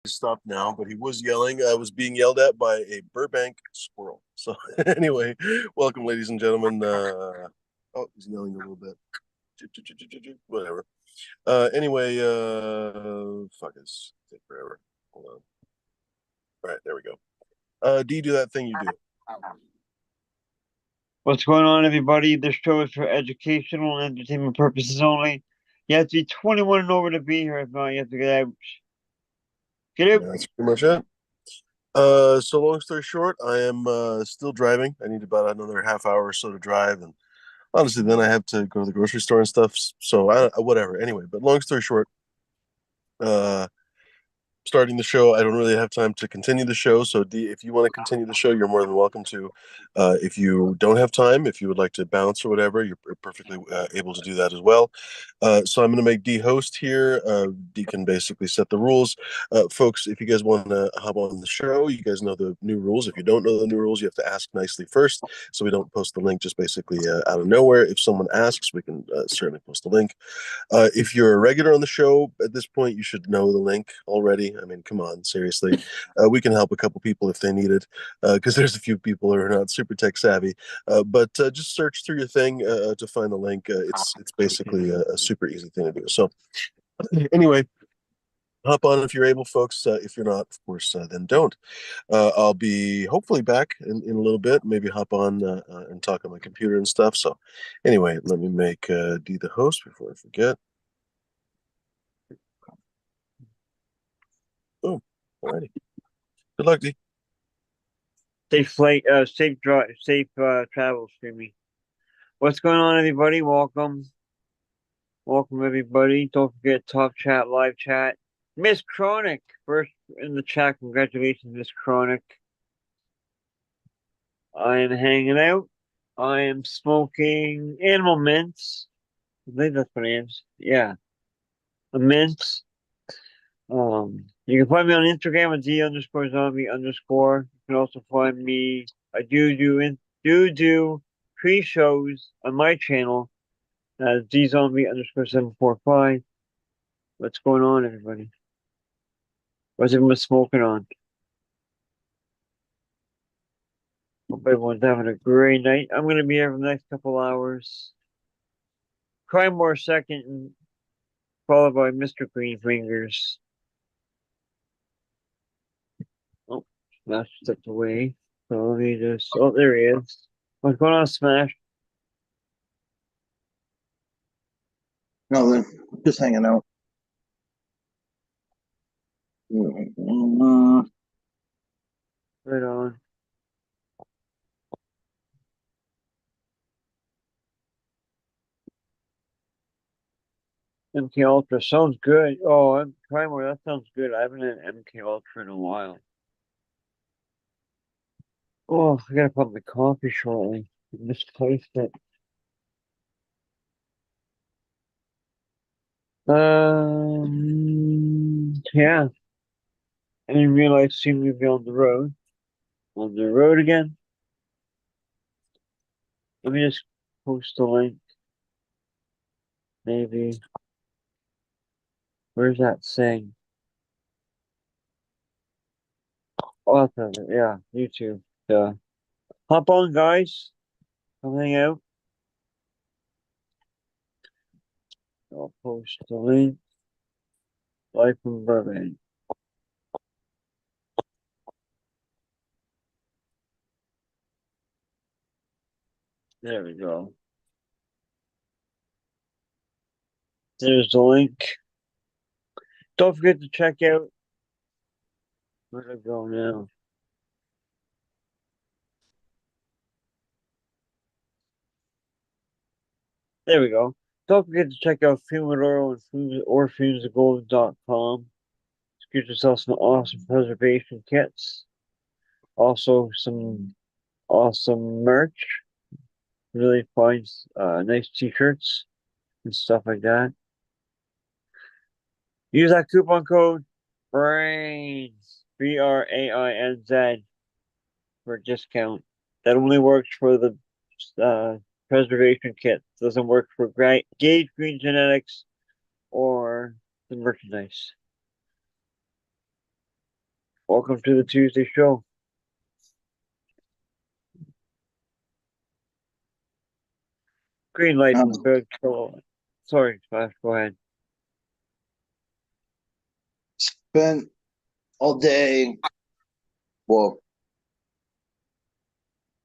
Stopped now, but he was yelling. I was being yelled at by a Burbank squirrel. So anyway, welcome, ladies and gentlemen. Oh, he's yelling a little bit. Whatever. Anyway, fuck this. Take forever. Hold on. All right, there we go. D, do that thing you do. What's going on, everybody? This show is for educational and entertainment purposes only. You have to be 21 and over to be here. If not, you have to get out. Get out. That's pretty much it. So long story short, I am still driving. I need about another half hour or so to drive, and honestly, then I have to go to the grocery store and stuff. So whatever. Anyway, but long story short, uh, starting the show. I don't really have time to continue the show. So, D, if you want to continue the show, you're more than welcome to. If you don't have time, if you would like to bounce or whatever, you're perfectly able to do that as well. So, I'm going to make D host here. D can basically set the rules. Folks, if you guys want to hop on the show, you guys know the new rules. If you don't know the new rules, you have to ask nicely first. So, we don't post the link just basically out of nowhere. If someone asks, we can certainly post the link. If you're a regular on the show at this point, you should know the link already. I mean, come on, seriously. We can help a couple people if they need it, because there's a few people who are not super tech savvy. But just search through your thing to find the link. It's basically a super easy thing to do. So anyway, hop on if you're able, folks. If you're not, of course, then don't. I'll be hopefully back in a little bit. Maybe hop on and talk on my computer and stuff. So anyway, let me make D the host before I forget. Boom. Alrighty. Good luck, D. Safe flight. Safe drive. Safe travels for me. What's going on, everybody? Welcome, everybody. Don't forget Top Chat, Live Chat. Miss Chronic first in the chat. Congratulations, Miss Chronic. I am hanging out. I am smoking animal mints. I believe that's what it is. Yeah, a mint. You can find me on Instagram at d_zombie_. You can also find me. I do pre-shows on my channel as dzombie_745. What's going on, everybody? What's everyone smoking on? Hope everyone's having a great night. I'm gonna be here for the next couple hours. Crime More second, followed by Mr. Green Fingers. Oh, Smash stepped away. So let me just. Oh, there he is. What's going on, Smash? No, just hanging out. Right on. MK Ultra sounds good. Oh, I'm Primer. That sounds good. I haven't had MK Ultra in a while. Oh, I gotta put my coffee shortly. I misplaced it. Yeah. I didn't realize seemed to be on the road. On the road again. Let me just post the link. Maybe. Where's that saying? Oh, that's it. Yeah, YouTube. Yeah. Hop on, guys. Come hang out. I'll post the link. Live from Burbank. There we go. There's the link. Don't forget to check out. Where'd I go now? There we go. Don't forget to check out Fumadoro and fumesgolden.com. Get yourself some awesome preservation kits. Also, some awesome merch. Really fine, nice t-shirts and stuff like that. Use that coupon code BRAINZ, BRAINZ, for a discount. That only works for the preservation kit. Doesn't work for Gauge Green Genetics or the merchandise. Welcome to the Tuesday show. Green light Um, from Big Trouble. Sorry, Flash, go ahead. Spent all day, well,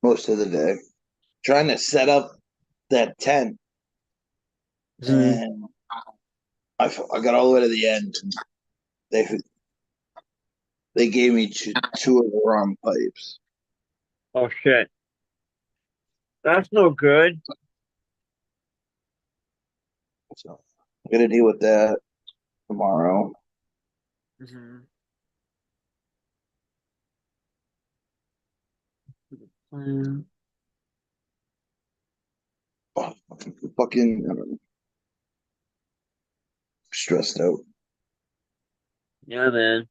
most of the day, trying to set up that tent, Mhm. and I got all the way to the end. And they gave me two of the wrong pipes, Oh shit. That's no good. so I'm gonna deal with that tomorrow. Mhm. Oh, fucking, I don't know, stressed out. Yeah, man.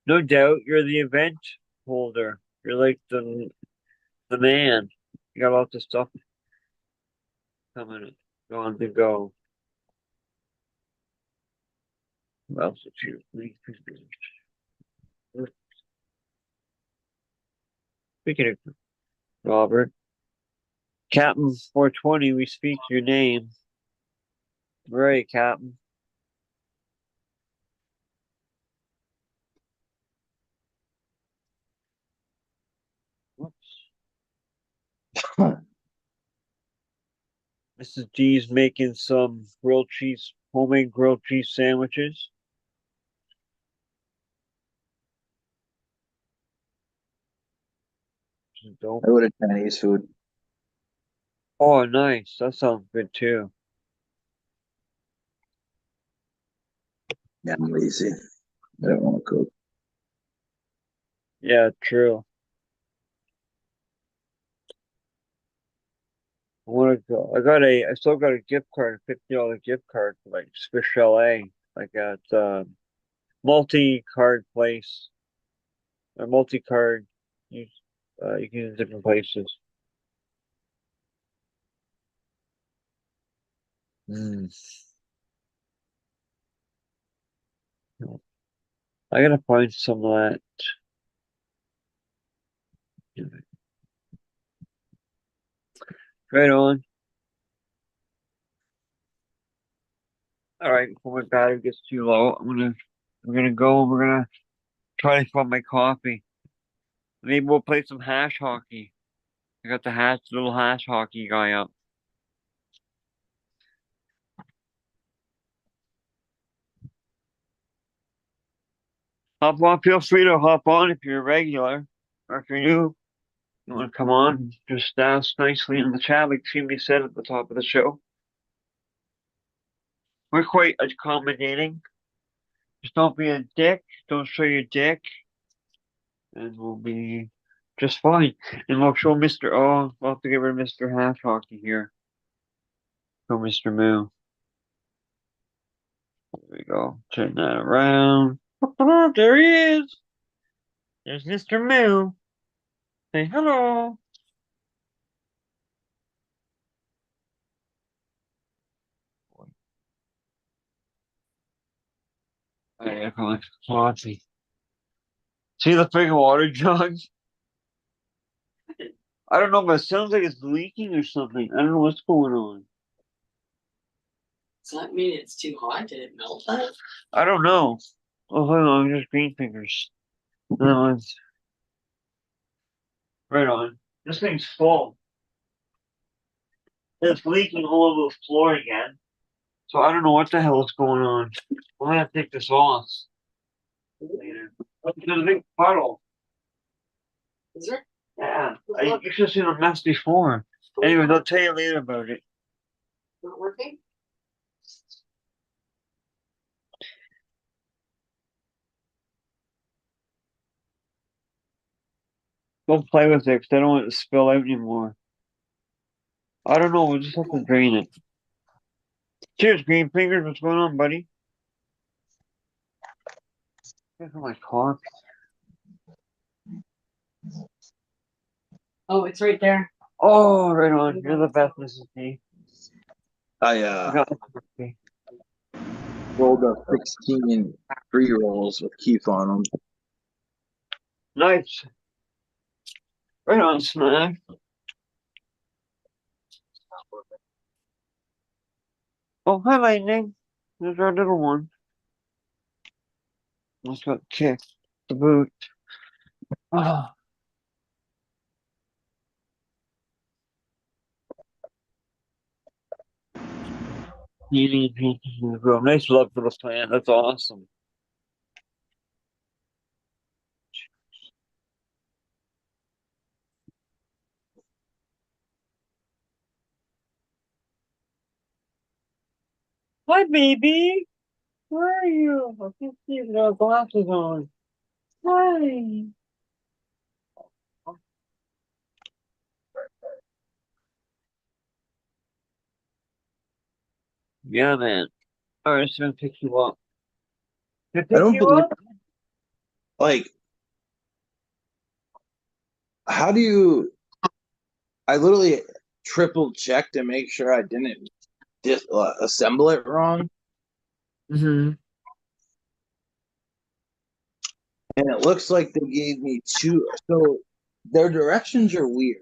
No doubt you're the event holder. You're like the man. You got lots of stuff coming on to go. Who else did you speaking of Robert, Captain 420, we speak your name. Where are you, Captain? Whoops. Mrs. G's making some homemade grilled cheese sandwiches. Don't. I ordered Chinese food. Oh, nice. That sounds good too. Yeah, I'm lazy. I don't want to cook. Yeah, true. I want to go. I still got a gift card, $50 gift card for like Swiss Chalet, like at multi-card place or multi-card. You you can use different places. Mm. I gotta find some of that. Right on. All right, before my battery gets too low, we're gonna go. We're gonna try to find my coffee. Maybe we'll play some hash hockey. I got the little hash hockey guy up. Hop on, feel free to hop on if you're a regular, or if you're new, you want to come on, just ask nicely in the chat, like Jimmy said at the top of the show. We're quite accommodating. Just don't be a dick. Don't show your dick, and we'll be just fine. And we'll show Mr. Oh, we'll have to get rid of Mr. Hash Hockey here. Show Mr. Moo. There we go. Turn that around. There he is. There's Mr. Moo. Say hello. I gotta collect coffee. See the freaking water jug? I don't know, but it sounds like it's leaking or something. I don't know what's going on. Does that mean it's too hot? Did it melt that? I don't know. Oh, hold on, just green fingers. That one's right on. This thing's full. It's leaking all over the floor again. So I don't know what the hell is going on. I'm gonna have to take this off later. There's a big puddle. Is there? Yeah, you should have seen a mess before. Anyway, I'll tell you later about it. Not working? Don't play with it because I don't want it to spill out anymore. I don't know. We'll just have to drain it. Cheers, green fingers. What's going on, buddy? Look at my coffee. Oh, it's right there. Oh, right on. You're the best, Mrs. D. I I got the coffee. rolled up 16 pre-rolls with Keith on them. Nice. Right on, Smash. Oh, hi, Lightning. There's our little one. Let's go kick the boot. Oh, eating pieces in the room. Nice love for the plant. That's awesome. Hi, baby. Where are you? I can't see you without glasses on. Hi. Yeah, man. All right, so I'm gonna pick you up. Can I I pick don't you believe, up? like, how do you? I literally triple checked to make sure I didn't assemble it wrong, Mm-hmm. and it looks like they gave me two. So their directions are weird.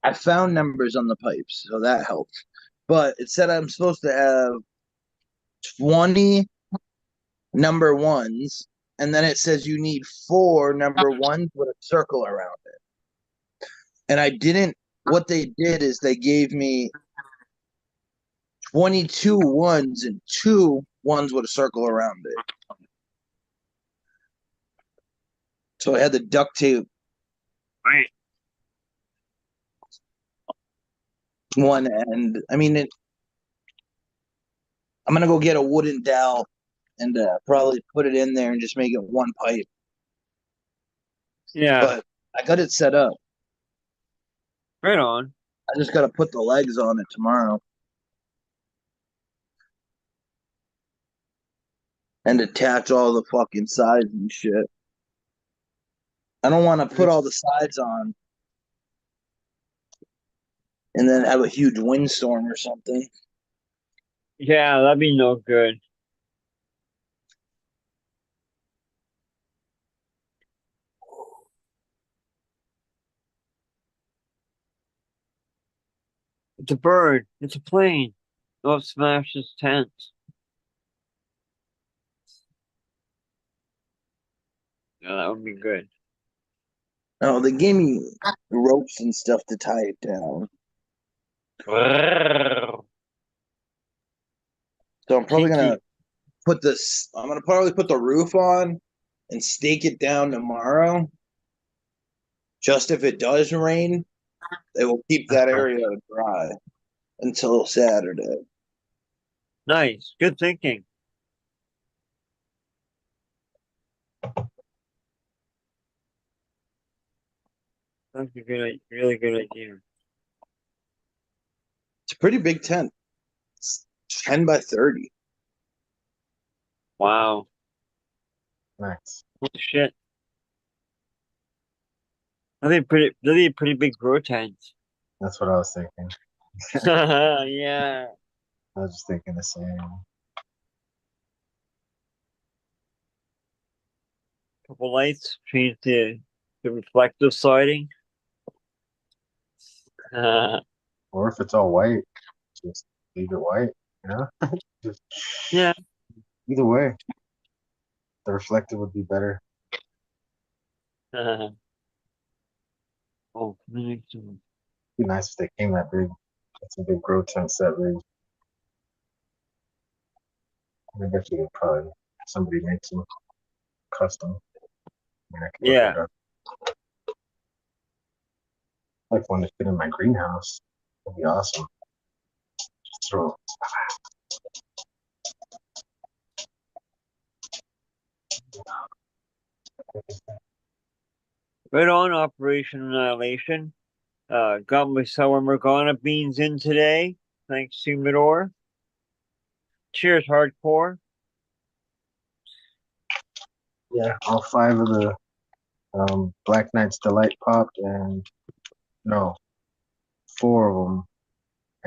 I found numbers on the pipes, so that helps. But it said I'm supposed to have 20 number ones, and then it says you need four number ones with a circle around it. And I didn't. What they did is they gave me 22 ones and two ones with a circle around it. So I had the duct tape Right. one end. I mean, I'm gonna go get a wooden dowel and probably put it in there and just make it one pipe. Yeah. But I got it set up. Right on. I just gotta put the legs on it tomorrow and attach all the fucking sides and shit. I don't want to put all the sides on and then have a huge windstorm or something. Yeah, that'd be no good. It's a bird. It's a plane. Oh, smash his tent. Yeah, that would be good. No, they gave me ropes and stuff to tie it down. So I'm probably gonna Kinky. put this. I'm gonna probably put the roof on and stake it down tomorrow. Just if it does rain, it will keep that area dry until Saturday. Nice. Good thinking. That's a really good idea. It's a pretty big tent. It's 10 by 30. Wow. Nice. Holy shit. That'd be a pretty big grow tent. That's what I was thinking. Yeah. I was just thinking the same. Couple lights, change the reflective siding. Or if it's all white, just leave it white, you know? Just Yeah. either way, the reflective would be better. Oh, nice. It'd be nice if they came that big. That's a big grow tent set big. I guess you could probably somebody makes them custom. I mean, I could look Yeah. it up. Like one to fit in my greenhouse. That'd be awesome. Just throw Right on, Operation Annihilation. Got my sour Morgana beans in today. Thanks to Midor. Cheers, hardcore. yeah, all five of the Black Knight's Delight popped, and no, four of them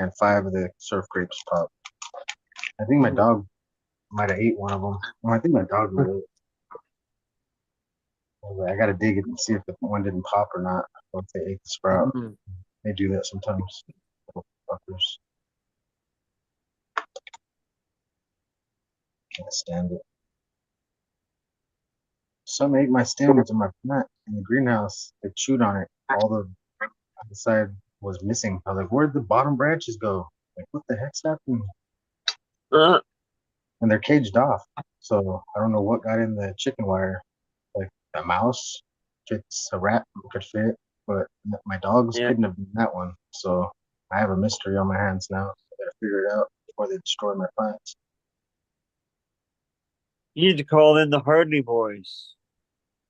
and 5 of the surf grapes popped. I think my dog might have ate one of them. Well, I think my dog might have. I gotta dig it and see if the one didn't pop or not. Or if they ate the sprout. They do that sometimes. Little fuckers. Can't stand it. Some ate my stems in my plant in the greenhouse. They chewed on it. All the side was missing. I was like, where'd the bottom branches go? Like, what the heck's happening? And they're caged off. So I don't know what got in the chicken wire. Like a mouse fits, a rat could fit, but my dogs couldn't have been that one. So I have a mystery on my hands now. I gotta figure it out before they destroy my plants. You need to call in the Hardy Boys.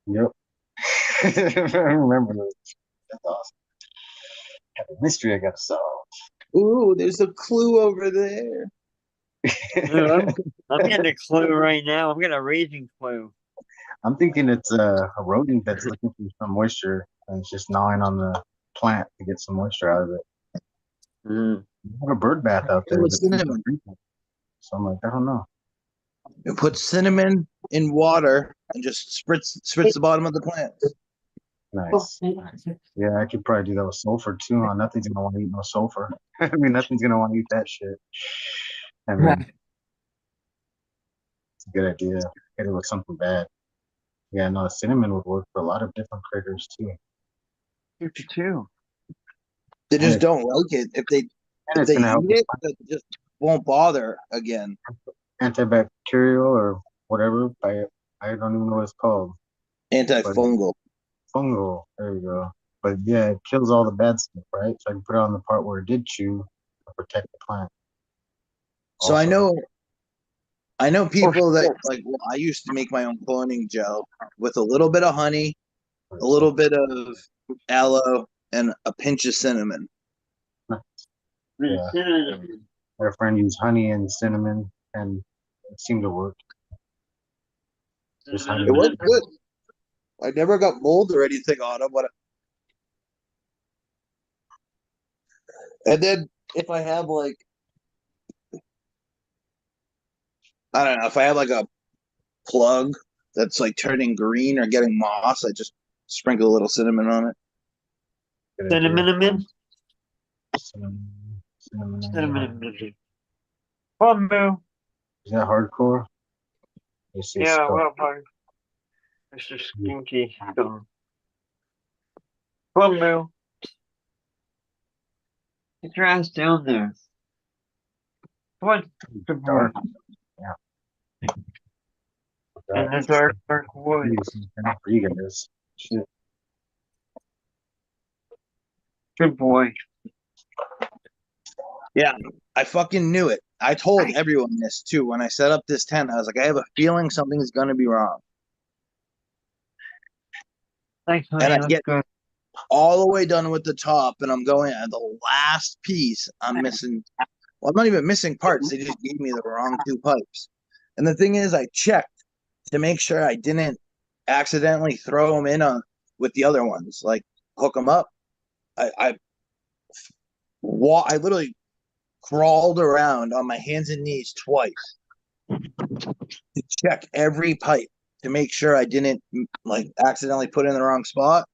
Yep. I remember those. That's awesome. I have a mystery I gotta solve. Ooh, there's a clue over there. Dude, I'm getting a clue right now. I'm getting a raging clue. I'm thinking it's a rodent that's looking for some moisture and it's just gnawing on the plant to get some moisture out of it. You have a bird bath out there. With cinnamon. So I'm like, I don't know. You put cinnamon in water and just spritz the bottom of the plant. Nice. Yeah, I could probably do that with sulfur too. Nothing's gonna want to eat no sulfur. I mean, nothing's gonna want to eat that shit. I mean, it's a good idea. Hit it with something bad. Yeah, no, cinnamon would work for a lot of different critters too. Too. They just don't like it. If they it's gonna help eat it, they just won't bother again. Antibacterial or whatever. I don't even know what it's called. Antifungal. Fungal. There you go. But yeah, it kills all the bad stuff, right? So I can put it on the part where it did chew to protect the plant. So also, I know people that like. Well, I used to make my own cloning gel with a little bit of honey, a little bit of aloe, and a pinch of cinnamon. Yeah. Our friend used honey and cinnamon, and it seemed to work. It was good. I never got mold or anything on them. And then if I have like, I don't know, if I have like a plug that's like turning green or getting moss, I just sprinkle a little cinnamon on it. Cinnamon. Come Boo. Is that hardcore? Yeah, well, Mr. Skinky. Come Boo. Get your ass down there. Come on. Good boy. Yeah. In the dark woods. For you guys. Shit. Good boy. Yeah, I fucking knew it. I told everyone this too when I set up this tent. I was like, I have a feeling something's gonna be wrong. Thanks, honey. And I That's get good. all the way done with the top, and I'm going at the last piece. I'm missing. Well, I'm not even missing parts. They just gave me the wrong 2 pipes. And the thing is, I checked to make sure I didn't accidentally throw them in with the other ones, like hook them up. I literally crawled around on my hands and knees twice to check every pipe to make sure I didn't like accidentally put in the wrong spot.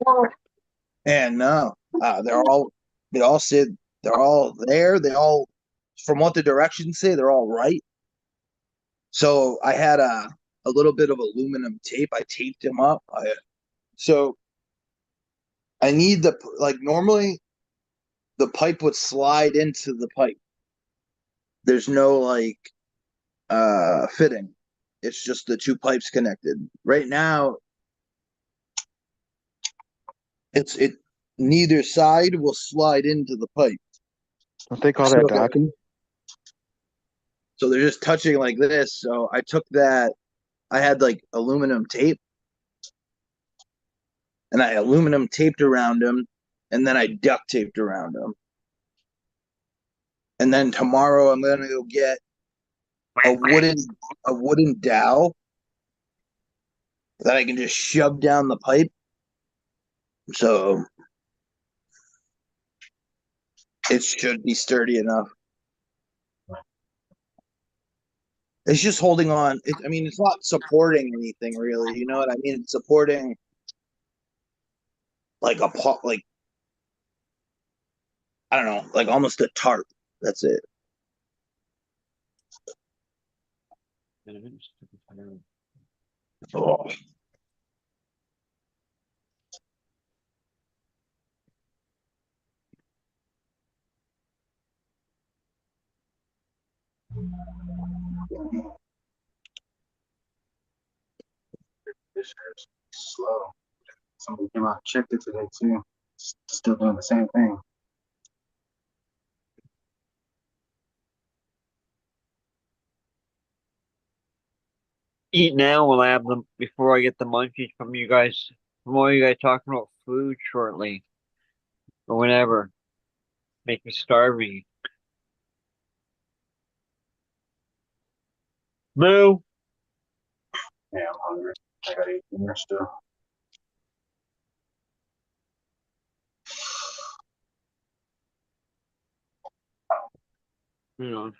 And no, they all said they're all there. They all, from what the directions say, they're all right. So I had a little bit of aluminum tape. I taped them up. So I need normally the pipe would slide into the pipe. There's no fitting. It's just the 2 pipes connected. Right now, it neither side will slide into the pipe. Don't they call that docking? So they're just touching like this. So I took that. I had like aluminum tape, and I aluminum taped around them, and then I duct taped around them. And then tomorrow I'm gonna go get a wooden dowel that I can just shove down the pipe. So It should be sturdy enough. It's just holding on. I mean, it's not supporting anything really. You know what I mean? It's supporting like a pot, like I don't know, like almost a tarp. That's it. Oh. This is slow. Somebody came out and checked it today too. Still doing the same thing. Eat now. We'll have them before I get the munchies from you guys. From all you guys talking about food shortly or whenever. Make me starving. Moo. Yeah, I'm hungry. I gotta eat dinner still. You know.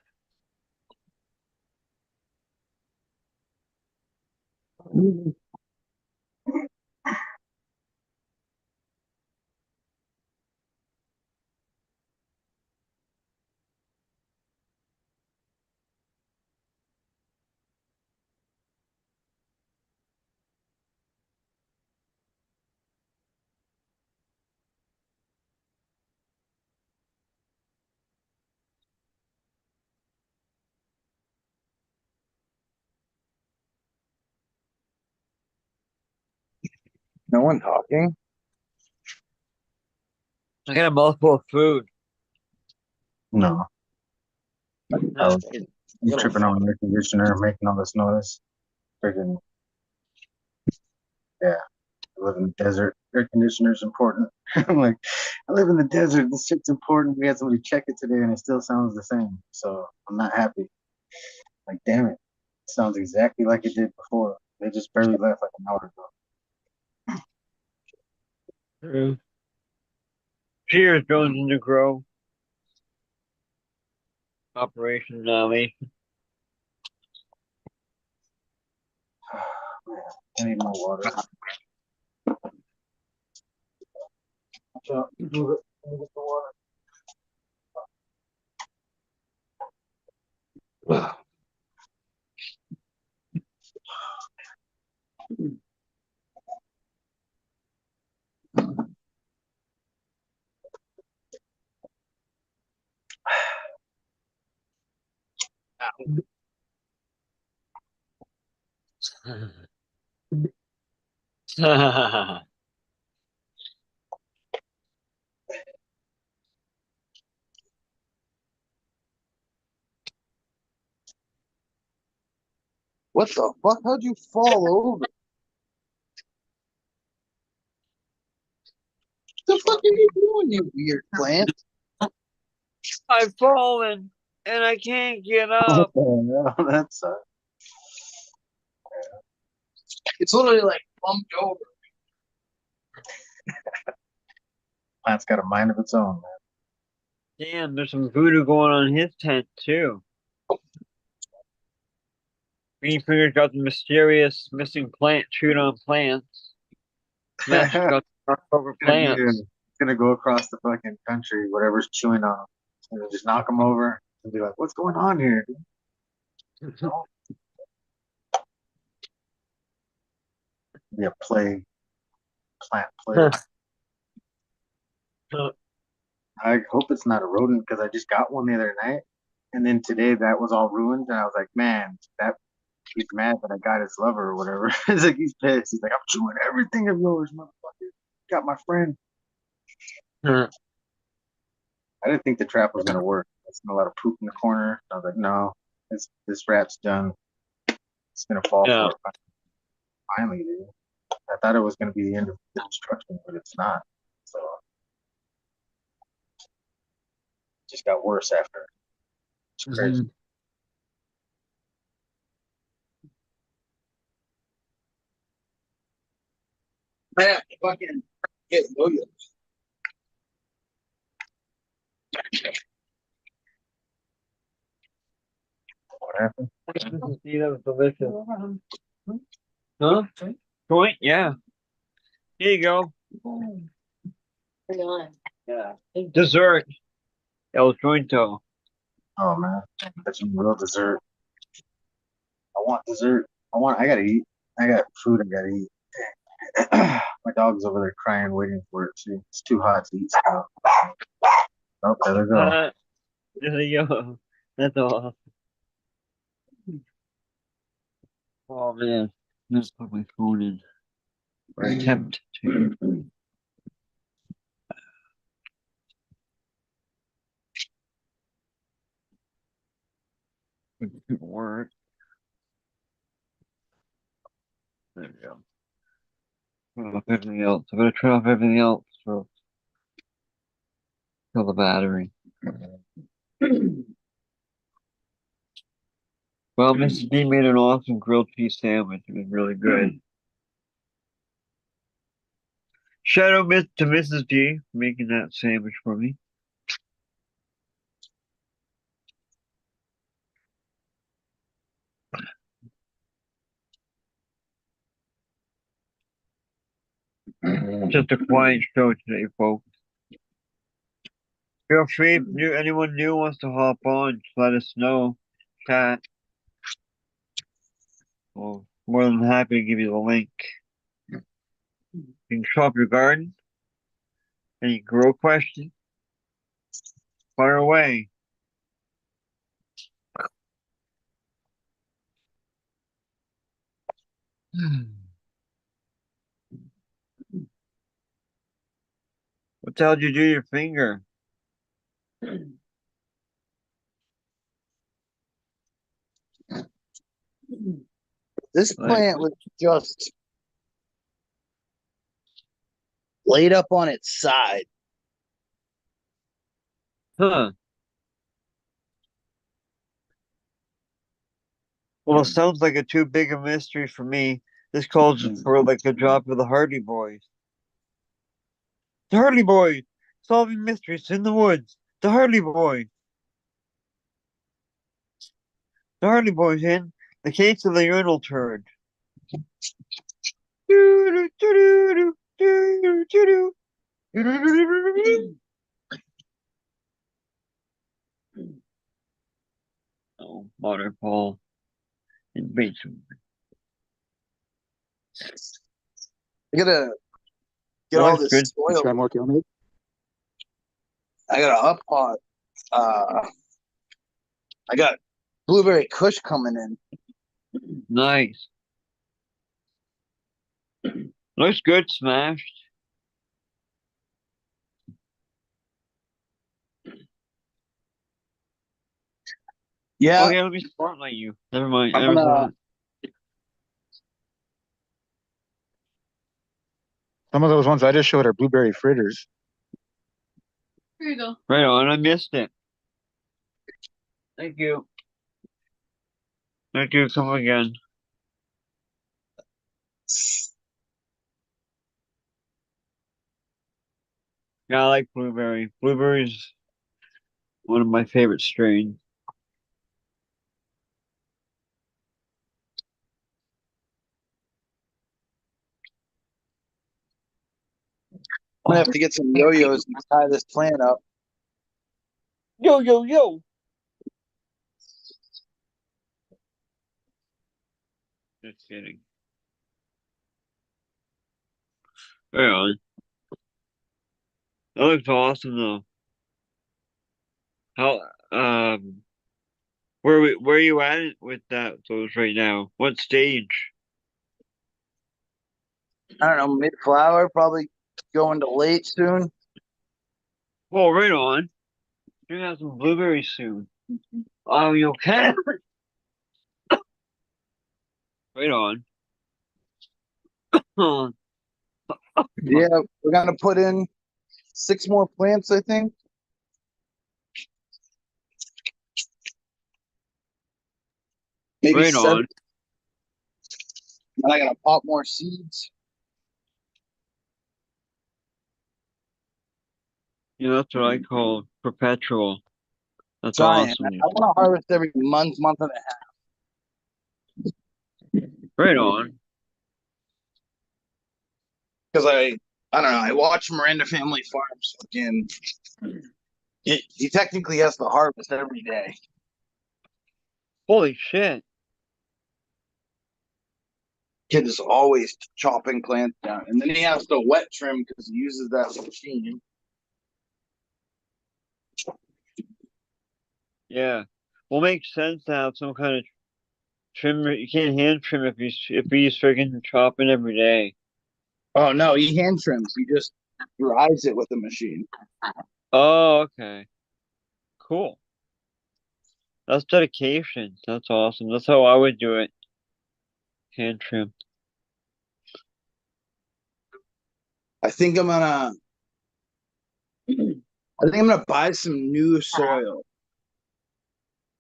No one talking. I got a mouthful of food. No, I was I tripping on the air conditioner, making all this noise. Freaking yeah. I live in the desert. Air conditioner is important. I'm like, I live in the desert. This shit's important. We had somebody check it today, and it still sounds the same. So I'm not happy. Like, damn it, it sounds exactly like it did before. They just barely left like an hour ago. True. Cheers, Jones and the Grow. Operation Nation. Man, I need more water. Move it. Let me get the water. What the fuck? How'd you fall over? The fuck are you doing, you weird plant? I've fallen and I can't get What up. the hell? That sucks. It's literally like bumped over. Plant's got a mind of its own, man. Damn, there's some voodoo going on in his tent too. Green Finger's got the mysterious missing plant chewed on plants. Smash got the over Yeah, plants. it's gonna go across the fucking country, whatever's chewing on them. It's gonna just knock them over and be like, "What's going on here?" Be a plague, plant plague. I hope it's not a rodent because I just got one the other night, and then today that was all ruined, and I was like, "Man, that he's mad that I got his lover or whatever." It's like he's pissed. He's like, "I'm chewing everything of yours, motherfucker. Got my friend." I didn't think the trap was gonna work. I seen a lot of poop in the corner. I was like, "No, this rat's done. It's gonna fall Yeah. for it." Finally, dude. I thought it was gonna be the end of the destruction, but it's not. So it just got worse after. It's crazy. Mhm. I have to fucking get yo-yo. What happened? See, that was delicious. Huh? Joint? Yeah. Here you go. Hang on. Yeah. Dessert. El Jointo. Oh man, that's some real dessert. I want dessert. I gotta eat. I got food I gotta eat. My dog's over there crying, waiting for it. It's too hot to eat stuff. Oh, there they go. There you go. That's all. Oh man. Let's put my phone in. Or attempt to. It didn't work. There we go. Turn off everything else. I'm gonna turn off everything else for kill the battery. Well, Mrs. D made an awesome grilled cheese sandwich. It was really good. Shout out to Mrs. D for making that sandwich for me. Just a quiet show today, folks. Feel free if anyone new wants to hop on, just let us know. Chat. Well, more than happy to give you the link. You can shop your garden. Any grow question? Fire away. What the hell did you do to your finger? This Like, plant was just laid up on its side. huh. Well, it sounds like a too big a mystery for me. This calls for like a job for the Hardy Boys. The Hardy Boys! Solving mysteries in the woods. The Hardy Boys! The Hardy Boys in the case of the urinal turd. Oh, waterfall in basement. I gotta get Oh, all that's this good. Let's soil. try more kill. I got a up pot. I got blueberry kush coming in. Nice. Looks good, smashed. Yeah, Okay, let me spotlight you. Never mind. I'm Never gonna. mind. Some of those ones I just showed are blueberry fritters. Here you go. Right on, I missed it. Thank you. Thank you, come again. Yeah, I like blueberry. Blueberry's one of my favorite strains. I'm gonna have to get some yo-yos and tie this plant up. Yo, yo, yo! Just kidding. Right on. That looks awesome though. How where are you at it with those right now? What stage? I don't know, mid-flower, probably going to late soon. Oh, right on. You're gonna have some blueberries soon. Oh, you okay? Right on. Huh. Yeah, we're gonna put in 6 more plants, I think. Maybe Right 7. on. And I gotta pop more seeds. You know, that's what I call perpetual. That's Trying. awesome. I want to harvest every month and a Right on. because I don't know. I watch Miranda Family Farms. Fucking, he technically has to harvest every day. Holy shit. Kid is always chopping plants down, and then he has to wet trim because he uses that machine. Yeah. Well, makes sense to have some kind of trimmer. You can't hand trim if he's freaking chopping every day. Oh no, he hand trims. He just dries it with a machine. Oh, okay. Cool. That's dedication. That's awesome. That's how I would do it. Hand trim. I think I'm gonna. I think I'm gonna buy some new soil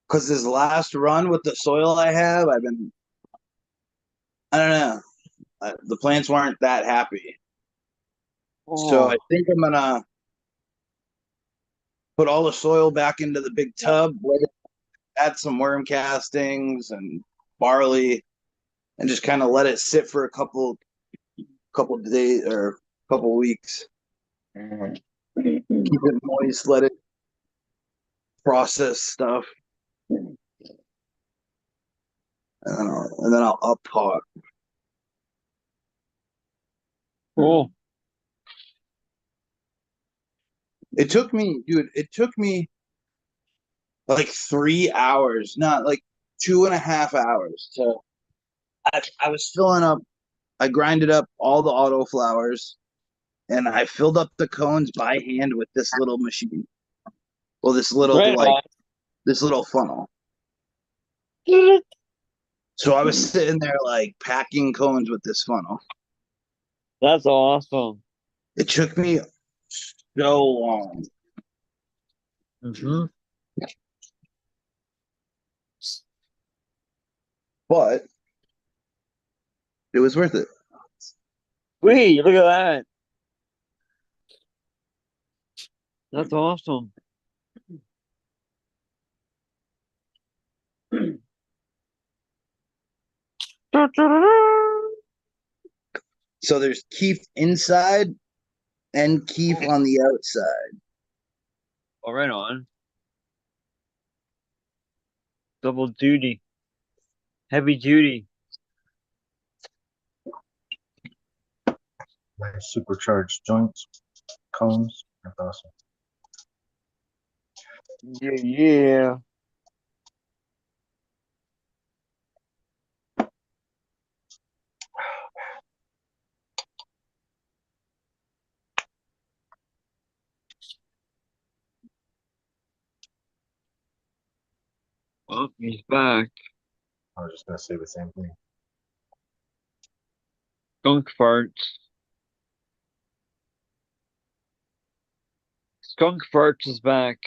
because this last run with the soil I have, I've been. I don't know. The plants weren't that happy, so I Oh, think I'm gonna put all the soil back into the big tub, add some worm castings and barley, and just kind of let it sit for a couple days or couple weeks. Keep it moist, let it process stuff, and then I'll up pot. cool. It took me, dude. It took me like 3 hours, not like 2.5 hours to. I was filling up. I grinded up all the auto flowers, and I filled up the cones by hand with this little machine. Well, Right on. this little funnel. So I was sitting there like packing cones with this funnel. That's awesome. It took me so long, Mm-hmm. but it was worth it. Wait, look at that. That's awesome. So there's Keef inside and Keef on the outside. Oh, right on. Double duty. Heavy duty. Nice supercharged joints, cones. That's awesome. Yeah, yeah. Oh, he's back. I was just gonna say the same thing. Skunk farts. Skunk farts is back.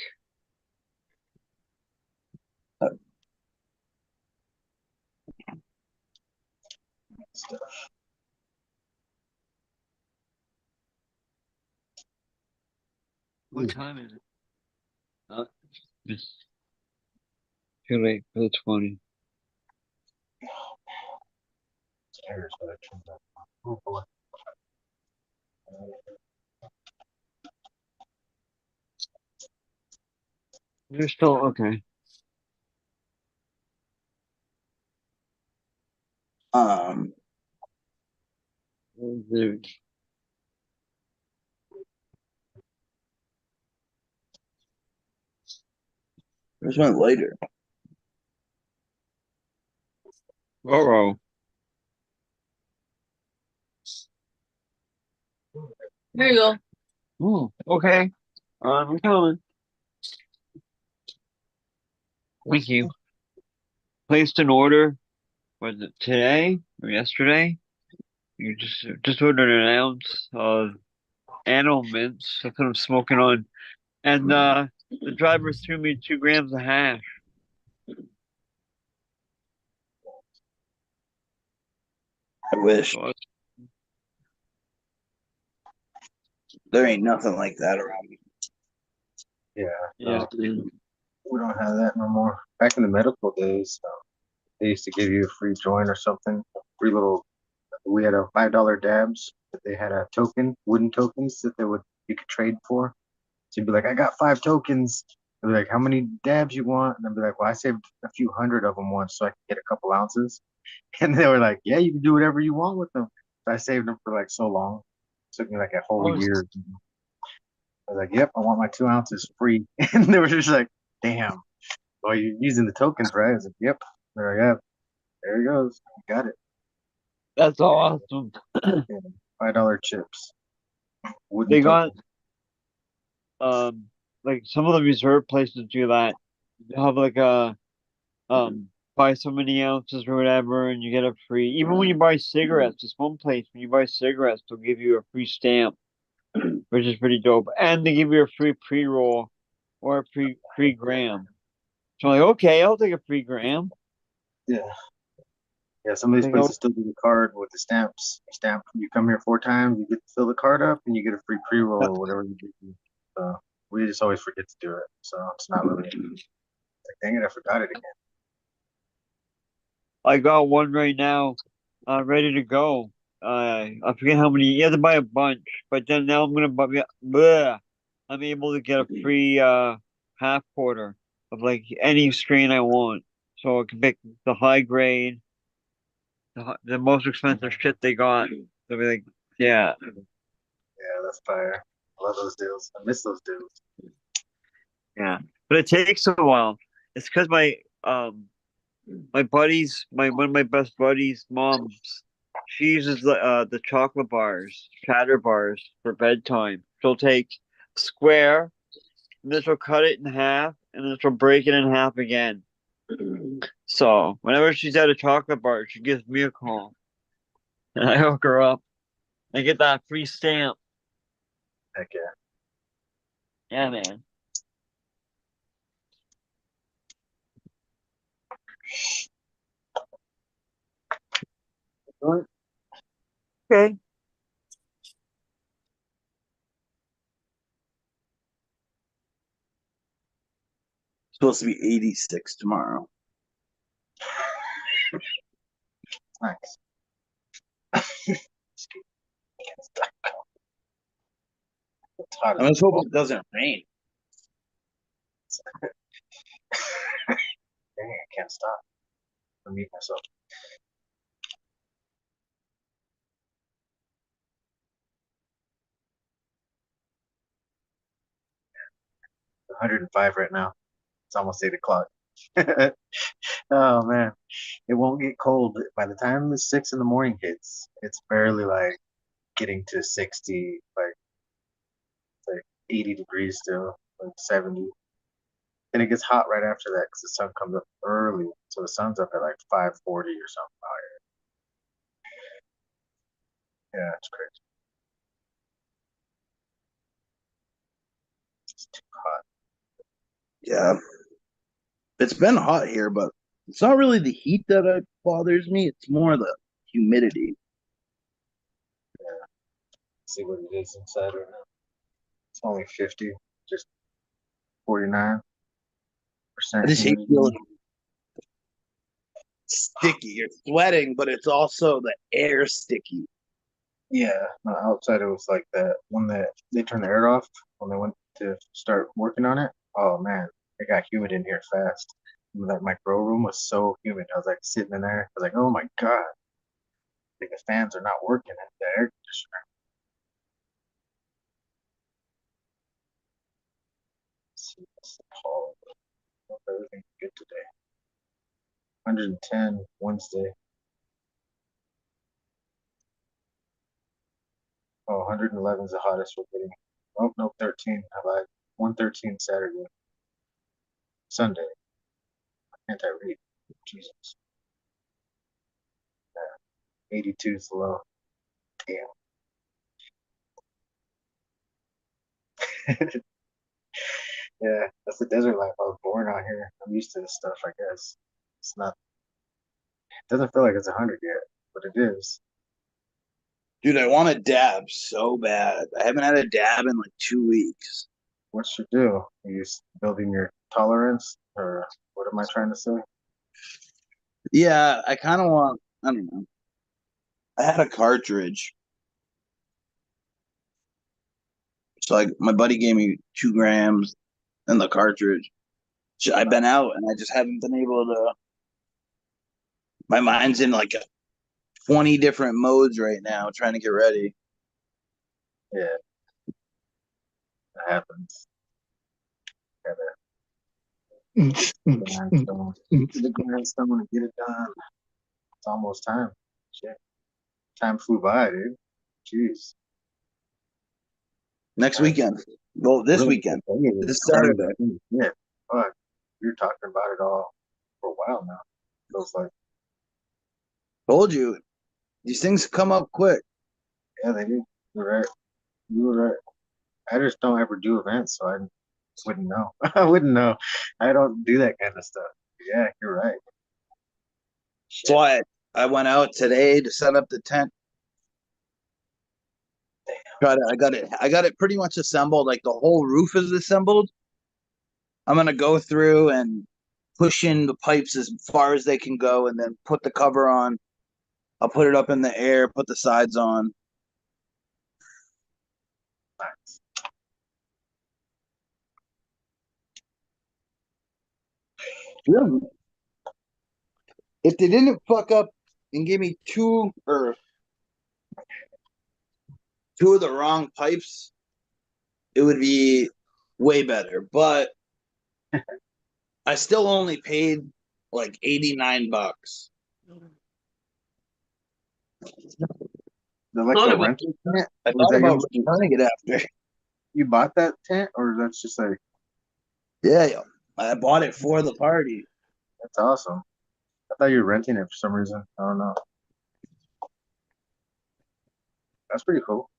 What time is it? It's too late for the 20. Stairs, but I turned that on. Oh boy. You're still okay. Um, Dude. this went later. Uh-oh. There you go. Ooh, okay. I'm coming. Thank you. Placed an order. Was it today or yesterday? You just ordered an ounce of animal mints. That's what I'm smoking on. And the driver threw me 2 grams of hash. I wish So there ain't nothing like that around me. No, we don't have that no more. Back in the medical days, they used to give you a free joint or something, a free little. We had a $5 dabs, but they had a token, wooden tokens that you could trade for. So you'd be like, I got 5 tokens. They'd be like, how many dabs you want? And I'd be like, well, I saved a few hundred of them once so I could get a couple ounces. And they were like, yeah, you can do whatever you want with them. So I saved them for like so long. It took me like a whole year. I was like, yep, I want my 2 ounces free. And they were just like, damn. Well, you're using the tokens, right? I was like, yep. They're like, yeah, there he goes. Got it. That's awesome. Yeah, $5 chips. Wooden They got tokens. like some of the reserve places do that. They have like a buy so many ounces or whatever, and you get a free. Even when you buy cigarettes, there's one place when you buy cigarettes, they'll give you a free stamp, which is pretty dope, and they give you a free pre-roll or a free gram. So I'm like, okay, I'll take a free gram. Yeah. Yeah, some of these Like, places still do the card with the stamps. You come here 4 times, you get to fill the card up, and you get a free pre-roll or whatever you do. So we just always forget to do it. So it's not really like, dang it, I forgot it again. I got one right now, ready to go. I forget how many. You have to buy a bunch, but then now I'm gonna buy. Bleh, I'm able to get a free half quarter of like any strain I want, so I can pick the high grade, the most expensive shit they got. They'll be like, yeah, Yeah, that's fire. I love those deals. I miss those deals. yeah. But it takes a while. It's because my buddies, my one of my best buddies' moms, she uses the chocolate bars, shatter bars for bedtime. She'll take a square, and then she'll cut it in half, and then she'll break it in half again. So whenever she's at a chocolate bar, she gives me a call, and I hook her up and get that free stamp. Heck yeah. Yeah, man. Okay. Supposed to be 86 tomorrow. Nice. It's hot I'm just hoping it doesn't rain. Dang, I can't stop. I mute myself. 105 right now. It's almost 8 o'clock. Oh man, it won't get cold by the time the 6 in the morning hits. It's barely like getting to 60, like 80 degrees still, like 70. And it gets hot right after that because the sun comes up early. So the sun's up at like 5:40 or something out here. Yeah, it's crazy. It's too hot. Yeah. It's been hot here, but it's not really the heat that bothers me. It's more the humidity. Yeah. See what it is inside right now. It's only 50, just 49% I just hate humidity. feeling sticky. You're sweating, but it's also the air sticky. Yeah, no, outside it was like that when they turned the air off when they went to start working on it. Oh man, it got humid in here fast. Like my grow room was so humid. I was like sitting in there. I was like, oh my God, like the fans are not working in the air conditioner. Let's see, what's the call? Hope everything's good today. 110 Wednesday. Oh, 111 is the hottest we're getting. Oh, no, 13. I lied. 113 Saturday. Sunday. Can't I read? Jesus. 82 is the low. Damn. Yeah, that's the desert life. I was born out here. I'm used to this stuff, I guess. It's not, it doesn't feel like it's 100 yet, but it is. Dude, I want a dab so bad. I haven't had a dab in like 2 weeks. what's your deal? Are you building your tolerance, or what am I trying to say? Yeah, I kind of want. I don't know. I had a cartridge, so like my buddy gave me 2 grams in the cartridge. I've been out and I just haven't been able to. My mind's in like 20 different modes right now, trying to get ready. Yeah, that happens. Gotta grindstone. Get to the grindstone and get it done. It's almost time. Shit. Time flew by, dude. Jeez. Next weekend. Well, this Really, weekend. it This started Saturday. Yeah, fuck. You're talking about it all for a while now. Feels like, Told you. These things come up quick. yeah, they do. You're right. You were right. I just don't ever do events, so I wouldn't know. I wouldn't know. I don't do that kind of stuff. Yeah, you're right. That's why I went out today to set up the tent. I got it pretty much assembled. Like the whole roof is assembled. I'm gonna go through and push in the pipes as far as they can go, and then put the cover on. I'll put it up in the air, put the sides on. Nice. Yeah. If they didn't fuck up and give me two of the wrong pipes, it would be way better. But I still only paid like $89. They're like Thought a it was, rental tent? I Was thought that your about returning it after. you bought that tent, or that's just like Yeah, I bought it for the party. that's awesome? I thought you were renting it for some reason. I don't know. That's pretty cool.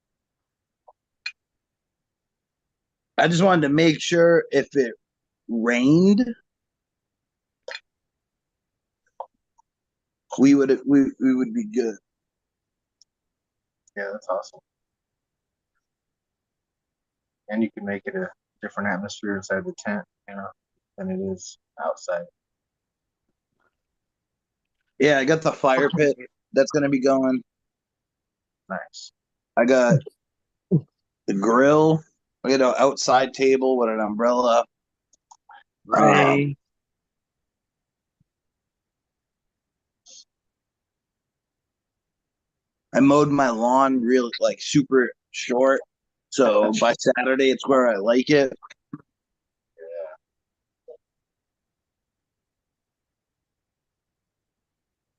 I just wanted to make sure if it rained, we would be good. Yeah, that's awesome. And you can make it a different atmosphere inside the tent, than it is outside. Yeah, I got the fire pit that's gonna be going. Nice. I got the grill. I got an outside table with an umbrella. Right. I mowed my lawn real like super short. So by Saturday it's where I like it.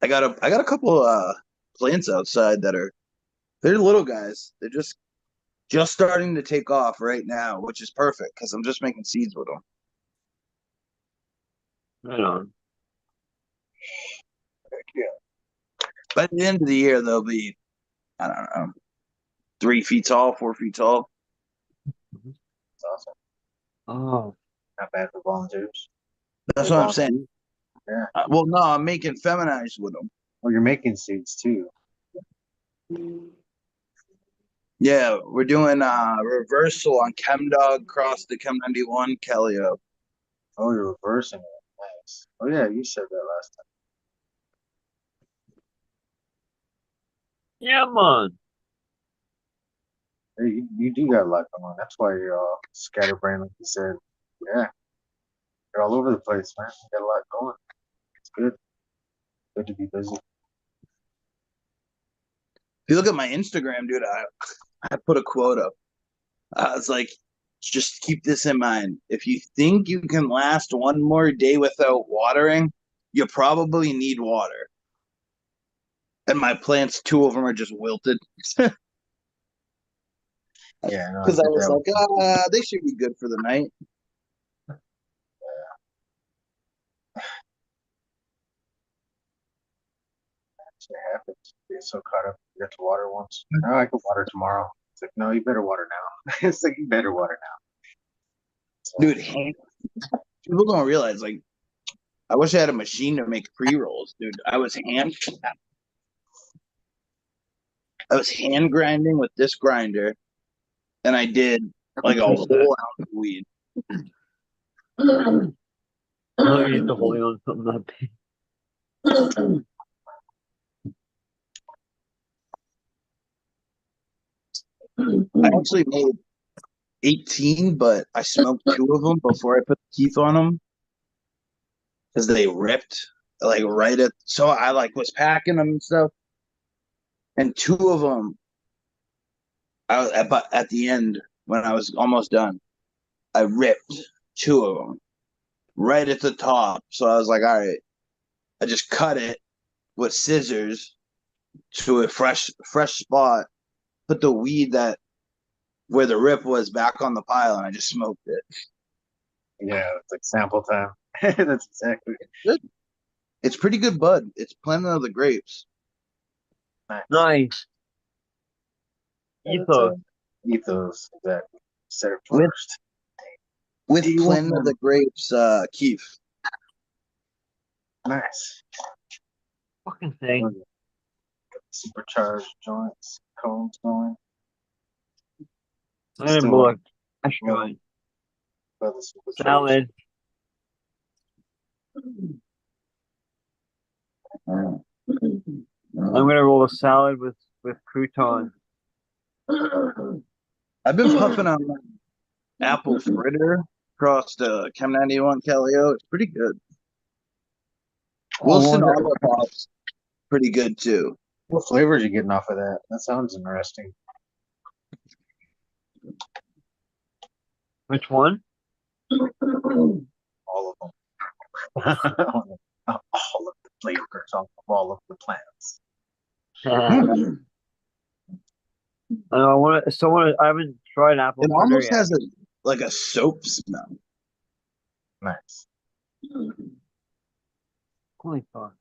I got a couple plants outside that they're little guys. They're just starting to take off right now, which is perfect because I'm just making seeds with them. Right on. Yeah, By the end of the year, they'll be, I don't know, 3 feet tall, 4 feet tall. it's awesome. Oh, Not bad for volunteers. That's Or what I'm saying. volunteers. Yeah. Well, no, I'm making feminized with them. Well, you're making seeds too. Yeah, we're doing reversal on ChemDog cross the Chem 91 Calio. Oh, you're reversing it. Nice. Oh yeah, you said that last time. yeah, man. Hey, you do got a lot going on. That's why you're all scatterbrained, like you said. Yeah, you're all over the place, man. You got a lot going. It's good. Good to be busy. If you look at my Instagram, dude, I put a quote up. I was like, just keep this in mind. If you think you can last one more day without watering, you probably need water. And my plants, 2 of them are just wilted. Yeah, no, I Because I get was that. like, they should be good for the night. Shit happens. Get so caught up. You got to water once. Oh, I could water tomorrow. It's like, no, you better water now. It's like you better water now. So, Dude, people don't realize, like, I wish I had a machine to make pre-rolls, dude. I was hand grinding with this grinder, and I did like a whole ounce of weed. I'm not used to holding on to something that big. I actually made 18, but I smoked 2 of them before I put the teeth on them because they ripped like right at. So I like was packing them and stuff, and 2 of them, but at the end when I was almost done, I ripped 2 of them right at the top. So I was like, all right, I just cut it with scissors to a fresh spot, put the weed that where the rip was back on the pile, and I just smoked it. Yeah, it's like sample time. That's exactly Good. It's pretty good bud. It's Planet of the Grapes. Nice. Yeah, Ethos. ethos, exactly. Said it With- first. With Do you want Planet of the Grapes, Keef. Nice. Fucking thing. Supercharged joints, cones going. I didn't Still look. That's right. by the supercharged. Salad. I'm gonna roll a salad with croutons. I've been puffing on apple fritter across the Chem 91 Calio. It's pretty good. Wilson wonder- Auto Pop's pretty good too. What flavors are you getting off of that? That sounds interesting. Which one? All of them. All of the flavors off of all of the plants. I want to. Someone. I haven't tried apple It fritter almost yet. has like a soap smell. Nice. Holy fuck.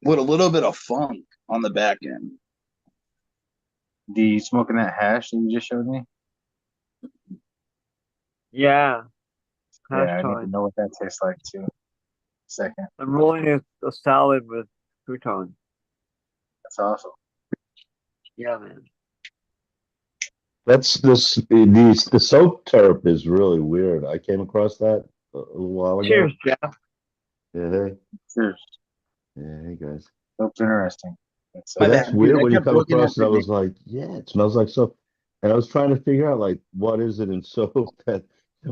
With a little bit of funk on the back end. The smoking that hash that you just showed me? Yeah. Yeah, Hash I need to time. know what that tastes like too. Second. I'm rolling a salad with croutons. That's awesome. Yeah, man. That's the soap terp is really weird. I came across that a little while ago. Cheers, Jeff. Yeah, hey, Cheers. yeah, hey guys. That's interesting. That's, My But that's bad, dude. weird I when you kept come looking at across it. the I was like, yeah, it smells like soap. And I was trying to figure out like what is it in soap that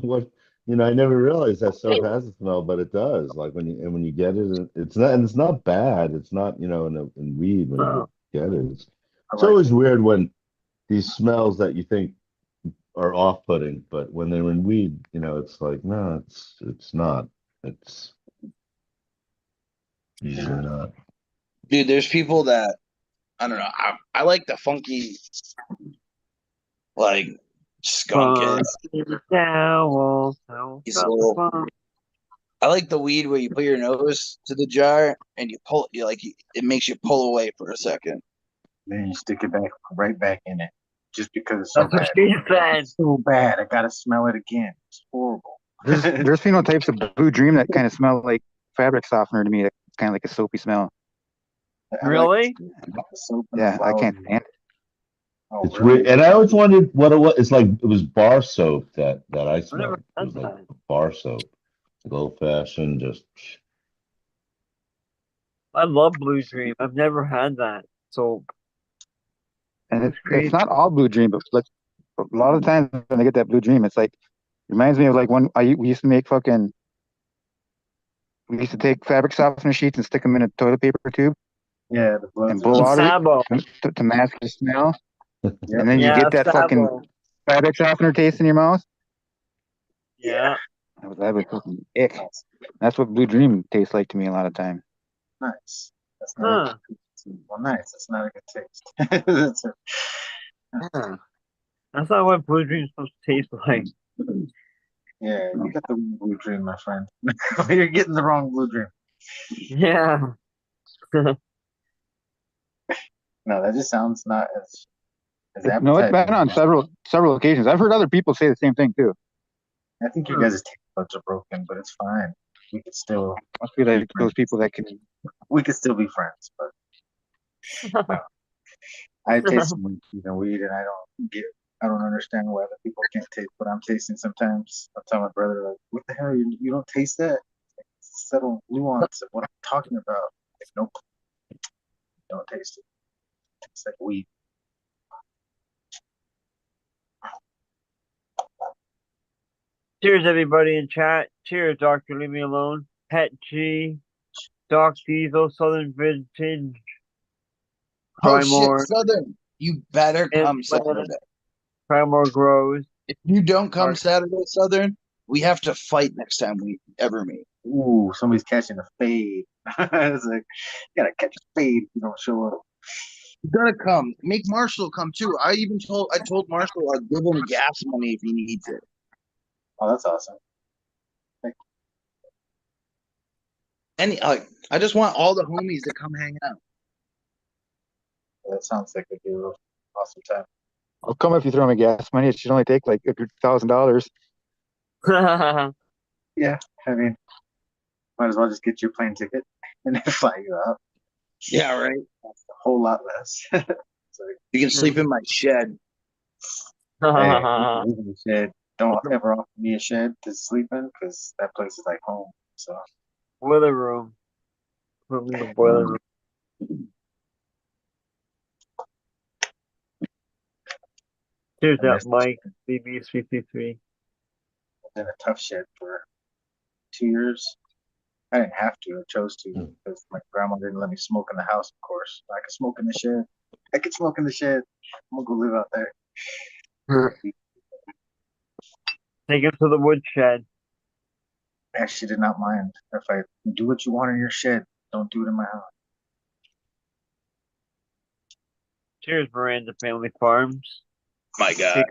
what I never realized that soap has a smell, but it does. Like when you get it, it's not bad. It's not in weed when you get it. It's like always weird when these smells that you think are off-putting, but when they're in weed, it's like no, it's not. It's usually not. Dude, there's people that I don't know. I like the funky, like skunk it. These little- I like the weed where you put your nose to the jar and you pull. You like it makes you pull away for a second. then you stick it back right back in it. Just because it's so That's what bad. she said. It's so bad. I gotta smell it again. It's horrible. There's phenotypes of Blue Dream that kind of smell like fabric softener to me. It's kind of like a soapy smell. Really? The soap and Yeah, the I flour. can't stand it. Oh, It's really? weird, and I always wondered what it was. It's like it was bar soap that I I've never smelled. It had was like that. bar soap, like old fashioned, just. I love Blue Dream. I've never had that. So And That's crazy. it's not all Blue Dream, but like a lot of the times when I get that Blue Dream, it's like reminds me of like when we used to make fucking. We used to take fabric softener sheets and stick them in a toilet paper tube Yeah, the blood. and blow out of it Sabo. to mask the smell. Yep. And then you Yeah, get that fucking Sabo. fabric softener taste in your mouth. Yeah. That was fucking ick. That's what Blue Dream tastes like to me a lot of time. Nice. That's not Huh. well, nice. That's not a good taste. That's a- Huh. That's not what Blue Dream's supposed to taste like. yeah, you got the wrong Blue Dream, my friend. You're getting the wrong Blue Dream. Yeah. No, that just sounds not as No, it's been appetizing. on several occasions. I've heard other people say the same thing too. I think you guys' taste buds are broken, but it's fine. We could still Must be like those people that can. we could still be friends, but no. I taste some weed and I don't get I don't understand why other people can't taste what I'm tasting sometimes. I tell my brother, like, what the hell? You don't taste that? It's subtle nuance of what I'm talking about. Like, nope, don't taste it. It's like weed. Cheers, everybody in chat. Cheers, Doctor. Leave me alone. Pet G, Doc Diesel, Southern Vintage, Oh shit, Primor, Southern, you better and come Saturday. Primor Grows. If you don't come Alright. Saturday, Southern, we have to fight next time we ever meet. Ooh, somebody's catching a fade. It's like, you gotta catch a fade if you don't show up. You gotta come. Make Marshall come too. I told Marshall I'll give him gas money if he needs it. Oh, that's awesome. I just want all the homies to come hang out. That sounds like a deal. Awesome time. I'll come if you throw me gas money. It should only take like $1,000. Yeah, I mean, might as well just get your plane ticket and then fly you out. Yeah, right. That's a whole lot less. It's like, You can sleep in my shed. hey, you can live in the shed. Don't ever offer me a shed to sleep in because that place is like home. So Boiler room. Put me in the boiler room. Cheers, I that missed Mike, BB333. in a tough shed for 2 years. I didn't have to. I chose to because my grandma didn't let me smoke in the house. Of course, I could smoke in the shed. I could smoke in the shed. I'm gonna go live out there. Take him to the woodshed. Actually, did not mind if I do what you want in your shed. Don't do it in my house. Cheers, Miranda Family Farms. My God.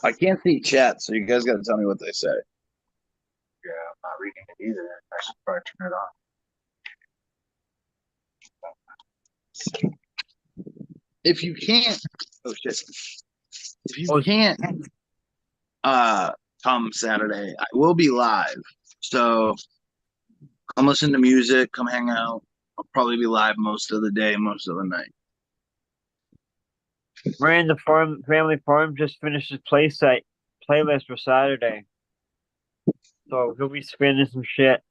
I can't see chat, so you guys gotta tell me what they say. Yeah, I'm not reading it either. I should probably turn it on. If you can't, oh shit. If you can't, come Saturday, I will be live. So come listen to music, come hang out. I'll probably be live most of the day, most of the night. Miranda Family Farm just finished his playlist for Saturday. So he'll be spinning some shit.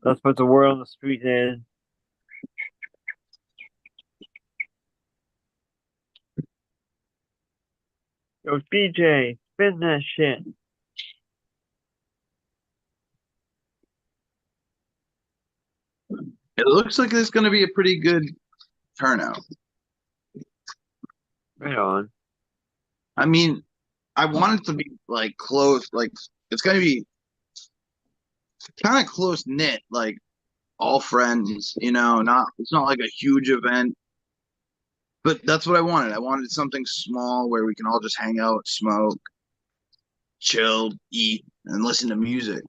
Let's put the word on the street in. Yo, DJ, spin that shit. It looks like there's gonna be a pretty good turnout. Right on. I mean, I want it to be like close, like it's gonna be kind of close knit, like all friends, it's not like a huge event. But that's what I wanted. I wanted something small where we can all just hang out, smoke, chill, eat, and listen to music.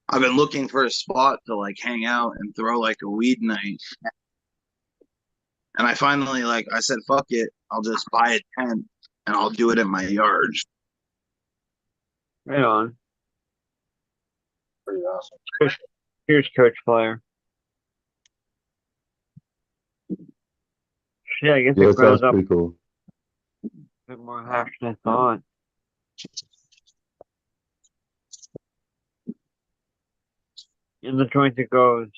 I've been looking for a spot to like hang out and throw like a weed night. And I finally I said, fuck it. I'll just buy a tent and I'll do it in my yard. Right on. Pretty awesome. Here's Coach Flair. Yeah, I guess Yeah, it that sounds ground up pretty cool. a bit more hash than I thought. In the joint it goes.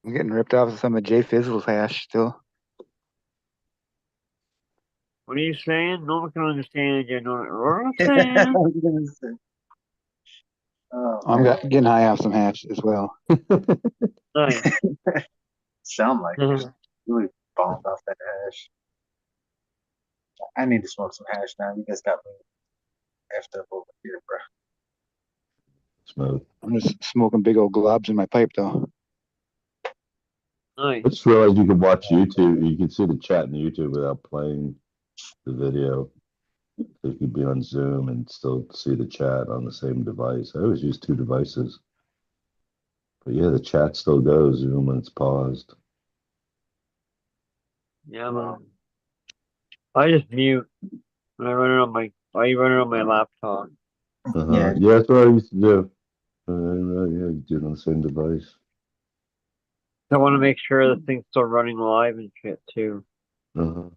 I'm getting ripped off of some of Jay Fizzle's hash still. What are you saying? No one can understand you. Know what I'm saying? Oh, I'm man. getting high off some hash as well. Nice. Sound like it. Really bombed off that hash. I need to smoke some hash now. You guys got me effed up over here, bro. Smooth. I'm just smoking big old globs in my pipe though. Nice. I just realized you could watch YouTube. You can see the chat in YouTube without playing the video. So you could be on Zoom and still see the chat on the same device. I always use two devices. But yeah, the chat still goes even when it's paused. Yeah, man. I just mute when I run it on my. I run it on my laptop. Yeah. Yeah, that's what I used to do. Yeah, you do it on the same device. I want to make sure the thing's still running live and shit too. Uh-huh.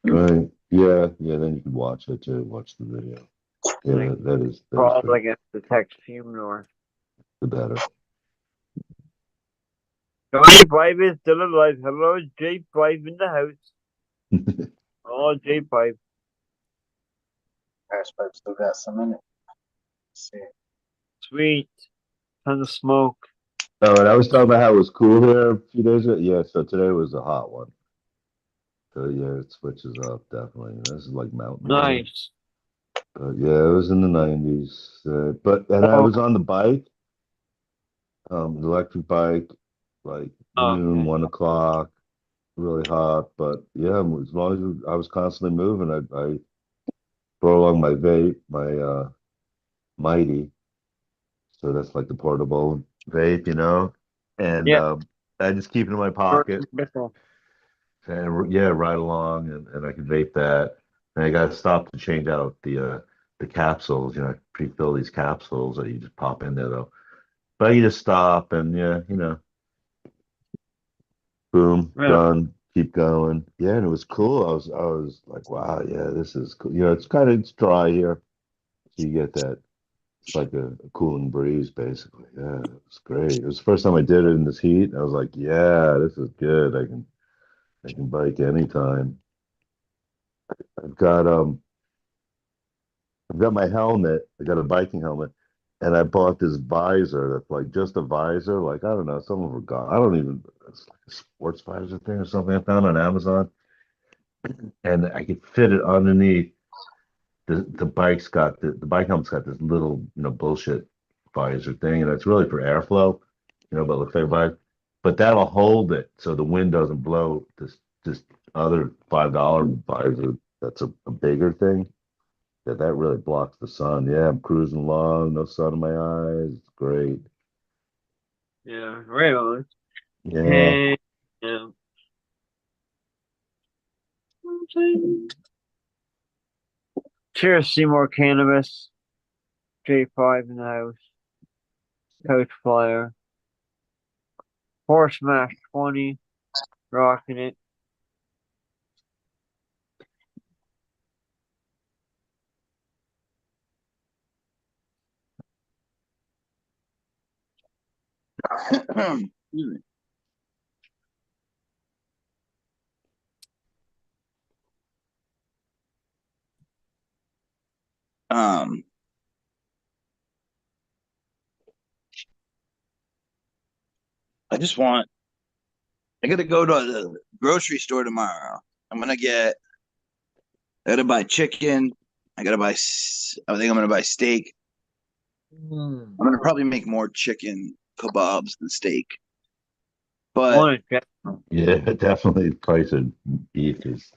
Right. Yeah. Yeah. Then you can watch it too. Watch the video. Yeah. Like, That is probably great. I guess the text funeral. The better. J5 is still alive. Hello, J5 in the house. Oh, J5. Hash pipe still got some in it. Let's see. Sweet. Tons of smoke. Oh, and I was talking about how it was cool here a few days ago. Yeah. So today was a hot one. So yeah, it switches up definitely. This is like mountain weather. Nice. Yeah, it was in the 90s. And I Oh, was on the bike, the electric bike, like noon, okay. 1 o'clock, really hot. But yeah, as long as I was constantly moving, I throw along my vape, my Mighty. So that's like the portable vape, and Yeah. I just keep it in my Short pocket missile. and yeah, ride along, and I can vape that. And I got to stop to change out the capsules. I pre-fill these capsules that you just pop in there though. But you just stop and yeah, boom, Yeah. done, keep going. Yeah, and it was cool. I was like, wow, yeah, this is cool. It's dry here, so you get that. It's like a cooling breeze, basically. Yeah, it's great. It was the first time I did it in this heat. I was like, yeah, this is good. I can bike anytime. I've got um I've got my helmet. I got a biking helmet, and I bought this visor that's like just a visor. Like I don't know, some of them are gone. I don't even. It's like a sports visor thing or something I found on Amazon, and I could fit it underneath. The the bike helmet's got this little bullshit visor thing, and it's really for airflow. But the bike, but that'll hold it so the wind doesn't blow this other $5 visor. That's a bigger thing. That really blocks the sun. Yeah, I'm cruising along, no sun in my eyes. It's great. Yeah. Right on. Yeah. Hey. Yeah. Cheers, Seymour Cannabis. J5 in the house. Coach Flyer. Horse Smash 20. Rocking it. Excuse me. Um, I just want. I gotta go to the grocery store tomorrow. I'm gonna get. I gotta buy chicken. I gotta buy. I think I'm gonna buy steak. I'm gonna probably make more chicken kebabs than steak. But Want to check. Yeah, definitely the price of beef is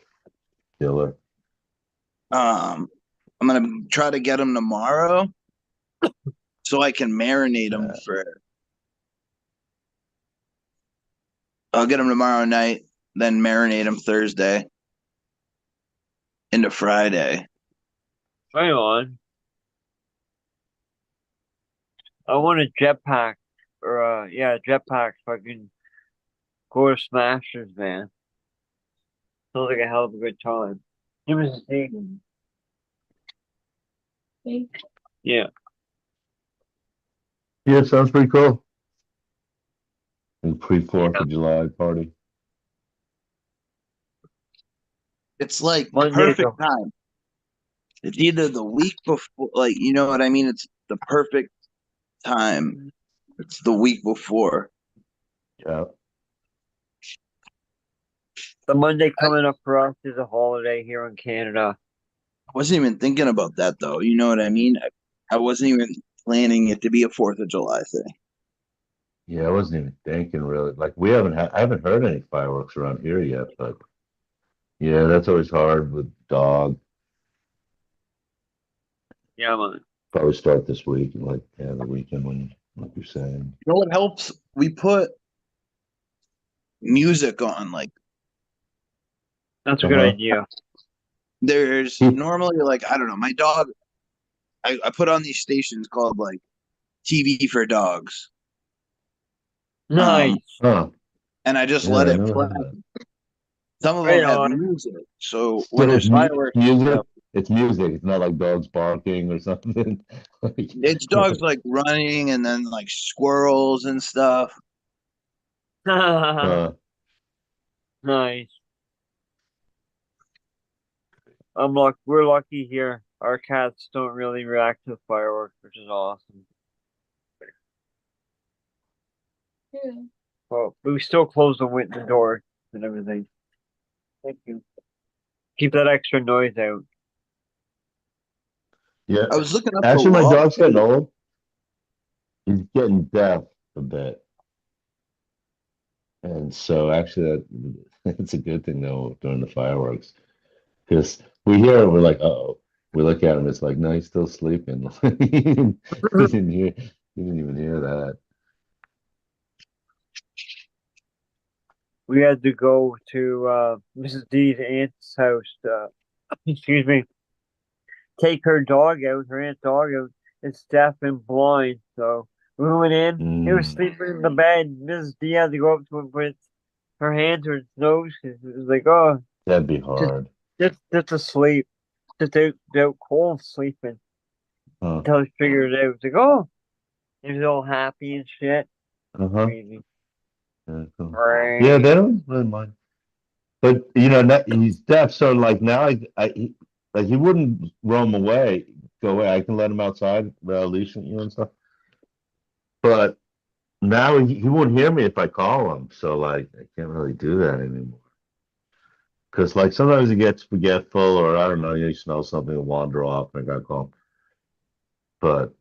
killer. I'm gonna try to get them tomorrow so I can marinate them Uh, for. I'll get them tomorrow night, then marinate them Thursday into Friday. Right on. I want a jetpack. Or, yeah, jetpack so I can go to Smashers, man. Sounds like a hell of a good time. Give us a steak. Yeah. yeah, sounds pretty cool. Pre Fourth Yeah. of July party. It's like the Monday's perfect time. It's either the week before, like you know what I mean. It's the perfect time. It's the week before. Yeah. the Monday I coming up for us is a holiday here in Canada. wasn't even thinking about that though. You know what I mean? I wasn't even planning it to be a Fourth of July thing. Yeah, I wasn't even thinking really. Like I haven't heard any fireworks around here yet, but yeah, that's always hard with dog. Yeah, man. Probably start this week, like yeah, the weekend when like you're saying. You know what helps? We put music on. Like That's a good Uh-huh. idea. there's normally like I don't know. My dog. I put on these stations called like TV for dogs. Um, Nice. Huh. and I just Yeah, let I it never play. had that. Some of them Right have on. music, so when So there's it's fireworks and music. stuff, It's music. It's not like dogs barking or something. Like, it's dogs like running and then like squirrels and stuff. uh, Nice. We're lucky here. Our cats don't really react to fireworks, which is awesome. Yeah. Well, but we still close the door and everything. Thank you. Keep that extra noise out. yeah. I was looking up the Actually, my law. dog's getting old. He's getting deaf a bit, and so actually, it's a good thing though during the fireworks because we hear it, we're like, oh. We look at him. It's like, no, he's still sleeping. He didn't hear. He didn't even hear that. We had to go to Mrs. D's aunt's house. Excuse me. Take her dog out, her aunt's dog out. It's deaf and blind, so we went in. He was Mm, sleeping in the bed. Mrs. D had to go up to him, put her hand to his nose. It was like, oh, that'd be just hard. just asleep, just out cold sleeping Huh. until he figured it out. It's like, oh, he was all happy and shit. Uh-huh. Crazy. Yeah, cool. Yeah, they Crazy. don't really mind. But he's deaf, so like now like he wouldn't roam away, go away. I can let him outside without a leash, and stuff. But now he won't hear me if I call him, so like I can't really do that anymore. Because like sometimes he gets forgetful, or I don't know, he smells something and wander off, and I gotta call him. But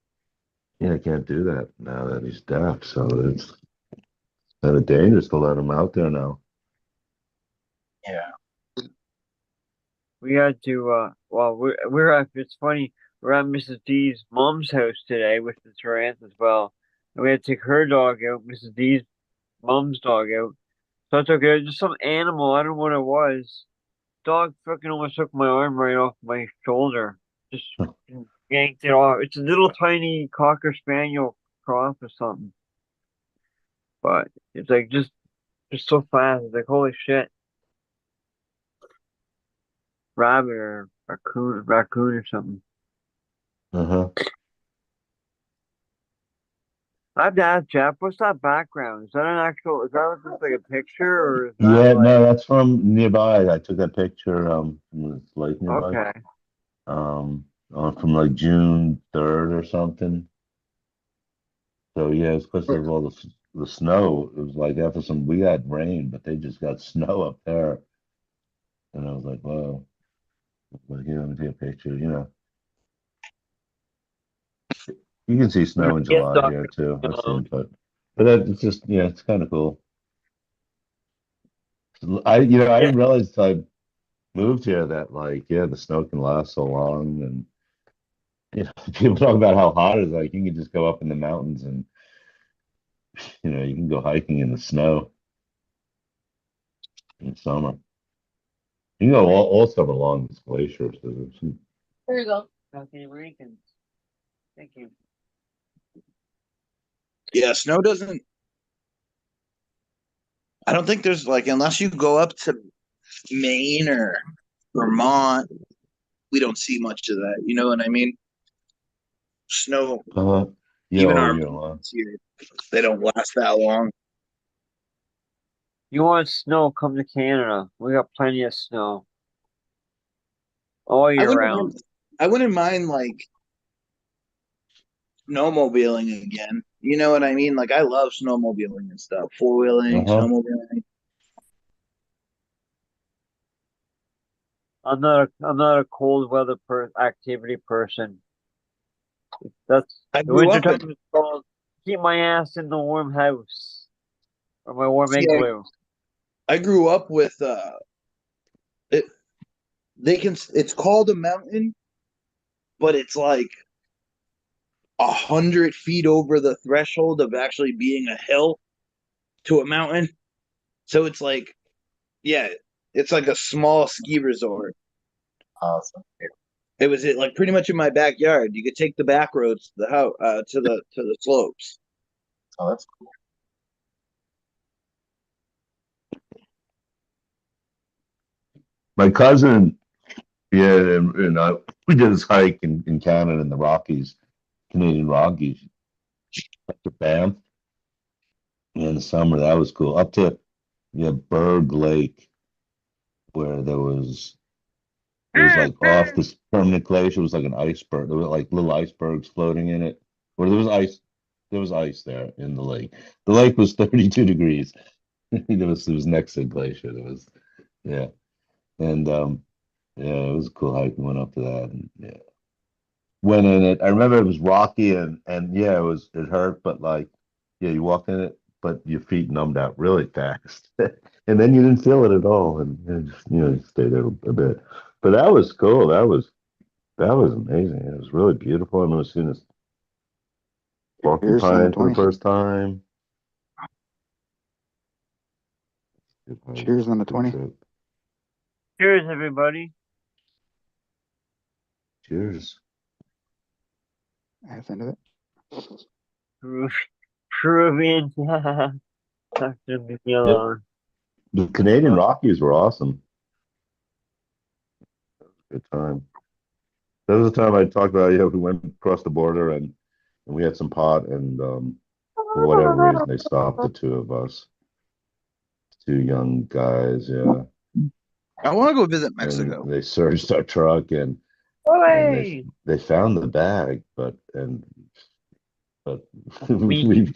yeah, I can't do that now that he's deaf, so it's kind of dangerous to let him out there now. Yeah. We had to well we're at it's funny, we're at Mrs. D's mom's house today, which is her aunt as well. And we had to take her dog out, Mrs. D's mom's dog out. So I took it just some animal, I don't know what it was. Dog fucking almost took my arm right off my shoulder. Just yanked it off. It's a little tiny cocker spaniel cross or something. But it's like just so fast. It's like holy shit. Rabbit or raccoon or something. Uh-huh. I have to ask Jeff, what's that background? Is that just like a picture or is that Yeah, like, no, that's from nearby. I took that picture from this lake nearby. okay. From like June 3rd or something. So yeah, it's because of all the snow. It was like after we got rain, but they just got snow up there, and I was like, whoa. Like, here, let me take a picture. You can see I'm snow in gonna get July stuck. here too. I've Um, seen, but it's just it's kind of cool. I yeah, didn't realize till I moved here that like the snow can last so long, and people talk about how hot it is. Like you can just go up in the mountains and you can go hiking in the snow in summer. You can go all summer long these glaciers. Here you go. okay, Rankins. Thank you. Yeah, snow doesn't. I don't think there's like unless you go up to Maine or Vermont, we don't see much of that. You know what I mean? Snow, Uh, even our you're long. mountains here, they don't last that long. You want snow, come to Canada. We got plenty of snow all I year wouldn't round. mind, I wouldn't mind like snowmobiling again. You know what I mean? Like I love snowmobiling and stuff, four wheeling, Uh-huh. snowmobiling. I'm not a cold weather activity person. That's I the grew winter up in time is called keep my ass in the warm house or my warm see, igloo. I grew up with it. It's called a mountain, but it's like 100 feet over the threshold of actually being a hill to a mountain. So it's like, yeah, it's like a small ski resort. Awesome. It was like pretty much in my backyard. You could take the back roads to the house to the slopes. Oh, that's cool. My cousin, yeah, and we did this hike in Canada in the Rockies, Canadian Rockies, up to Banff in the summer. That was cool. Up to Berg Lake, where it was like off this permanent glacier. It was like an iceberg. There were like little icebergs floating in it. Where there was ice. There was ice there in the lake. The lake was 32 degrees. It was next to a glacier. There was yeah. And yeah, it was a cool hike. We went up to that and yeah. Went in it. I remember it was rocky and yeah, it hurt, but like yeah, you walked in it, but your feet numbed out really fast. And then you didn't feel it at all. And just, you stayed there a bit. But that was cool. That was amazing. It was really beautiful. I remember seeing this Here's on the porcupine for the 20. first time. Cheers on the 20. Trip. Cheers, everybody. Cheers. That's the end of it. Peruvian. Dr. Yep. Miguel. The Canadian Rockies were awesome. Good time. That was the time I talked about, we went across the border and we had some pot and for whatever reason they stopped the two of us. Two young guys, yeah. I want to go visit And Mexico. they searched our truck and Hey! they found the bag, but Me.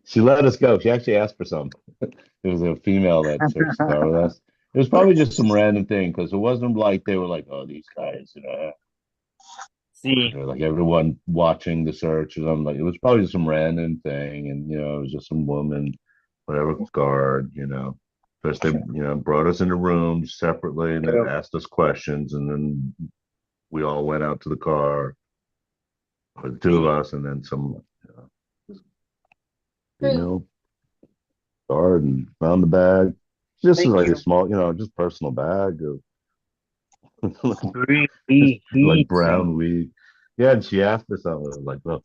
she let us go. She actually asked for some. There was a female that searched the car with us. It was probably just some random thing because it wasn't like they were like, oh, these guys, See. like everyone watching the search. And I'm like, it was probably just some random thing, and it was just some woman, whatever guard. First they brought us into rooms separately and then asked us questions, and then we all went out to the car, or the two of us, and then some female guard and found the bag. Just Thank like you. a small, just personal bag of Heat. like brown weed. Yeah, and she asked for something. I was like, well,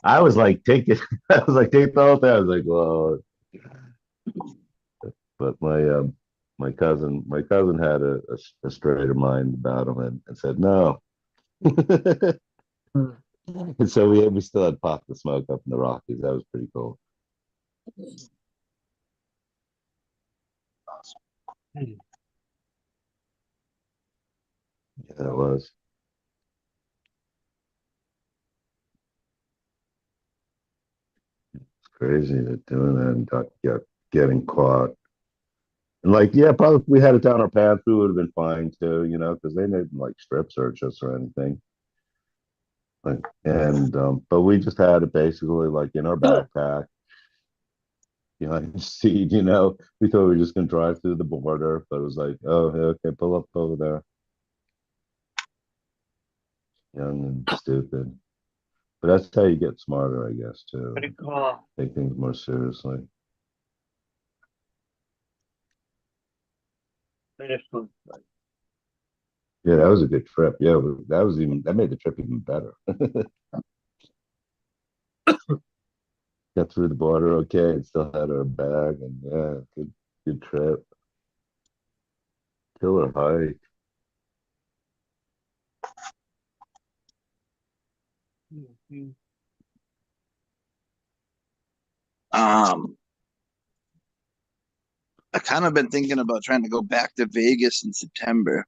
I was like, take it. I was like, take the whole thing. I was like, well, but my cousin had a straighter mind about him and said no. And so we still had pot to smoke up in the Rockies. That was pretty cool. Yeah, it was. Crazy that doing that and getting caught. And like, yeah, probably if we had it down our pants, we would have been fine too, because they didn't like strip search us or anything. Like, and but we just had it basically like in our backpack behind the seat. We thought we were just gonna drive through the border, but it was like, oh, yeah, okay, pull up over there. Young and stupid. But that's how you get smarter, I guess, too. Pretty cool. Take things more seriously. Yeah, that was a good trip. Yeah, that made the trip even better. Got through the border okay, and still had our bag, and yeah, good trip. Killer hike. I kind of been thinking about trying to go back to Vegas in September.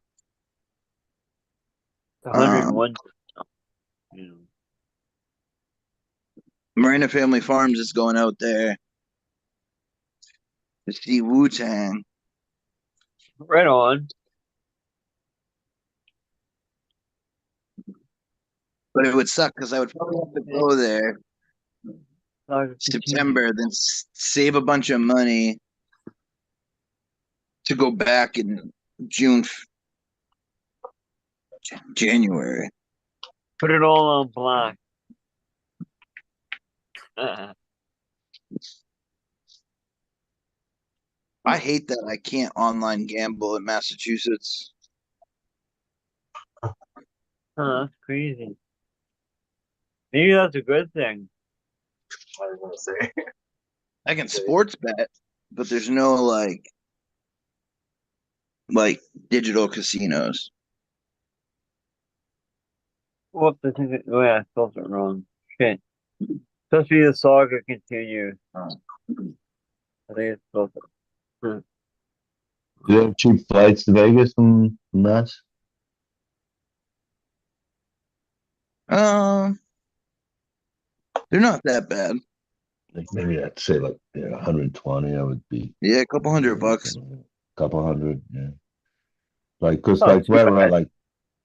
101. Marina Family Farms is going out there to see Wu-Tang. Right on. But it would suck because I would probably have to go there September, then save a bunch of money to go back in January. Put it all on black. I hate that I can't online gamble in Massachusetts. That's crazy. Maybe that's a good thing. I was gonna say. I can sports bet, but there's no like like digital casinos. What the thing? Oh yeah, I spelled it wrong. Shit. Supposed to be the saga continues. I think it's supposed to. Do you have cheap flights to Vegas from Mass? Um, they're not that bad. Like maybe I'd say like 120. I would be Yeah, a couple hundred maybe bucks. something like a couple hundred. Yeah, like because Not like too wherever I bad. like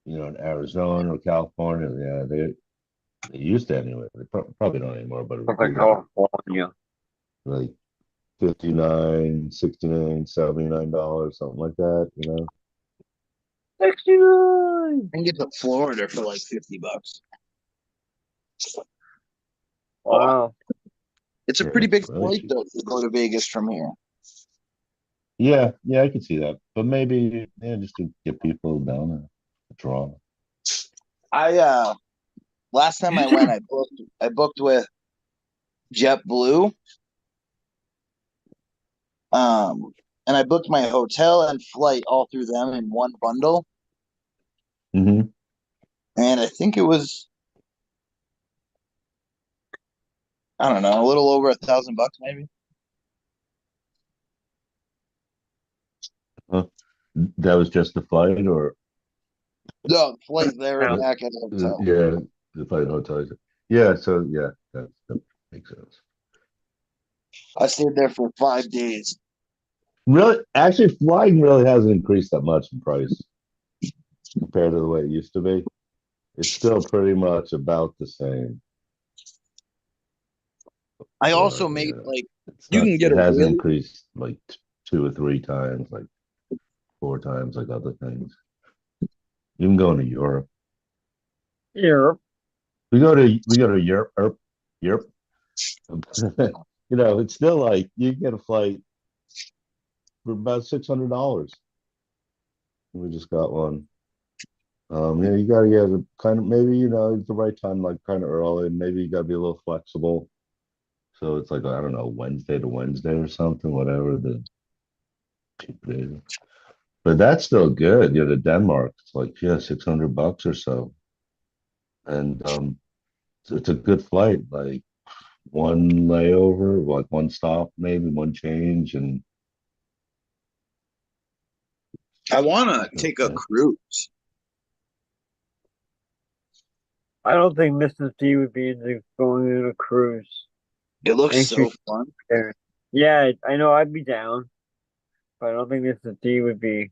in Arizona or California, yeah, they used to anyway. They probably don't anymore, but it would But like be like California. like 59, 69, $79, something like that. 69. I can get to Florida for like 50 bucks. Wow. It's a Yeah, pretty big really flight cheap. though to go to Vegas from here. Yeah, I could see that. But maybe, yeah, just to get people down a draw. I last time I went, I booked with JetBlue. And I booked my hotel and flight all through them in one bundle. Hmm. And I think it was, I don't know, a little over $1,000 maybe. That was just the flight, or No, the flight there and Yeah. back at the hotel. yeah, the flight hotel. Yeah, so yeah, that makes sense. I stayed there for 5 days. Really, actually, flying really hasn't increased that much in price compared to the way it used to be. It's still pretty much about the same. I But also made yeah, like it's you not. can get It a hasn't really increased like two or three times, like four times, like other things. You can go into Europe. Europe. We go to Europe. It's still like you get a flight for about $600. We just got one. Yeah, you gotta get a kind of maybe it's the right time, like kind of early. Maybe you gotta be a little flexible. So it's like I don't know, Wednesday to Wednesday or something, whatever the cheap day. But that's still good. To Denmark, it's like yeah, $600 or so, and it's a good flight. Like one layover, like one stop, maybe one change, and I wanna take a okay. cruise. I don't think Mrs. D would be into going on a cruise. It I looks think she's so fun. there. Yeah, I know I'd be down, but I don't think Mrs. D would be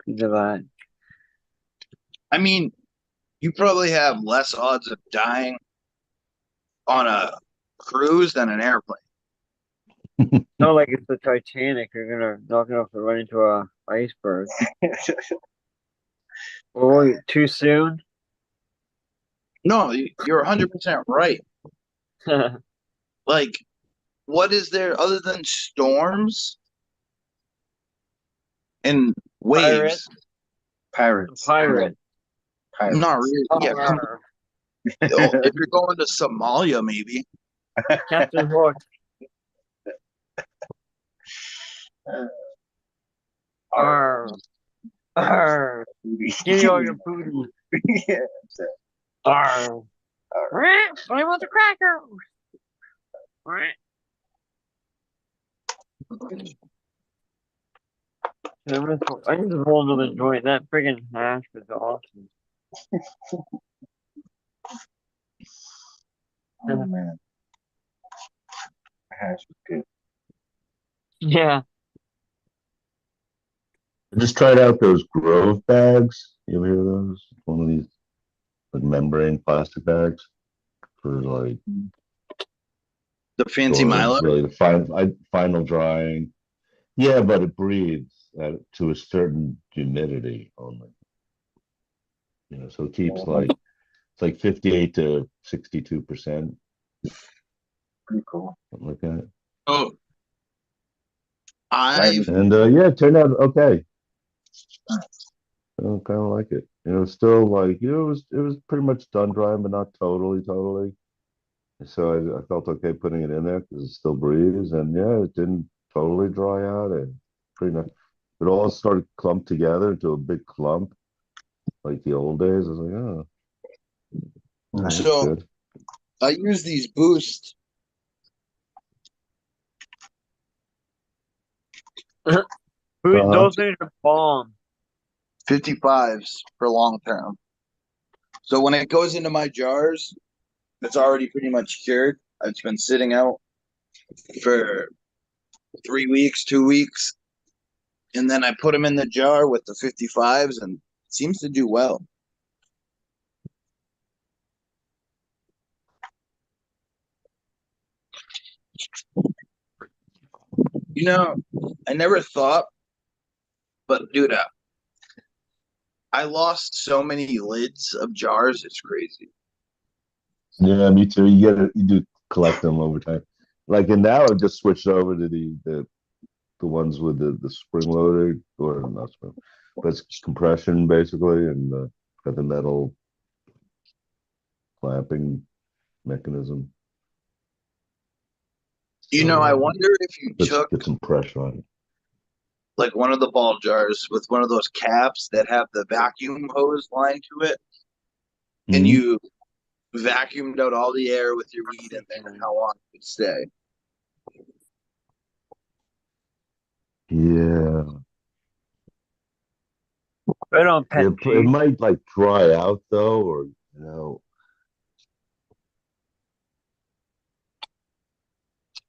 into that. I mean, you probably have less odds of dying on a cruise than an airplane. Not like it's the Titanic. You're not gonna have to run into a iceberg. Oh, wait, too soon? No, you're 100% right. Like, what is there other than storms and Pirate, waves? Pirates. pirate. Not Pirates. really. Yeah, come Arr, on. If you're going to Somalia, maybe. Captain Hook. Arr, arr. Give me all your booty. Yeah. Arr. I want the cracker. I need to roll another joint. That friggin' hash was awesome. Oh man, hash was good. Yeah. I just tried out those Grove bags. You ever hear of those? One of these like membrane plastic bags for like The fancy storing Milo. really the final drying. Yeah, but it breathes to a certain humidity only. So it keeps Oh, like it's like 58 to 62%, pretty cool. something like that. Oh, Lightly. I've And yeah, it turned out okay. I kind of like it. It's still like it was pretty much done drying, but not totally. So I felt okay putting it in there because it still breathes, and yeah, it didn't totally dry out. And pretty nice. it all started clumped together into a big clump, like the old days. I was like, oh, that's So good. I use these Boost. Uh-huh. Those things are bomb. 55s for long term. So when it goes into my jars, it's already pretty much cured. It's been sitting out for 3 weeks, 2 weeks, and then I put them in the jar with the 55s, and it seems to do well. You know, I never thought, but dude, I lost so many lids of jars. It's crazy. Yeah, me too. You get it, you do collect them over time. Like, and now I've just switched over to the ones with the spring loaded, or not spring, but it's compression basically, and got the metal clamping mechanism. I So wonder if you let's took get some pressure on it. like one of the ball jars with one of those caps that have the vacuum hose line to it, and Mhm. you vacuumed out all the air with your weed in there, and how long it would stay. Yeah, Right on, pet it G. might like dry out though, or know.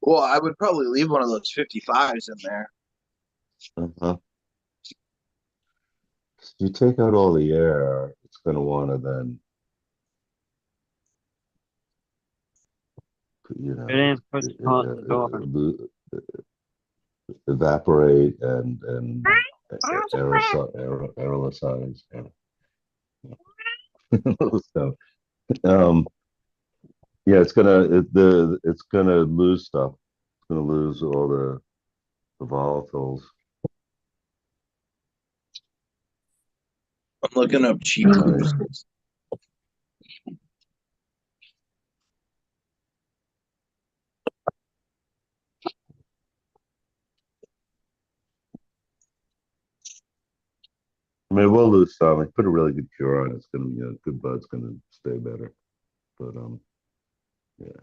Well, I would probably leave one of those 55s in there. Uh-huh. You take out all the air, it's going to want to then, you It know, ain't puts pot in the door. evaporate and aerosolize. So, um, yeah, it's gonna lose stuff. It's gonna lose all the volatiles. I'm looking up cheap boosters. I mean, we'll lose some. Like, put a really good cure on it. It's gonna, good bud's gonna stay better. But yeah.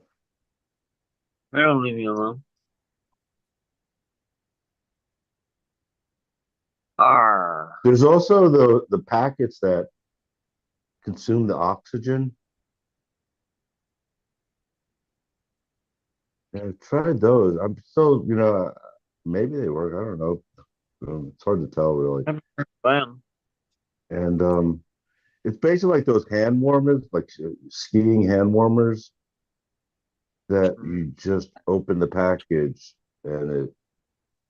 They don't leave me alone. Arr. There's also the packets that consume the oxygen. Yeah, I've tried those. I'm still, maybe they work. I don't know. It's hard to tell really. Never heard of them. And it's basically like those hand warmers, like skiing hand warmers that you just open the package and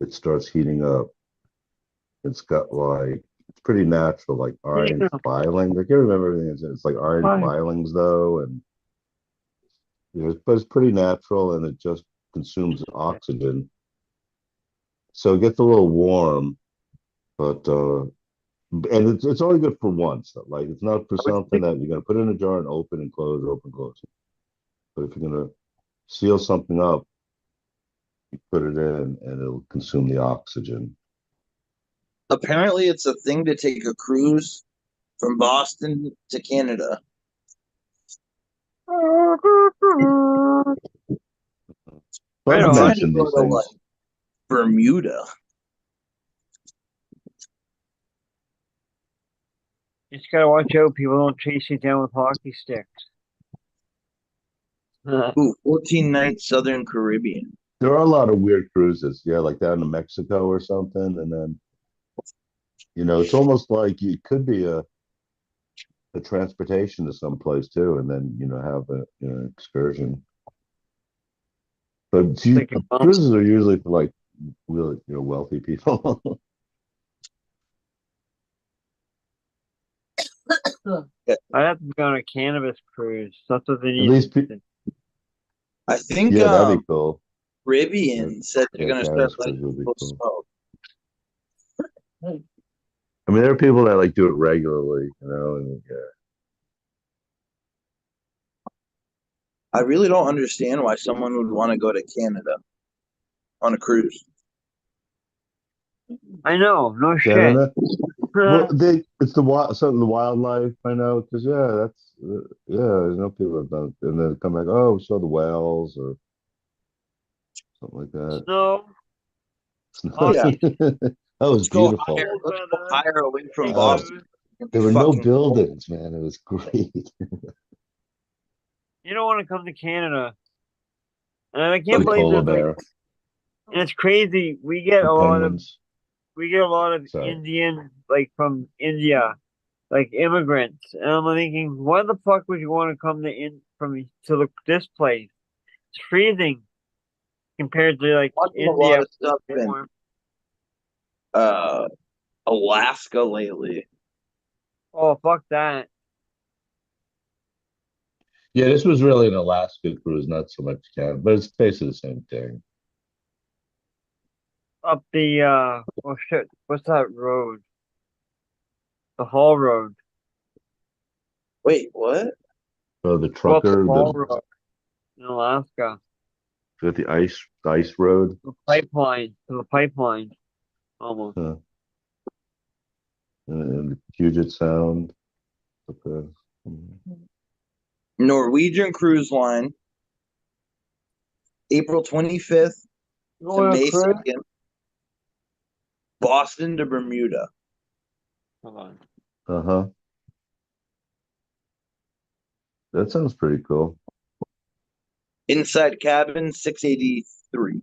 it starts heating up. It's got like it's pretty natural, like iron Yeah, filings. I can't remember everything. It's like iron fine. filings though, and but it's pretty natural and it just consumes oxygen. So it gets a little warm, but and it's only good for once. Like it's not for I would something think that you're gonna put in a jar and open, close. But if you're gonna seal something up, you put it in and it'll consume the oxygen. apparently it's a thing to take a cruise from Boston to Canada. Fun Right to I'm trying on. to mention go these to like things. Bermuda. You just gotta watch out. People don't chase you down with hockey sticks. Ooh, 14 nights Southern Caribbean. There are a lot of weird cruises, yeah, like down to Mexico or something, and then it's almost like it could be a transportation to some place too, and then have a excursion. But Like a bump. cruises are usually for like really wealthy people. I have to go on a cannabis cruise. That's what they At need. least, I think yeah, that'd be cool. Yeah, Caribbean said they're yeah, gonna start cannabis cruise letting would be people cool. smoke. I mean, there are people that like do it regularly, and yeah. I really don't understand why someone would want to go to Canada on a cruise. I know, no shit. Canada. Well, it's the wild, some of the wildlife I know, because that's I know people have done it, and then come back. Oh, show the whales or something like that. Snow, Yeah. hockey, That was Let's go beautiful. higher. cold Let's go weather, higher away from Oh, Boston. there were no Fucking cold. buildings, man. It was great. You don't want to come to Canada. And I The can't believe polar there's like, bear, and it's crazy. the penguins. We get a lot of Sorry. Indian, like from India, like immigrants. And I'm thinking, why the fuck would you want to come this place? It's freezing compared to like Watching a lot India. of stuff in uh Alaska lately. Oh, fuck that. Yeah, this was really an Alaska cruise, not so much Canada, but it's basically the same thing. Up the oh shit, what's that road? The Hall Road. Wait, what? So the Go up the trucker, Hall Road in Alaska. the ice road. The pipeline, almost. uh, and Puget Sound. Okay. Norwegian Cruise Line, April 25th to May 2nd, Boston to Bermuda. Hold on. Uh-huh. That sounds pretty cool. Inside cabin, 683.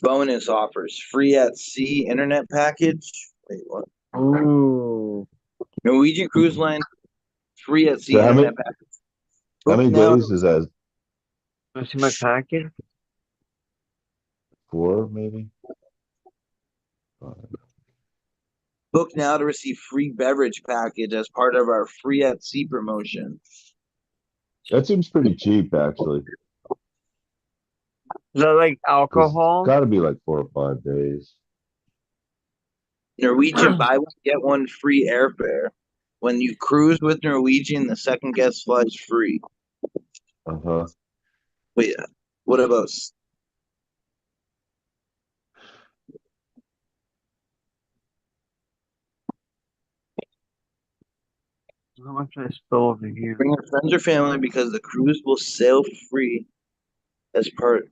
Bonus offers, free at sea internet package. Wait, what? Ooh. Norwegian Cruise Line, free at sea So internet package. how Book many now. days is that? Want to see my package? 4, maybe? Book now to receive free beverage package as part of our free at sea promotion. That seems pretty cheap, actually. Is that like 'Cause alcohol? it's got to be like 4 or 5 days. Norwegian buy one get one free airfare. When you cruise with Norwegian, the second guest flight is free. Uh-huh. Wait, what about? How much did I spill over here? Bring your friends or family because the cruise will sail free as part.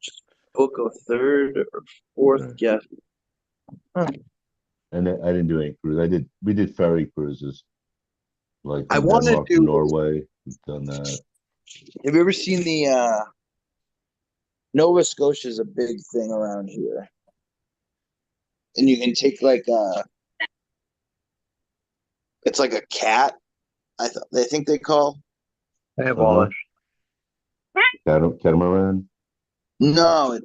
Just book a third or fourth guest. Huh. And I didn't do any cruise. We did ferry cruises, like I from want to Denmark to do. Norway. We've done that. Have you ever seen the Nova Scotia is a big thing around here, and you can take like it's like a cat. They think they call. I Uh-huh. abolished. Catamaran. No,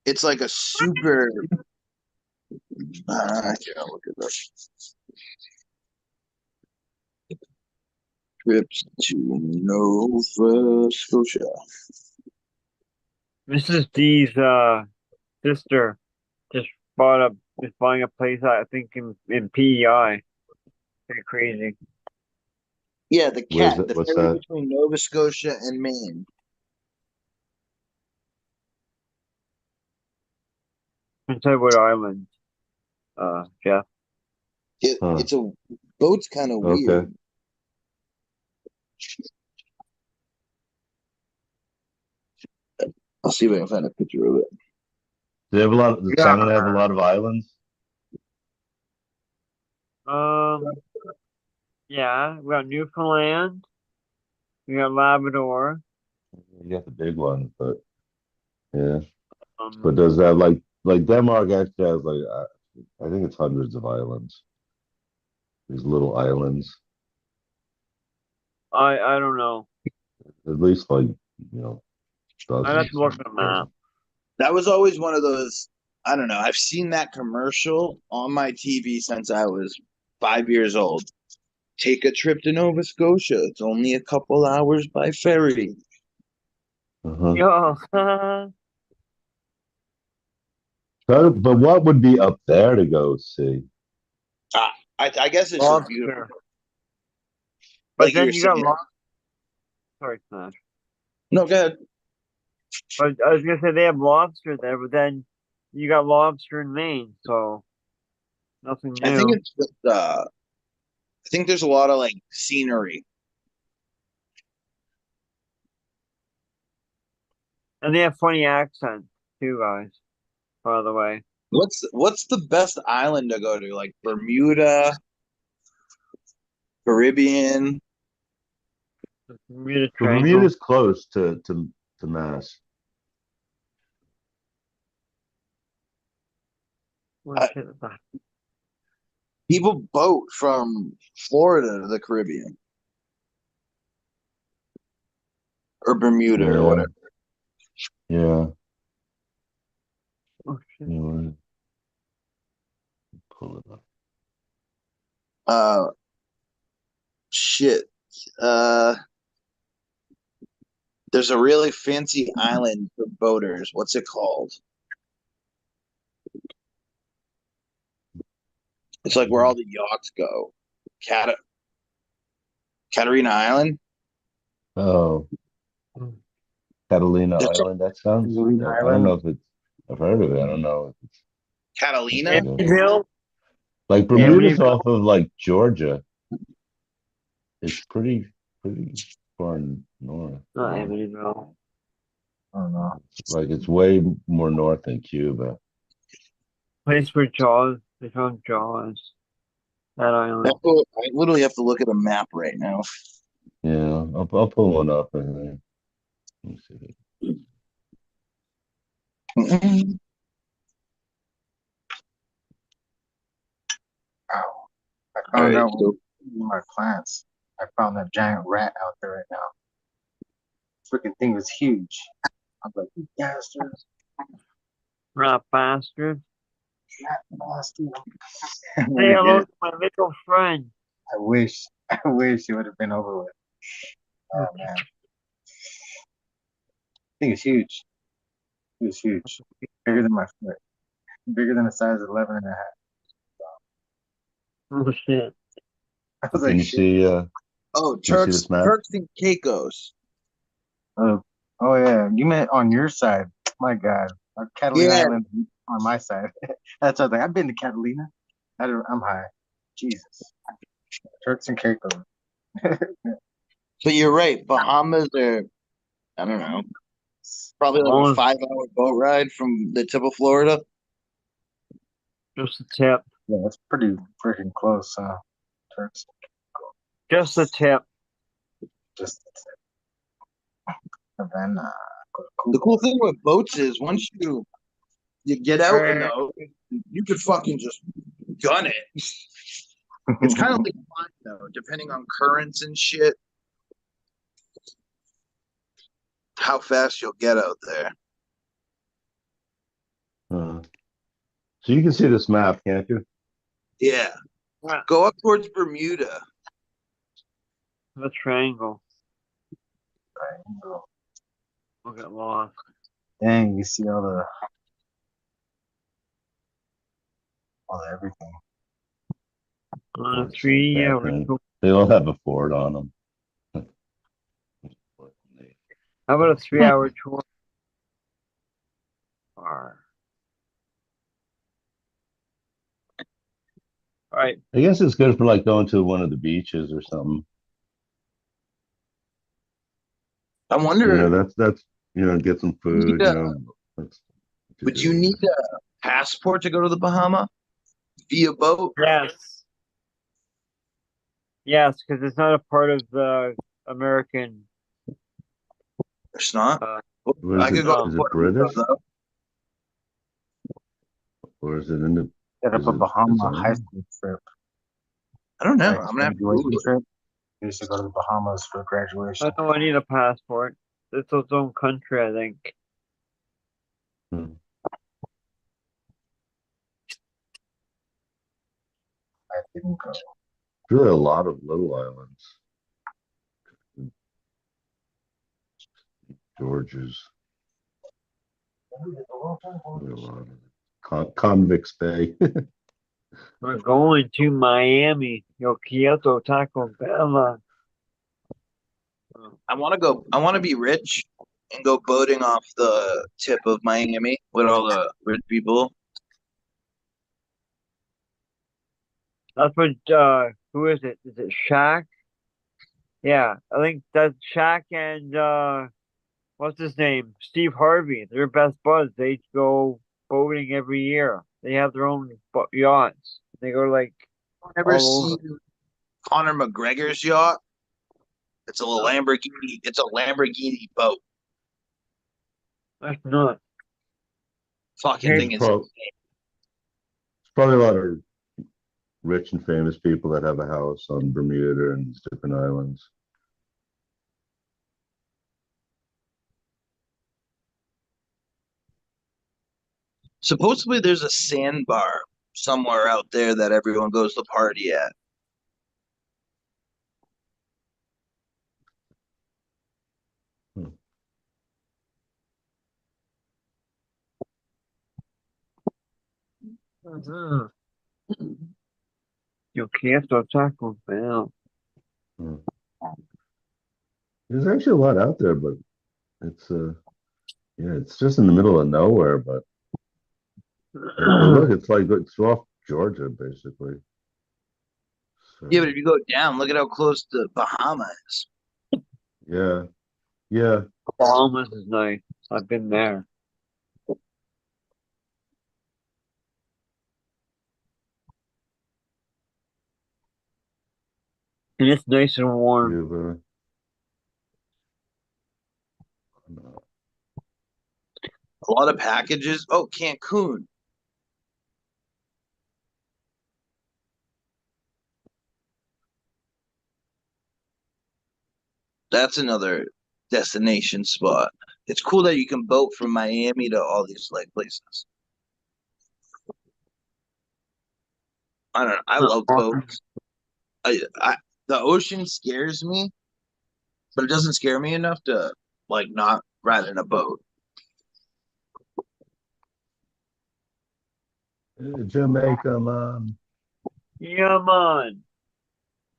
it's like a super. I can't look at this. Trips to Nova Scotia. Mrs. D's sister just buying a place I think in PEI. Pretty crazy. Yeah, the Where's cat, that? the What's ferry that? between Nova Scotia and Maine. Prince Edward Island, Jeff. Huh. It's a boat's kind of Okay. weird. I'll see if I can find a picture of it. Does Canada have a lot of islands? Um, yeah, we got Newfoundland, we got Labrador. You got the big one, but yeah. But Um, does that like Denmark actually has like I think it's hundreds of islands. These little islands, I don't know. at least like you know I'd have dozens. to look at a map. That was always one of those. I don't know. I've seen that commercial on my TV since I was 5 years old. Take a trip to Nova Scotia. It's only a couple hours by ferry. Uh-huh. Yo, But what would be up there to go see? I guess it's just beautiful. lobster. But Like you then were you got saying. lobster. Sorry, Smash. No, go ahead. But I was gonna say they have lobster there, but then you got lobster in Maine, so nothing I think new. it's just, I think there's a lot of like scenery. And they have funny accents too, guys. By the way, What's the best island to go to? Like Bermuda, Caribbean. Bermuda But Triangle. Bermuda's close to Mass. What Uh, shit is that? People boat from Florida to the Caribbean or Bermuda or Yeah, whatever. yeah. Oh shit. You want to pull it up. Uh, shit. Uh, there's a really fancy island for boaters. What's it called? It's like where all the yachts go. Cat Catarina Island. Oh, Catalina There's some, Island. That sounds. Louis I don't know Island. if it's. I've heard of it. I don't know if it's Catalina. good. Amityville. Like Bermuda's Amityville. off of like Georgia. It's pretty far north. Not Amityville. I don't know. Like it's way more north than Cuba. Place where Jaws. They found Jaws. That island. I literally have to look at a map right now. Yeah, I'll pull one up and then let me see. Wow. I All found right, out so my plants. I found that giant rat out there right now. Freaking thing was huge. I'm like, you bastard, Rat bastard. rat bastard. I'm Say gonna get hello it. to my little friend. I wish it would have been over with. Oh man, thing is huge. It was huge. Bigger than my foot. Bigger than a size 11 and a half. Oh shit. I was Can like, you shit. see? oh, Can you see this map? Turks and Caicos. Oh, oh yeah, you meant on your side. My God, Catalina Yeah, Island on my side. That's what I was like. I've been to Catalina. I'm high. Jesus, Turks and Caicos. but you're right. Bahamas are, I don't know, probably like a Oh, 5 hour boat ride from the tip of Florida. just a tip. Yeah, that's pretty freaking close. Turks, Just a tip. just Havana. The cool thing with boats is once you get out in the ocean, you could fucking just gun it. It's kind of like fun though, depending on currents and shit, how fast you'll get out there. So you can see this map, can't you? Yeah, What? go up towards Bermuda. The triangle. Triangle. We'll get lost. Dang, you see all the everything. On a Forts and 3 hour Catherine. tour. They all have a fort on them. How about a 3 hour tour? All right. I guess it's good for like going to one of the beaches or something. I You know, wonder, that's get some food. That's what would do, you I need guess. a passport to go to the Bahama via boat? Yes. Yes, because it's not a part of the American. It's not. What I is it? could go to No. Is it Puerto Rico British though. or is it in the? Set up Is a it Bahama high zone? school trip, I don't know. like I'm gonna have to graduation Google it. trip. We used to go to the Bahamas for graduation. I know I need a passport. It's its own country, I think. Hmm. I didn't go. Really, a lot of little islands. Georgia's. Really a lot of Convicts Bay. We're going to Miami. Yo, Kyoto, Taco Bella. I want to go. I want to be rich and go boating off the tip of Miami with all the rich people. That's what who is it? Is it Shaq? Yeah, I think that's Shaq and what's his name? Steve Harvey. They're best buds. They go boating every year. They have their own yachts. They go like Ever all over. seen Conor McGregor's yacht? It's a Lamborghini. It's a Lamborghini boat. That's not. Fucking Hey, thing is insane. It's probably a lot of rich and famous people that have a house on Bermuda and different islands. Supposedly, there's a sandbar somewhere out there that everyone goes to party at. Hmm. Mhm. You can't stop Taco Bell. Hmm. There's actually a lot out there, but it's yeah, it's just in the middle of nowhere. But look, it's like it's off Georgia basically. Yeah, but So if you go down, look at how close the Bahamas is. yeah, yeah. Bahamas is nice. I've been there. And it's nice and warm. Cuba. A lot of packages. Oh, Cancun. That's another destination spot. It's cool that you can boat from Miami to all these like places. I don't know. I Not love far. boats. I the ocean scares me, but it doesn't scare me enough to like not ride in a boat. Jamaica, man. Yeah, man.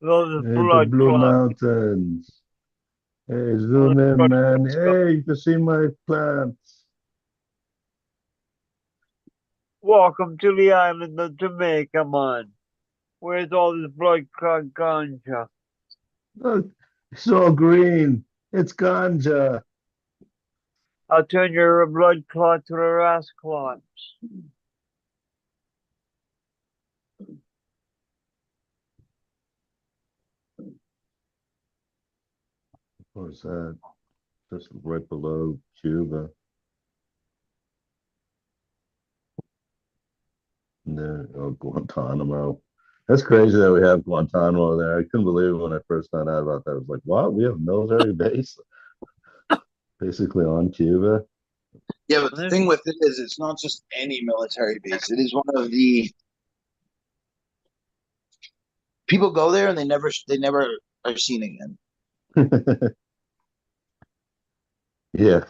Those Hey, the blood Blue clots. Mountains. Hey, Those zoom in, blood man. clots go. Hey, you can see my plants. Welcome to the island of Jamaica, man. Where's all this blood clot ganja? Look, it's all green. It's ganja. I'll turn your blood clot to a ass clot. What's that? Just right below Cuba. And then, oh, Guantanamo. That's crazy that we have Guantanamo there. I couldn't believe it when I first found out about that. I was like, what? We have a military base basically on Cuba? Yeah, but the thing with it is, it's not just any military base. It is one of the people go there and they never are seen again. Yeah.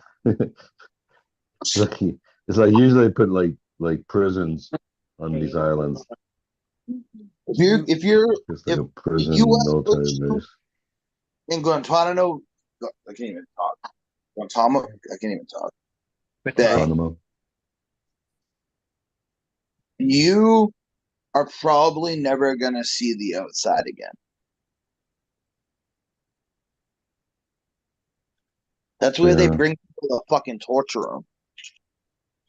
Like, it's like usually they put like prisons on these islands. If you're Just like if a the prison U.S. military puts you base. in Guantanamo, I can't even talk. Guantanamo, I can't even talk. That Guantanamo. you are probably never gonna see the outside again. That's where they Yeah. bring people to fucking torture them.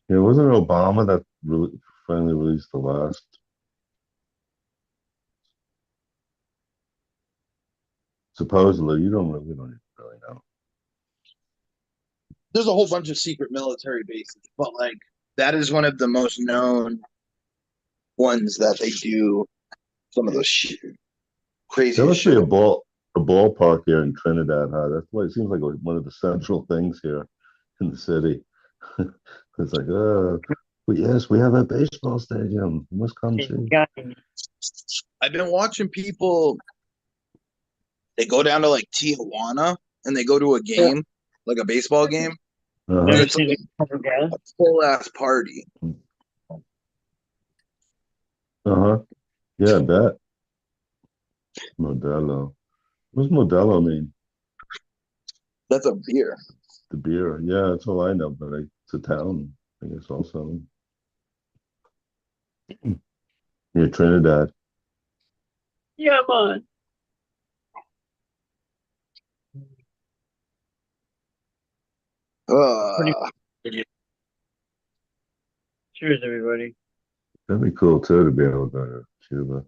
Yeah, wasn't it Obama that really finally released the last? Supposedly, you don't really, we don't even really know. There's a whole bunch of secret military bases, but like that is one of the most known ones that they do some of those There craziest must be shit. a ballpark here in Trinidad, huh? That's why it seems like one of the central things here in the city. It's like, yes, we have a baseball stadium. You must come see. I've been watching people. They go down to like Tijuana and they go to a game, like a baseball game, and Uh-huh. it's like a full ass party. Uh-huh. Yeah, I bet. Modelo. What's Modelo mean? That's a beer. the beer. Yeah, that's all I know. But it's a town, I guess. Also, near Trinidad. Yeah, man. Pretty. Uh, Cheers, everybody. That'd be cool too to be able to go to Cuba.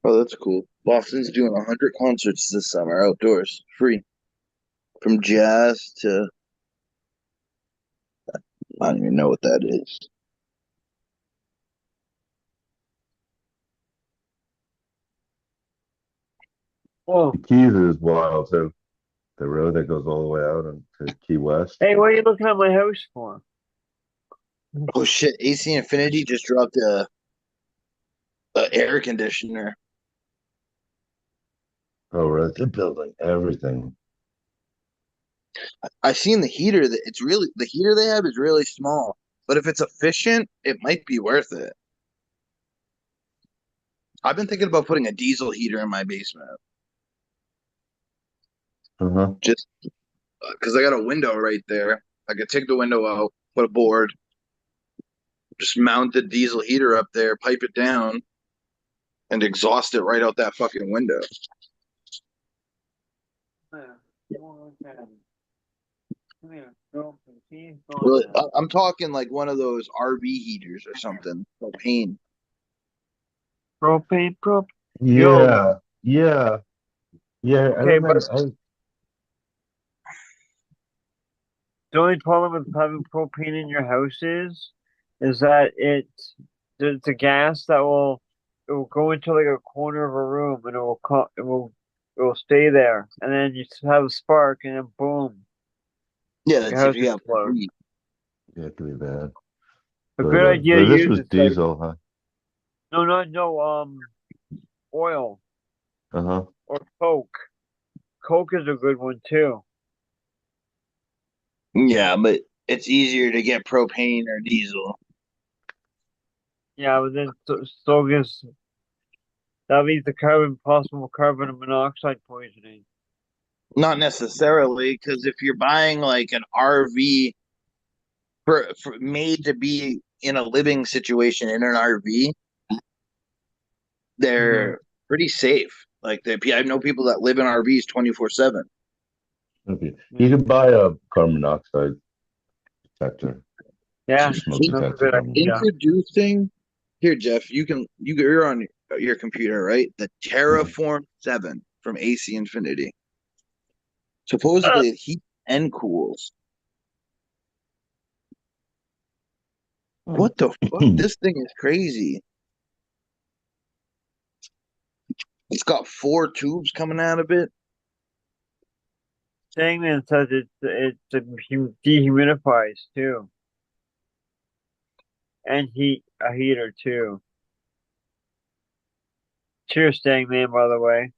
oh, that's cool. Boston's doing 100 concerts this summer outdoors, free. From jazz to I don't even know what that is. Oh, The Keys is wild too. The road that goes all the way out to Key West. hey, what are you looking at my house for? Oh shit! AC Infinity just dropped a air conditioner. Oh, right. They're building everything. I seen the heater. That it's really the heater they have is really small, but if it's efficient, it might be worth it. I've been thinking about putting a diesel heater in my basement, Uh-huh. just because I got a window right there. I could take the window out, put a board, just mount the diesel heater up there, pipe it down, and exhaust it right out that fucking window. Really, I'm talking like one of those RV heaters or something. Propane. Propane, prop. Yo, Yeah, yeah, yeah. I okay, but remember. the only problem with having propane in your house is that it's a gas that it will go into like a corner of a room and it will stay there, and then you have a spark, and then boom, Yeah, your that's if house you have explodes. heat. Yeah, it could be bad. A good idea to But this use was is like diesel, huh? no oil Uh-huh. or Coke. Coke is a good one too. Yeah, but it's easier to get propane or diesel. Yeah, but then so gets that leads to possible carbon monoxide poisoning. Not necessarily, because if you're buying like an RV for made to be in a living situation in an RV, Mhm. they're pretty safe. Like I know people that live in RVs 24/7. Okay. You Yeah, could buy a carbon monoxide detector, yeah, smoke that's a detector good from. idea. Introducing here, Jeff. You're on your computer, right? The Yeah. Terraform 7 from AC Infinity. Uh, Supposedly it heats and cools. What the fuck? This thing is crazy. It's got 4 tubes coming out of it. Sangman says dehumidifies too, and heat a heater too. Cheers, Stangman, by the way.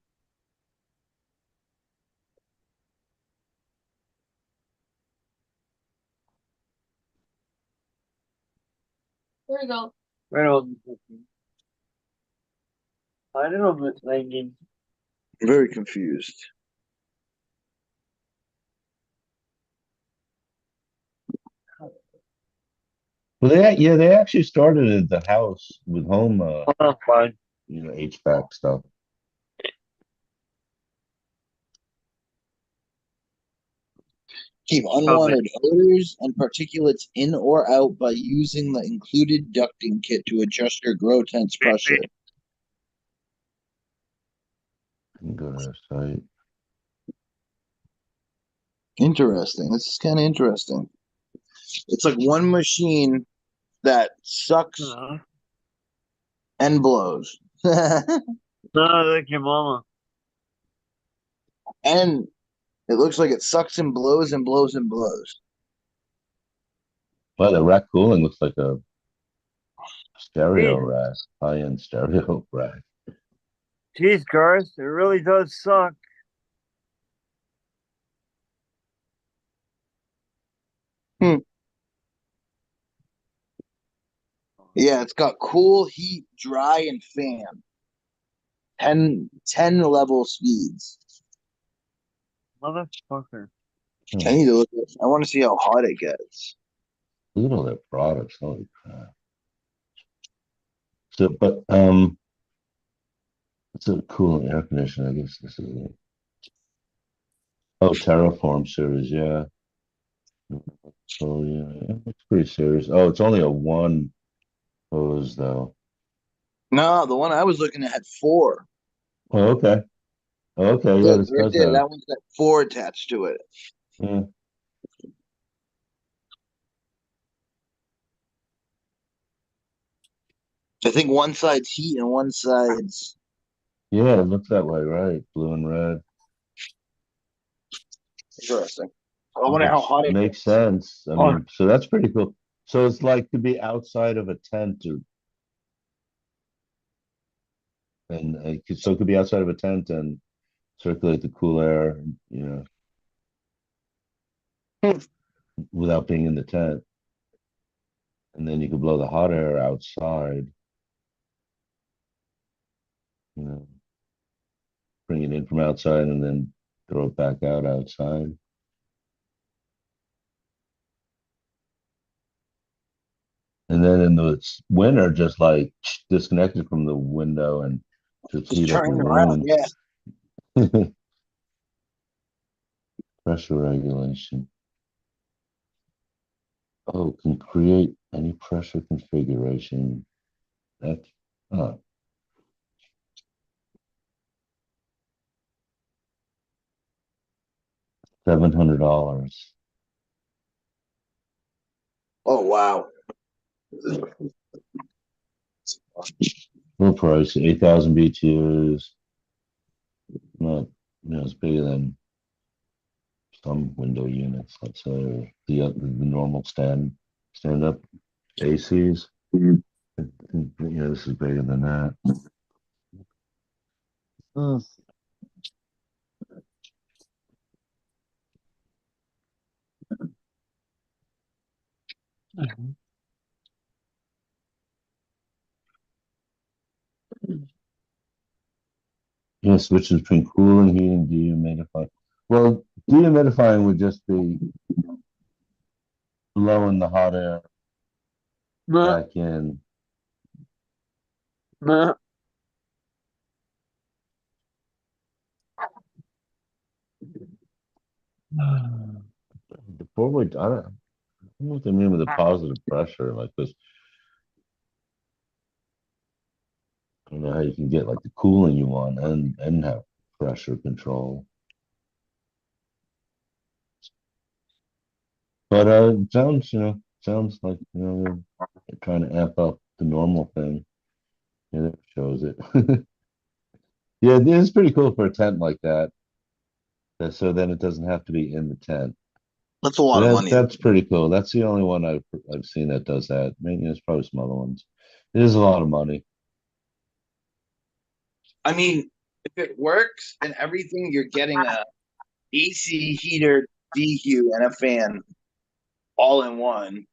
Here we go. Right on. I don't know, Langdon. I'm very confused. Well, they actually started at the house with home, Oh, fine. HVAC stuff. Keep Oh, man. unwanted odors and particulates in or out by using the included ducting kit to adjust your grow tent's pressure. You can go to their site. Interesting. This is kind of interesting. It's like one machine that sucks Uh-huh. and blows. No, like your mama. And it looks like it sucks and blows and blows and blows. Well, the rack cooling looks like a stereo Jeez, rack, high-end stereo rack. jeez, Garth, it really does suck. Hmm. Yeah, it's got cool, heat, dry, and fan. 10 level speeds. Motherfucker. I Hmm. need to look at, I want to see how hot it gets. Look at all their products. Holy crap. So, but it's a cooling air conditioner. I guess this is it. Oh, Terraform series, yeah. Oh yeah, it's pretty serious. Oh, it's only a one hose though. No, the one I was looking at had four. Oh, okay. Okay, yeah, Look, this right does there, have. that one's got four attached to it. Yeah, I think one side's heat and one side's yeah, it looks that way, right? Blue and red, interesting. I wonder how which hot it makes gets. sense. I Oh, mean, so that's pretty cool. So it's like to be outside of a tent, or and so it could be outside of a tent and circulate the cool air, you know, without being in the tent, and then you could blow the hot air outside, you know, bring it in from outside and then throw it back out outside. And then in the winter, just like disconnected from the window and just Just heat up turn your it around, room. yeah. Pressure regulation. Oh, can create any pressure configuration. That's $700. Oh wow. Little price, 8,000 BTUs. Not, it's bigger than some window units, let's say, or the normal stand up ACs. Mhm. This is bigger than that. mm. Yeah, switches between cooling, heating, dehumidifying. Well, dehumidifying would just be blowing the hot air Nah, back in. nah. The forward, I don't know what they mean with the positive pressure, like this. I don't know how you can get like the cooling you want and have pressure control. But sounds, sounds like they're trying to amp up the normal thing. Yeah, that shows it. Yeah, it is pretty cool for a tent like that. So then it doesn't have to be in the tent. That's a So lot of money. that's pretty cool. That's the only one I've seen that does that. Maybe there's probably some other ones. It is a lot of money. I mean, if it works and everything, you're getting a AC heater, DQ, and a fan all in one.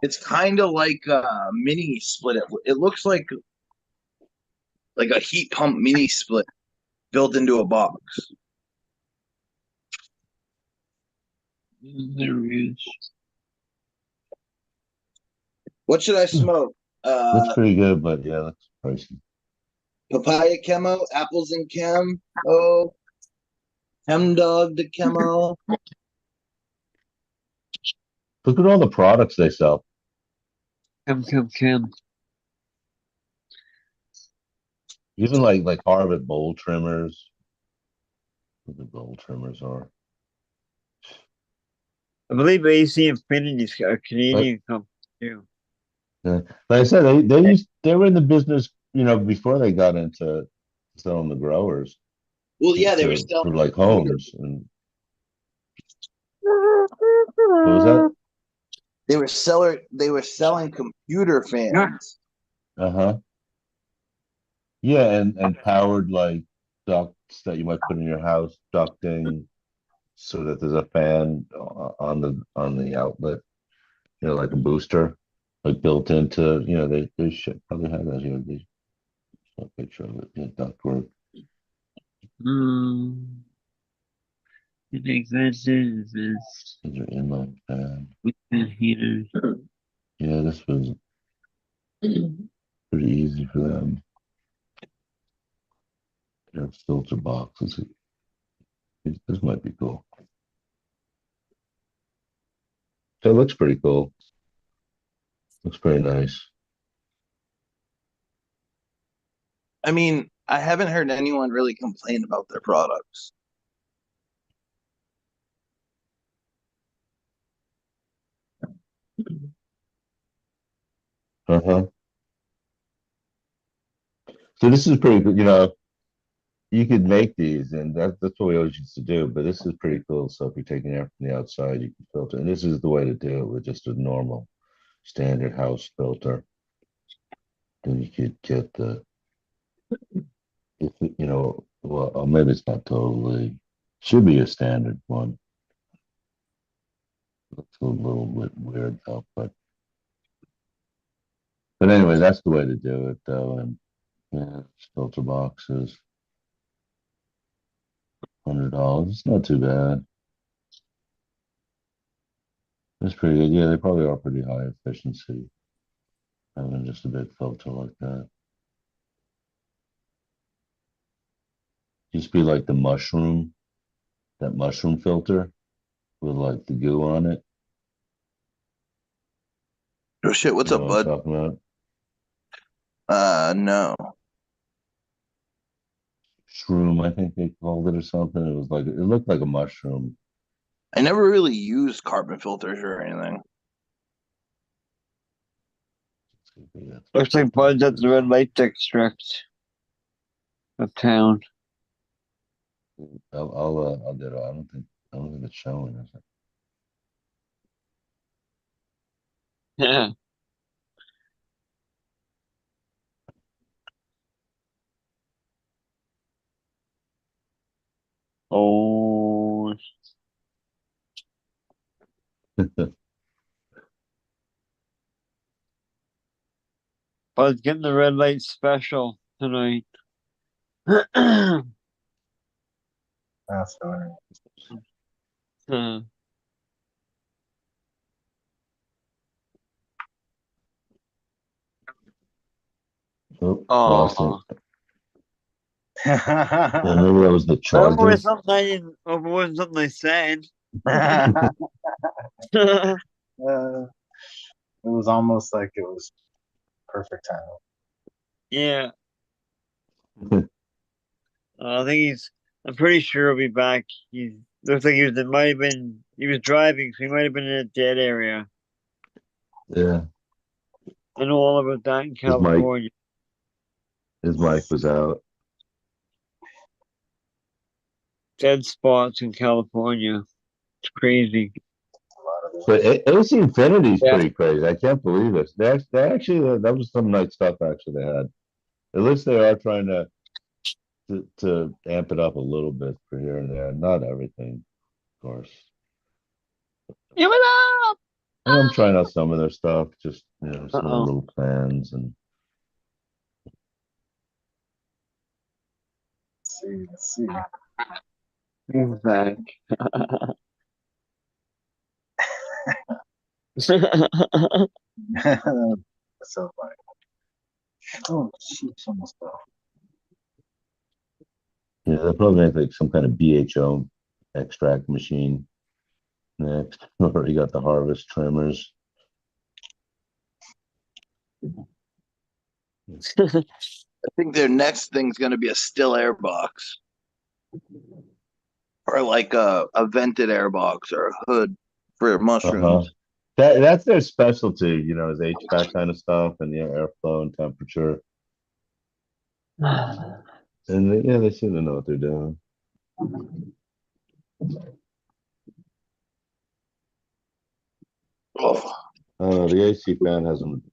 It's kind of like a mini split. It looks like a heat pump mini split built into a box. There he is. What should I Hmm. smoke? Looks pretty good, but yeah, that's pricey. Papaya chemo, apples and chem. Oh, hem dog the chemo. Look at all the products they sell. Kim. Even like Harvard bowl trimmers. What the bowl trimmers are. I believe AC Infinity's a But Canadian company too. yeah, like I said, they were in the business, before they got into selling the growers Well, yeah, they were to selling for like computer. homes. And what was that? They were selling computer fans. Uh-huh. Yeah, and powered like ducts that you might put in your house, ducting, so that there's a fan on the outlet, like a booster, like built into, they should probably have that here. They show a picture of it. Yeah, ductwork. It expensive is These are inline fan. heaters. Yeah, this was pretty easy for them. They have filter boxes. This might be cool. So it looks pretty cool. Looks pretty nice. I mean, I haven't heard anyone really complain about their products. Uh-huh. So this is pretty good. You could make these, and that's what we always used to do. But this is pretty cool. So if you're taking air from the outside, you can filter. And this is the way to do it with just a normal standard house filter. Then you could get well, maybe it's not totally. Should be a standard one. Looks a little bit weird though, but anyway, that's the way to do it though. And yeah, filter boxes, $100. It's not too bad. It's pretty good. Yeah, they probably are pretty high efficiency having just a big filter like that. Used to be like that mushroom filter with like the goo on it. Oh shit, what's You know up, what I'm bud? talking about? No. Shroom, I think they called it or something. It looked like a mushroom. I never really used carbon filters or anything. Looks like Bud's at the red light district of town. I'll get it. I don't think it's showing, is it? Yeah. Oh, Bud's getting the red light special tonight. That's funny. Oh, lost Oh, it. Yeah, maybe that was the that charger. was something I didn't. It wasn't something I said. It was almost like it was perfect timing. Yeah, I think he's. I'm pretty sure he'll be back. He looks like he was. It might have been. He was driving, so he might have been in a dead area. Yeah, I know all about that in his mic, California. his mic was out. Dead spots in California. It's crazy. A lot of But those. AC Infinity's Yeah. pretty crazy. I can't believe this. They actually that was some nice stuff actually they had. At least they are trying to amp it up a little bit for here and there. Not everything, of course. Give it up. And I'm trying out some of their stuff, just some of the Uh-oh. little plans and Let's see. Move back. So funny. Oh, sheeps almost fell. yeah, they'll probably make like some kind of BHO extract machine next. Already got the harvest trimmers. I think their next thing's going to be a still air box. Or like a vented air box or a hood for mushrooms. That's their specialty, is HVAC kind of stuff and airflow and temperature. And they seem to know what they're doing. Oh, I don't know, the AC fan hasn't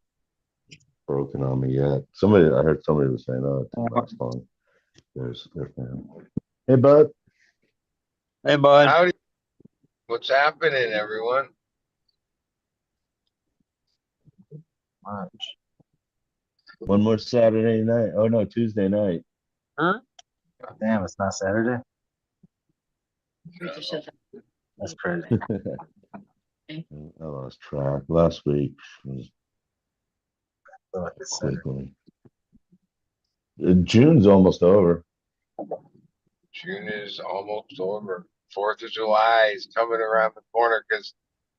broken on me yet. I heard somebody was saying, "Oh, it didn't last long." Their fan. Hey, bud. Hey, bud. howdy. What's happening, everyone? March. One more Saturday night. Oh no, Tuesday night. Huh? Damn, it's not Saturday. No. That's crazy. I lost track. Last week was I feel like it's Saturday. quickly. June's almost over. June is almost over. 4th of July is coming around the corner because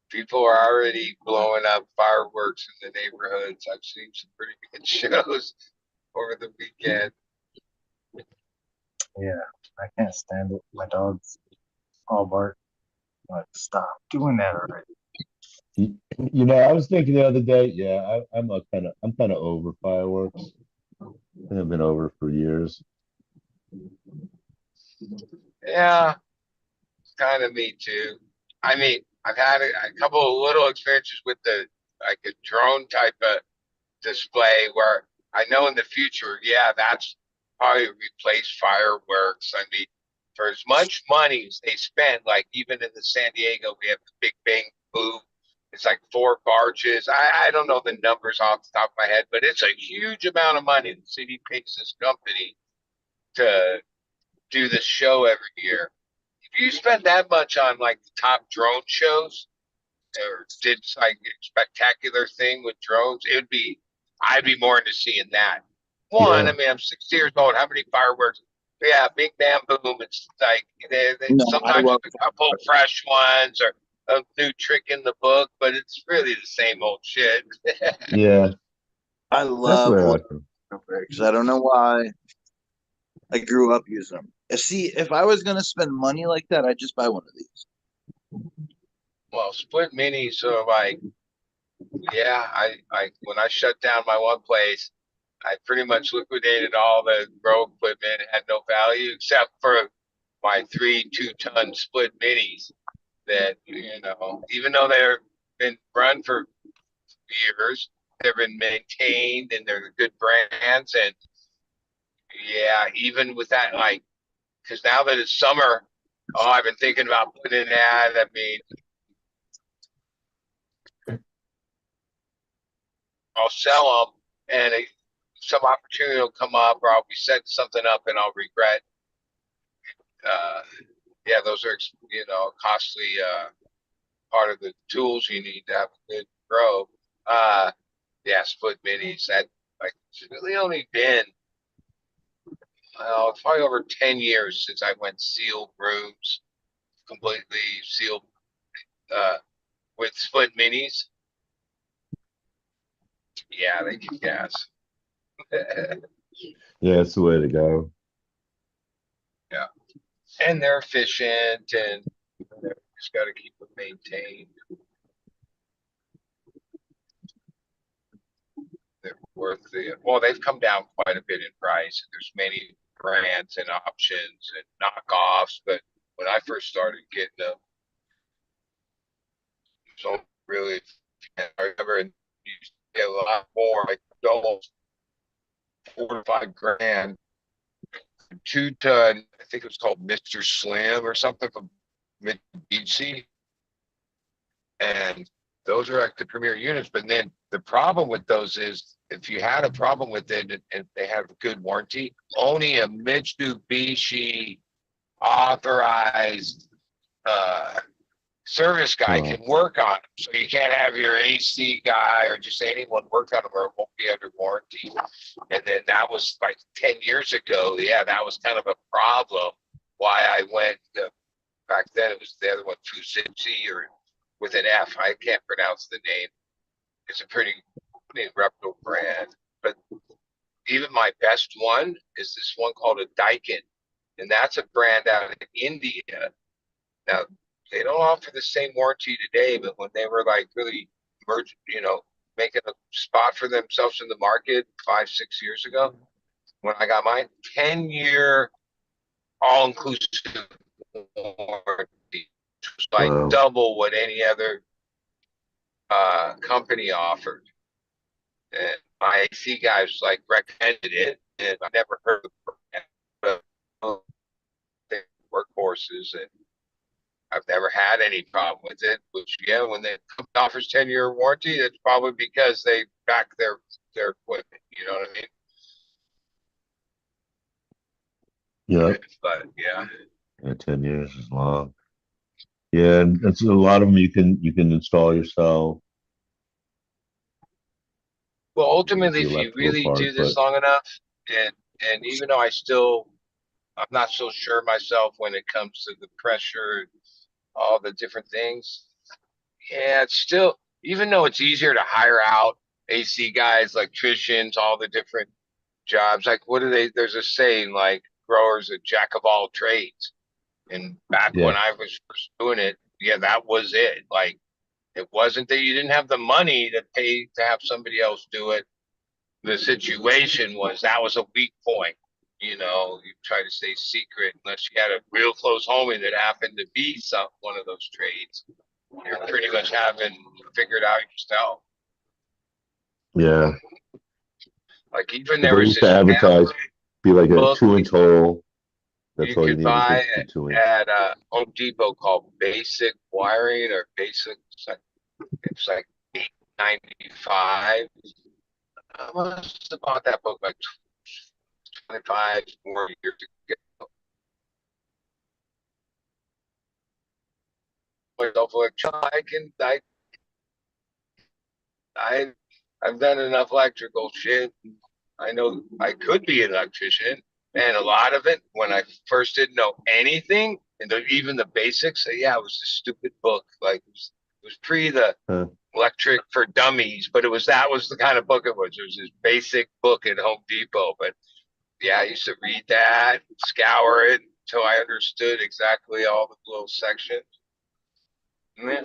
people are already blowing up fireworks in the neighborhoods. I've seen some pretty good shows over the weekend. Yeah, I can't stand it. My dogs all bark. I'm like, stop doing that already. You know, I was thinking the other day. Yeah, I'm kind of over fireworks. I've been over for years. Yeah, kind of me too. I mean, I've had a couple of little experiences with the like a drone type of display where I know in the future, yeah, that's probably replace fireworks. I mean, for as much money as they spend, like even in the San Diego, we have the Big Bang Boom. It's like 4 barges. I don't know the numbers off the top of my head, but it's a huge amount of money the city pays this company to do this show every year. If you spend that much on like the top drone shows, or did like a spectacular thing with drones, I'd be more into seeing that. One, Yeah, I mean, I'm 60 years old. How many fireworks? Yeah, big bam boom. It's like they No, I sometimes love it's a couple fresh ones or a new trick in the book, but it's really the same old shit. yeah. I That's the love way I feel. fireworks. I don't know why I grew up using them. See, if I was gonna spend money like that, I'd just buy one of these. Well, split minis are like, yeah, I when I shut down my one place, I pretty much liquidated all the grow equipment. It had no value except for my 3 2-ton split minis that, even though they've been run for years, they've been maintained and they're good brands. And yeah, even with that, like, because now that it's summer, oh, I've been thinking about putting an ad. I mean, I'll sell them and some opportunity will come up or I'll be setting something up and I'll regret. Uh, yeah, those are, costly, part of the tools you need to have a good grow. Yeah, split minis. That like it's really only been it's probably over 10 years since I went sealed rooms, completely sealed uh, with split minis. Yeah, they kick gas. Yeah, it's the way to go. Yeah, and they're efficient, and they're just got to keep them maintained. They're worth the well. They've come down quite a bit in price. There's many brands and options and knockoffs, but when I first started getting them, so really, I remember you get a lot more, like almost 4 to 5 grand. 2 ton, I think it was called Mr. Slim or something from Mitsubishi, and those are like the premier units. But then the problem with those is if you had a problem with it and they have a good warranty, only a Mitsubishi authorized service guy Oh, can work on them. So you can't have your AC guy or just anyone work on them or it won't be under warranty. And then that was like 10 years ago. Yeah, that was kind of a problem why I went. Back then it was the other one, Fuzitsu or with an F. I can't pronounce the name. It's a pretty reputable brand. But even my best one is this one called a Daikin. And that's a brand out in India. Now, they don't offer the same warranty today, but when they were like really making a spot for themselves in the market 5 6 years ago, when I got mine, 10-year all inclusive warranty, which was like wow. double what any other company offered. And my AC guys like recommended it, and I never heard of the brand, but workhorses, and I've never had any problem with it. Which yeah, when they offers 10-year warranty, it's probably because they back their equipment. You know what I mean? Yeah, But yeah. yeah, 10 years is long. Yeah, and it's a lot of them you can install yourself Well, with ultimately, the if you electrical really part, do this but long enough, and even though I'm not so sure myself when it comes to the pressure, all the different things. Yeah, it's still, even though it's easier to hire out AC guys, electricians, all the different jobs. Like, what do they? There's a saying like, "Growers a jack of all trades." And back when yeah, I was first doing it, yeah, that was it. Like, it wasn't that you didn't have the money to pay to have somebody else do it. The situation was that was a weak point. You try to stay secret unless you had a real close homie that happened to be one of those trades. You're pretty much having figured out yourself. yeah. Like even But there they was used to this advertise pamphlet be like a book 2 inch hole. That's you all you could need is buy the 2 inch. at Home Depot called Basic Wiring or Basic. It's like 8.95. I must have bought that book like 25 more years ago. Myself like I can I I've done enough electrical shit. I know I could be an electrician, and a lot of it when I first didn't know anything, and even the basics. Yeah, it was a stupid book. Like it was pre the Huh. electric for dummies, but that was the kind of book it was. It was this basic book at Home Depot. But yeah, I used to read that, scour it until I understood exactly all the little sections. Yeah.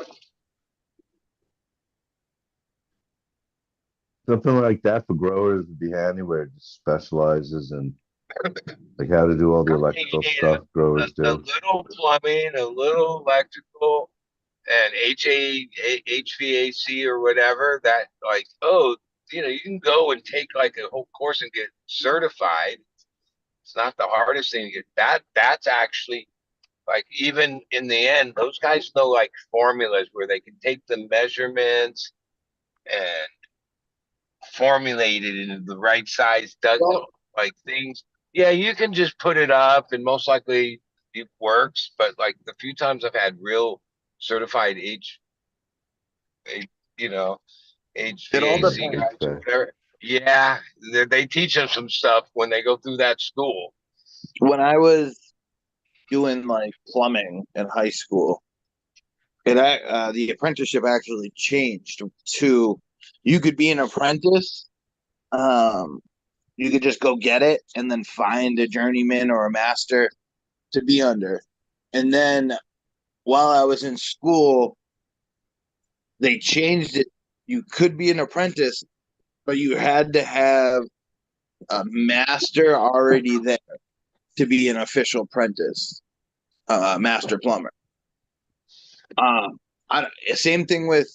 Something like that for growers would be handy where it just specializes in like how to do all the electrical stuff growers A do. little plumbing, a little electrical, and HVAC or whatever. That like, oh, you can go and take like a whole course and get certified. It's not the hardest thing to get. That's actually like even in the end, those guys know like formulas where they can take the measurements and formulate it into the right size Well, like things. Yeah, you can just put it up and most likely it works. But like the few times I've had real certified H you know, it all HVAC depends. guys or HVAC. whatever. Yeah, they teach them some stuff when they go through that school. When I was doing like plumbing in high school, the apprenticeship actually changed to you could be an apprentice. Um, you could just go get it and then find a journeyman or a master to be under. And then while I was in school, they changed it. You could be an apprentice, but you had to have a master already there to be an official apprentice, master plumber. Um, Same thing with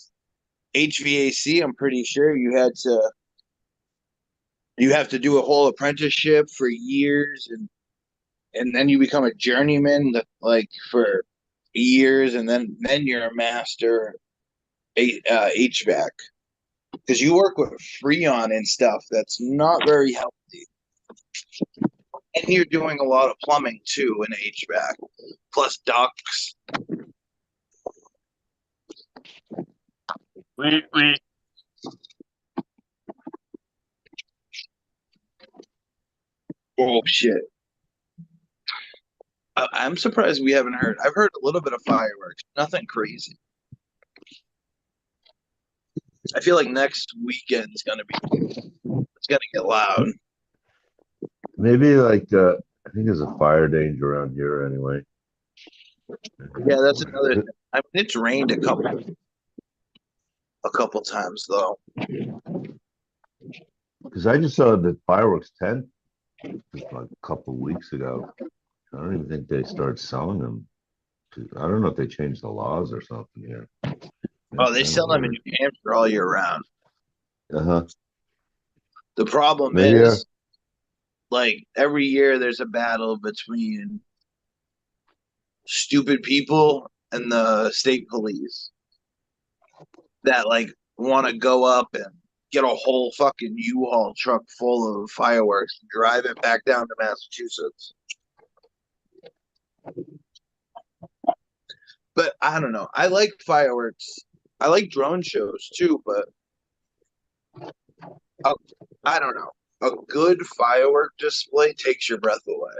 HVAC. I'm pretty sure you have to do a whole apprenticeship for years, and then you become a journeyman like for years, and then you're a master HVAC because you work with freon and stuff that's not very healthy, and you're doing a lot of plumbing too in HVAC, plus ducts. Oh shit! I'm surprised we haven't heard. I've heard a little bit of fireworks, nothing crazy. I feel like next weekend's it's gonna get loud. Maybe like I think there's a fire danger around here anyway. Yeah, that's another thing. I mean, it's rained a couple times though. Because I just saw the fireworks tent just like a couple of weeks ago. I don't even think they started selling them. I don't know if they changed the laws or something here. Oh, That's they kind of sell them in weird. New Hampshire all year round. Uh-huh. The problem Maybe is, like every year, there's a battle between stupid people and the state police that like want to go up and get a whole fucking U-Haul truck full of fireworks and drive it back down to Massachusetts. But I don't know. I like fireworks. I like drone shows too, but I don't know. A good firework display takes your breath away.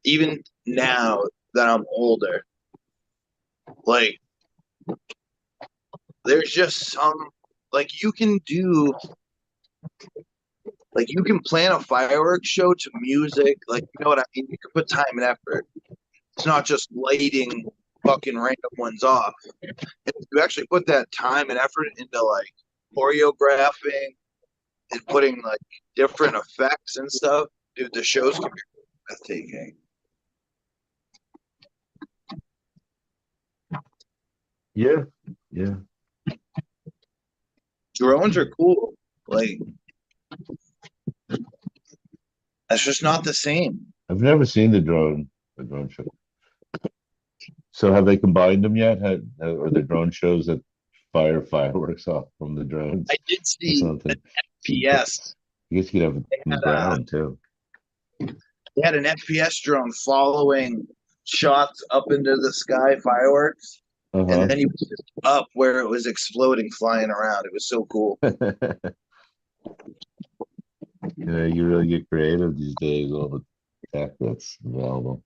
Even now that I'm older, like there's just some like you can plan a fireworks show to music, like you know what I mean? You can put time and effort. It's not just lighting fucking random ones off. And if you actually put that time and effort into like choreographing and putting like different effects and stuff, dude, the shows can be breathtaking. Yeah, yeah. Drones are cool. Like that's just not the same. I've never seen the drone show. So have they combined them yet? Are there drone shows that fire fireworks off from the drones I did or see an something? FPS. I guess you could have it from the ground too. They had an FPS drone following shots up into the sky fireworks, and Uh-huh. then he was just up where it was exploding, flying around. It was so cool. You know, you really get creative these days, all the tech that's available.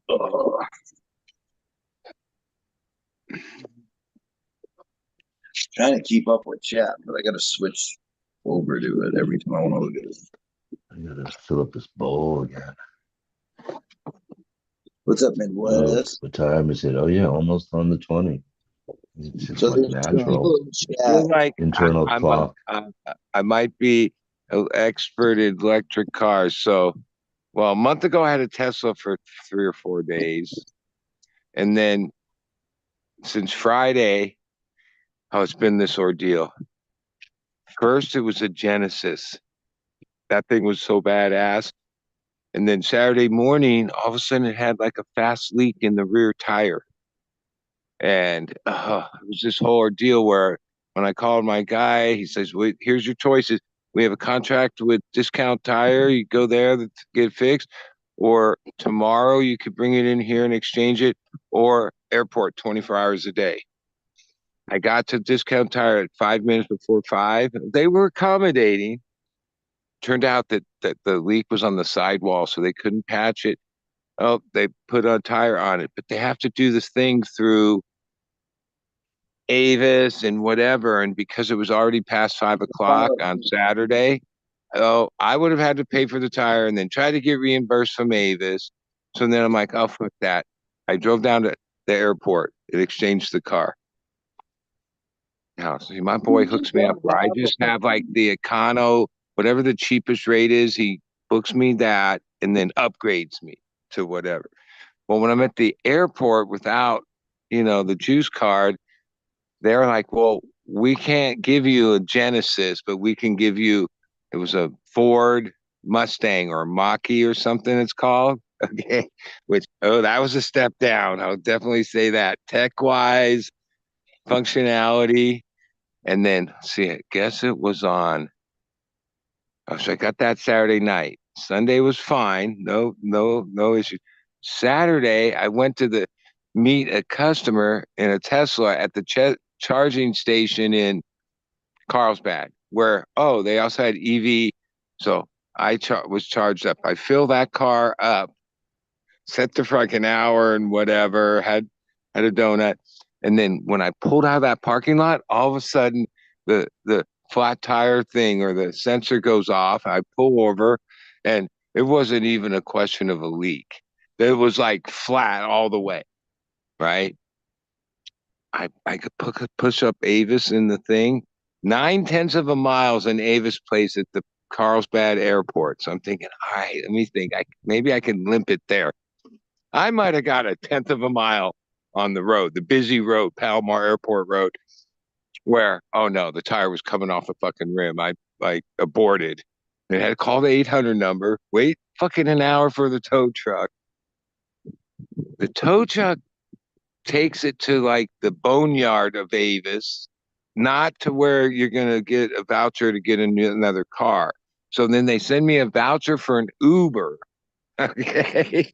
Ugh. Trying to keep up with chat, but I got to switch over to it every time I want to look at it. I gotta fill up this bowl again. What's up, Oh, Midwest? what time is it? Oh yeah, almost on the 20. It's just So like there's two natural people in Feel chat. like internal clock. I might be an expert in electric cars. So, well, a month ago I had a Tesla for 3 or 4 days, and then since Friday, oh, it's been this ordeal. First, it was a Genesis. That thing was so badass. And then Saturday morning, all of a sudden, it had like a fast leak in the rear tire. And it was this whole ordeal where when I called my guy, he says, "Wait, here's your choices. We have a contract with Discount Tire. You go there to get it fixed, or tomorrow you could bring it in here and exchange it, or airport 24 hours a day." I got to Discount Tire at 5 minutes before 5. They were accommodating. Turned out that the leak was on the sidewall, so they couldn't patch it. Oh, they put a tire on it, but they have to do this thing through Avis and whatever. And because it was already past 5 o'clock on Saturday, oh, I would have had to pay for the tire and then try to get reimbursed from Avis. So then I'm like, oh, fuck that. I drove down to the airport and exchanged the car. Now, see, my boy hooks me up where I just have like the Econo, whatever the cheapest rate is, he books me that and then upgrades me to whatever. Well, when I'm at the airport without, the juice card, they're like, well, we can't give you a Genesis, but we can give you, it was a Ford Mustang or Mach-E or something it's called. Okay. Which, that was a step down. I'll definitely say that. Tech-wise, functionality. And then, see, I guess it was on. Oh, so I got that Saturday night. Sunday was fine. No issue. Saturday, I went to meet a customer in a Tesla at the charging station in Carlsbad, where they also had EV. So I was charged up. I filled that car up, set the fucking hour and whatever. Had a donut, and then when I pulled out of that parking lot, all of a sudden the flat tire thing or the sensor goes off. I pull over, and it wasn't even a question of a leak. It was like flat all the way, right? I could push up Avis in the thing. 9/10 of a miles in Avis Place at the Carlsbad Airport. So I'm thinking, all right, let me think. Maybe I can limp it there. I might have got 1/10 of a mile on the road, the busy road, Palomar Airport Road. where, oh no, the tire was coming off the fucking rim. I like aborted. And had to call the 800 number, wait fucking an hour for the tow truck. The tow truck takes it to like the boneyard of Avis, not to where you're going to get a voucher to get another car. So then they send me a voucher for an Uber. Okay.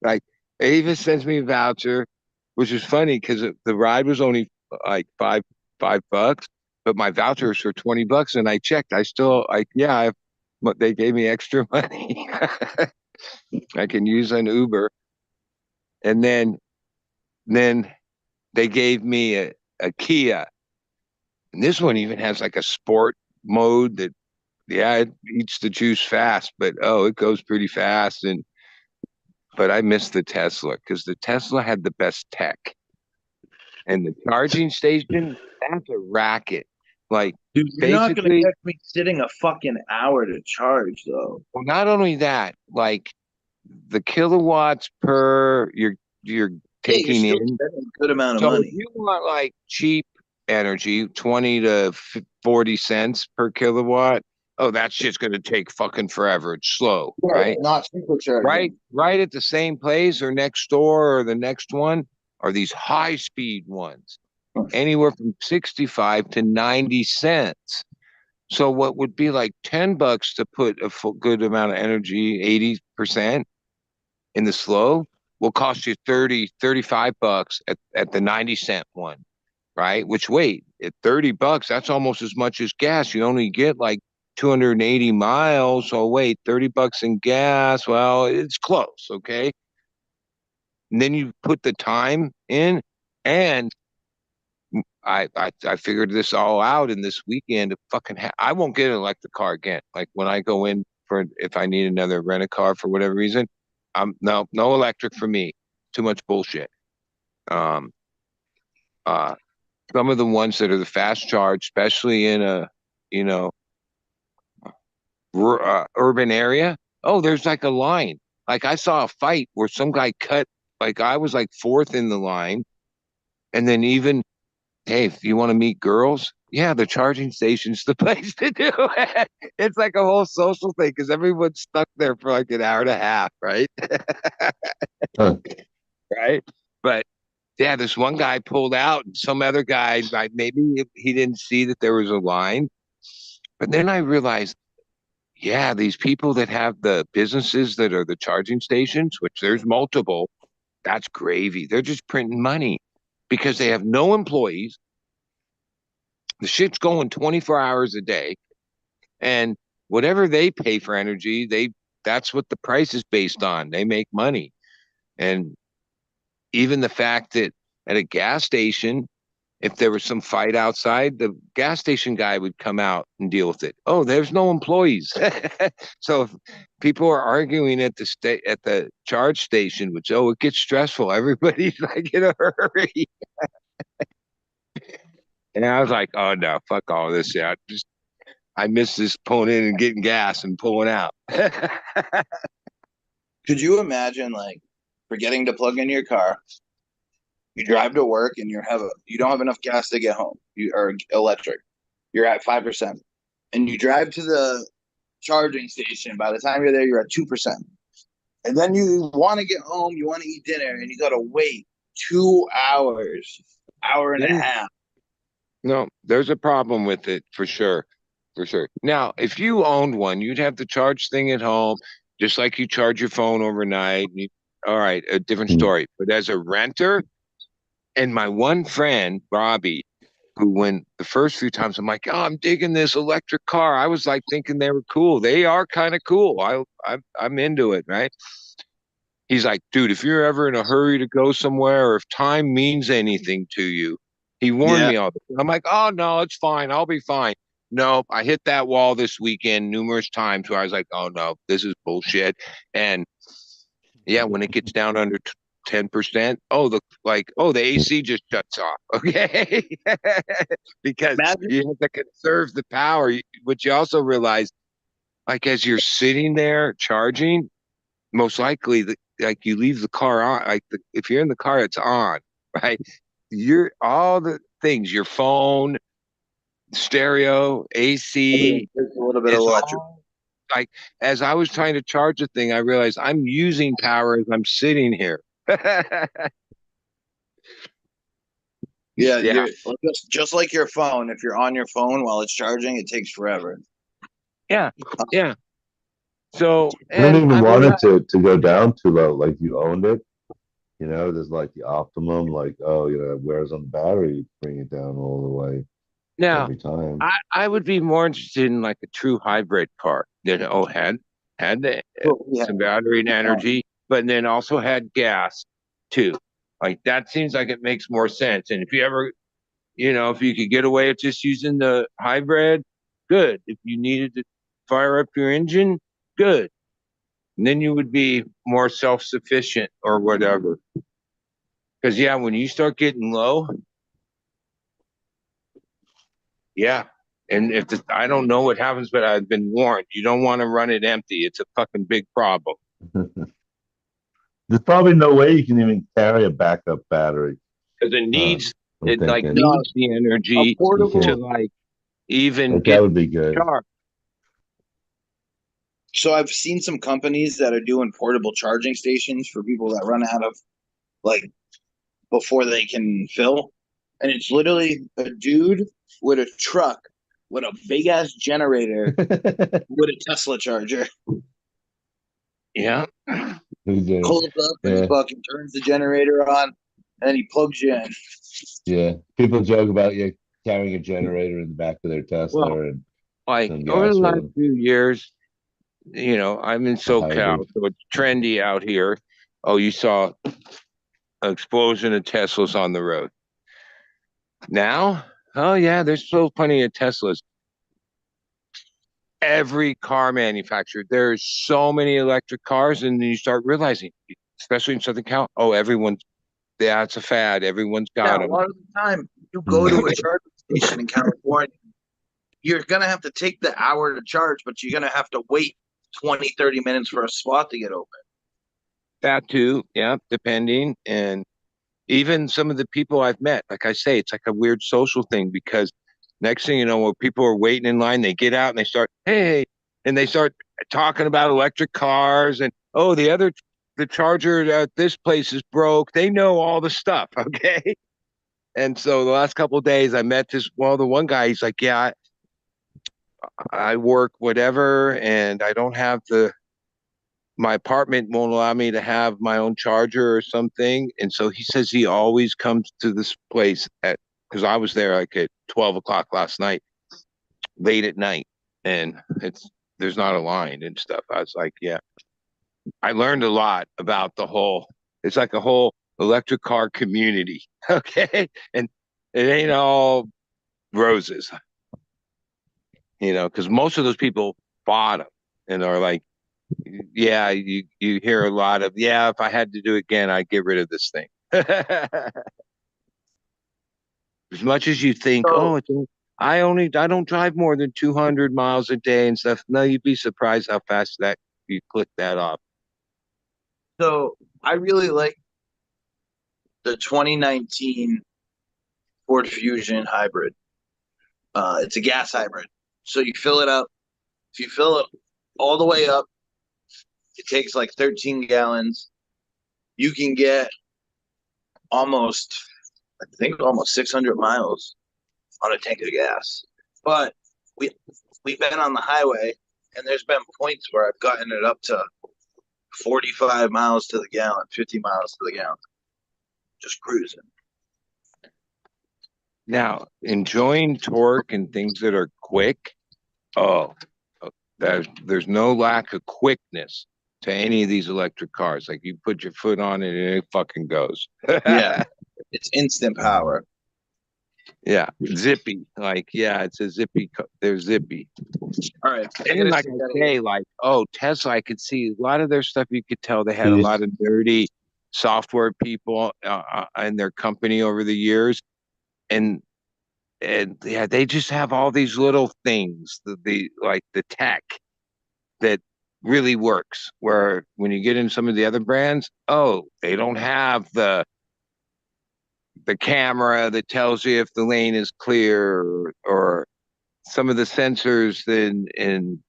Like Avis sends me a voucher, which is funny because the ride was only like five bucks, but my voucher was for $20. And I checked, they gave me extra money. I can use an Uber. And then they gave me a Kia. And this one even has like a sport mode that, yeah, it eats the juice fast, but oh, it goes pretty fast. But I missed the Tesla because the Tesla had the best tech. And the charging station, that's a racket. Like, Dude, you're not gonna basically, catch me sitting a fucking hour to charge though. well, not only that, like the kilowatts per you're Yeah, you're taking still in. spending a good amount of So if money. you want like cheap energy, 20 to 40 cents per kilowatt, oh, that shit's gonna take fucking forever. It's slow, right? Not supercharging. Right at the same place or next door or the next one are these high speed ones, anywhere from 65 to 90 cents. So what would be like $10 to put a good amount of energy, 80% in the slow, will cost you 30, $35 at the 90-cent one, right? Which wait, at $30, that's almost as much as gas. You only get like 280 miles. So wait, $30 in gas. Well, it's close, okay? And then you put the time in, and I figured this all out in this weekend. I won't get an electric car again. Like when I go in for if I need another rent a car for whatever reason, no electric for me. Too much bullshit. Um, uh, some of the ones that are the fast charge, especially in a you know urban area. Oh, there's like a line. Like I saw a fight where some guy cut. Like I was like fourth in the line, and then even hey, if you want to meet girls, yeah, the charging station's the place to do it. It's like a whole social thing because everyone's stuck there for like an hour and a half, right? Huh. Right. But yeah, this one guy pulled out, and some other guy, like maybe he didn't see that there was a line. But then I realized, yeah, these people that have the businesses that are the charging stations, which there's multiple, that's gravy. They're just printing money because they have no employees. The shit's going 24 hours a day, and whatever they pay for energy, that's what the price is based on. They make money. And even the fact that at a gas station, if there was some fight outside, the gas station guy would come out and deal with it. Oh, there's no employees. So if people are arguing at the charge station, which it gets stressful. Everybody's like in a hurry. And I was like, oh no, fuck all this. Yeah, I miss this pulling in and getting gas and pulling out. Could you imagine like forgetting to plug in your car? You drive to work and you don't have enough gas to get home. You are electric. You're at 5%. And you drive to the charging station. By the time you're there, you're at 2%. And then you want to get home, you want to eat dinner, and you gotta wait 2 hours, hour and a half. No, there's a problem with it for sure. For sure. Now, if you owned one, you'd have the charge thing at home, just like you charge your phone overnight. All right, a different story. But as a renter, and my one friend, Robbie, who went the first few times, I'm like, oh, I'm digging this electric car. I was like thinking they were cool. They are kind of cool. I'm into it, right? He's like, dude, if you're ever in a hurry to go somewhere or if time means anything to you, he warned me all the time. I'm like, oh no, it's fine. I'll be fine. No, I hit that wall this weekend numerous times where I was like, oh no, this is bullshit. And yeah, when it gets down under 10%, the AC just shuts off. Okay. Because you have to conserve the power. But you also realize, like, as you're sitting there charging, most likely like you leave the car on, if you're in the car, it's on, right? you're all the things, your phone, stereo, AC, It's a little bit of is electric. all like, as I was trying to charge the thing, I realized I'm using power as I'm sitting here. Yeah, Yeah. you're just like your phone. If you're on your phone while it's charging, it takes forever. Yeah. Yeah. So, You don't and even I want mean, it to go down too low, like you owned it. You know, there's like the optimum, like, oh, you know, it wears on the battery, you bring it down all the way now every time. I would be more interested in like a true hybrid car that had the, Yeah. some battery and energy, but then also had gas too. Like that seems like it makes more sense. And if you ever, if you could get away with just using the hybrid, good. If you needed to fire up your engine, good. And then you would be more self-sufficient or whatever. Because yeah, when you start getting low, yeah. And I don't know what happens, but I've been warned. You don't want to run it empty. It's a fucking big problem. There's probably no way you can even carry a backup battery. Because I'm it like thinking, No, needs the a energy to portable. like even like that get would be good. charged. So I've seen some companies that are doing portable charging stations for people that run out of like before they can fill. And it's literally a dude with a truck with a big ass generator with a Tesla charger. Yeah. Pulls up and he Yeah, fucking turns the generator on and then he plugs you in. yeah. People joke about you carrying a generator in the back of their Well, Tesla and like some over the gas with last them. few years, I'm in A SoCal, hybrid. so it's trendy out here. Oh, you saw an explosion of Teslas on the road. Now, oh yeah, there's still plenty of Teslas. Every car manufacturer, there's so many electric cars, and then you start realizing, especially in Southern Cal, oh, yeah, it's a fad. Everyone's Yeah, got a them. lot of the time you go Mm. to a charging station in California, you're gonna have to take the hour to charge, but you're gonna have to wait 20, 30 minutes for a spot to get open. That too, yeah, depending. And even some of the people I've met, like I say, it's like a weird social thing because next thing you know, when people are waiting in line, they get out and they start, hey, and they start talking about electric cars and oh, the charger at this place is broke. They know all the stuff, okay? And so the last couple of days, I met the one guy, he's like, yeah, I work whatever, and I don't have my apartment won't allow me to have my own charger or something. And so he says he always comes to this place because I was there like at 12 o'clock last night, late at night, and there's not a line and stuff. I was like, yeah, I learned a lot about it's like a whole electric car community. Okay. And it ain't all roses, because most of those people bought them and are like, yeah, you hear a lot of, yeah, if I had to do it again, I'd get rid of this thing. As much as you think, So, I don't drive more than 200 miles a day and stuff. No, you'd be surprised how fast that you click that off. so I really like the 2019 Ford Fusion hybrid. It's a gas hybrid. So you fill it up. If you fill it all the way up, it takes like 13 gallons. You can get almost, I think, almost 600 miles on a tank of gas. But we we've been on the highway, and there's been points where I've gotten it up to 45 miles to the gallon, 50 miles to the gallon, just cruising. Now, enjoying torque and things that are quick, oh, there's no lack of quickness to any of these electric cars. Like you put your foot on it and it fucking goes. Yeah, it's instant power. Yeah, zippy. Like, yeah, it's a zippy. They're zippy. All right, And like I say, like, oh, Tesla, I could see a lot of their stuff. You could tell they had a See, lot of dirty software people in their company over the years, and yeah, they just have all these little things, the tech that really works. Where when you get in some of the other brands, oh, they don't have the camera that tells you if the lane is clear, or some of the sensors that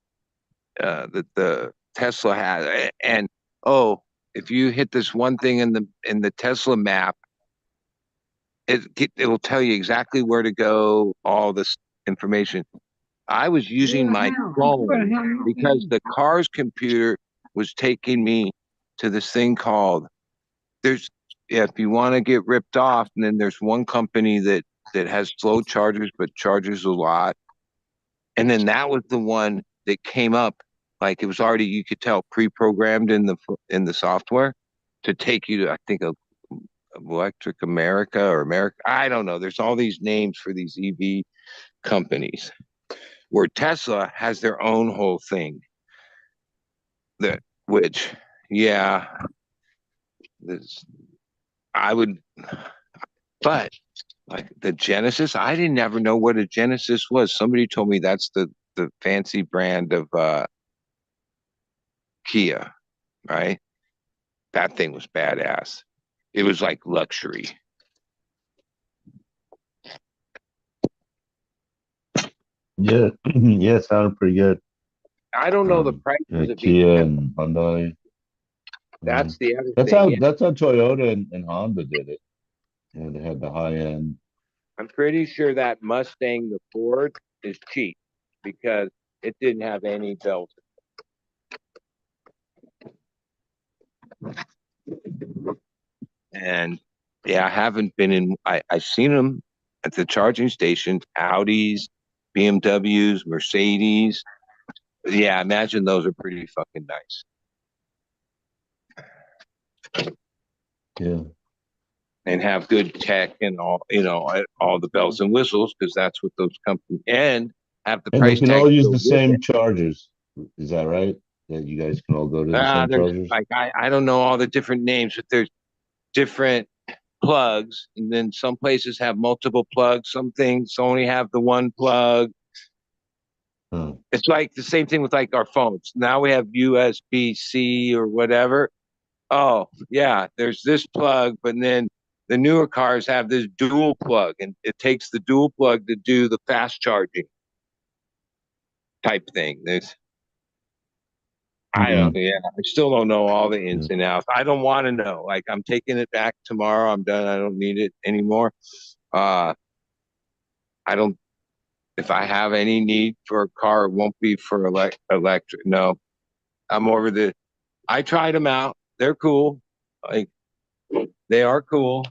the Tesla has. And oh, if you hit this one thing in the Tesla map, it will tell you exactly where to go, all this information. I was using my phone because the car's computer was taking me to this thing called there's yeah, if you want to get ripped off, and then there's one company that has slow chargers but charges a lot. And then that was the one that came up, like it was already, you could tell, pre-programmed in the software to take you to, I think, Electric America or America. I don't know. There's all these names for these EV companies, where Tesla has their own whole thing. That which, yeah, this I would, but like the Genesis, I didn't ever know what a Genesis was. Somebody told me that's the fancy brand of Kia, right? That thing was badass. It was like luxury. Yeah, yeah, it sounded pretty good. I don't know the prices Yeah, of each. Kia and Hyundai. That's the other That's thing. how Yeah. that's how Toyota and Honda did it. Yeah, they had the high end. I'm pretty sure that Mustang, the Ford, is cheap because it didn't have any bells. And yeah, I haven't been in. I've seen them at the charging stations, Audis, BMWs, Mercedes. Yeah, I imagine those are pretty fucking nice. Yeah. And have good tech and all the bells and whistles, because that's what those companies, and have the And they price can tag all use go the with it. same chargers. Is that right? That you guys can all go to the same There's chargers? like I don't know all the different names, but there's different plugs, and then some places have multiple plugs. Some things only have the one plug. Huh. It's like the same thing with like our phones. Now we have USB-C or whatever. Oh, yeah, there's this plug, but then the newer cars have this dual plug, and it takes the dual plug to do the fast charging type thing. I don't, Mhm. yeah, I still don't know all the Yeah. ins and outs. I don't want to know. Like, I'm taking it back tomorrow. I'm done. I don't need it anymore. Uh, I don't, if I have any need for a car, it won't be for electric. No, I'm over I tried them out. They're cool. Like, they are cool,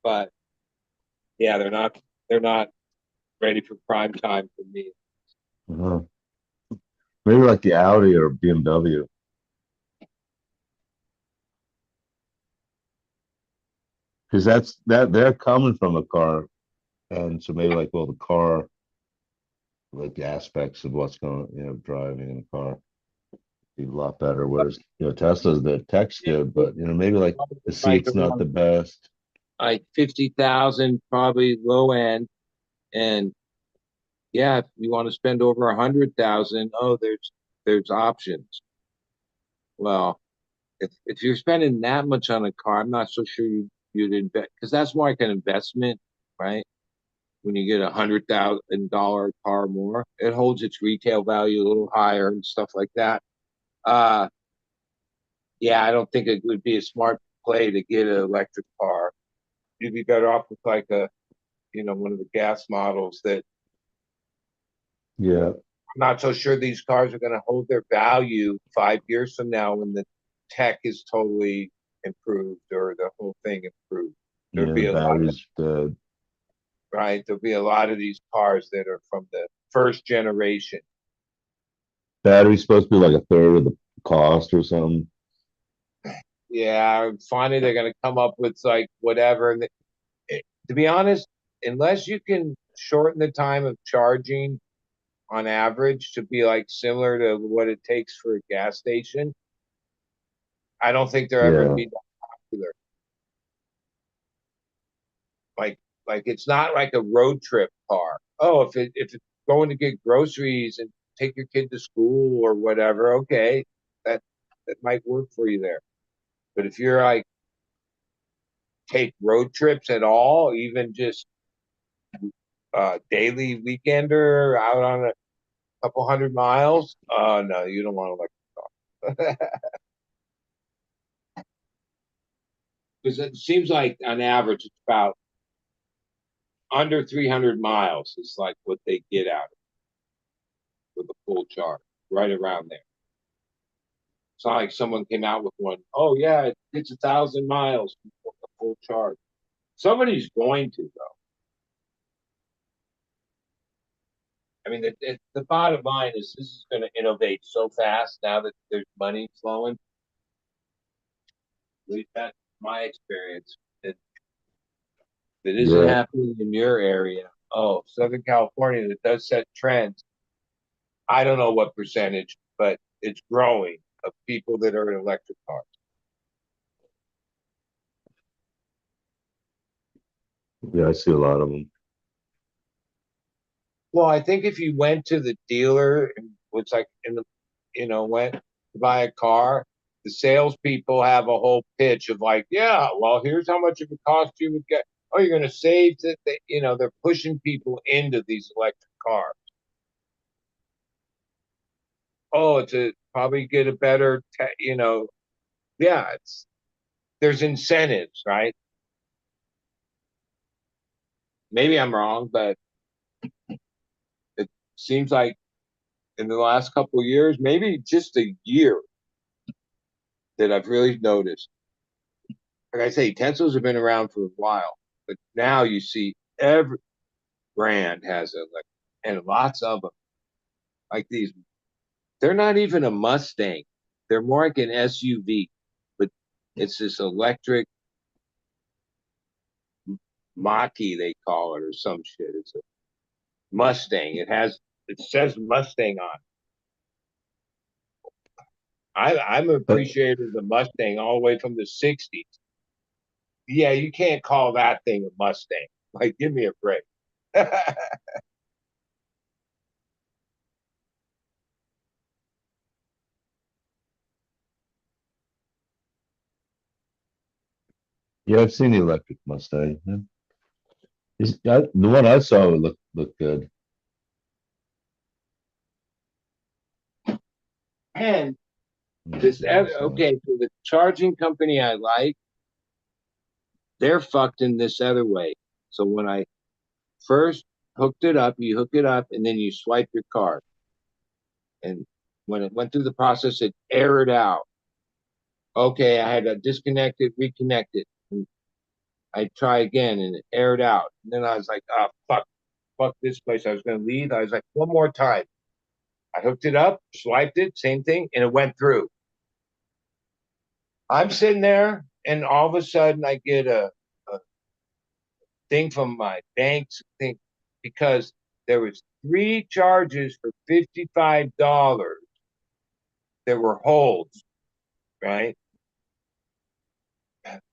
but yeah, they're not ready for prime time for me. Uh-huh. Maybe like the Audi or BMW. Because that they're coming from a car. And so maybe like, well, the car, like the aspects of what's going, driving in a car be a lot better. Whereas, Tesla's, the tech's good, but maybe like the Like seat's not around the best. like 50,000, probably low end. And yeah, if you want to spend over 100,000, oh, there's options. Well, if you're spending that much on a car, I'm not so sure you'd invest, because that's more like an investment, right? When you get $100,000 car more, it holds its retail value a little higher and stuff like that. Uh, yeah, I don't think it would be a smart play to get an electric car. You'd be better off with like one of the gas models that Yeah. I'm not so sure these cars are going to hold their value 5 years from now when the tech is totally improved or the whole thing improved. There'd Yeah, the be a lot of, batteries, the right? There'll be a lot of these cars that are from the first generation. battery's supposed to be like a third of the cost or something. Yeah, finally they're going to come up with like whatever. And to be honest, unless you can shorten the time of charging on average to be like similar to what it takes for a gas station, I don't think they're ever Yeah. be popular. Like it's not like a road trip car. Oh, if it's going to get groceries and take your kid to school or whatever, okay, that that might work for you there. But if you're like take road trips at all, even just daily weekender out on a couple 100 miles. No, you don't want to like because it seems like on average it's about under 300 miles is like what they get out of it with a full charge, right around there. It's not like someone came out with one. Oh yeah, it's 1,000 miles for a full charge. Somebody's going to though. I mean, the bottom line is this is going to innovate so fast now that there's money flowing. At least that's my experience. If it isn't Yeah, happening in your area, oh, Southern California, that does set trends. I don't know what percentage, but it's growing of people that are in electric cars. yeah, I see a lot of them. Well, I think if you went to the dealer and was like in the, went to buy a car, the salespeople have a whole pitch of like, yeah, well, here's how much it would cost you to get. Oh, you're going to save that. They're pushing people into these electric cars. Oh, to probably get a better, yeah, there's incentives, right? Maybe I'm wrong, but it seems like in the last couple of years, maybe just a year, that I've really noticed. Like I say, Teslas have been around for a while, but now you see every brand has a like, and lots of them. Like these, they're not even a Mustang; they're more like an SUV, but it's this electric Mach-E they call it or some shit. It's a Mustang. It says Mustang on it. I'm an But appreciator of the Mustang all the way from the '60s. Yeah, you can't call that thing a Mustang. Like, give me a break. yeah, I've seen the electric Mustang. Yeah. The one I saw would look good. And Let's see what I saw. okay, so the charging company I like, they're fucked in this other way. So when I first hooked it up, you hook it up and then you swipe your card. And when it went through the process, it errored out. Okay, I had to disconnect it, reconnect it. And I try again and it aired out. And then I was like, oh, fuck this place. I was going to leave. I was like, one more time. I hooked it up, swiped it, same thing, and it went through. I'm sitting there, and all of a sudden I get a thing from my bank's thing because there was 3 charges for $55 that were holds, right?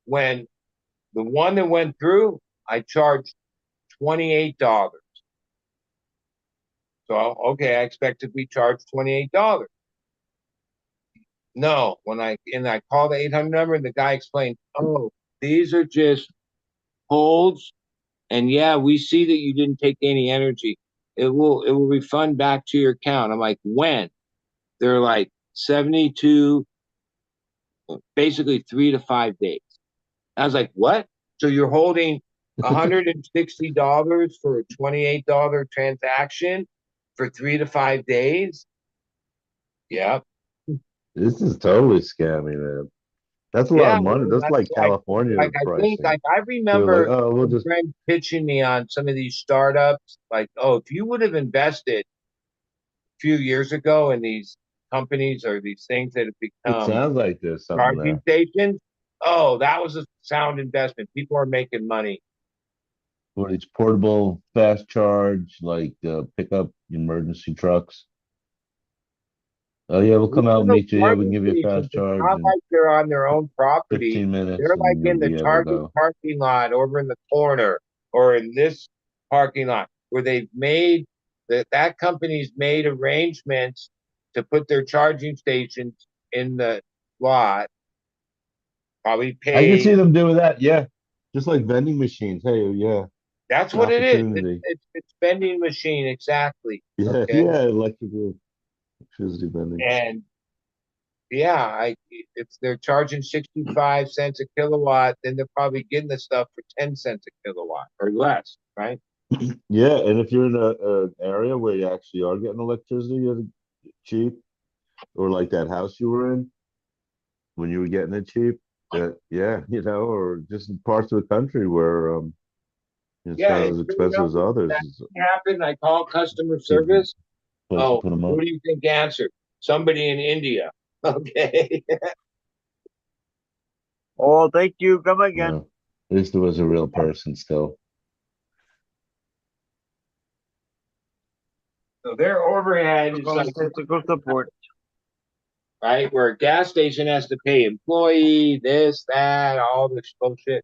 When the one that went through, I charged $28. So okay, I expect to be charged $28. No, I call the 800 number and the guy explained, oh, these are just holds, and yeah, we see that you didn't take any energy. It will refund back to your account. I'm like, when? They're like 72, basically 3 to 5 days. I was like, what? So you're holding $160 for a $28 transaction for 3 to 5 days? Yeah. This is totally scammy, man. That's a lot Yeah, of money. well, That's that's like California I think pricing. like I They're like, remember oh, we'll some just. friends pitching me on some of these startups, like, oh, if you would have invested a few years ago in these companies or these things that have It become sounds like there's something charging there. stations, oh, that was a sound investment. People are making money. For these portable fast charge, like pickup emergency trucks. Oh yeah, we'll These come out are and the meet you. Yeah, we can charging give you a stations. fast It's charge not in like they're on their own property. 15 minutes, They're like and in you'll the be able to Target go. parking lot over in the corner or in this parking lot where they've made that company's made arrangements to put their charging stations in the lot, probably I can see paid. them doing that. Yeah, just like vending machines. Hey, yeah, That's an what it is. opportunity. It's vending machine exactly. Yeah, Okay, yeah, electricity vending. and yeah, if they're charging 65 cents a kilowatt, then they're probably getting the stuff for 10 cents a kilowatt or less, right? Yeah, and if you're in an area where you actually are getting electricity at cheap, or like that house you were in when you were getting it cheap, yeah, or just in parts of the country where it's Yeah, not it as really expensive as knows others. that It's a happened. I call customer good service. place to Oh, put them who up. do you think answered? Somebody in India. Okay. Oh, thank you. Come again. At least it was a real person still. So their overhead is like, Technical support. right, where a gas station has to pay employee, this, that, all this bullshit.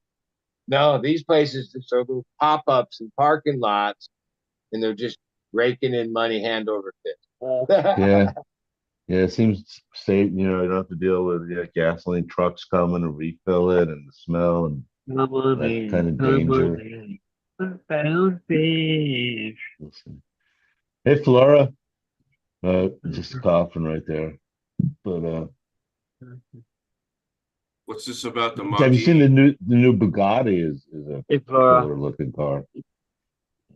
No, these places just are little pop-ups and parking lots, and they're just raking in money hand over fist. Yeah, yeah. It seems safe. You don't have to deal with gasoline trucks coming and refill it, and the smell and Come on that in. kind of Come on danger. in. Unfound fish. Listen. Hey, Flora. Just coughing right there. But What's this about the have you seen Mach-E? the new Bugatti is a Hey, Flora. killer looking car. Just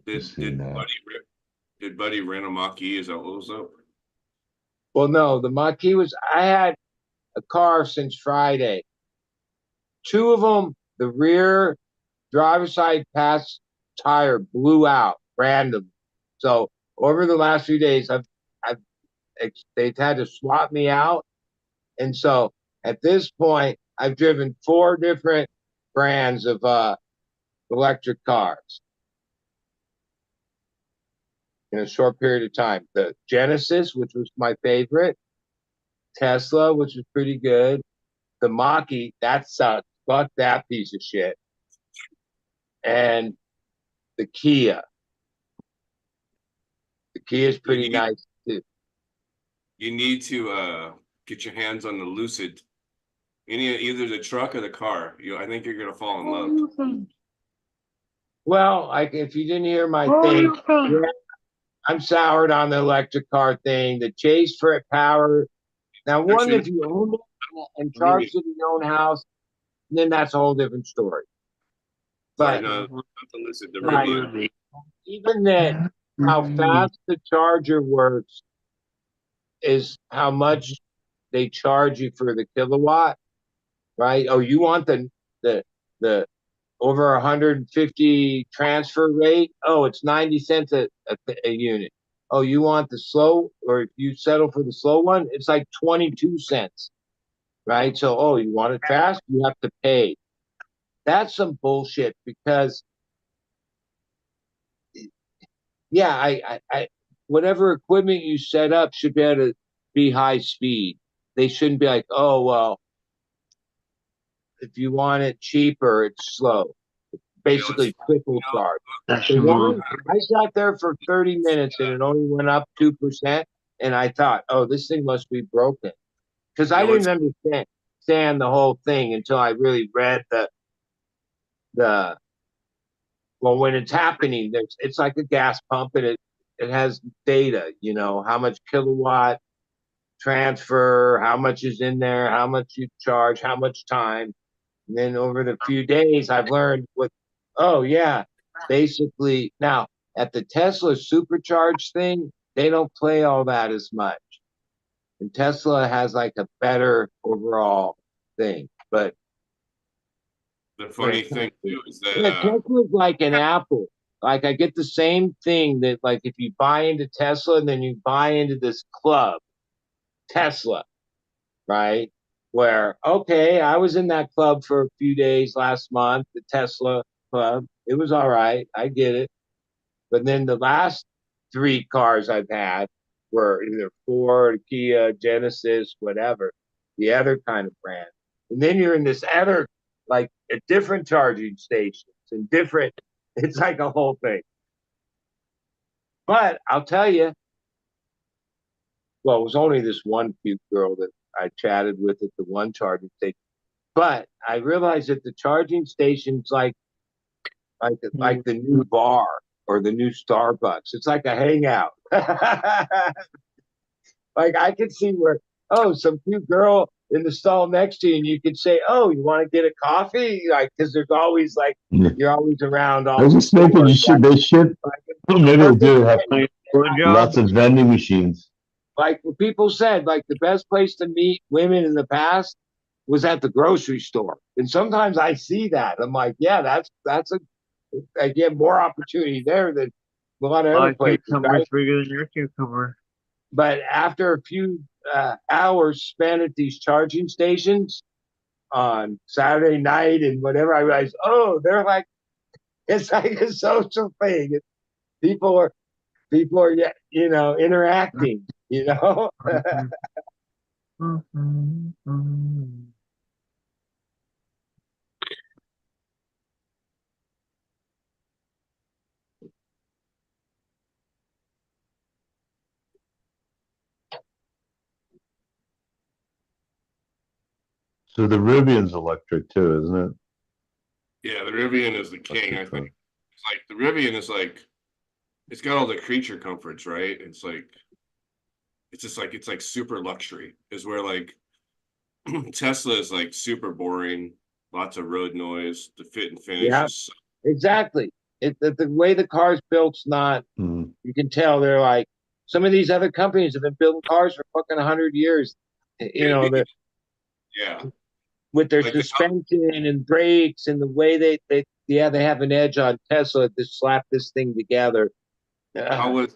Did seen did that. Buddy rent a Mach-E? Is that what was up? Well, no, the Mach-E I had a car since Friday. Two of them, the rear driver's side pass tire blew out randomly. So over the last few days, I've they've had to swap me out, and so at this point, I've driven four different brands of electric cars in a short period of time. The Genesis, which was my favorite, Tesla, which was pretty good, the Mach-E, that sucked. Fuck that piece of shit, and the Kia. The Kia is You pretty need nice too. you need to get your hands on the Lucid. Either the truck or the car. I think you're gonna fall in love. Well, if you didn't hear my thing, yeah, I'm soured on the electric car thing. The chase for it power. Now, one, Actually, if you own it and no, charge it in your own house, then that's a whole different story. sorry, But no, not the Lucid, the right, Rivian. even that, how fast the charger works is how much they charge you for the kilowatt, right? Oh, you want the the over 150 transfer rate? Oh, it's 90 cents a unit. Oh, you want the slow, or if you settle for the slow one, it's like 22 cents, right? So, oh, you want it fast? You have to pay. That's some bullshit because, yeah, whatever equipment you set up should be able to be high speed. They shouldn't be like, oh, well, if you want it cheaper, it's slow. Let's Basically, triple charge. That's The wrong. one I sat there for 30 minutes and it only went up 2%. And I thought, oh, this thing must be broken. Because I let's didn't understand the whole thing until I really read the well, when it's happening, it's like a gas pump and it has data, how much kilowatt transfer, how much is in there, how much you charge, how much time. And then over the few days, I've learned oh, yeah, basically now at the Tesla supercharged thing, they don't play all that as much. And Tesla has like a better overall thing. But the funny thing too is that yeah, Tesla's like an Apple. Like I get the same thing that like if you buy into Tesla and then you buy into this club, Tesla, right? Where, okay, I was in that club for a few days last month, the Tesla club. It was all right. I get it. But then the last three cars I've had were either Ford, Kia, Genesis, whatever, the other kind of brand. And then you're in this other, like at different charging stations and different, it's like a whole thing. But I'll tell you, well, it was only this one cute girl that I chatted with at the one charging station. But I realized that the charging stations, like like the new bar or the new Starbucks. It's like a hangout. Like I could see where, oh, some cute girl in the stall next to you, and you could say, oh, you want to get a coffee? Like, because there's always like Yeah. you're always around I all was the just thinking stores. Like, they should maybe they perfect do have place. Good job. lots of vending machines. Like what people said, like the best place to meet women in the past was at the grocery store. And sometimes I see that. I'm like, yeah, that's a again more opportunity there than a lot of other My places, cucumber's right? bigger than your cucumber. But after a few hours spent at these charging stations on Saturday night and whatever, I realized, oh, they're like it's like a social thing. People are people are interacting. You know, So the Rivian's electric too, isn't it? Yeah, the Rivian is the king, I think. It's like the Rivian is like it's got all the creature comforts, right? It's like super luxury. Is where like Tesla is like super boring, lots of road noise. The fit and finish yeah, is exactly. The way the car's built's not. Mm. You can tell they're like some of these other companies have been building cars for fucking 100 years. You know, maybe, the yeah. with their Like the suspension and brakes and the way they have an edge on Tesla to slap this thing together. how That was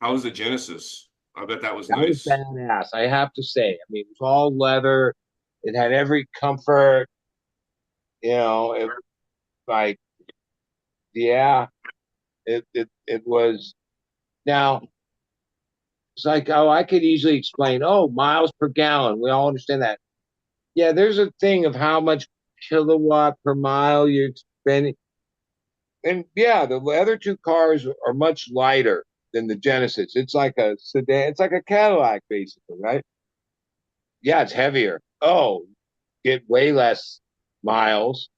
how was the Genesis? I bet that was was nice. badass, I have to say. I mean, it was all leather. It had every comfort. It like yeah, it was. Now it's like, oh, I could easily explain. Oh, miles per gallon. We all understand that. Yeah, there's a thing of how much kilowatt per mile you're spending. And yeah, the other two cars are much lighter than the Genesis. It's like a sedan. It's like a Cadillac, basically, right? Yeah, it's heavier. Oh, get way less miles.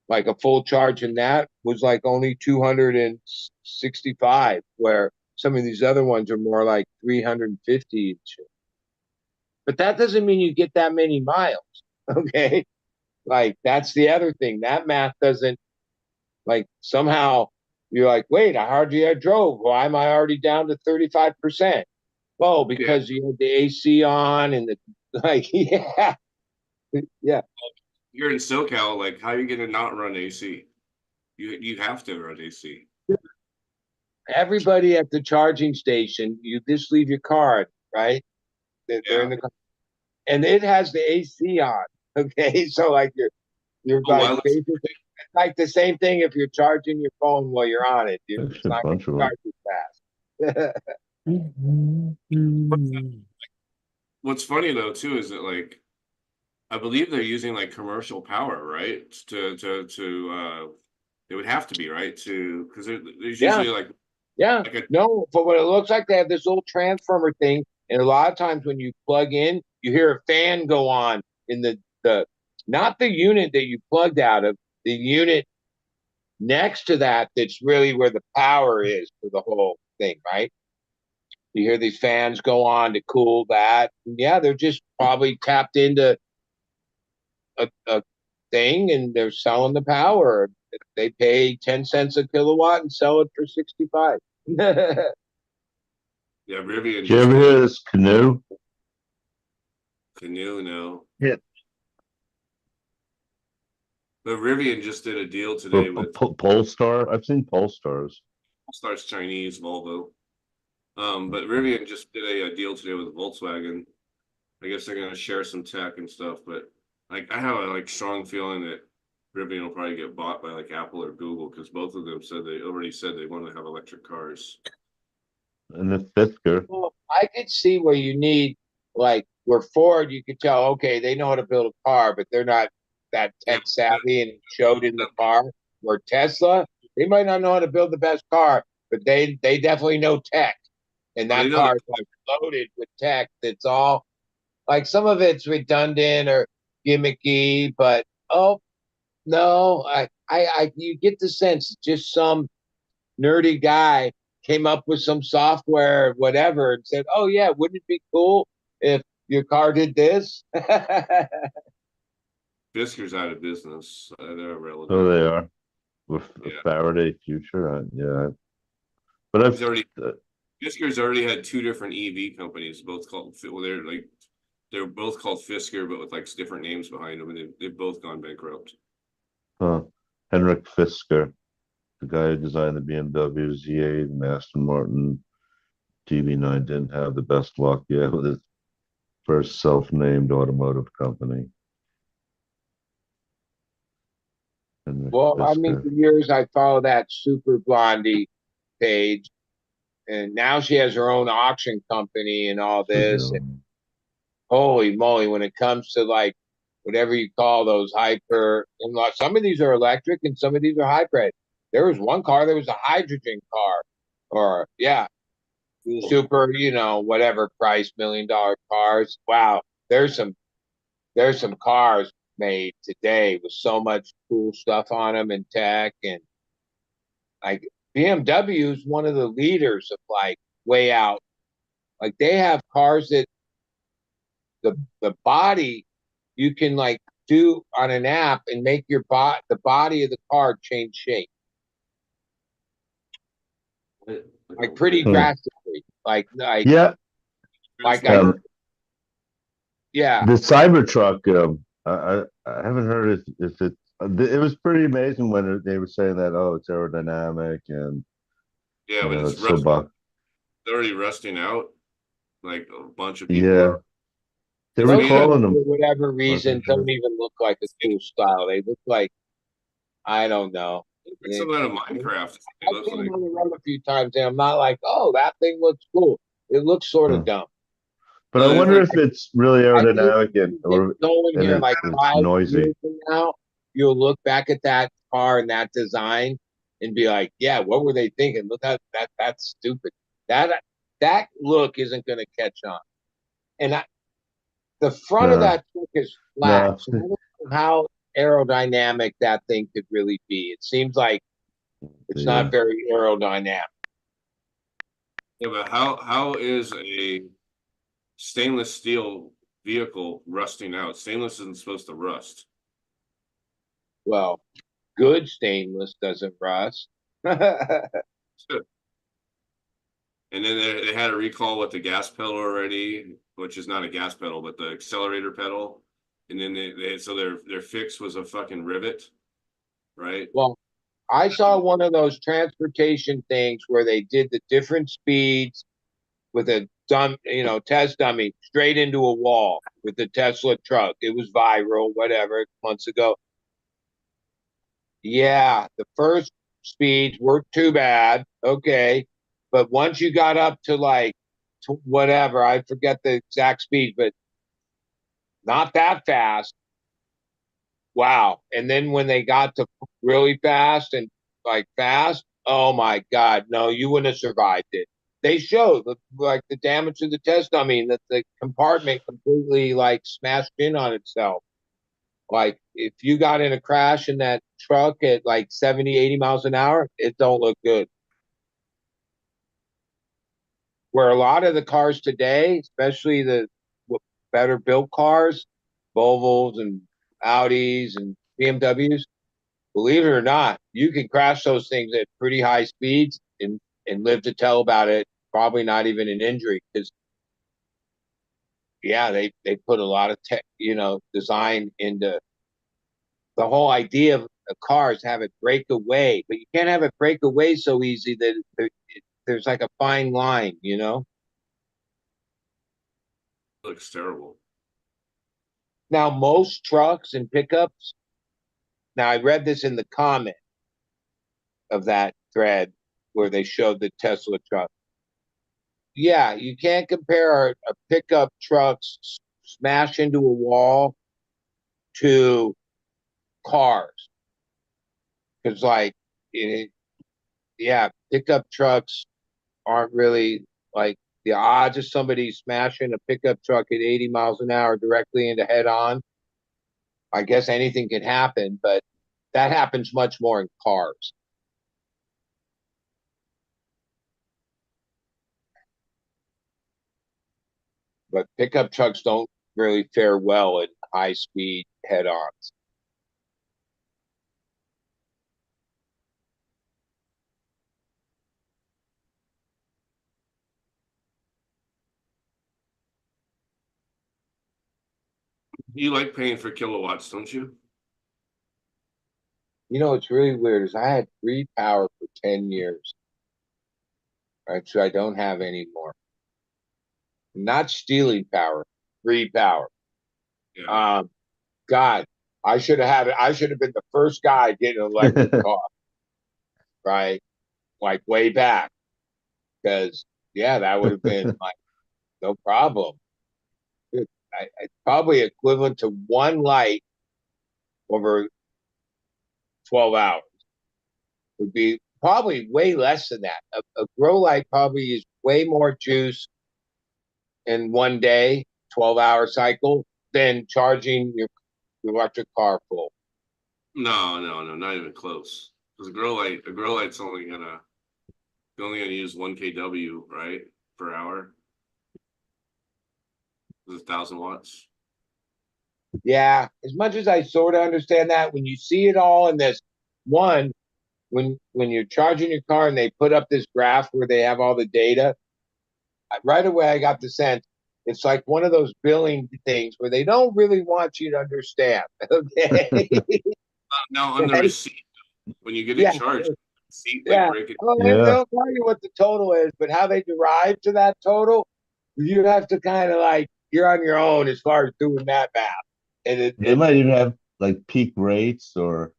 Like a full charge in that was like only 265, where some of these other ones are more like 350 and shit. But that doesn't mean you get that many miles. Okay. Like that's the other thing. That math doesn't like somehow you're like, wait, I hardly I drove. Why am I already down to 35%? Well, Yeah, because you had the AC on and the like, yeah, yeah. you're in SoCal. Like, how are you gonna not run AC? You have to run AC. Everybody at the charging station, you just leave your card, right? They're in Yeah. the car, and it has the AC on. Okay, so like you're Oh, like basically it's like the same thing if you're charging your phone while you're on it. It's Actually, a not going bunch of to them. charge as fast. what's funny though too is that like I believe they're using like commercial power, right? It would have to be right to because there's Yeah, usually yeah. like a No, but what it looks like, they have this little transformer thing, and a lot of times when you plug in, you hear a fan go on in the not the unit that you plugged out of, the unit next to that. That's really where the power is for the whole thing, right? You hear these fans go on to cool that. Yeah, they're just probably tapped into a thing and they're selling the power. They pay 10 cents a kilowatt and sell it for 65. Yeah, yeah Rivian Did you just ever did hear of this canoe? Canoe now. Yeah. But Rivian just did a deal For today with Polestar? I've seen Polestars. starts Chinese Volvo. But Rivian just did a deal today with Volkswagen. I guess they're gonna share some tech and stuff, but like I have a like strong feeling that Rivian will probably get bought by like Apple or Google because both of them said they want to have electric cars. And the Fisker. well, I could see where you need, like, where Ford, you could tell, okay, they know how to build a car, but they're not that Yeah, tech savvy and it showed in the car. Where Tesla, they might not know how to build the best car, but they definitely know tech. And they that know that car is like loaded with tech that's all like some of it's redundant or gimmicky, but oh no, you get the sense just some nerdy guy came up with some software, whatever, and said, "Oh yeah, wouldn't it be cool if your car did this?" Fisker's out of business. They're irrelevant. So they are with Yeah. Faraday Future. Yeah, but He's already Fisker's already had two different EV companies, both called well, they're both called Fisker, but with like different names behind them, and they've both gone bankrupt. Henrik Fisker, the guy who designed the BMW Z8 and Aston Martin DB9, didn't have the best luck yet with his first self-named automotive company. Henrik Well, I mean, Fisker. for years I followed that Super Blondie page, and now she has her own auction company and all this. And holy moly, when it comes to like whatever you call those hyper, and some of these are electric and some of these are hybrid. There was one car that was a hydrogen car, or yeah, super, whatever price, $1 million cars. Wow, there's some cars made today with so much cool stuff on them and tech, and like BMW is one of the leaders of like way out. Like they have cars that the body you can like do on an app and make the body of the car change shape. Like pretty drastically. Yeah. Like yeah. The Cybertruck, I haven't heard if it was pretty amazing when they were saying that, oh, it's aerodynamic and yeah, but it's so already rusting out. Like a bunch of people yeah. They were calling them for whatever reason don't even look like a cool style. They look like I don't know. It's something out of Minecraft. I've seen them on the road a few times and I'm not like, oh, that thing looks cool. It looks sort of dumb. But I wonder if it's really aerodynamic or going here like it's 5 noisy. years from now, you'll look back at that car and that design and be like, yeah, what were they thinking? Look how that's stupid. That look isn't going to catch on. And the front of that truck is flat. So I don't know how aerodynamic that thing could really be. It seems like it's not very aerodynamic. Yeah, but how is a stainless steel vehicle rusting out? Stainless isn't supposed to rust. Well, good stainless doesn't rust. And then they had a recall with the gas pedal already, which is not a gas pedal, but the accelerator pedal. And then so their fix was a fucking rivet, right? Well, I saw one of those transportation things where they did the different speeds with a test dummy straight into a wall with the Tesla truck. It was viral, whatever, months ago. Yeah, the first speeds weren't too bad. Okay. But once you got up to like whatever, I forget the exact speed, but not that fast. Wow. And then when they got to really fast and like fast, oh my God, no, you wouldn't have survived it. They showed like the damage to the test. I mean, that the compartment completely like smashed in on itself. Like if you got in a crash in that truck at like 70, 80 miles an hour, it don't look good. Where a lot of the cars today, especially the better built cars, Volvos and Audis and BMWs, believe it or not, you can crash those things at pretty high speeds and live to tell about it. Probably not even an injury because, yeah, they put a lot of design into the whole idea of cars have it break away, but you can't have it break away so easy that there's like a fine line, Looks terrible. Now, most trucks and pickups, now I read this in the comment of that thread where they showed the Tesla truck. Yeah, you can't compare a pickup truck's smash into a wall to cars. Because, pickup trucks aren't really like the odds of somebody smashing a pickup truck at 80 miles an hour directly into head on. I guess anything can happen, but That happens much more in cars. But pickup trucks don't really fare well in high speed head ons. You like paying for kilowatts, don't you? You know, it's really weird is I had free power for 10 years, right? So I don't have anymore. Not stealing power, free power. Yeah. God, I should have had it. I should have been the first guy getting an electric car, right? Like way back. Because, yeah, that would have been like no problem. It's probably equivalent to one light over 12 hours. Would be probably way less than that. A grow light probably is way more juice in one day, 12-hour cycle, than charging your electric car full. No, no, no, not even close. Because a grow light's only gonna you're only gonna use 1 kW, right, per hour. It's 1,000 watts. Yeah, as much as I sort of understand that, when you see it all in this one, when you're charging your car and they put up this graph where they have all the data, right away I got the sense it's like one of those billing things where they don't really want you to understand. Okay. Now on the Right? receipt, when you get it Yeah. charged, receipt like Yeah. break it. Well, they Yeah. don't tell you what the total is, but how they derive to that total, you have to kind of like you're on your own as far as doing that math. And They might even have like peak rates or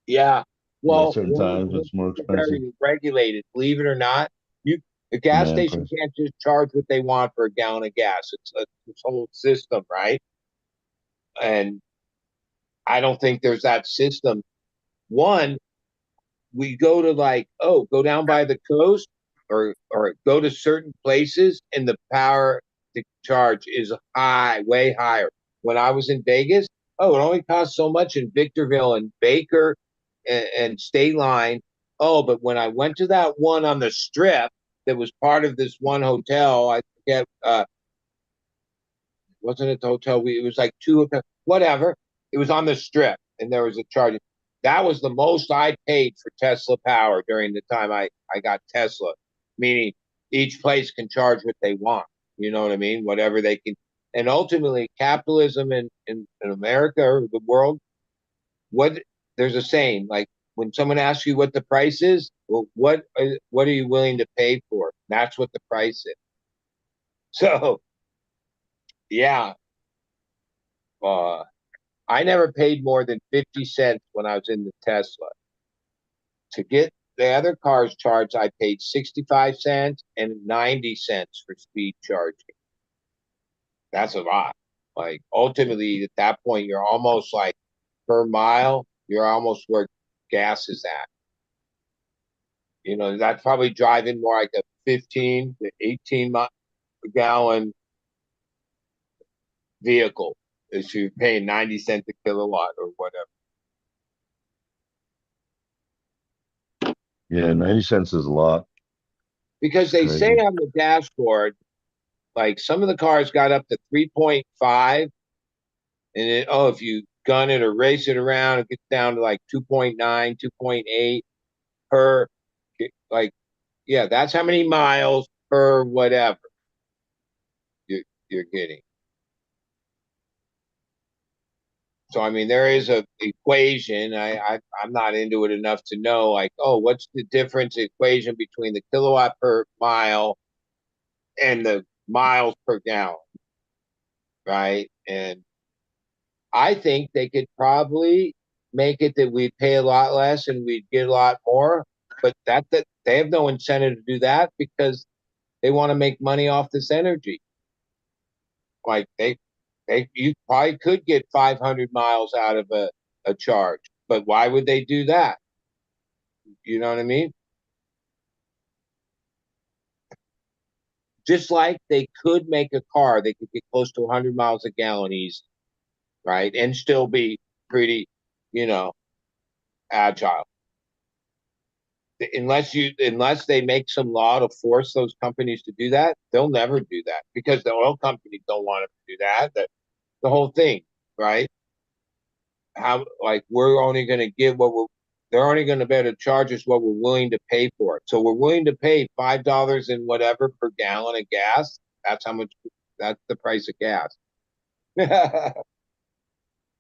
yeah. like Well, certain times one it's more they're expensive. very regulated, believe it or not. You the gas Demand station price. can't just charge what they want for a gallon of gas. It's a this whole system, right? And I don't think there's that system. One, we go to like, oh, go down by the coast or go to certain places and the power to charge is high, way higher. When I was in Vegas, oh, it only cost so much in Victorville and Baker and State Line. Oh, but when I went to that one on the strip that was part of this one hotel, I forget wasn't it the hotel? It was like two hotels, whatever. It was on the strip, and there was a charge. That was the most I paid for Tesla power during the time I got Tesla, meaning each place can charge what they want. You know what I mean? Whatever they can. And ultimately, capitalism in America or the world, what there's a saying like when someone asks you what the price is, well, what are you willing to pay for? That's what the price is. So yeah, uh, I never paid more than 50 cents when I was in the Tesla. To get the other cars charged, I paid 65 cents and 90 cents for speed charging. That's a lot. Like ultimately at that point, you're almost like per mile, you're almost where gas is at. You know, that's probably driving more like a 15 to 18 gallon vehicle if you're paying 90 cents a kilowatt or whatever. Yeah, 90 cents is a lot. Because It's they say crazy. on the dashboard, like some of the cars got up to 3.5, and it, oh, if you gun it or race it around, it gets down to like 2.9, 2.8 per, like, yeah, that's how many miles per whatever you're getting. So I mean, there is a equation. I'm not into it enough to know like, oh, what's the difference equation between the kilowatt per mile and the miles per gallon, right? And I think they could probably make it that we'd pay a lot less and we'd get a lot more, but that they have no incentive to do that because they want to make money off this energy. Like they you probably could get 500 miles out of a charge, but why would they do that? You know what I mean? Just like they could make a car, they could get close to 100 miles a gallon easy, right? And still be pretty you know, agile. Unless they make some law to force those companies to do that, they'll never do that because the oil companies don't want them to do that. The whole thing, right? How like we're only going to give what we're they're only going to be able to charge us what we're willing to pay for it. So we're willing to pay $5 and whatever per gallon of gas. That's how much. That's the price of gas.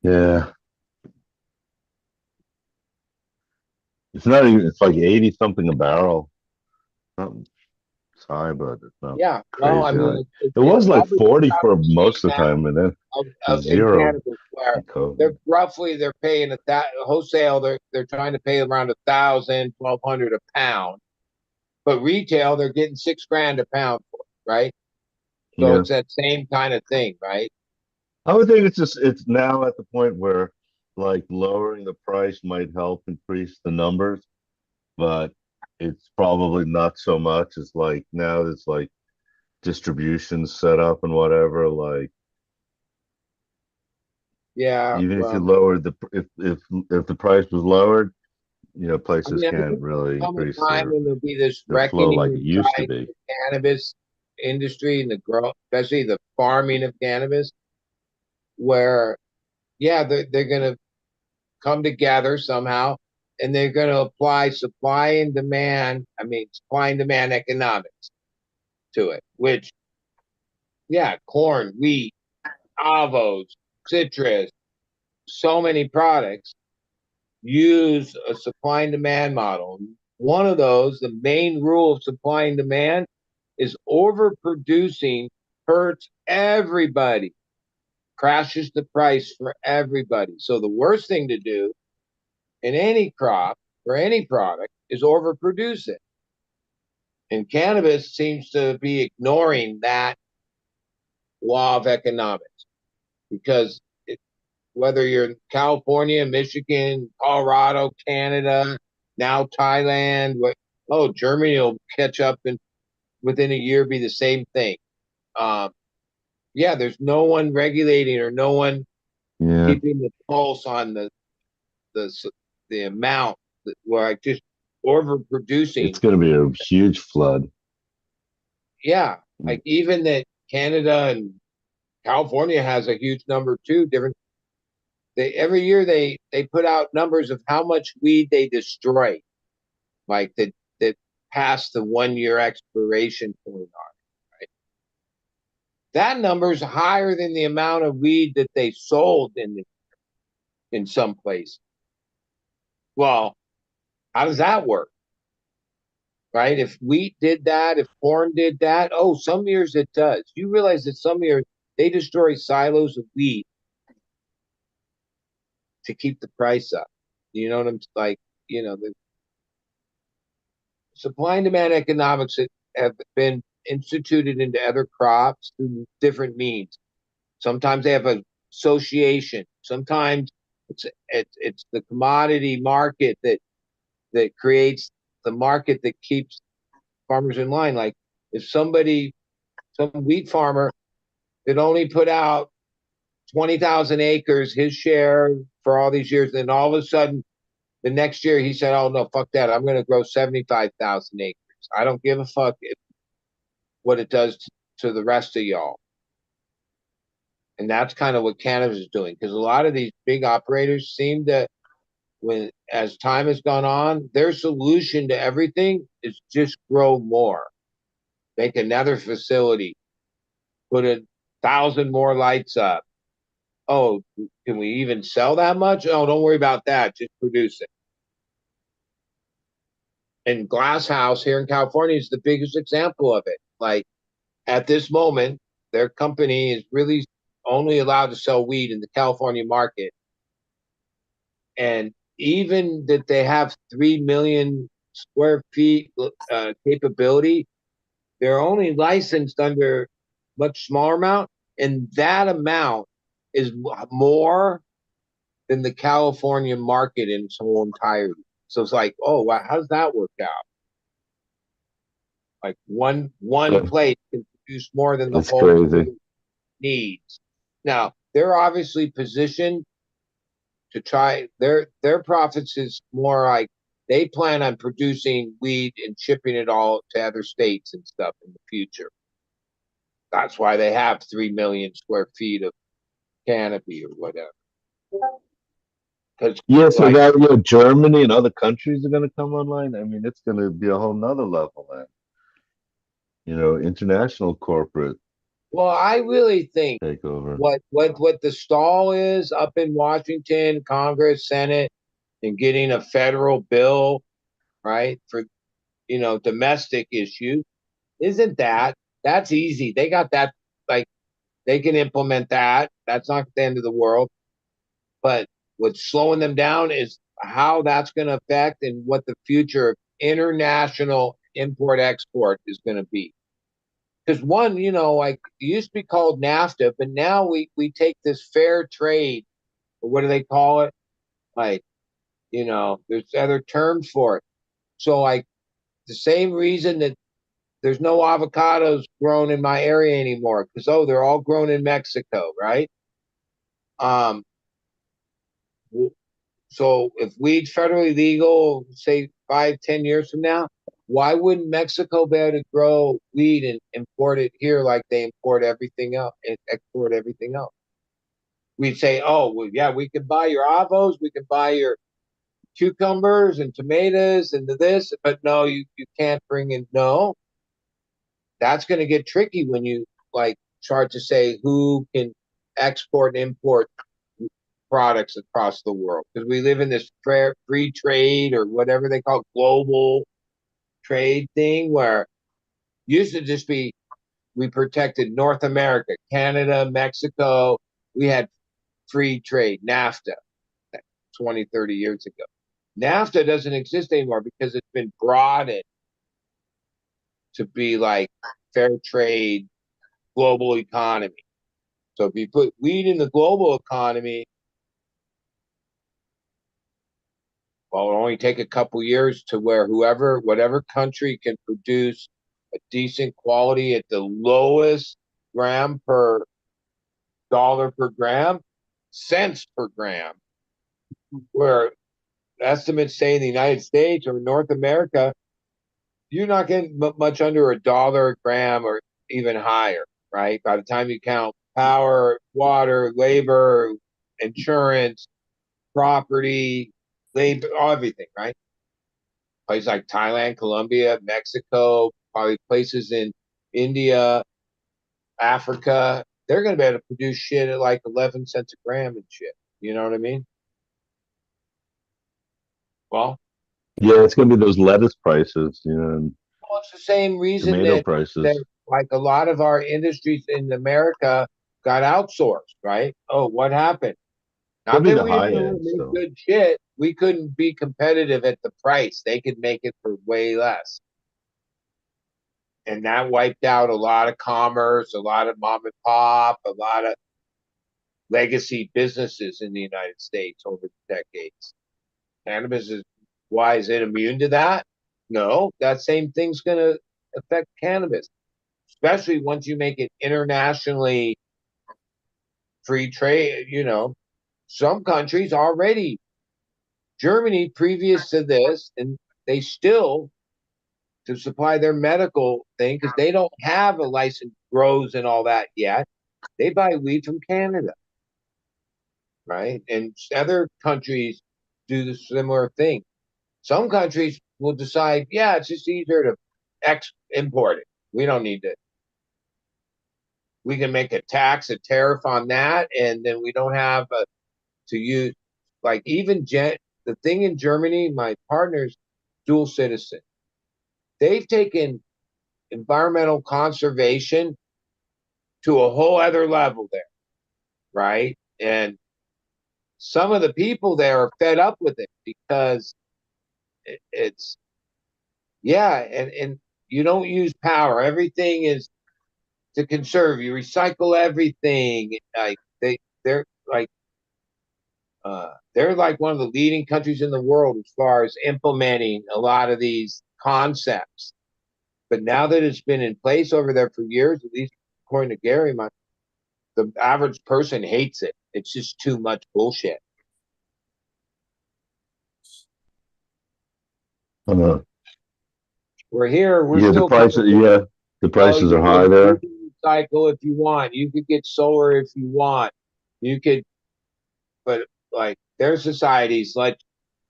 Yeah. It's not even, it's like 80 something a barrel. Something. It's high, but it's not Yeah. Well, I crazy high. mean, It it's was like probably 40 about for the most same of the time, and then in zero cannabis where in COVID. they're paying that wholesale they're trying to pay around 1,000, 1,200 a pound, but retail they're getting $6,000 a pound for it, right? So Yeah. it's that same kind of thing, right? I would think it's now at the point where like lowering the price might help increase the numbers, but it's probably not so much. It's like now it's like distribution set up and whatever. Like Yeah. even if you Well, lowered if the price was lowered, I places mean, I can't think there'll really come a increase time when there'll be this their flow reckoning like it used to inside be. the cannabis industry and the grow, especially the farming of cannabis, where yeah, they're gonna come together somehow and they're going to apply supply and demand, I mean, supply and demand economics to it, which, yeah, corn, wheat, avos, citrus, so many products use a supply and demand model. One of those, the main rule of supply and demand is overproducing hurts everybody, crashes the price for everybody. So the worst thing to do in any crop or any product is overproduce it. And cannabis seems to be ignoring that law of economics because whether you're in California, Michigan, Colorado, Canada, now Thailand, Germany will catch up and within a year be the same thing. Um, yeah, there's no one regulating or no one Yeah, keeping the pulse on the the amount where I just overproducing. it's going to be a huge flood. Yeah, like even that Canada and California has a huge number too. Different. They every year they put out numbers of how much weed they destroy, like that past the 1 year expiration point on. Right? That number is higher than the amount of weed that they sold in some place. Well, how does that work? Right? If wheat did that, if corn did that, oh, some years it does. You realize that some years they destroy silos of wheat to keep the price up. You know what I'm like? The supply and demand economics have been instituted into other crops through different means. Sometimes they have an association. Sometimes it's the commodity market that creates the market that keeps farmers in line. Like if some wheat farmer that only put out 20,000 acres, his share for all these years, then all of a sudden the next year he said, "Oh no, fuck that! I'm going to grow 75,000 acres. I don't give a fuck what it does to the rest of y'all." And that's kind of what cannabis is doing because a lot of these big operators seem to, when as time has gone on, their solution to everything is just grow more, make another facility, put 1,000 more lights up. Oh, can we even sell that much? Oh, don't worry about that. Just produce it. And Glass House here in California is the biggest example of it. Like at this moment, their company is really only allowed to sell weed in the California market. And even that they have 3 million square feet capability, they're only licensed under much smaller amount. And that amount is more than the California market in its whole entirety. So it's like, oh, wow, how does that work out? Like one place can produce more than the It's whole crazy. needs. Now they're obviously positioned to try their profits is more like they plan on producing weed and shipping it all to other states and stuff in the future. That's why they have 3 million square feet of canopy or whatever. Because Yeah, so now Germany and other countries are going to come online. I mean, it's going to be a whole nother level, man. International corporate well, I really think takeover. what the stall is up in Washington, Congress, Senate, and getting a federal bill, right, for domestic issues, isn't that's easy. They got that, like they can implement that. That's not the end of the world. But what's slowing them down is how that's going to affect and what the future of international import export is going to be. Because one, like it used to be called NAFTA, but now we take this fair trade, or what do they call it? Like, there's other terms for it. So like the same reason that there's no avocados grown in my area anymore, because they're all grown in Mexico, right? Um, so if weed's federally legal, say 5, 10 years from now, why wouldn't Mexico be able to grow weed and import it here like they import everything else and export everything else? We'd say, oh, well, yeah, we can buy your avos, we can buy your cucumbers and tomatoes and this, but no, you can't bring in. No, that's going to get tricky when you like start to say who can export and import products across the world, because we live in this free trade or whatever they call global trade thing, where used to just be we protected North America, Canada, Mexico. We had free trade, NAFTA, 20, 30 years ago. NAFTA doesn't exist anymore because it's been broadened to be like fair trade, global economy. So if you put weed in the global economy, well, it'll only take a couple years to where whatever country can produce a decent quality at the lowest gram per dollar per gram, cents per gram, where estimates say in the United States or North America, you're not getting much under $1 a gram or even higher, right? By the time you count power, water, labor, insurance, property, labor, everything, right? Places like Thailand, Colombia, Mexico, probably places in India, Africa, they're going to be able to produce shit at like 11 cents a gram and shit. You know what I mean? Well, Yeah, it's going to be those lettuce prices, and it's the same reason tomato that prices. like a lot of our industries in America got outsourced, right? Oh, what happened? It'll Not be that the we didn't high know how to end, make so good shit. We couldn't be competitive at the price. They could make it for way less. And that wiped out a lot of commerce, a lot of mom and pop, a lot of legacy businesses in the United States over the decades. Cannabis is why is it immune to that? No, that same thing's going to affect cannabis, especially once you make it internationally free trade. Some countries already, Germany previous to this, and they still to supply their medical thing because they don't have a licensed grows and all that yet. They buy weed from Canada, right? And other countries do the similar thing. Some countries will decide, yeah, it's just easier to import it. We don't need to. We can make a tariff on that, and then we don't have to use like even the thing in Germany. My partner's dual citizen. They've taken environmental conservation to a whole other level there, right? And some of the people there are fed up with it because it's yeah, and you don't use power. Everything is to conserve. You recycle everything. Like they're like they're like one of the leading countries in the world as far as implementing a lot of these concepts. But now that it's been in place over there for years, at least according to Gary, the average person hates it. It's just too much bullshit. I know. We're here, we're Yeah, the still prices. coming. Yeah, the Oh, prices you are high can there. cycle if you want. You could get solar if you want. You could, but like their societies, like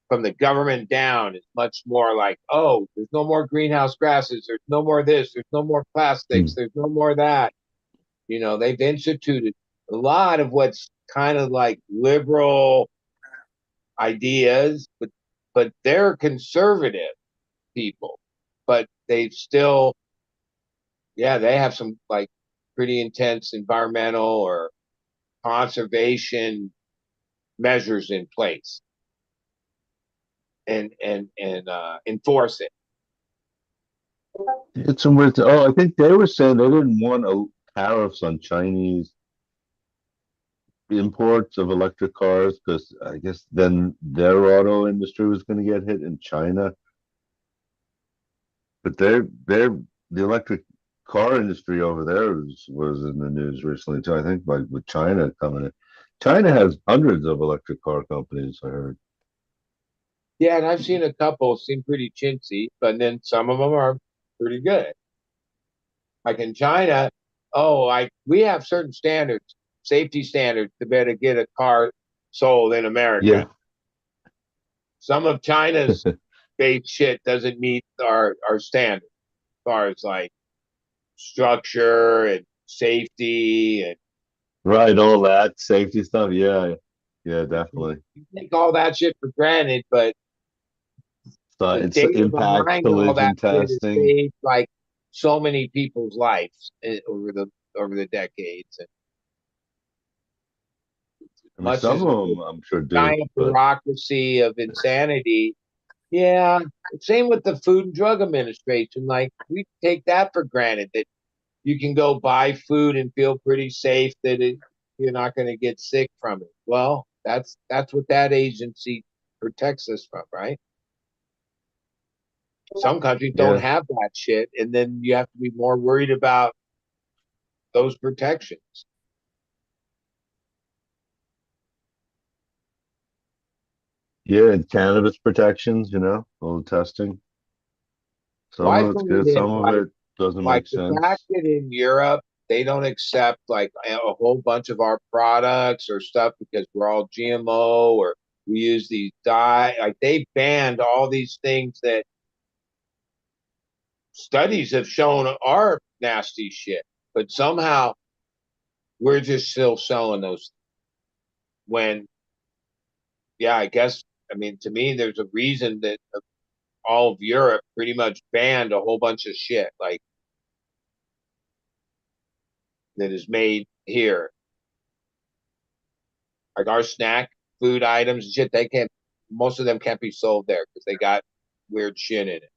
from the government down, is much more like, oh, there's no more greenhouse gases, there's no more this, there's no more plastics, Hmm. there's no more that. They've instituted a lot of what's kind of like liberal ideas, but they're conservative people, but they've still, yeah, they have some like pretty intense environmental or conservation measures in place and enforce it. It's some weird. Oh, I think they were saying they didn't want tariffs on Chinese imports of electric cars because I guess then their auto industry was going to get hit in China. But they're the electric car industry over there was in the news recently too. I think like with China coming in. China has hundreds of electric car companies, I heard. Yeah, and I've seen a couple seem pretty chintzy, but then some of them are pretty good. Like in China, we have certain standards, safety standards, to better get a car sold in America. Yeah. Some of China's base shit doesn't meet our standards as far as like structure and safety and Right, all that safety stuff. Yeah. Yeah, definitely. you take all that shit for granted, but So the it's data impact behind all that collision shit has testing. saved like so many people's lives over the decades. And I mean, much some as of them I'm sure do, giant but bureaucracy of insanity, yeah. Same with the Food and Drug Administration. Like we take that for granted that you can go buy food and feel pretty safe that you're not going to get sick from it. Well, that's what that agency protects us from, right? Some countries don't yeah, have that shit, and then you have to be more worried about those protections. yeah, and cannabis protections, all the testing. Some My of it's point good, is some of like it doesn't like make the fact sense. that in Europe they don't accept like a whole bunch of our products or stuff because we're all GMO or we use these dye, like they banned all these things that studies have shown are nasty shit, but somehow we're just still selling those when, yeah, I guess, I mean, to me, there's a reason that all of Europe pretty much banned a whole bunch of shit like that is made here. Like our snack food items and shit, most of them can't be sold there because they got weird shit in it.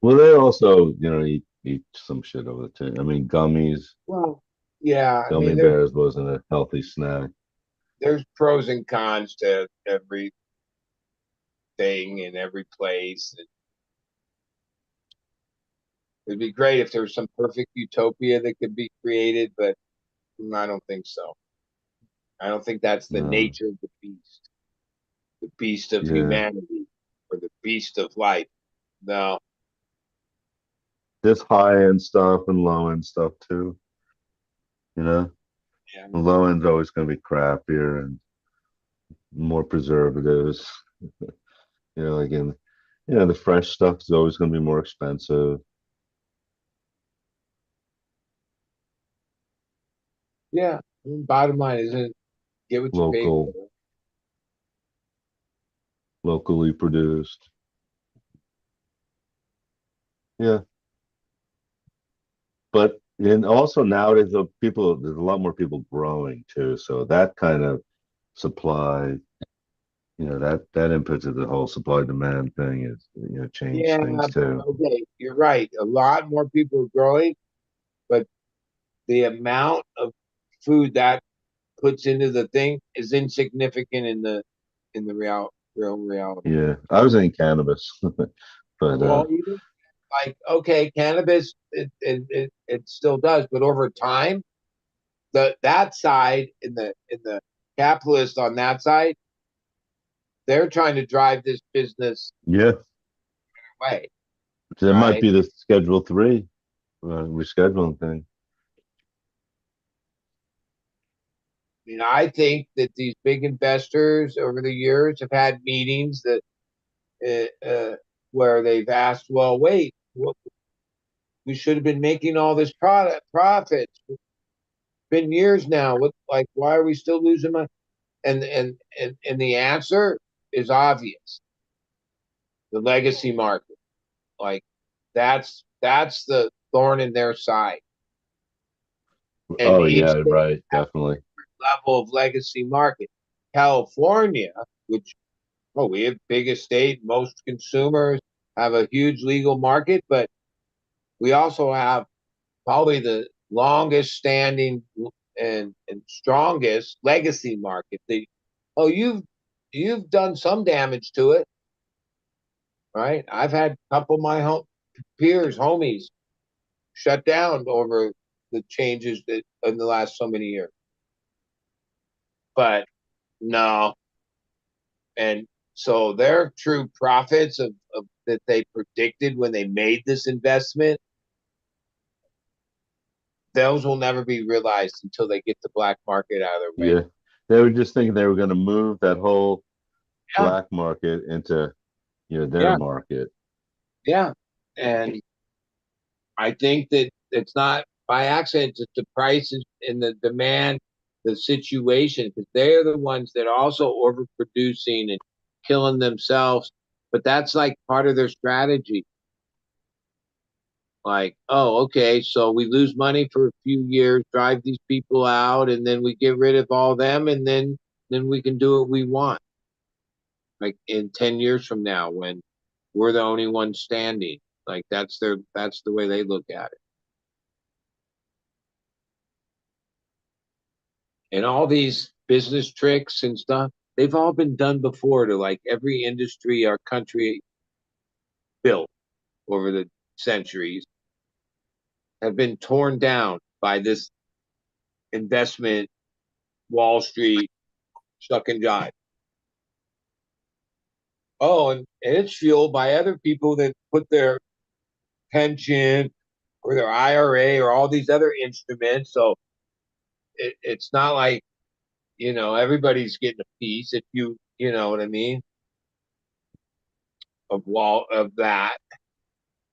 Well, they also, eat some shit over the chain. I mean, Well, yeah, I gummy mean, there's bears wasn't a healthy snack. there's pros and cons to everything in every place. It'd be great if there was some perfect utopia that could be created, but I don't think so. I don't think that's the No, nature of the beast of yeah, humanity, or the beast of life. No, there's high end stuff and low end stuff too. You know, yeah, the low end's always going to be crappier and more preservatives. Like the fresh stuff is always going to be more expensive. yeah. Bottom line isn't get what you pay Local, for. locally produced. Yeah, but and also nowadays, there's a lot more people growing too. So that kind of supply, that input to the whole supply demand thing is, change Yeah, things too. okay, you're right. A lot more people are growing, but the amount of food that puts into the thing is insignificant in the real reality. Yeah, I was in cannabis, but Well, even like okay, cannabis it still does, but over time, that side in the capitalist on that side, they're trying to drive this business Yeah. away. So that might Right. be the Schedule 3 rescheduling thing. I mean, I think that these big investors over the years have had meetings that where they've asked, well, wait, we should have been making all this profits. It's been years now. What, like, why are we still losing money? And the answer is obvious. The legacy market, like that's the thorn in their side. And Oh each yeah, state right, definitely. level of legacy market. California, which we have biggest state, most consumers have a huge legal market, but we also have probably the longest standing and strongest legacy market. You've done some damage to it, right? I've had a couple of my homies shut down over the changes that in the last so many years. But no, and so their true profits of that they predicted when they made this investment, those will never be realized until they get the black market out of their way. Yeah. They were just thinking they were going to move that whole Yeah, black market into, their yeah, market. yeah. And I think that it's not by accident, it's the prices and the demand, the situation, because they're the ones that are also overproducing and killing themselves. But that's like part of their strategy. Like, oh, okay, so we lose money for a few years, drive these people out, and then we get rid of all them, and then we can do what we want. Like in 10 years from now, when we're the only ones standing, like that's the way they look at it. And all these business tricks and stuff, they've all been done before to like every industry our country built over the centuries have been torn down by this investment Wall Street shuck and jive. Oh, and it's fueled by other people that put their pension or their IRA or all these other instruments. So it's not like, everybody's getting a piece if you know what I mean, of that.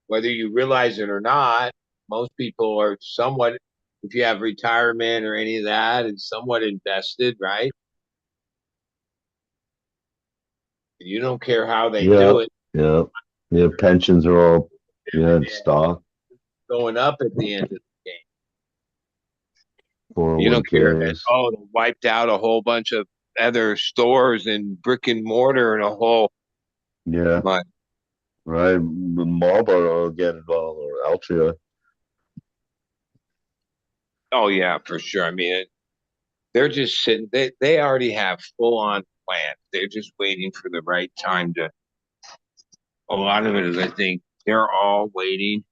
Whether you realize it or not, most people are somewhat, if you have retirement or any of that, and somewhat invested, right? You don't care how they Yeah, do it. yeah, yeah. Pensions are all, in stock, Going up at the end of the game. You don't care that, 401ks. they wiped out a whole bunch of other stores and brick and mortar and a whole. Yeah, My, right. Marlboro will get involved or Altria. oh yeah, for sure. I mean, they're just sitting. They already have full on plans. They're just waiting for the right time to. A lot of it is, I think, they're all waiting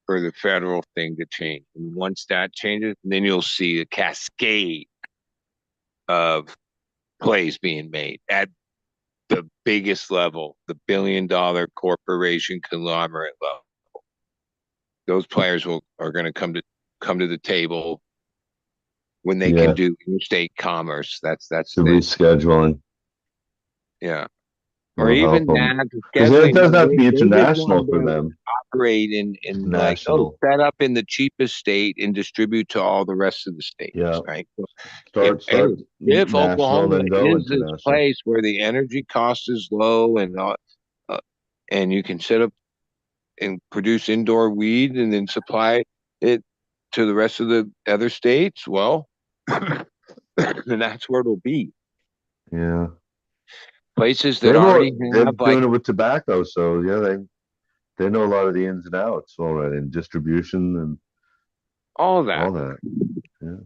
for the federal thing to change. And once that changes, then you'll see a cascade of plays being made at the biggest level, the $1 billion corporation conglomerate level. Those players are going to come to the table when they can Yeah, do interstate commerce. That's the the rescheduling yeah. Or will help even them that because it scheduling, doesn't have to be they just international want for to them. operate in like, National. set up in the cheapest state and distribute to all the rest of the states, Yeah, right? So start if national, Oklahoma then go is this international. place where the energy cost is low and you can set up and produce indoor weed and then supply it to the rest of the other states, well, then that's where it'll be. Yeah, Places that already they're have like doing it with tobacco, so yeah, they know a lot of the ins and outs already, and distribution and all that. all that. Yeah,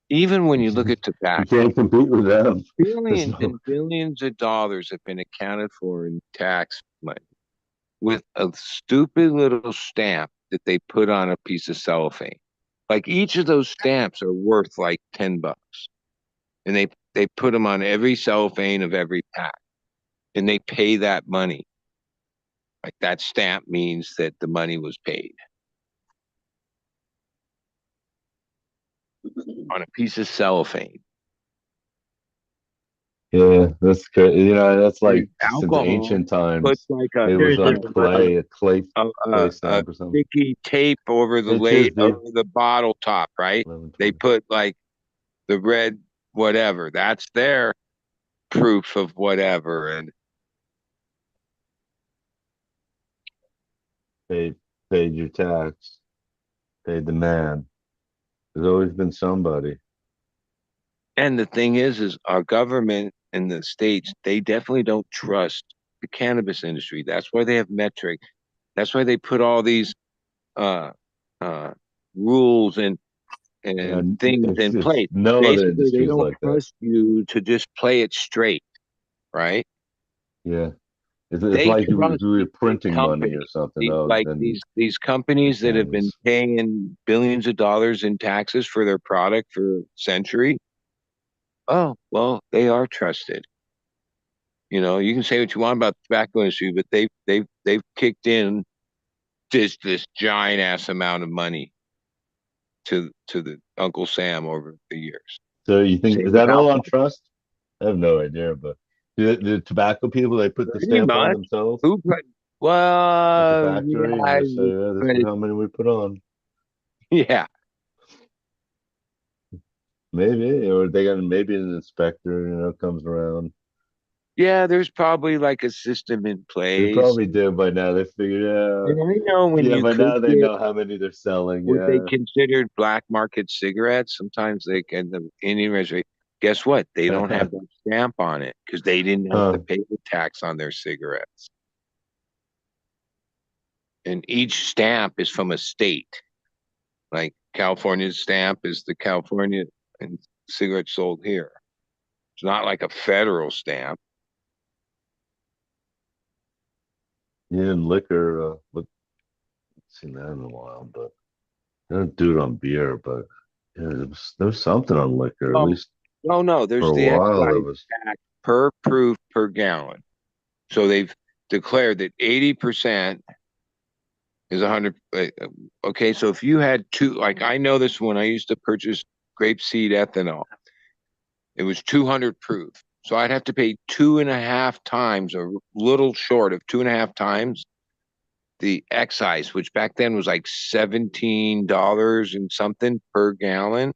Even when you look you at tobacco, can't compete with them. There's billions no, and billions of dollars have been accounted for in tax money with a stupid little stamp that they put on a piece of cellophane. Like each of those stamps are worth like $10, and they put them on every cellophane of every pack, and they pay that money. Like that stamp means that the money was paid on a piece of cellophane. Yeah, that's good. You know, that's There's like since alcohol, ancient put times. like It was Here's like different clay, clay a stamp or something. sticky tape over the Hey, cheers, over dude. the bottle top, right? 11:20. They put like the red whatever. That's their proof of whatever. And Paid your tax, paid the man. There's always been somebody. the thing is our government in the States, they definitely don't trust the cannabis industry. That's why they have metric. That's why they put all these uh uh rules and And things in it's place. no other Basically, they industries don't like that. trust you to just play it straight, right? Yeah, it's They like trust you were these printing money or companies, something. these Oh, like then these companies that have been cannabis. paying billions of dollars in taxes for their product for a century. Oh, well, they are trusted. You know, you can say what you want about the tobacco industry, but they've kicked in this giant ass amount of money to the Uncle Sam over the years. So you think Same is with that all on alcohol. trust? I have no idea, but the tobacco people they put the Pretty stamp on much. themselves Who put? at the Well, factory and yeah, just say, "Yeah, this but is how many we put on." yeah, Maybe, or they got maybe an inspector, comes around. yeah. There's probably like a system in They place, probably do by now. They figured out. and I know when Yeah, you by could now they get know how many they're selling. what they Yeah. considered black market cigarettes. Sometimes they can the Indian reservation. Guess what? They don't have that stamp on it because they didn't have to Huh. pay the tax on their cigarettes. And each stamp is from a state. Like California's stamp is the California and cigarettes sold here. It's not like a federal stamp. Yeah, and liquor. Look, seen that in a while, but they don't do it on beer. But yeah, there was something on liquor. At Oh, least no, for there's a the while, there excise was. tax per proof per gallon. So they've declared that 80% is 100. Okay, so if you had two, like I know this when I used to purchase grapeseed ethanol, it was 200 proof. So I'd have to pay 2.5 times, a little short of 2.5 times the excise, which back then was like $17 and something per gallon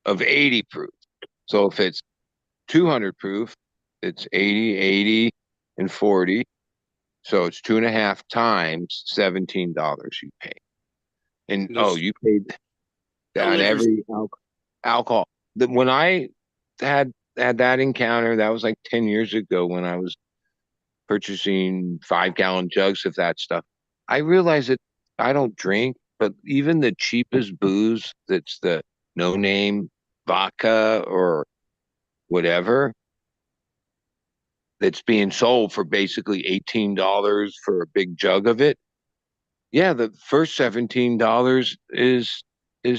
of 80 proof. So if it's 200 proof, it's 80, 80, and 40. So it's 2.5 times $17 you pay. And There's you paid a on liquor. every alcohol. When I had that encounter, that was like 10 years ago when I was purchasing 5-gallon jugs of that stuff. I realized that I don't drink, but even the cheapest booze that's the no name vodka or whatever that's being sold for basically $18 for a big jug of it. Yeah, the first $17 is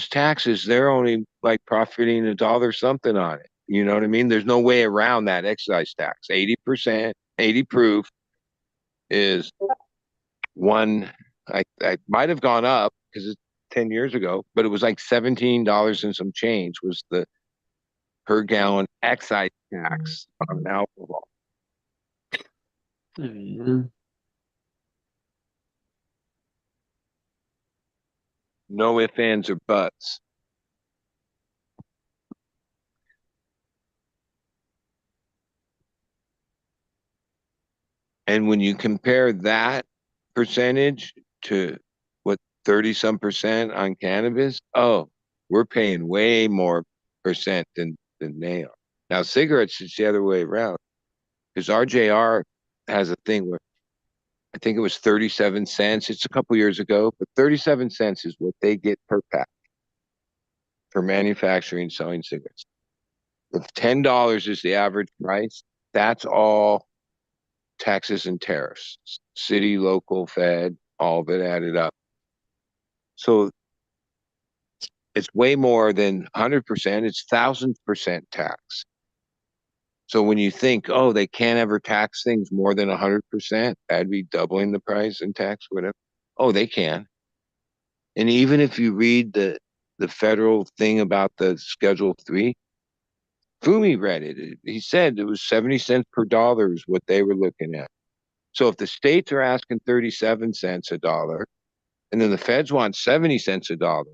taxes. They're only like profiting a dollar something on it. You know what I mean? There's no way around that excise tax. 80%, 80 proof is one. I might have gone up because it's 10 years ago, but it was like $17 and some change was the per gallon excise tax on alcohol. Mhm. No ifs, ands, or buts. And when you compare that percentage to what 30 some percent on cannabis, oh, we're paying way more percent than they are. Now, cigarettes, it's the other way around because RJR has a thing where I think it was 37 cents. It's a couple years ago, but 37 cents is what they get per pack for manufacturing and selling cigarettes. If $10 is the average price, that's all taxes and tariffs, city, local, fed, all of it added up. So it's way more than 100%. It's 1,000% tax. So when you think, oh, they can't ever tax things more than 100%, that'd be doubling the price in tax, whatever. Oh, they can. And even if you read the federal thing about the Schedule 3, Fumi read it. He said it was 70 cents per dollar is what they were looking at. So if the states are asking 37 cents a dollar, and then the feds want 70 cents a dollar,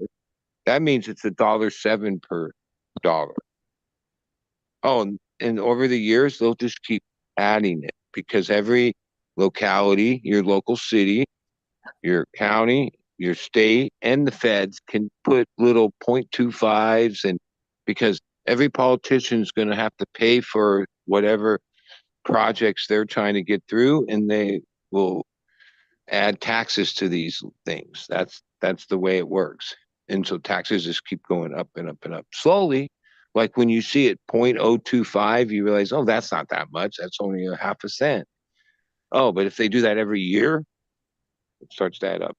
that means it's $1.07 per dollar. Oh, and over the years, they'll just keep adding it because every locality, your local city, your county, your state, and the feds can put little 0.25s, and because every politician is going to have to pay for whatever projects they're trying to get through, and they will add taxes to these things. That's the way it works. And so taxes just keep going up and up and up slowly. Like when you see it 0.025, you realize, oh, that's not that much. That's only a half a cent. Oh, but if they do that every year, it starts to add up.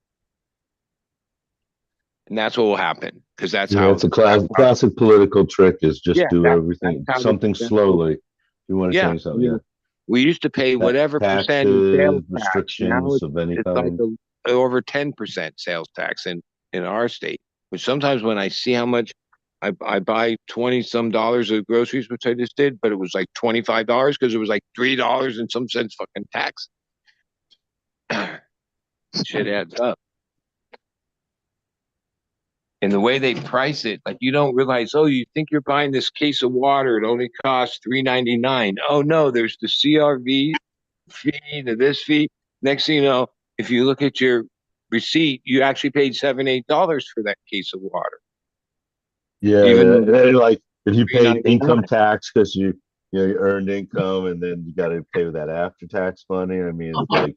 And that's what will happen because that's Yeah, how it's a classic political trick is just yeah, do that's everything, how something slowly. You want to yeah. change something, yeah. We used to pay whatever percent in Taxes, sales tax. Now restrictions of any it's like kind. over 10% sales tax in our state. Which sometimes when I see how much I buy 20 some dollars of groceries, which I just did, but it was like $25 because it was like $3 and some cents fucking tax. Shit adds up. And the way they price it, like you don't realize, oh, you think you're buying this case of water, it only costs $3.99. Oh no, there's the CRV fee, to this fee. Next thing you know, if you look at your receipt, you actually paid $7, $8 for that case of water. Yeah, Even though like if you paid income $3.99. tax because you earned income and then you got to pay that after tax money. I mean, it's like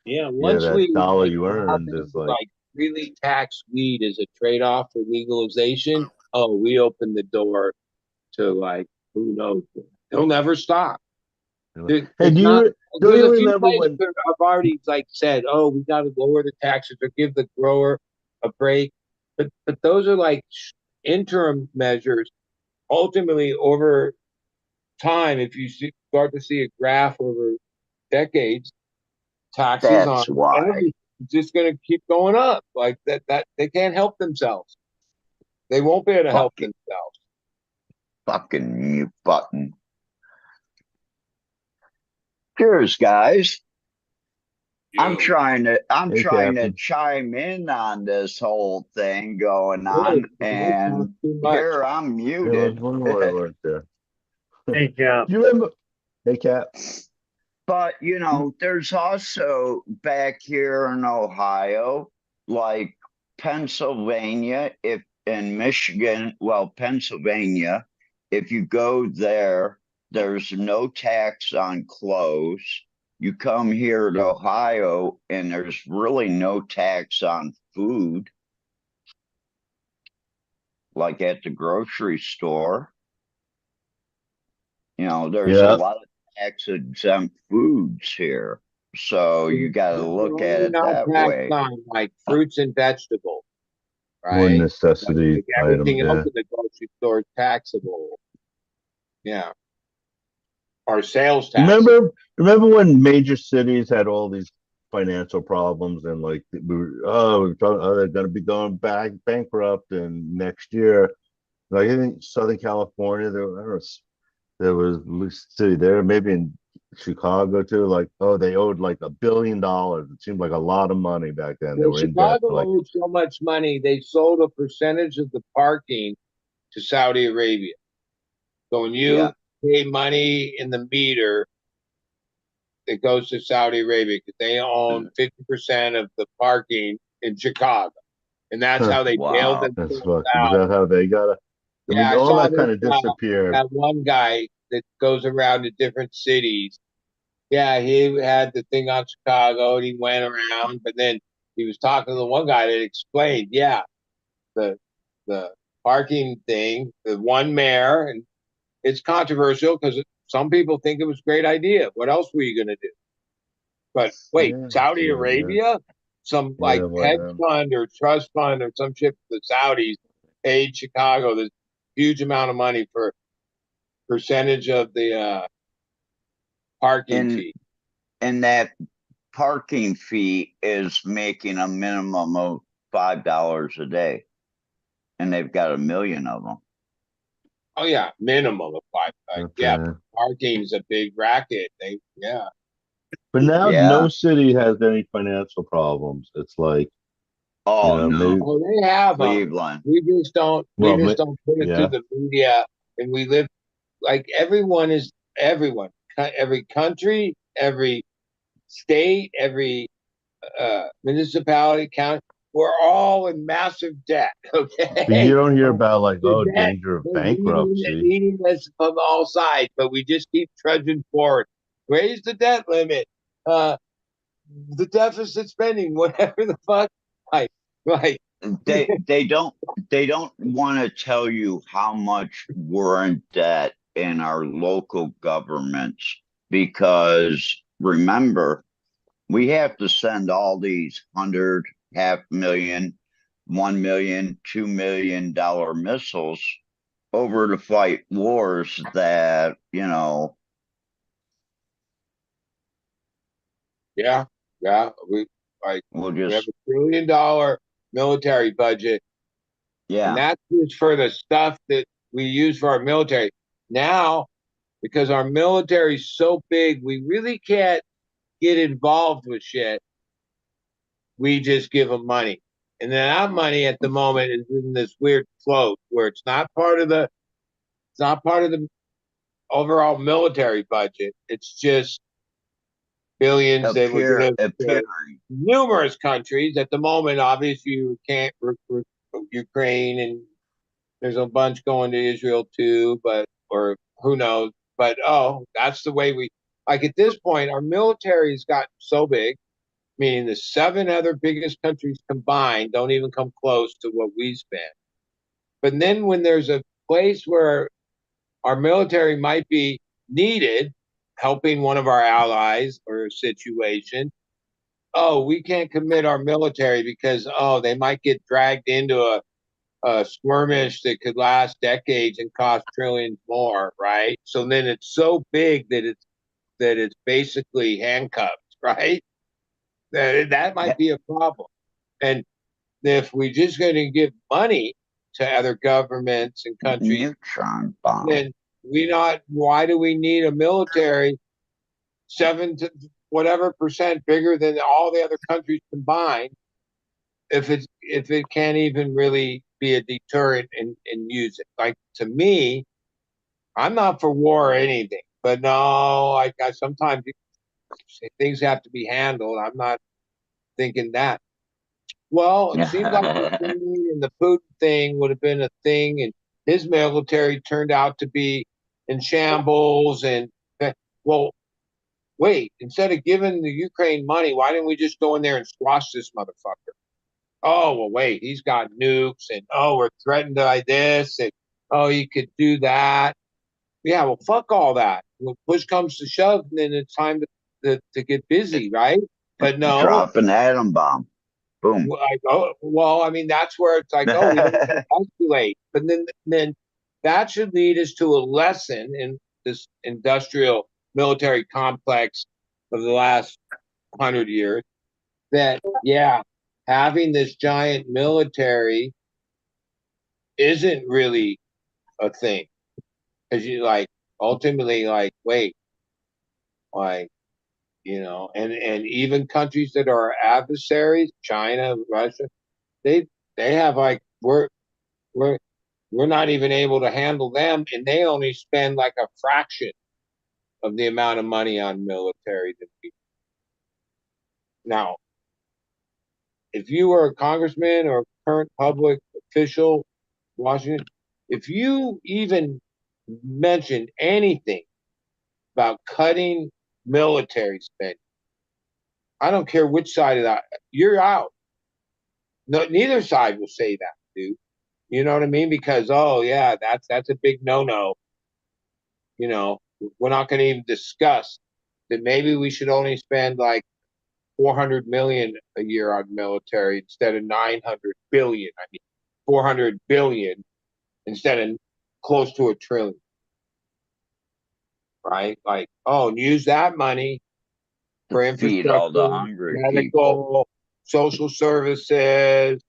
Yeah, yeah, once that we dollar like you earned is like like really tax weed as a trade-off for legalization, oh, we open the door to like who knows? It'll never stop. hey, There's not. don't There's you a few remember places when that have already like said, "Oh, we got to lower the taxes or give the grower a break," but those are like interim measures. Ultimately, over time, if you start to see a graph over decades, taxes on That's why. energy is just going to keep going up. Like that they can't help themselves. They won't be able to help Fucking, themselves. fucking mute button. Cheers, guys. I'm Yo, trying to I'm hey trying to Captain, chime in on this whole thing going Good. on, Don't talk and too much. here I'm yeah, I was muted. wondering why you weren't there. Thank you. Do you remember? Hey Cap, But there's also back here in Ohio, like Pennsylvania, if in Michigan, well, Pennsylvania, if you go there, there's no tax on clothes. You come here to Ohio, and there's really no tax on food, like at the grocery store. There's a yeah, lot of tax exempt foods here. So you got to They're look at only it not that taxed way. on like fruits and vegetables, more right? necessity Like items. everything else Yeah, in the grocery store is taxable. Yeah. Or sales you taxes. remember when major cities had all these financial problems and like they're going to be going bankrupt and next year. Like in Southern California, I don't know, there was city there, maybe in Chicago too. Like, oh, they owed like $1 billion. It seemed like a lot of money back then. They Well, were in debt Chicago for like, owed so much money, they sold a percentage of the parking to Saudi Arabia. So when Yeah. you pay money in the meter, it goes to Saudi Arabia because they own 50% of the parking in Chicago. And that's huh, how they bailed Wow. that's themselves fucking. Is out. that how they got it? I Yeah, mean, I all saw that this kind of disappeared. that one guy that goes around to different cities. Yeah, he had the thing on Chicago and he went around, but then he was talking to the one guy that explained, yeah, the the parking thing, the one mayor, and it's controversial because some people think it was a great idea. What else were you going to do? But wait, Yeah, Saudi yeah, Arabia, some yeah. like hedge Whatever. fund or trust fund or some shit for the Saudis. paid Chicago this huge amount of money for percentage of the parking And fee. and that parking fee is making a minimum of $5 a day, and they've got 1 million of them. Oh yeah, minimum of five. Yeah, Okay. parking's a big racket. Yeah. But now Yeah. no city has any financial problems. It's like, Oh no, maybe, Oh, they have them. Cleveland. We just don't. We well, just don't put it through yeah. the media, and we live like everyone is everyone. Every country, every state, every municipality, county. We're all in massive debt. But you Okay, don't hear about like, the oh, debt danger of is bankruptcy. eating us from all sides, but we just keep trudging forward. Raise the debt limit. Uh, the deficit spending, whatever the fuck. Like, They don't want to tell you how much we're in debt in our local governments, because remember, we have to send all these 100, half million, 1 million, $2 million missiles over to fight wars that, yeah, yeah. will We have just, $1 trillion military budget, and yeah, that's just for the stuff that we use for our military. Now, because our military is so big, we really can't get involved with shit. We just give them money, and then that money at the moment is in this weird float where it's not part of the overall military budget. It's just billions that we're going to appearing. numerous countries at the moment. Obviously, you can't recruit Ukraine, and there's a bunch going to Israel too, but or who knows? But that's the way we like at this point. Our military has gotten so big, meaning the 7 other biggest countries combined don't even come close to what we spend. But then when there's a place where our military might be needed, helping one of our allies or a situation, we can't commit our military because they might get dragged into a skirmish that could last decades and cost trillions more, right? So then it's so big that it's basically handcuffed, right? That might be a problem. And if we're just going to give money to other governments and countries, Neutron bomb. then why do we need a military 7 to whatever percent bigger than all the other countries combined if it can't even really be a deterrent and use it? Like, to me, I'm not for war or anything, but no, like I sometimes things have to be handled. I'm not thinking that. Well, it seems like Ukraine and the Putin thing would have been a thing, and his military turned out to be in shambles. And well, wait, instead of giving the Ukraine money, why didn't we just go in there and squash this motherfucker? Oh, well, wait, he's got nukes, and we're threatened by this, and you could do that. Yeah, well, fuck all that. When push comes to shove, then it's time to get busy, right? But no, Drop an atom bomb. Boom. well, I mean, that's where it's like, we don't escalate. But then that should lead us to a lesson in this industrial military complex of the last 100 years that, yeah, having this giant military isn't really a thing. Because you ultimately wait, like, and even countries that are adversaries, China, Russia, they have we're we're not even able to handle them, and they only spend like a fraction of the amount of money on military that we. Now, if you were a congressman or a current public official, Washington, if you even mentioned anything about cutting military spending, I don't care which side of that, you're out. No, neither side will say that, dude. You know what I mean? Because yeah, that's a big no-no. We're not going to even discuss that maybe we should only spend like 400 million a year on military instead of 900 billion. I mean, 400 billion instead of close to a trillion, right? Like, oh, and use that money for Feed all the infrastructure, hungry people. medical, social services,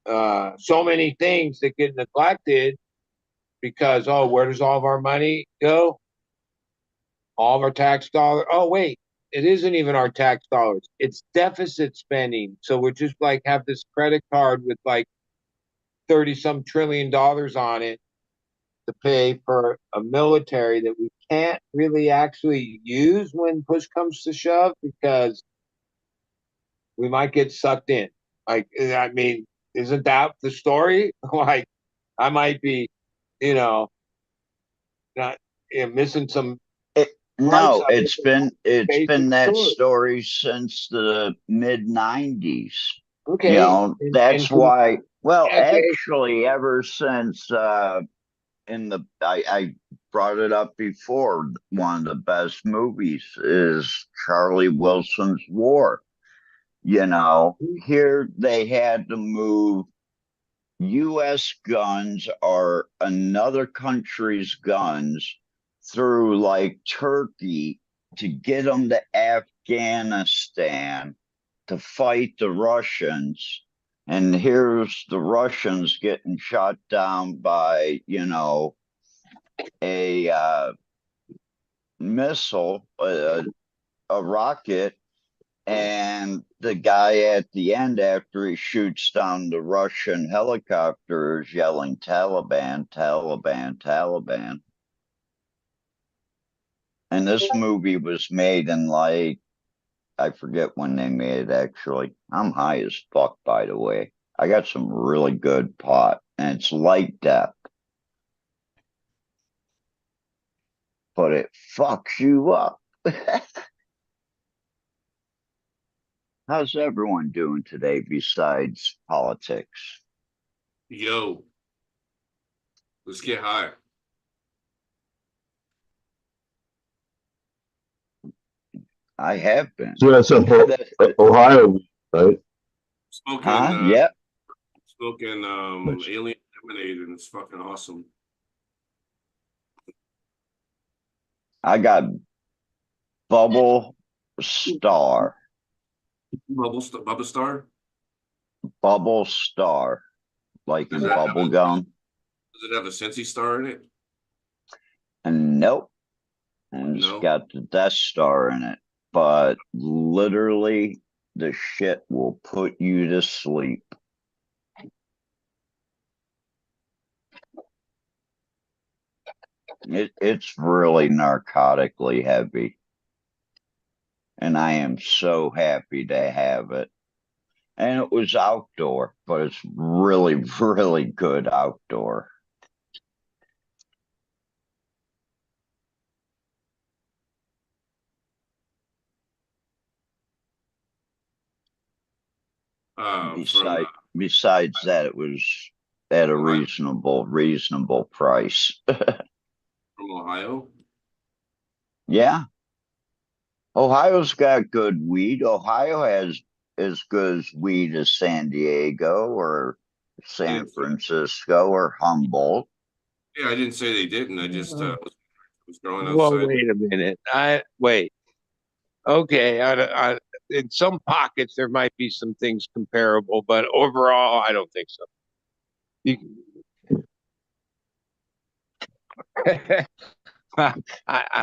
so many things that get neglected because, oh, where does all of our money go? All of our tax dollars. Oh, wait, it isn't even our tax dollars. It's deficit spending. So we're just like have this credit card with like 30 some $1 trillion on it to pay for a military that we can't really actually use when push comes to shove because we might get sucked in. Like, I mean, isn't that the story? Like, I might be, you know, not missing some parts No, of it. it's Basic been that story. story since the mid '90s. You Okay, know, that's why. Well, okay. actually, ever since in the I brought it up before. One of the best movies is Charlie Wilson's War. You know, here they had to move U.S. guns or another country's guns through like Turkey to get them to Afghanistan to fight the Russians. And here's the Russians getting shot down by, a missile, a rocket, and the guy at the end, after he shoots down the Russian helicopter, is yelling, Taliban, Taliban, Taliban. And this movie was made in like, I forget when they made it actually. I'm high as fuck, by the way. I got some really good pot, and it's light depth, but it fucks you up. How's everyone doing today besides politics? Yo, let's get high. I have been. So that's Ohio, right? Smoking, Yep. smoking alien lemonade, and it's fucking awesome. I got Bubble Star. Bubba Star? Bubble Star. Like in bubble gum. Does it have a Sensi star in it? And nope. And it's got the Death Star in it. But literally, the shit will put you to sleep. It's really narcotically heavy. And I am so happy to have it. And it was outdoor, but it's really, really good outdoor. Besides that, it was at a reasonable price. From Ohio? Yeah. Ohio's got good weed. Ohio has as good as weed as San Diego or San Francisco or Humboldt. Yeah, I didn't say they didn't. I just was growing Well, outside. wait a minute. Wait. Okay, in some pockets there might be some things comparable, but overall, I don't think so. I'm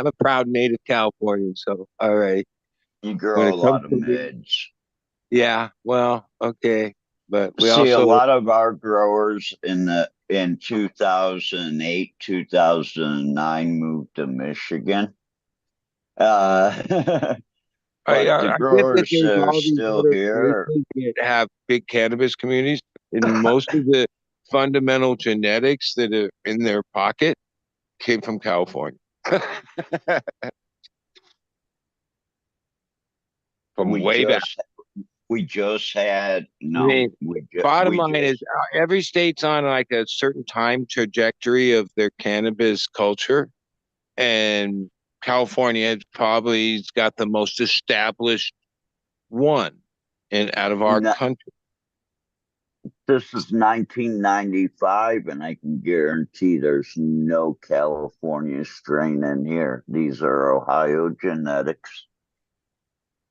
a proud native Californian, so all right. You grow a lot of meds. Yeah, well, okay, but we see also a lot of our growers in 2008, 2009 moved to Michigan. But the I get that growers there's are all these still other here. places that have big cannabis communities, and most of the fundamental genetics that are in their pocket came from California. From way back. We just had no. I mean, bottom line is every state's on like a certain time trajectory of their cannabis culture, and California probably got the most established one out of our country. This is 1995, and I can guarantee there's no California strain in here. These are Ohio genetics.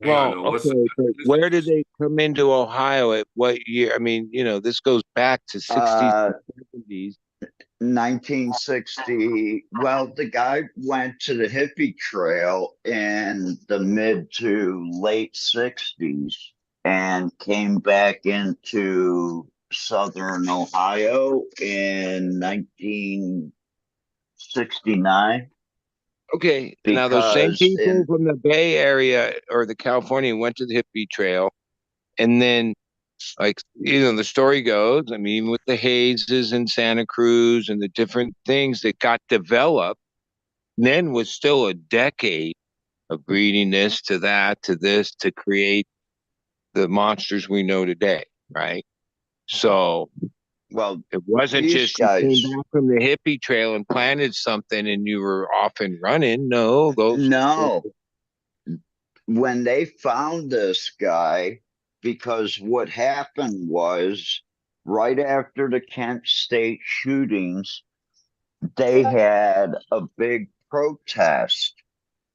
Hang on, Well, no, what's okay, but this where is did they come into Ohio at what year? I mean, this goes back to 60s, Uh, 70s. 1960. Well, the guy went to the hippie trail in the mid to late 60s and came back into southern Ohio in 1969 Okay, now those same because people in from the Bay Area or the California went to the hippie trail, and then, like, the story goes, I mean, with the hazes in Santa Cruz and the different things that got developed, then was still a decade of breeding this to that to this to create the monsters we know today, right? So well, it wasn't these just you came guys, back from the hippie trail and planted something and you were off and running. No, those no, when they found this guy, because what happened was right after the Kent State shootings, they had a big protest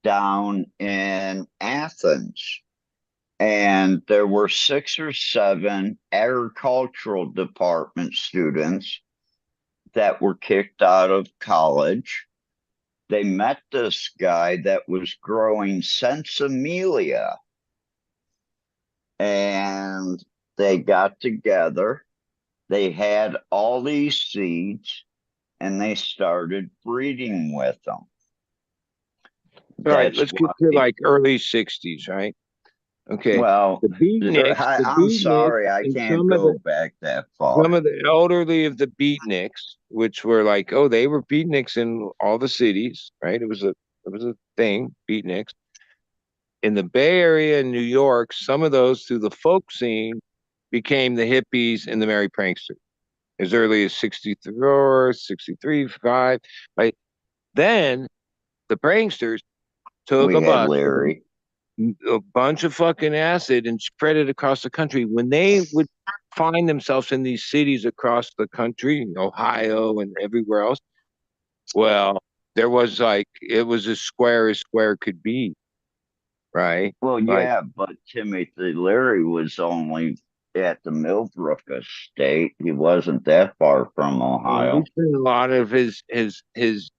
down in Athens. And there were 6 or 7 agricultural department students that were kicked out of college. They met this guy that was growing sensimelia, and they got together. They had all these seeds and they started breeding with them. all right, That's let's get why, to like early 60s, right? Okay. well, The the I'm beatniks, sorry, I and can't go back that far. some of the elderly of the beatniks, which were like, oh, they were beatniks in all the cities, right? It was a thing, beatniks. In the Bay Area in New York, some of those through the folk scene became the hippies and the Merry Pranksters as early as 63, 63, 5. Right. Then the pranksters took We a had bus, Larry. a bunch of fucking acid and spread it across the country. When they would find themselves in these cities across the country, Ohio and everywhere else, well, there was like, it was as square could be, right? Well, Like, yeah, but Timothy Leary was only at the Millbrook estate. He wasn't that far from he Ohio. spent a lot of his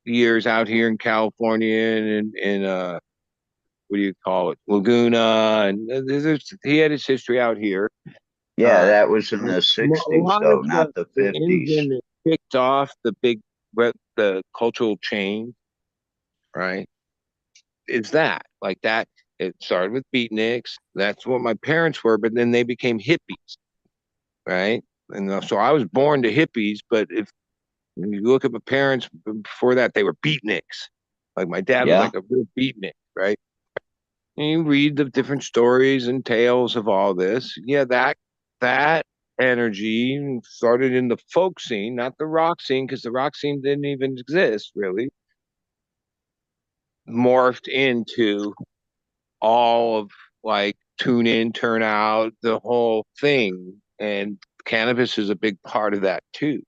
years out here in California and in what do you call it, Laguna, and he had his history out here. Yeah, Uh, that was in a the 60s, lot though, of not the the 50s. engine that kicked off the cultural change, right? Is that like that? It started with beatniks. That's what my parents were, but then they became hippies, right? And so I was born to hippies, but if you look at my parents before that, they were beatniks. Like my dad was Yeah. like a real beatnik, right? And you read the different stories and tales of all this. Yeah, that energy started in the folk scene, not the rock scene, because the rock scene didn't even exist really. Morphed into all of like tune in, turn out, the whole thing. And cannabis is a big part of that too,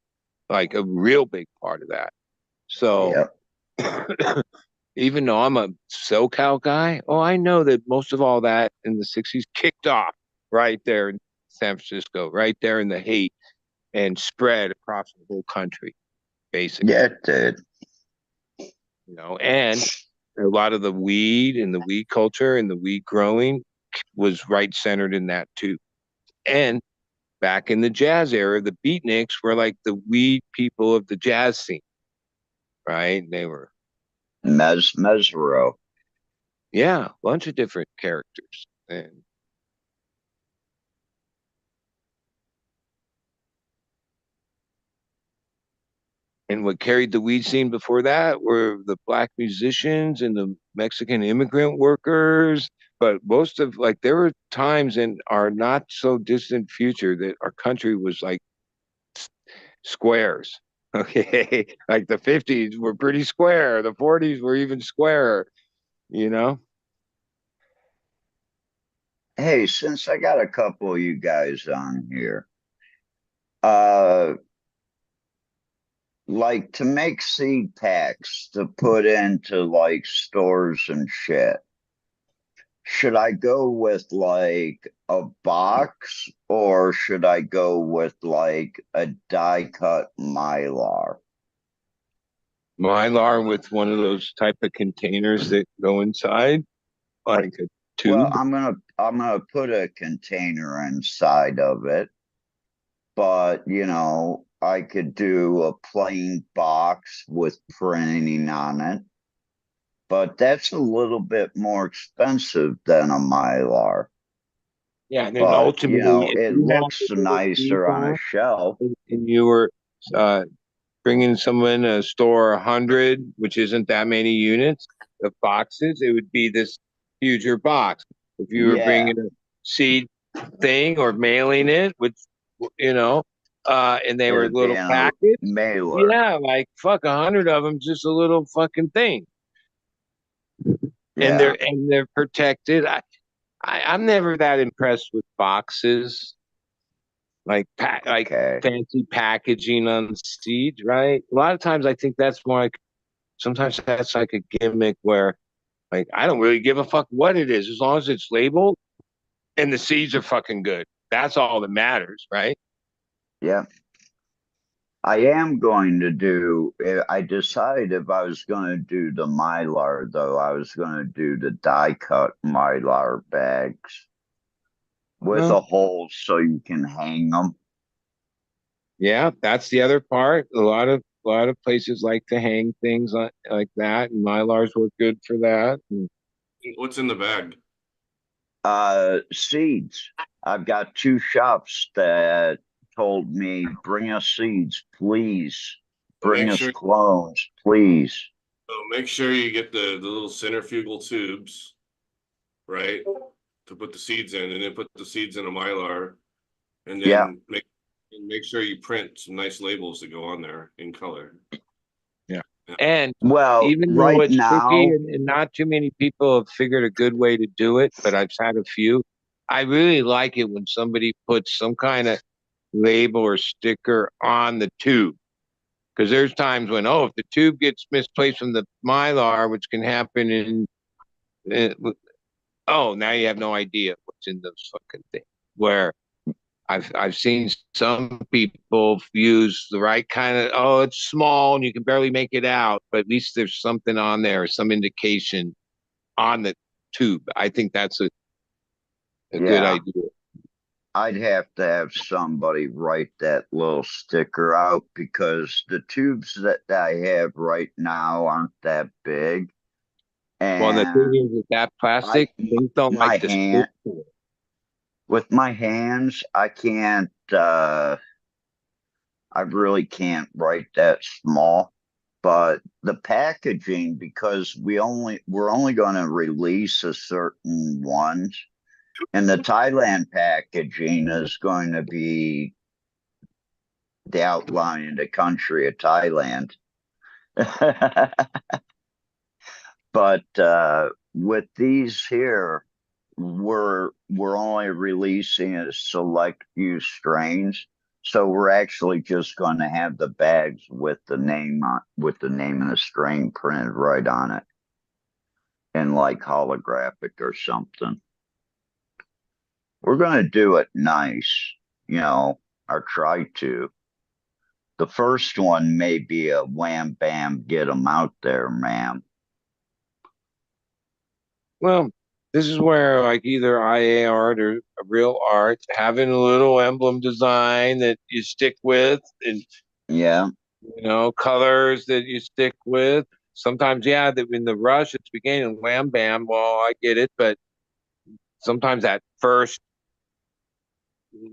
like a real big part of that. So Yeah. even though I'm a SoCal guy, oh, I know that most of all that in the 60s kicked off right there in San Francisco, right there in the hate and spread across the whole country, basically. Yeah, it did. And a lot of the weed and the weed culture and the weed growing was right centered in that too. And back in the jazz era, the beatniks were like the weed people of the jazz scene, right? They were, Mesro. yeah, a bunch of different characters. And what carried the weed scene before that were the black musicians and the Mexican immigrant workers. But most of like there were times in our not so distant future that our country was like squares. Okay. Like the 50s were pretty square. The 40s were even squarer, you know? Hey, since I got a couple of you guys on here, Uh, like to make seed packs to put into like stores and shit. Should I go with like a box or should I go with like a die cut mylar? Mylar with one of those type of containers that go inside, like a Well, tube. I'm gonna put a container inside of it, but I could do a plain box with printing on it, but that's a little bit more expensive than a mylar. Yeah, and then But ultimately, if it you had looks the little nicer on a feedback shelf. and you were uh, bringing someone to store 100, which isn't that many units of boxes, it would be this huger box. If you were Yeah, bringing a seed thing or mailing it, which and they were it'd be little in a packets, mailer. yeah, like fuck 100 of them, just a little fucking thing, and Yeah. they're protected. I'm never that impressed with boxes like Okay. fancy packaging on seeds, right? A lot of times I think that's more like sometimes that's like a gimmick where like I don't really give a fuck what it is as long as it's labeled and the seeds are fucking good. That's all that matters, right? Yeah. I am going to do, I decided if I was going to do the Mylar, though, I was going to do the die cut Mylar bags with Well, a hole so you can hang them. yeah, that's the other part. A lot of places like to hang things like that, and Mylars work good for that. And What's in the bag? Seeds. I've got two shops that told me, bring us seeds, please. So Bring make us sure clones, please. make sure you get the little centrifugal tubes, right? To put the seeds in, and then put the seeds in a mylar, and Yeah, then make sure you print some nice labels that go on there in color. yeah, Yeah. and well, even though right it's tricky now, and not too many people have figured a good way to do it, but I've had a few. I really like it when somebody puts some kind of label or sticker on the tube. Because there's times when, if the tube gets misplaced from the mylar, which can happen in, now you have no idea what's in those fucking things. Where I've seen some people use the right kind of, it's small and you can barely make it out, but at least there's something on there, some indication on the tube. I think that's a good yeah, idea. I'd have to have somebody write that little sticker out because the tubes that I have right now aren't that big. Well, the thing And is with that I, plastic, things don't my like to stick hand, to it. with my hands, I really can't write that small. But the packaging, because we're only going to release a certain ones, and the Thailand packaging is going to be the outline of the country of Thailand. But with these here, we're only releasing a select few strains. So we're actually just going to have the bags with the name of the strain printed right on it in like holographic or something. We're going to do it nice, or try to. The first one may be a wham bam, get them out there, ma'am. Well, this is where like either IA art or a real art, having a little emblem design that you stick with and Yeah, colors that you stick with. Sometimes, yeah, in the rush, it's beginning wham bam. Well, I get it, but sometimes that first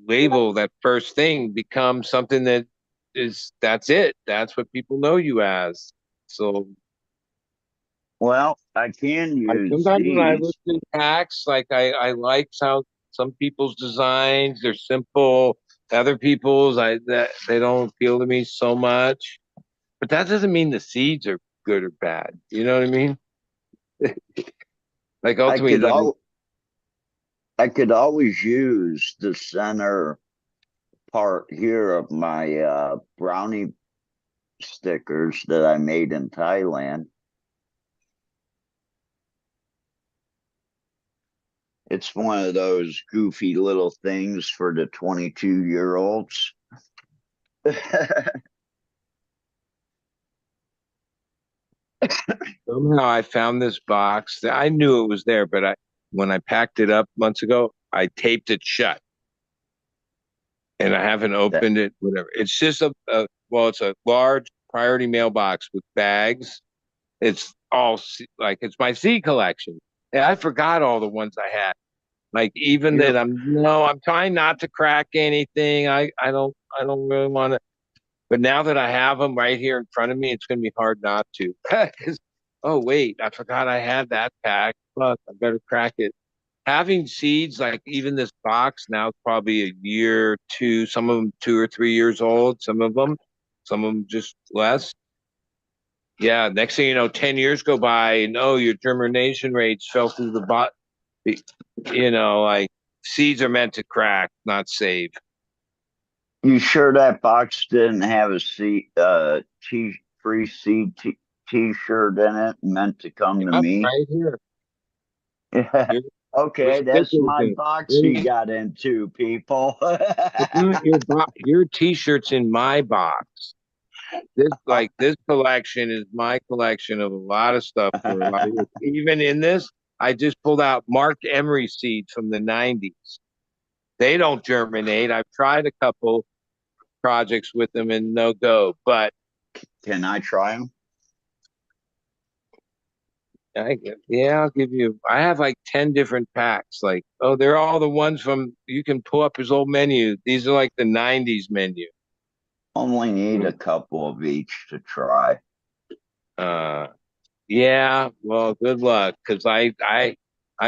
label, that first thing becomes something that's it. That's what people know you as. So well, I can like use sometimes when I look these. at packs, like I like how some people's designs, they're simple. Other people's that they don't appeal to me so much. But that doesn't mean the seeds are good or bad. You know what I mean? Like I ultimately, could like all I could always use the center part here of my brownie stickers that I made in Thailand. It's one of those goofy little things for the 22-year-olds. Somehow I found this box. I knew it was there, but when I packed it up months ago, I taped it shut. And I haven't opened it, whatever. It's just well, it's a large priority mailbox with bags. It's all like it's my seed collection. And I forgot all the ones I had. Like even that I'm trying not to crack anything. I don't really want to. But now that I have them right here in front of me, it's going to be hard not to. 'Cause, oh wait, I forgot I had that pack. Fuck, I better crack it. Having seeds, like even this box now, it's probably a year, two. Some of them 2 or 3 years old. Some of them just less. Yeah. Next thing you know, 10 years go by, and oh, your germination rates fell through the bot. Like seeds are meant to crack, not save. You sure that box didn't have a free seed t-shirt in it meant to come to Yep, me? right here. Yeah. Your, your Okay, that's stickers my in. box you got into, people. Your t-shirts in my box. This collection is my collection of a lot of stuff for a lot of years. Even in this, I just pulled out Mark Emery seeds from the 90s. They don't germinate. I've tried a couple projects with them and no go, but Can I try them? I'll give you. I have like 10 different packs. Like, oh, they're all the ones from. You can pull up his old menu. These are like the '90s menu. Only need a couple of each to try. Yeah. Well, good luck, because I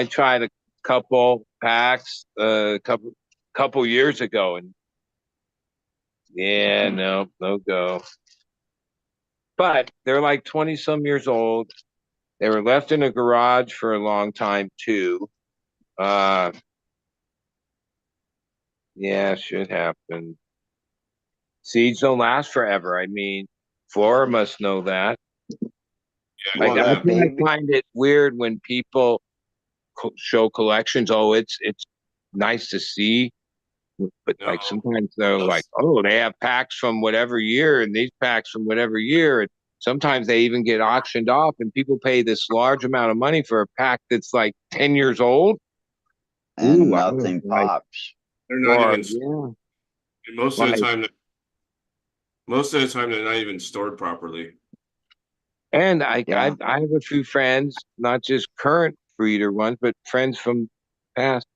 tried a couple packs a couple years ago, and yeah, no go. But they're like 20 some years old. They were left in a garage for a long time too. Uh, yeah, should happen. Seeds don't last forever. I mean, Flora must know that. Yeah, Well, Like that I baby. find it weird when people show collections. Oh, it's nice to see, but no, like sometimes they're like, those, oh, they have packs from whatever year, and these packs from whatever year, and sometimes they even get auctioned off, and people pay this large amount of money for a pack that's like 10 years old. And Ooh, I don't nothing like. pops. they're not Or even. yeah, Most of the like. time, they're not even stored properly. And I, Yeah. I I have a few friends, not just current breeder ones, but friends from past.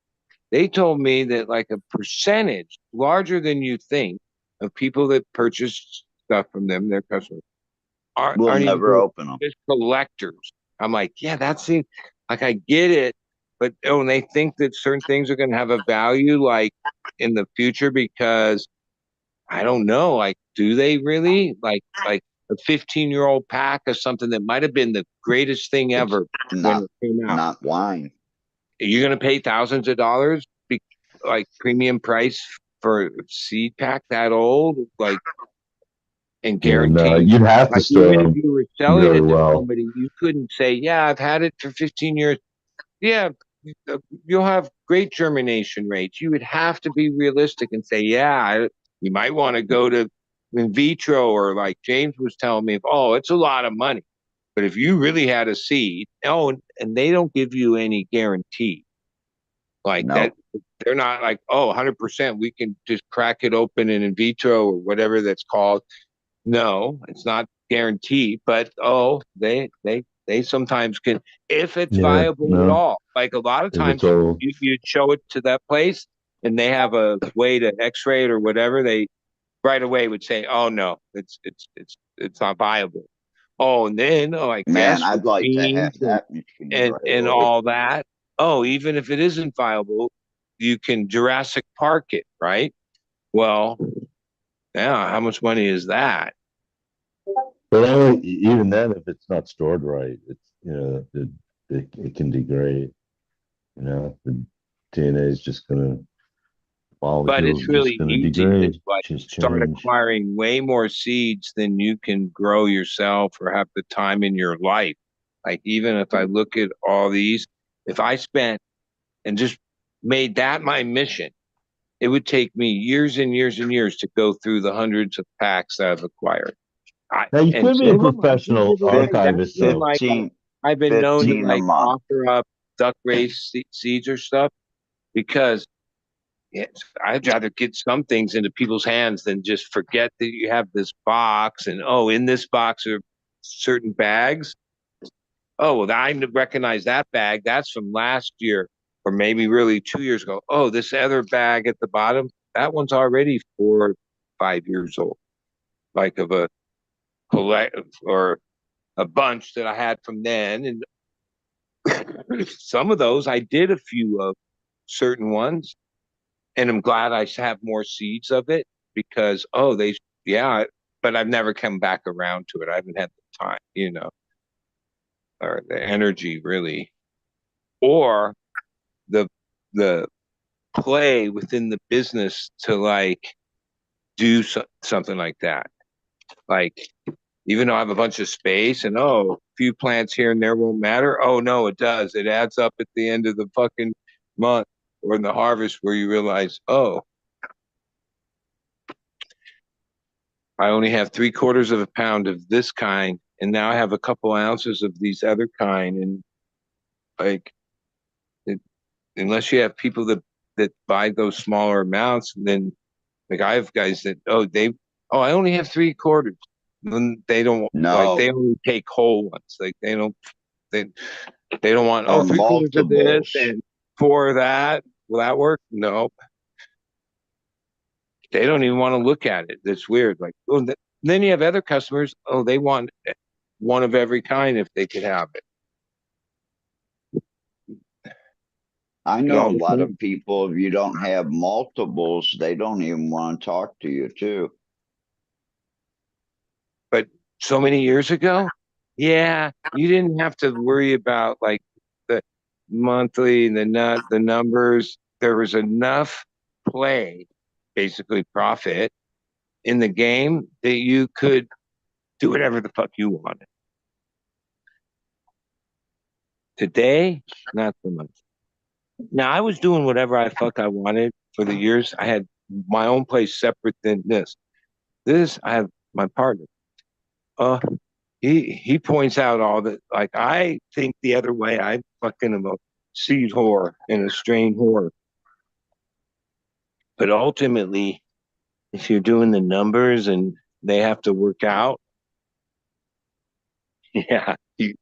They told me that like a percentage larger than you think of people that purchase stuff from them, their customers, aren't We'll aren't even never open them. just collectors. I'm like, yeah, that seems like I get it, but oh, and they think that certain things are going to have a value like in the future because I don't know. Like, do they really? Like a 15-year-old pack of something that might have been the greatest thing It's ever when not it came out. not wine. You're gonna pay thousands of dollars, like premium price for a seed pack that old, like and Yeah, no, guaranteed. you'd have to Like store even if them you were selling really it to well. somebody, you couldn't say, "Yeah, I've had it for 15 years." Yeah, you'll have great germination rates. You would have to be realistic and say, yeah, you might want to go to in vitro or like James was telling me, oh, it's a lot of money. But if you really had a seed, oh, and they don't give you any guarantee like that. No. They're not like, oh, 100%, we can just crack it open in vitro or whatever that's called. No, it's not guaranteed, but oh, they sometimes can if it's Yeah, viable at no, all. Like a lot of if it's times all, you'd show it to that place and they have a way to x-ray it or whatever, they right away would say, oh no, it's not viable. Oh, and then I Man, guess with I'd like to have genes and that machine and right and away. all that. Oh, even if it isn't viable, you can Jurassic Park it, right? Well, yeah, how much money is that? but anyway, even then, if it's not stored right, it can degrade. The DNA is just gonna but Molecules it's are just really going to easy. It's degrade, like just start change. acquiring way more seeds than you can grow yourself or have the time in your life. Like even if I look at all these, if I spent and just made that my mission, it would take me years and years and years to go through the hundreds of packs that I've acquired. Now you And could be some a of them I do professional give away. That's archivist, been though. like 15, I've been known to 15 a like month. offer up duck race seeds or stuff because yes, I'd rather get some things into people's hands than just forget that you have this box and oh, in this box are certain bags. Oh, well, I recognize that bag. That's from last year or maybe really 2 years ago. Oh, this other bag at the bottom, that one's already 4 or 5 years old, like of a collect or a bunch that I had from then. And some of those I did a few of certain ones, and I'm glad I have more seeds of it because yeah, but I've never come back around to it. I haven't had the time, or the energy really, or the the play within the business to like do something like that. Like even though I have a bunch of space and a few plants here and there won't matter. Oh no, it does. It adds up at the end of the fucking month or in the harvest where you realize, oh, I only have 3/4 of a pound of this kind, and now I have a couple ounces of these other kind. And like, it, unless you have people that buy those smaller amounts, then like I have guys that I only have 3/4. Then they don't like No, they only take whole ones. Like they they don't want or 3/4 of this multiples. and 4 of that. Will that work? No, they don't even want to look at it. That's weird. Like, then you have other customers. Oh, they want one of every kind if they could have it. I It know all a lot of depends. people, if you don't have multiples, they don't even want to talk to you, too. But so many years ago, yeah, you didn't have to worry about like the monthly, the numbers. There was enough play, basically profit in the game that you could do whatever the fuck you wanted. Today, not so much. Now I was doing whatever I wanted for the years. I had my own place separate than this. This I have my partner. Uh, he points out all that. Like I think the other way. I fucking am a seed whore and a strain whore. But ultimately, if you're doing the numbers and they have to work out, yeah, you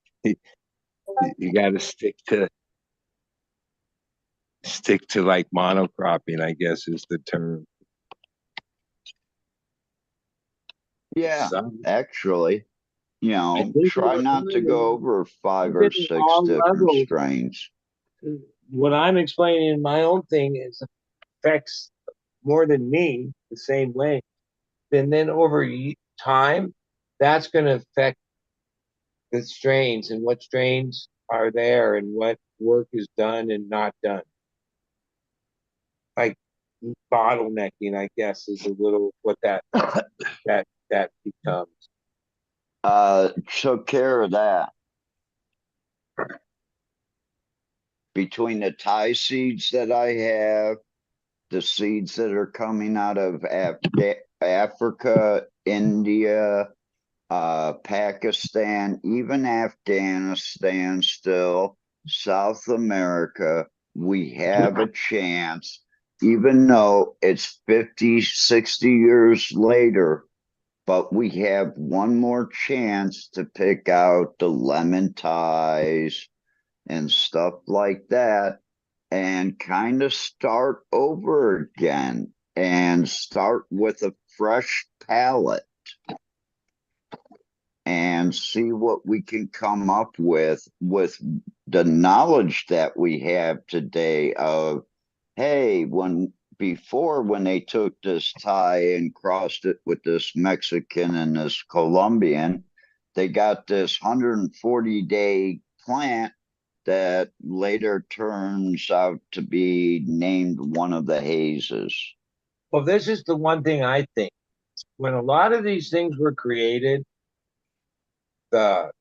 got to stick to like monocropping. I guess is the term. Yeah, So actually, I think try not to go over five or even in six all different levels, strains. what I'm explaining in my own thing is affects more than me the same way. And then over time, that's going to affect the strains and what strains are there and what work is done and not done. Like bottlenecking, I guess, is a little what that becomes. Took care of that. Between the Thai seeds that I have, the seeds that are coming out of Africa, India, Pakistan, even Afghanistan still, South America, we have a chance, even though it's 50, 60 years later, but we have one more chance to pick out the lemon ties and stuff like that and kind of start over again and start with a fresh palette and see what we can come up with the knowledge that we have today of, hey, when they took this Thai and crossed it with this Mexican and this Colombian, they got this 140-day plant that later turns out to be named one of the hazes. Well, this is the one thing I think. When a lot of these things were created, the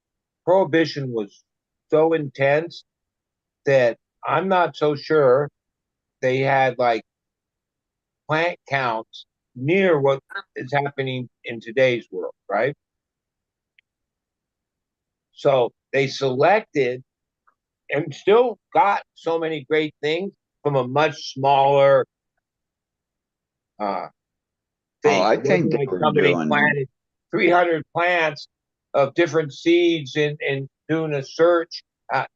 prohibition was so intense that I'm not so sure they had like plant counts near what is happening in today's world, right? So they selected and still got so many great things from a much smaller thing. I It think wasn't they like were somebody doing. planted 300 plants of different seeds and doing a search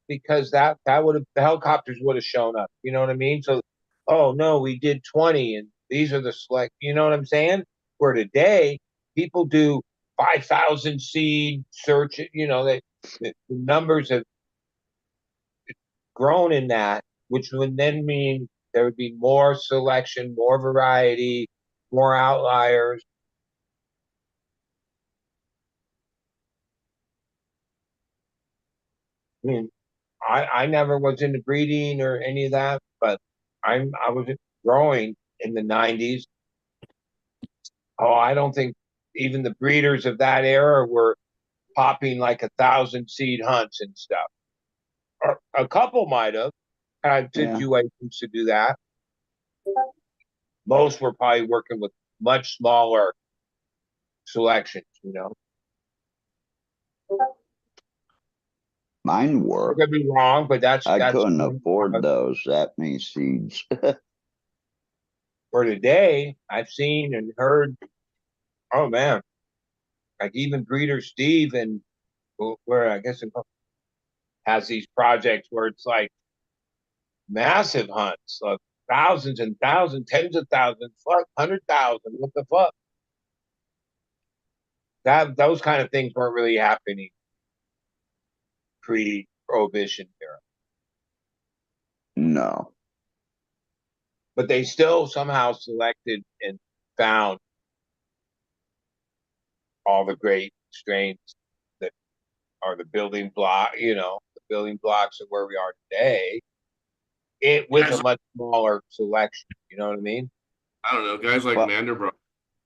because that would have the helicopters would have shown up. You know what I mean? So, oh no, we did 20, and these are the select. You know what I'm saying? Where today people do 5,000 seed search. You know that the numbers have grown in that, which would then mean there would be more selection, more variety, more outliers. I mean, I never was into breeding or any of that, but I was growing in the 90s. Oh, I don't think even the breeders of that era were popping like 1,000 seed hunts and stuff. Or a couple might have had Yeah. situations to do that. Most were probably working with much smaller selections, you know. Mine I were. could be wrong, but I that's couldn't afford those that many seeds. for today. I've seen and heard. Oh man, like even breeder Steve and where I guess it has these projects where it's like massive hunts of thousands and thousands, tens of thousands, fuck, 100,000. What the fuck? That those kind of things weren't really happening pre-prohibition era, No. but they still somehow selected and found all the great strains that are the building block, you know, the building blocks of where we are today. It with a much smaller selection. You know what I mean? I don't know, guys like Well, Mandelbrot.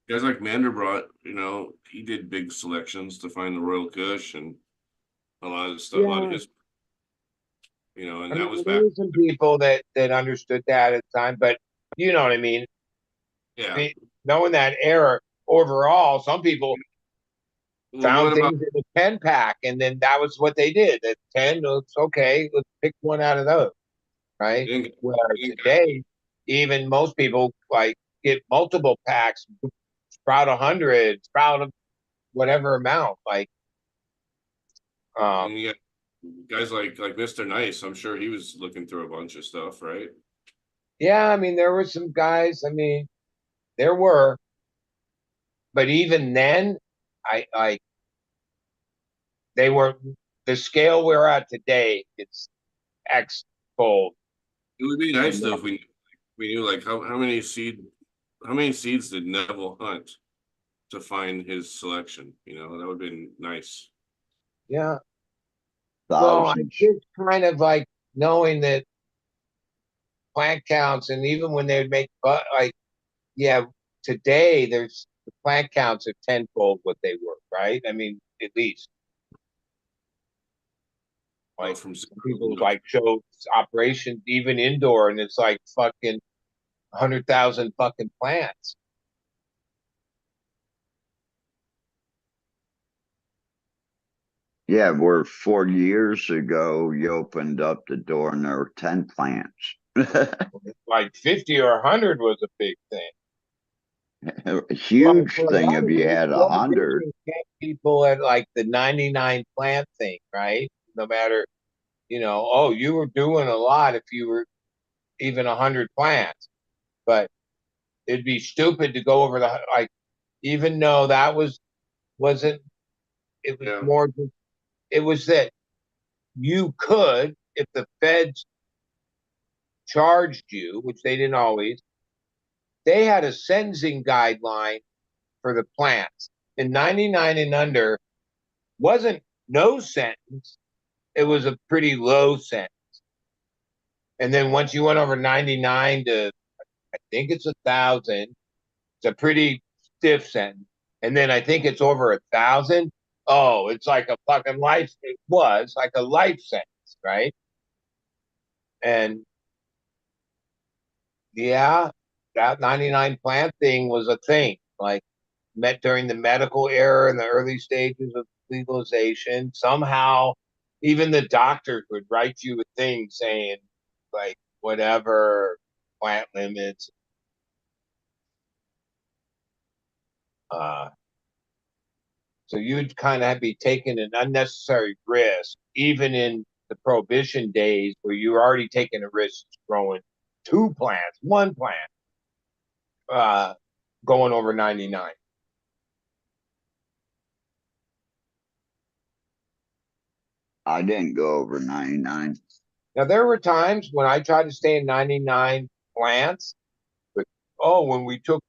Guys like Mandelbrot, you know, he did big selections to find the Royal Kush and a lot of stuff, a lot of Yeah. his, you know, and I that mean, was there back. were some people that understood that at the time, but you know what I mean. Yeah. Knowing that era overall, some people Well, found what about things in the 10 pack, and then that was what they did. At 10, it's okay. Let's pick one out of those, right? you didn't, Where you didn't, today, even most people like get multiple packs, sprout 100, sprout whatever amount. Like, and you got guys like Mr. Nice? I'm sure he was looking through a bunch of stuff, right? yeah, I mean, there were some guys. I mean, there were, but even then, I they were the scale we're at today. It's X fold. It would be nice though if we knew like how many seeds did Neville hunt to find his selection? You know, that would have been nice. Yeah. Well, I thousands. just kind of like knowing that plant counts, and even when they'd make like, yeah, today there's the plant counts are tenfold what they were, right? I mean, at least Oh, like from people like show operations even indoor, and it's like fucking 100,000 fucking plants. Yeah, where 4 years ago you opened up the door and there were 10 plants. Like 50 or 100 was a big thing. A Well, huge for a thing lot if of you people, had 100. prohibition kept people at like the 99 plant thing, right? No matter, you know, oh, you were doing a lot if you were even 100 plants, but it'd be stupid to go over the like, even though that wasn't. It was yeah. more. It was that you could, if the feds charged you, which they didn't always, they had a sentencing guideline for the plants. And 99 and under wasn't no sentence. it was a pretty low sentence. And then once you went over 99 to, I think it's 1,000, it's a pretty stiff sentence. And then I think it's over 1,000. Oh, it's like a fucking life. It was like a life sentence, right? And yeah, that 99 plant thing was a thing. Like met during the medical era in the early stages of legalization. Somehow, even the doctors would write you a thing saying, like, whatever plant limits. Uh, so you'd kind of be taking an unnecessary risk, even in the prohibition days where you're already taking a risk growing two plants, one plant, uh, going over 99. I didn't go over 99. Now, there were times when I tried to stay in 99 plants, but when we took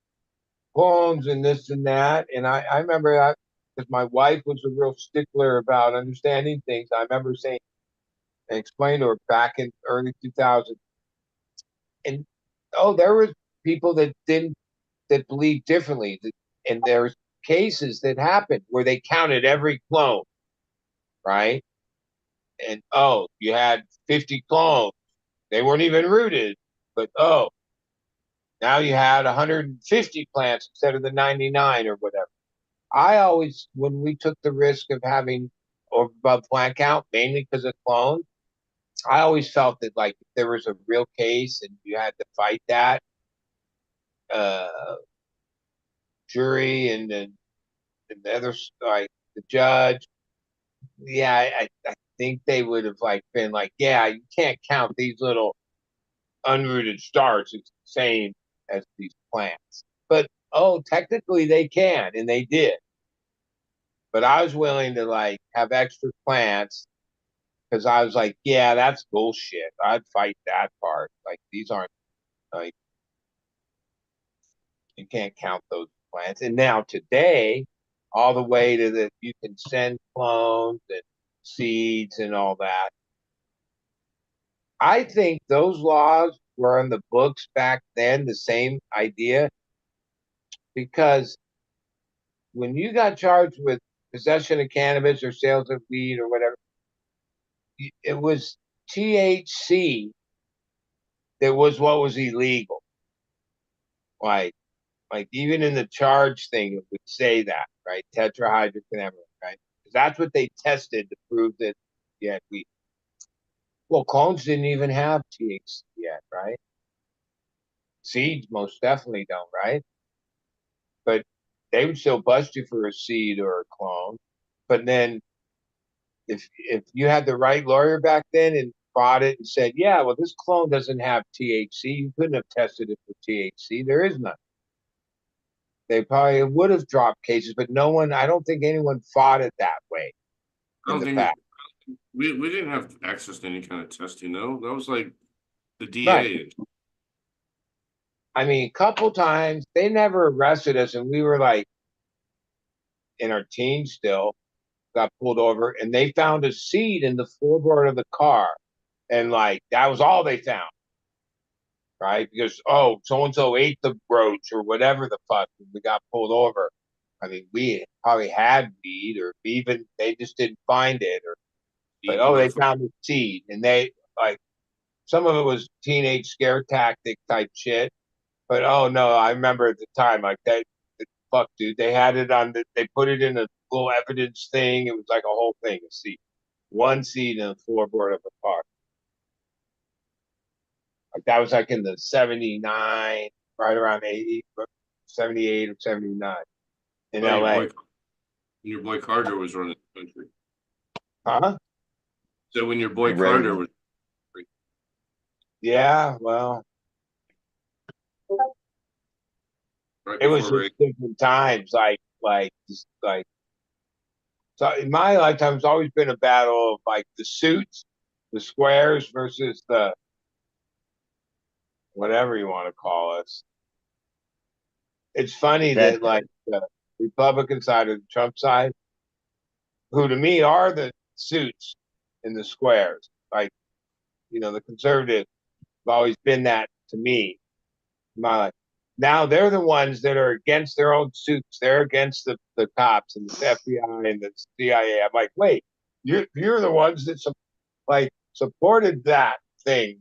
clones and this and that, and I remember that because my wife was a real stickler about understanding things. I remember saying and explained to her back in early 2000, and there was people that didn't that believed differently, and there's cases that happened where they counted every clone, right? And you had 50 clones. They weren't even rooted, but now you had 150 plants instead of the 99 or whatever. I always, when we took the risk of having over above plant count, mainly because of clones, I always felt that like if there was a real case and you had to fight that uh, jury and the other like the judge, yeah, I think they would have like been like, yeah, you can't count these little unrooted starts. It's the same as these plants, but technically they can, and they did. But I was willing to like have extra plants because I was like, yeah, that's bullshit. I'd fight that part. Like these aren't like you can't count those plants. And now today, all the way to the you can send clones and seeds and all that. I think those laws were on the books back then, the same idea, because when you got charged with possession of cannabis or sales of weed or whatever, it was THC that was what was illegal. Like, like even in the charge thing, it would say that, right? Tetrahydrocannabinol, right? Because that's what they tested to prove that you had weed. Well, clones didn't even have THC yet, right? Seeds most definitely don't, right? But they would still bust you for a seed or a clone. But then if you had the right lawyer back then and bought it and said, yeah, well, this clone doesn't have THC, you couldn't have tested it for THC. There is none. They probably would have dropped cases, but no one, I don't think anyone fought it that way I in don't the think past. we didn't have access to any kind of testing, though. That was like the Right. DA. I mean, a couple times they never arrested us, and we were like in our teens still, got pulled over, and they found a seed in the floorboard of the car. And like that was all they found, right? Because so and so ate the roach or whatever the fuck, and we got pulled over. I mean, we probably had weed, or even they just didn't find it, or but Eating they motherfucker. found the seed, and they like some of it was teenage scare tactic type shit. But oh no, I remember at the time like that. Fuck, dude, they had it on. They put it in a little evidence thing. It was like a whole thing. A seed, one seed in the floorboard of a car. Like that was like in the 79, right around 80, 78 or 79 in Oh, LA. your boy Carter was running the country. Huh? So when your boy Right. Carter was Yeah, well, right it was before just Ray, different times. Just like, so in my lifetime, it's always been a battle of like the suits, the squares versus the whatever you want to call us. It's funny That that like the Republican side or the Trump side, who to me are the suits, in the squares. Like, the conservatives have always been that to me. My life. Now they're the ones that are against their own suits. They're against the cops and the FBI and the CIA. I'm like, wait, you're the ones that supported that thing,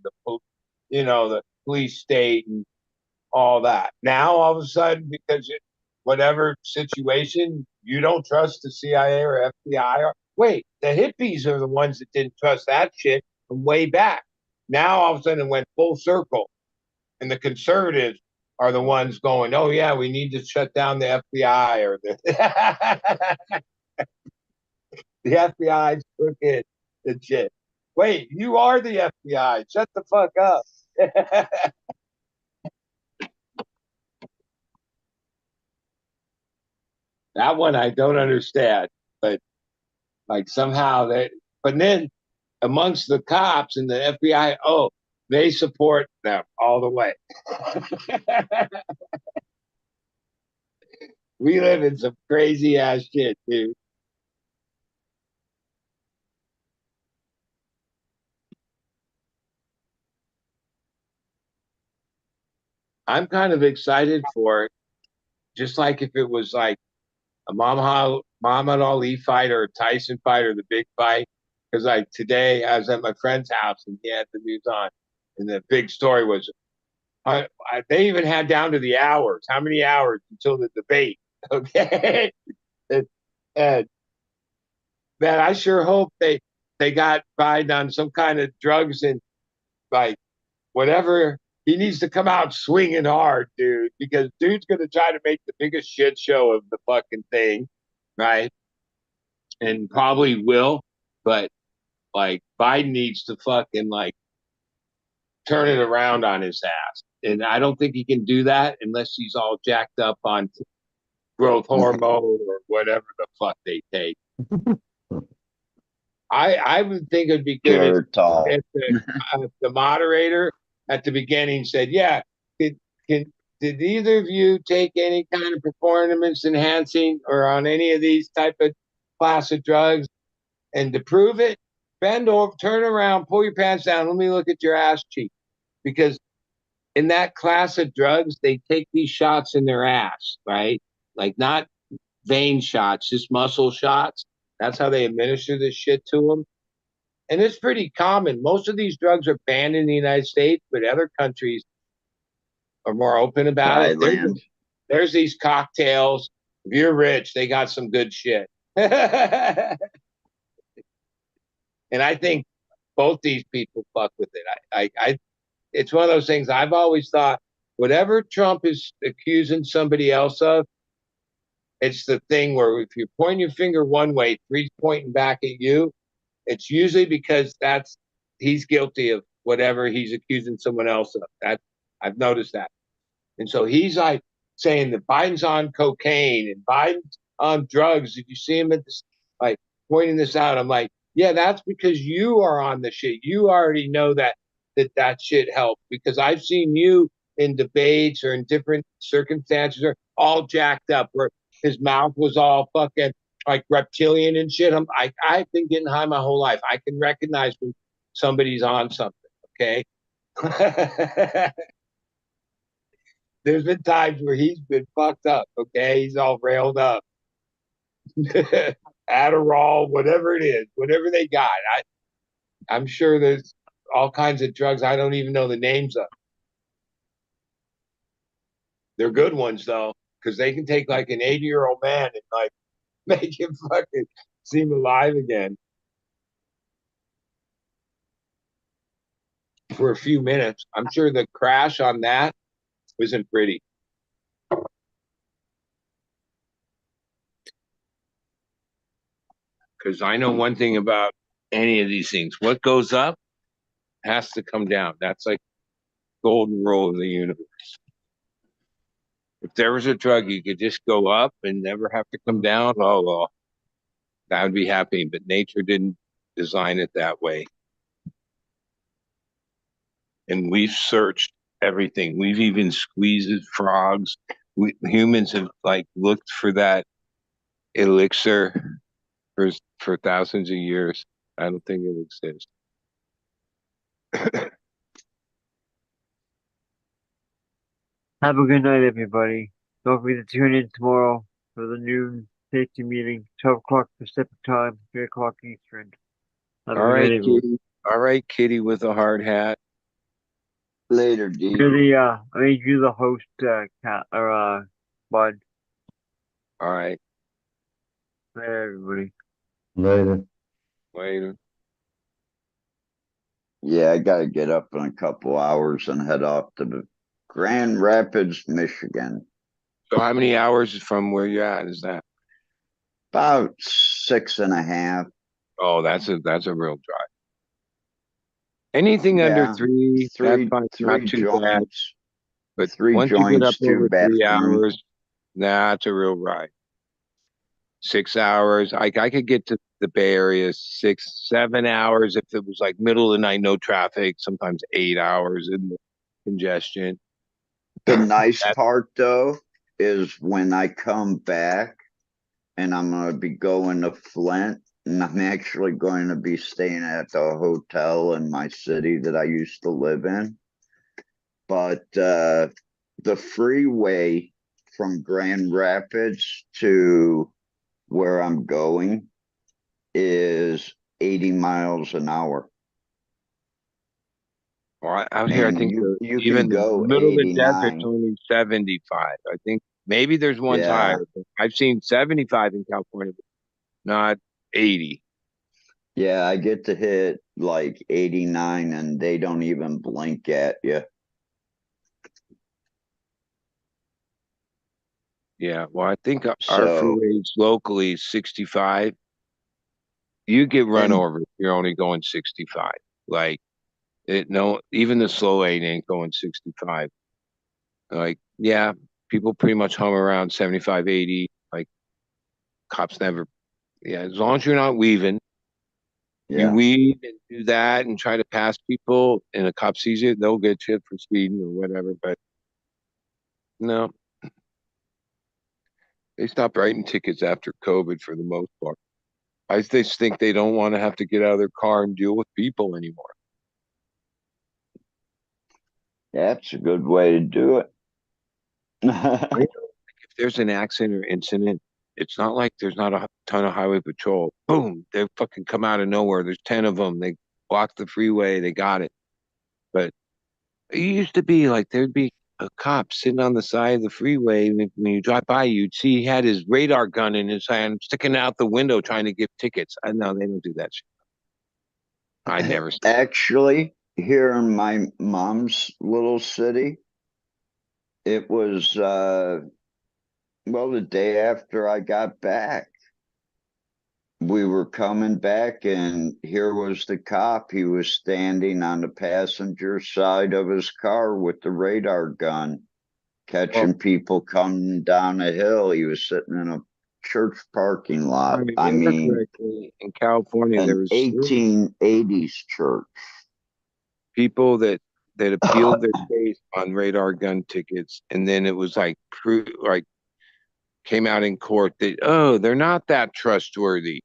the police state and all that. Now all of a sudden, because whatever situation, you don't trust the CIA or FBI. Wait, the hippies are the ones that didn't trust that shit from way back. Now all of a sudden it went full circle, and the conservatives are the ones going, "Oh yeah, we need to shut down the FBI or the the FBI's crooked and shit." Wait, you are the FBI. Shut the fuck up. That one I don't understand, but like somehow but then amongst the cops and the FBI, oh, they support them all the way. We live in some crazy ass shit, dude. I'm kind of excited for it, just like if it was like a Muhammad Ali fight or a Tyson fight or the big fight. Because like today, I was at my friend's house and he had the news on, and the big story was they even had down to the hours. How many hours until the debate? Okay, and man, I sure hope they got Biden on some kind of drugs and like whatever. He needs to come out swinging hard, dude, because dude's gonna try to make the biggest shit show of the fucking thing, right? And probably will, but like Biden needs to fucking like turn it around on his ass. And I don't think he can do that unless he's all jacked up on growth hormone or whatever the fuck they take. I would think it'd be good if the moderator at the beginning said, "Yeah, did, did either of you take any kind of performance enhancing or on any of these type of class of drugs? And to prove it, bend over, turn around, pull your pants down. Let me look at your ass cheek." Because in that class of drugs, they take these shots in their ass, right? Like not vein shots, just muscle shots. That's how they administer this shit to them. And it's pretty common. Most of these drugs are banned in the United States, but other countries are more open about it. There's these cocktails. If you're rich, they got some good shit. And I think both these people fuck with it. It's one of those things I've always thought, whatever Trump is accusing somebody else of, it's the thing where if you're pointing your finger one way, three's pointing back at you, it's usually because he's guilty of whatever he's accusing someone else of. I've noticed that. And so he's like saying that Biden's on cocaine and Biden's on drugs. If you see him at this, like pointing this out, I'm like, yeah, that's because you are on the shit. You already know that shit helps because I've seen you in debates or in different circumstances or all jacked up where his mouth was all fucking like reptilian and shit. I've been getting high my whole life. I can recognize when somebody's on something. Okay. There's been times where he's been fucked up. Okay. He's all railed up. Adderall, whatever it is, whatever they got. I'm sure there's all kinds of drugs I don't even know the names of. They're good ones though, because they can take like an 80-year-old man and like make him fucking seem alive again for a few minutes. I'm sure the crash on that wasn't pretty. Because I know one thing about any of these things: what goes up has to come down. That's like golden rule of the universe. If there was a drug you could just go up and never have to come down, oh well, that would be happy. But nature didn't design it that way. And we've searched everything. We've even squeezed frogs. Humans have like looked for that elixir for thousands of years. I don't think it exists. Have a good night, everybody. Don't forget to tune in tomorrow for the noon safety meeting, 12 o'clock Pacific time, 3 o'clock Eastern. Have a All good night, right, everyone. Kitty. All right, Kitty with a hard hat. Later, D. I made you the host, Cat, or, Bud. All right, Night, everybody. Later. later. Yeah, I gotta get up in a couple hours and head off to Grand Rapids, Michigan. So how many hours from where you're at is that? About 6.5. Oh, that's a real drive. Anything under Yeah, three, that's fine, not three too bad. joints, But three once you get up joints, two over 3 hours, bathrooms. that's a real ride. 6 hours, I could get to the Bay Area 6, 7 hours if it was like middle of the night, no traffic. Sometimes 8 hours in the congestion. The nice That, part though is when I come back and I'm gonna be going to Flint and I'm actually going to be staying at the hotel in my city that I used to live in. But the freeway from Grand Rapids to where I'm going is 80 miles an hour. or out here, I And think you can even the go middle of the desert's 89. only 75. I think maybe there's ones Yeah. higher. But I've seen 75 in California, but not 80. Yeah, I get to hit like 89 and they don't even blink at you. Yeah, well, I think our So, freeways locally 65. You get run and over if you're only going 65. Like no, even the slow lane ain't going 65. Like, yeah, people pretty much hum around 75, 80. Like cops never, yeah, as long as you're not weaving, you yeah, weave and do that and try to pass people and a cop sees you, they'll get you for speeding or whatever. But no, they stopped writing tickets after COVID for the most part. I just think they don't want to have to get out of their car and deal with people anymore. that's a good way to do it. If there's an accident or incident, it's not like there's not a ton of highway patrol. Boom, they fucking come out of nowhere. There's 10 of them. They block the freeway. They got it. But it used to be like there'd be a cop sitting on the side of the freeway. And when you drive by, you'd see he had his radar gun in his hand, sticking out the window trying to give tickets. I know they don't do that shit. I never see. Actually, here in my mom's little city, it was well, the day after I got back, we were coming back, and here was the cop. He was standing on the passenger side of his car with the radar gun, Well, catching people coming down a hill. He was sitting in a church parking if I lot. I remember mean, correctly, in California, there an was certain 1880s church. people that appealed their case on radar gun tickets, and then it was like came out in court that they're not that trustworthy.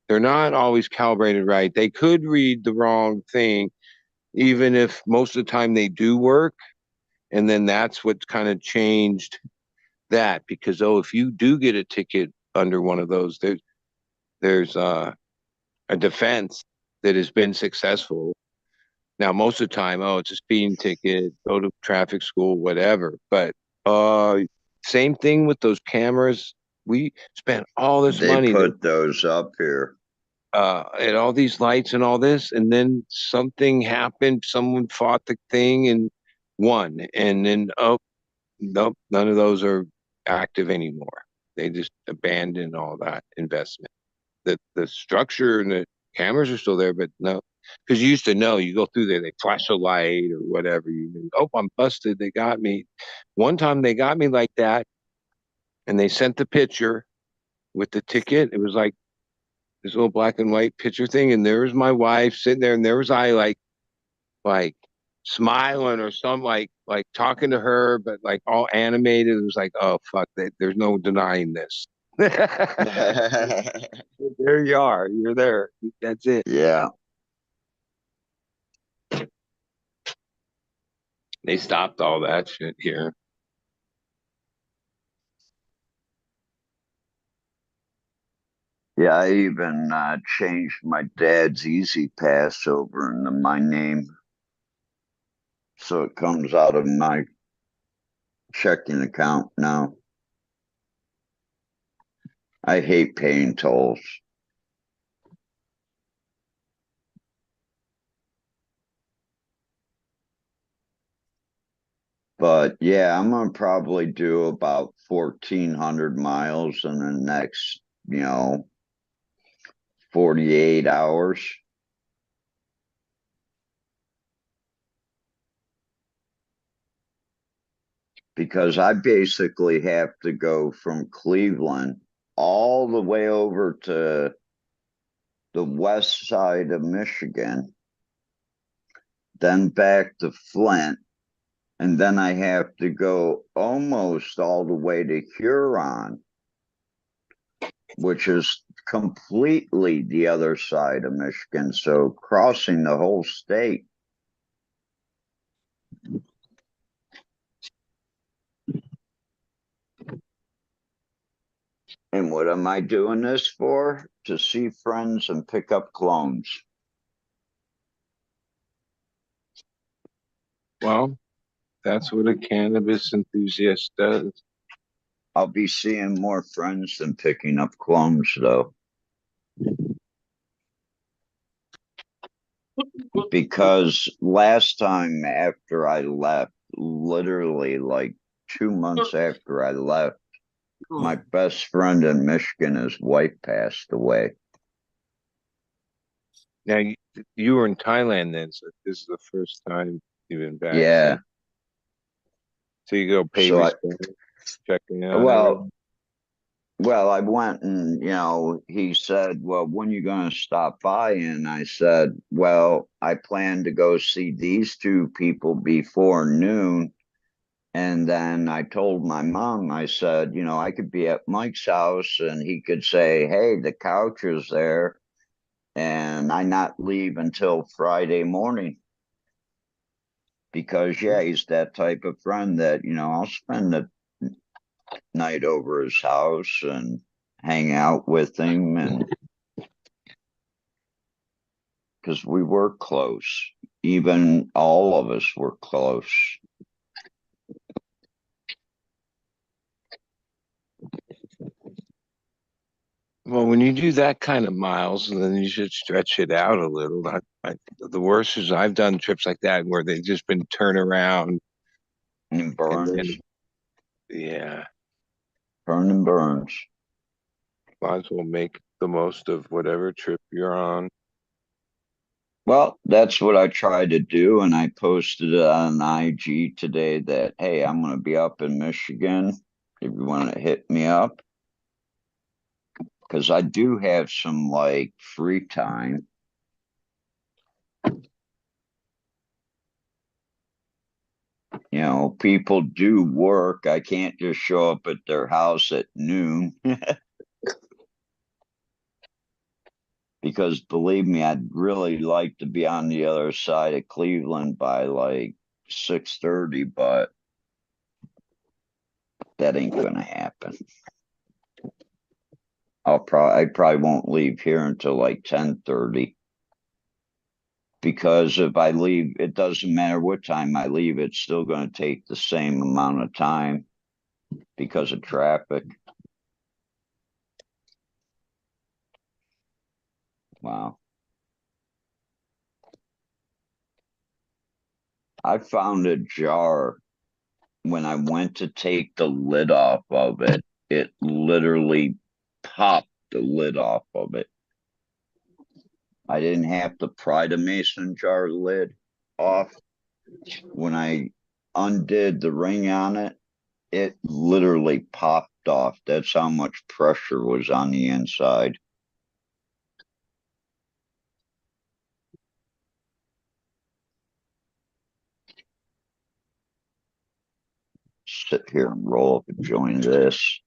They're not always calibrated right. They could read the wrong thing, even if most of the time they do work. And then that's what kind of changed that because if you do get a ticket under one of those, there's a defense that has been successful. Now, most of the time, it's a speeding ticket, go to traffic school, whatever. But same thing with those cameras. We spent all this They money put those up here. and all these lights and all this, and then something happened. Someone fought the thing and won, and then nope, none of those are active anymore. They just abandoned all that investment. The structure and the cameras are still there, but no, because you used to know you go through there, they flash a light or whatever. You knew, I'm busted. They got me. One time they got me like that, and they sent the picture with the ticket. It was like this little black and white picture thing, and there was my wife sitting there, and there was I like smiling or something, like talking to her, but like all animated. It was like, oh fuck, there's no denying this. There you are. You're there. That's it. Yeah. They stopped all that shit here. Yeah, I even changed my dad's Easy Pass over into my name. So it comes out of my checking account now. I hate paying tolls. But yeah, I'm gonna probably do about 1,400 miles in the next, 48 hours. Because I basically have to go from Cleveland all the way over to the west side of Michigan, then back to Flint, and then I have to go almost all the way to Huron, which is completely the other side of Michigan. So crossing the whole state. And what am I doing this for? To see friends and pick up clones. Well, that's what a cannabis enthusiast does. I'll be seeing more friends than picking up clones, though. Because last time after I left, literally like 2 months after I left, my best friend in Michigan, his wife passed away. Now, you were in Thailand then, so this is the first time you've been back. Yeah. So you go pay So respect, checking out well, everything. I went and, he said, well, when are you going to stop by? And I said, well, I plan to go see these two people before noon. And then I told my mom, I said, I could be at Mike's house and he could say, hey, the couch is there. And I not leave until Friday morning. Because, yeah, he's that type of friend that, I'll spend the night over his house and hang out with him. And because we were close, even all of us were close. Well, when you do that kind of miles, then you should stretch it out a little. The worst is I've done trips like that where they've just been turn around and burns. Yeah. Burn and burns. Might as well make the most of whatever trip you're on. Well, that's what I tried to do, and I posted it on IG today that, hey, I'm going to be up in Michigan if you want to hit me up. Because I do have some, free time. People do work. I can't just show up at their house at noon. Because believe me, I'd really like to be on the other side of Cleveland by 6:30, but that ain't gonna happen. I probably won't leave here until 10:30. Because if I leave, it doesn't matter what time I leave, it's still going to take the same amount of time because of traffic. Wow. I found a jar when I went to take the lid off of it. It literally popped the lid off of it. I didn't have to pry the mason jar lid off. When I undid the ring on it, it literally popped off. That's how much pressure was on the inside. Sit here and roll up and join this.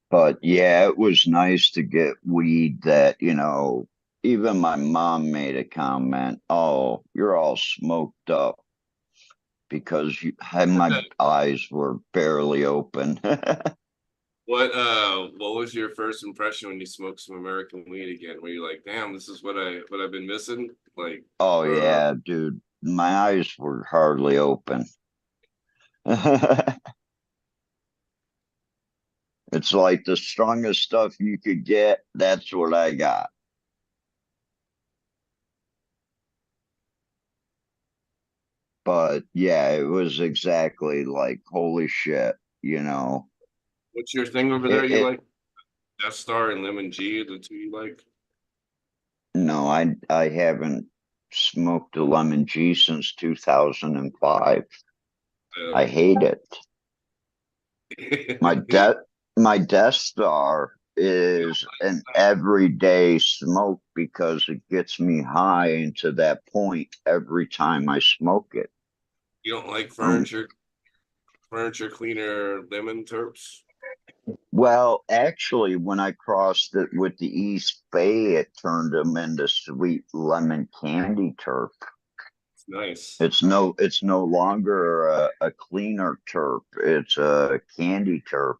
But yeah, it was nice to get weed that, even my mom made a comment, "Oh, you're all smoked up," because my eyes were barely open. What was your first impression when you smoked some American weed again? Were you like, damn, this is what I've been missing? Like, Oh yeah, dude, my eyes were hardly open. It's like the strongest stuff you could get, that's what I got. But yeah, it was exactly like, holy shit. what's your thing over there It, you it like? Death Star and Lemon G, the two you like? no, I haven't smoked a lemon G since 2005. I hate it. My You de my Death Star is an everyday smoke because it gets me high into that point every time I smoke it. don't like Um, furniture cleaner lemon terps? well, actually, when I crossed it with the East Bay, it turned them into sweet lemon candy terp. It's nice. It's no longer a cleaner terp. It's a candy terp.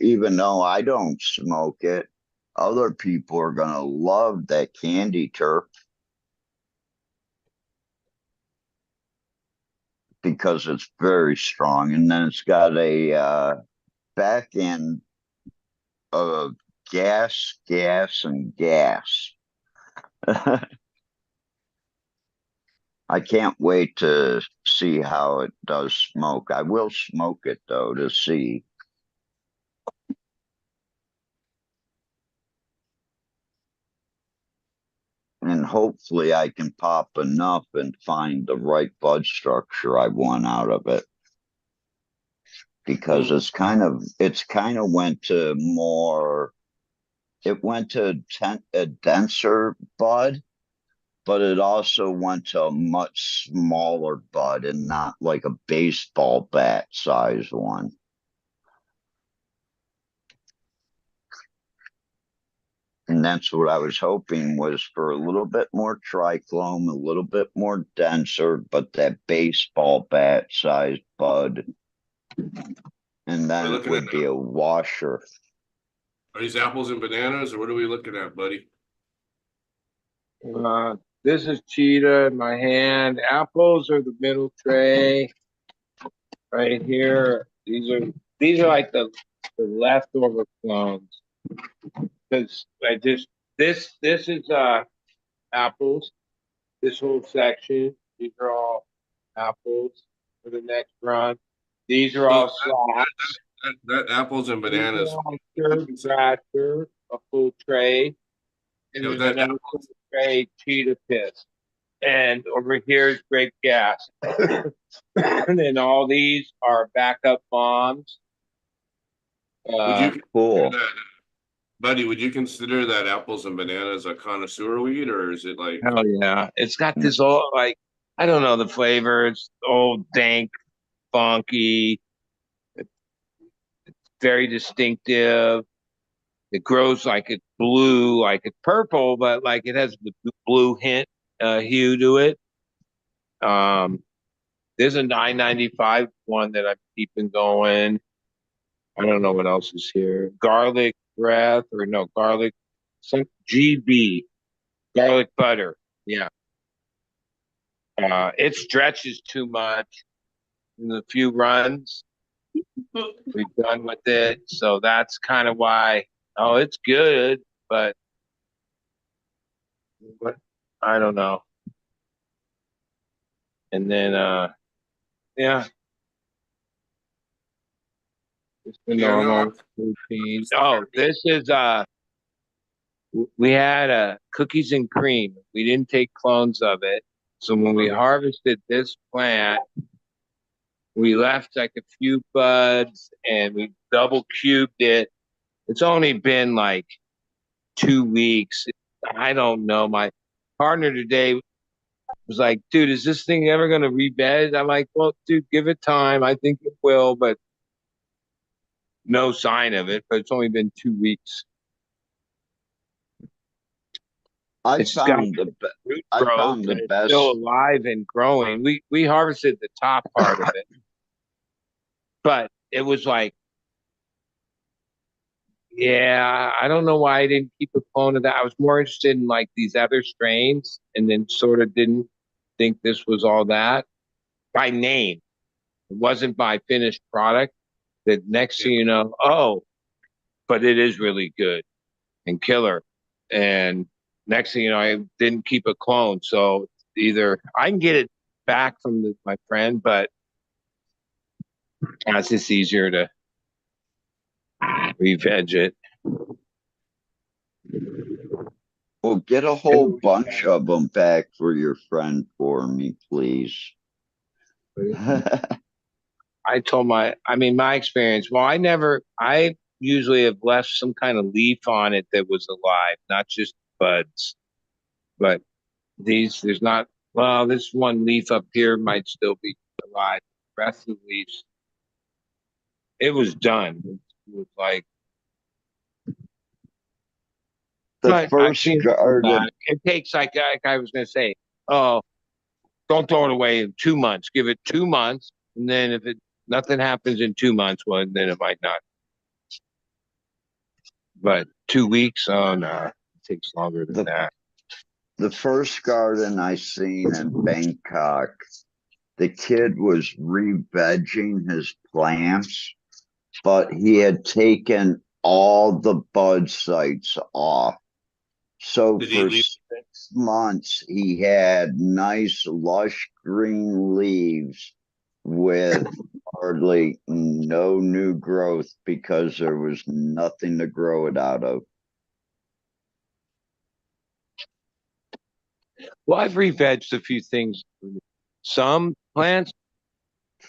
Even though I don't smoke it, other people are gonna love that candy terp because it's very strong, and then it's got a back end of gas, gas, and gas. I can't wait to see how it does smoke. I will smoke it though to see. And hopefully I can pop enough and find the right bud structure I want out of it. Because it's kind of went to more, it went to a denser bud, but it also went to a much smaller bud and not like a baseball bat size one. And that's what I was hoping was for a little bit more trichrome, a little bit more denser, but that baseball bat sized bud. And We're then it looking at would be a washer. Are these apples and bananas, or what are we looking at, buddy? This is cheetah in my hand. Apples are the middle tray right here. These are like the leftover clones because I just this is apples. This whole section. These are all apples for the next run. These are So all slabs. that apples and These are bananas. all third batcher, a full tray, and Yeah, but then that another full tray cheetah piss. And over here is grape gas. And then all these are backup bombs. would you consider Cool. that, buddy? Would you consider that apples and bananas a connoisseur weed, or is it like Hell yeah. It's got this old, like, I don't know the flavor. It's old, dank, funky, very distinctive. It grows like it's blue, like it's purple, but like it has the blue hint hue to it. Um, there's a 995 one that I'm keeping going. I don't know what else is here. Garlic breath or no garlic, some GB garlic butter. Yeah. It stretches too much in the few runs. We've done with it. So that's kind of why, oh, it's good, but I don't know. And then, yeah, it's the yeah, no, normal routine. Oh, this is, we had cookies and cream. We didn't take clones of it. So when we harvested this plant, we left like a few buds and we double cubed it. It's only been like 2 weeks. I don't know. My partner today was like, dude, is this thing ever gonna rebed? I'm like, well, dude, give it time. I think it will, but no sign of it. But it's only been 2 weeks. I It's got found the root I growth found the and it's still best. alive and growing. We harvested the top part of it, but it was like, yeah, I don't know why I didn't keep a clone of that. I was more interested in like these other strains, and then sort of didn't think this was all that by name. It wasn't by finished product. The next thing you know, oh, but it is really good and killer. And next thing you know, I didn't keep a clone. So either I can get it back from my friend, but it's just easier to re-veg it. Well, get a whole bunch of them back for your friend for me, please. I told my experience, well, I usually have left some kind of leaf on it that was alive, not just buds. But there's not, well, this one leaf up here might still be alive. The rest of the leaves, it was done. It was like, The but I've first seen it garden, back. It takes like I was gonna say, oh, don't throw it away in 2 months. Give it 2 months, and then if nothing happens in 2 months, well, then it might not. But 2 weeks, oh no, it takes longer than that. the first garden I seen in Bangkok, the kid was re-vegging his plants, but he had taken all the bud sites off. So Did he for leave? 6 months, he had nice, lush green leaves with hardly no new growth because there was nothing to grow it out of. Well, I've re-vegged a few things. Some plants,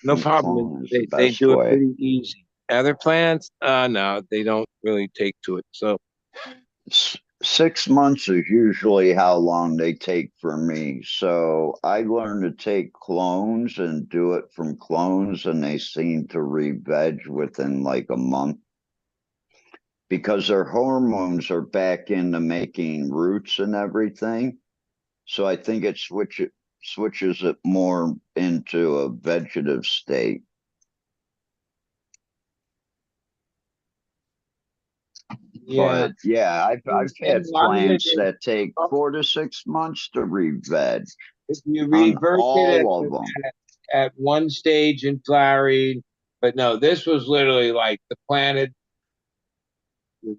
no problem. Clone is the They best do it way. pretty easy. Other plants, no, they don't really take to it. So 6 months is usually how long they take for me. So I learned to take clones and do it from clones, and they seem to re-veg within like a month because their hormones are back into making roots and everything. So I think it switches it more into a vegetative state. yeah, But yeah, I've and had a lot of it plants is, that take 4 to 6 months to re-veg if you on reverse it all of them. at one stage in flowering, but no, this was literally like the planet.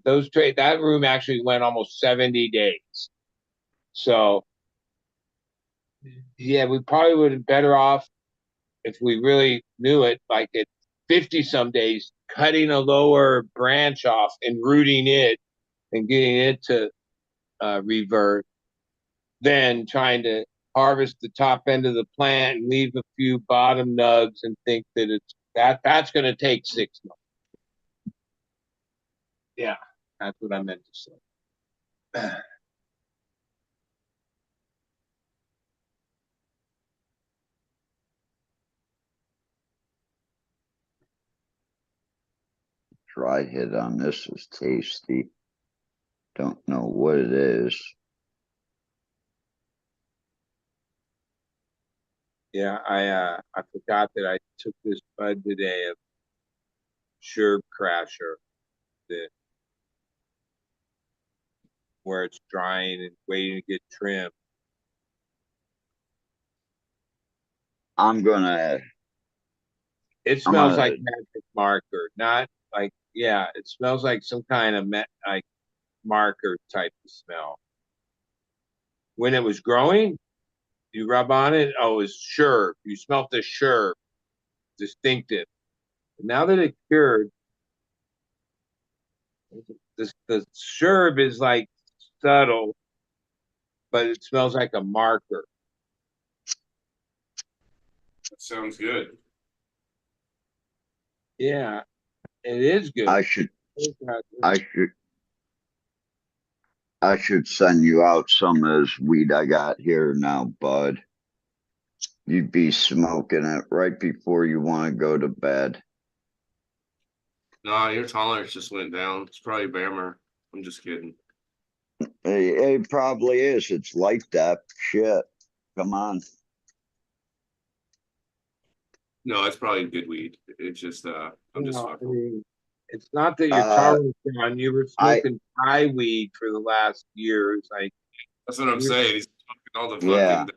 That room actually went almost 70 days. So yeah, we probably would have better off if we really knew it, like at 50 some days, cutting a lower branch off and rooting it and getting it to revert, then trying to harvest the top end of the plant and leave a few bottom nugs and think that that's going to take 6 months. Yeah, that's what I meant to say. Dry hit on this is tasty. Don't know what it is. Yeah, I forgot that I took this bud today of Sherb Crasher, that where it's drying and waiting to get trimmed. I'm gonna It I'm smells gonna like magic marker, not like, yeah, it smells like some kind of like marker type of smell. When it was growing, you rub on it, oh, it's sure. You smelt the sure, distinctive. But now that it cured, the sherb is like subtle, but it smells like a marker. That sounds good. Yeah, it is good. I should I should I should send you out some of this weed I got here now, bud. you'd be smoking it right before you want to go to bed. No, your tolerance just went down. It's probably Bammer. I'm just kidding. It probably is. It's life depth. Shit. Come on. No, it's probably good weed. It's just I'm just I fucking. mean, it's not that you're Uh, tolerant, John. You were I smoking Thai weed for the last year. It's like That's what I'm you're saying. He's smoking all the yeah, fucking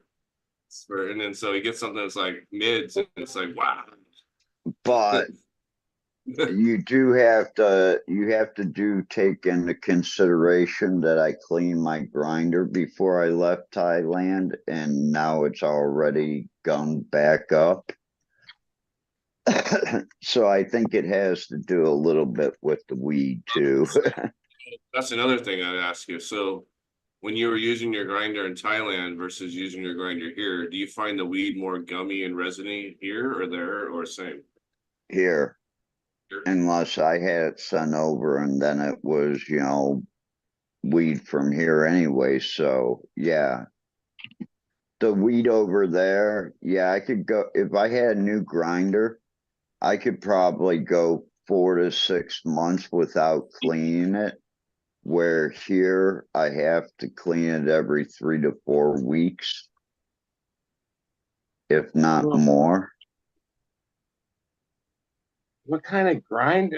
and then so he gets something that's like mids, and it's like wow. but you have to do take into consideration that I cleaned my grinder before I left Thailand, and now it's already gone back up. So I think it has to do a little bit with the weed too. That's another thing I'd ask you. So when you were using your grinder in Thailand versus using your grinder here, do you find the weed more gummy and resiny here or there or same? Here, Here? unless I had it sent over and then it was, weed from here anyway. So yeah, the weed over there, yeah, I could go if I had a new grinder, I could probably go 4 to 6 months without cleaning it. Where here I have to clean it every 3 to 4 weeks, if not well, more. what kind of grind?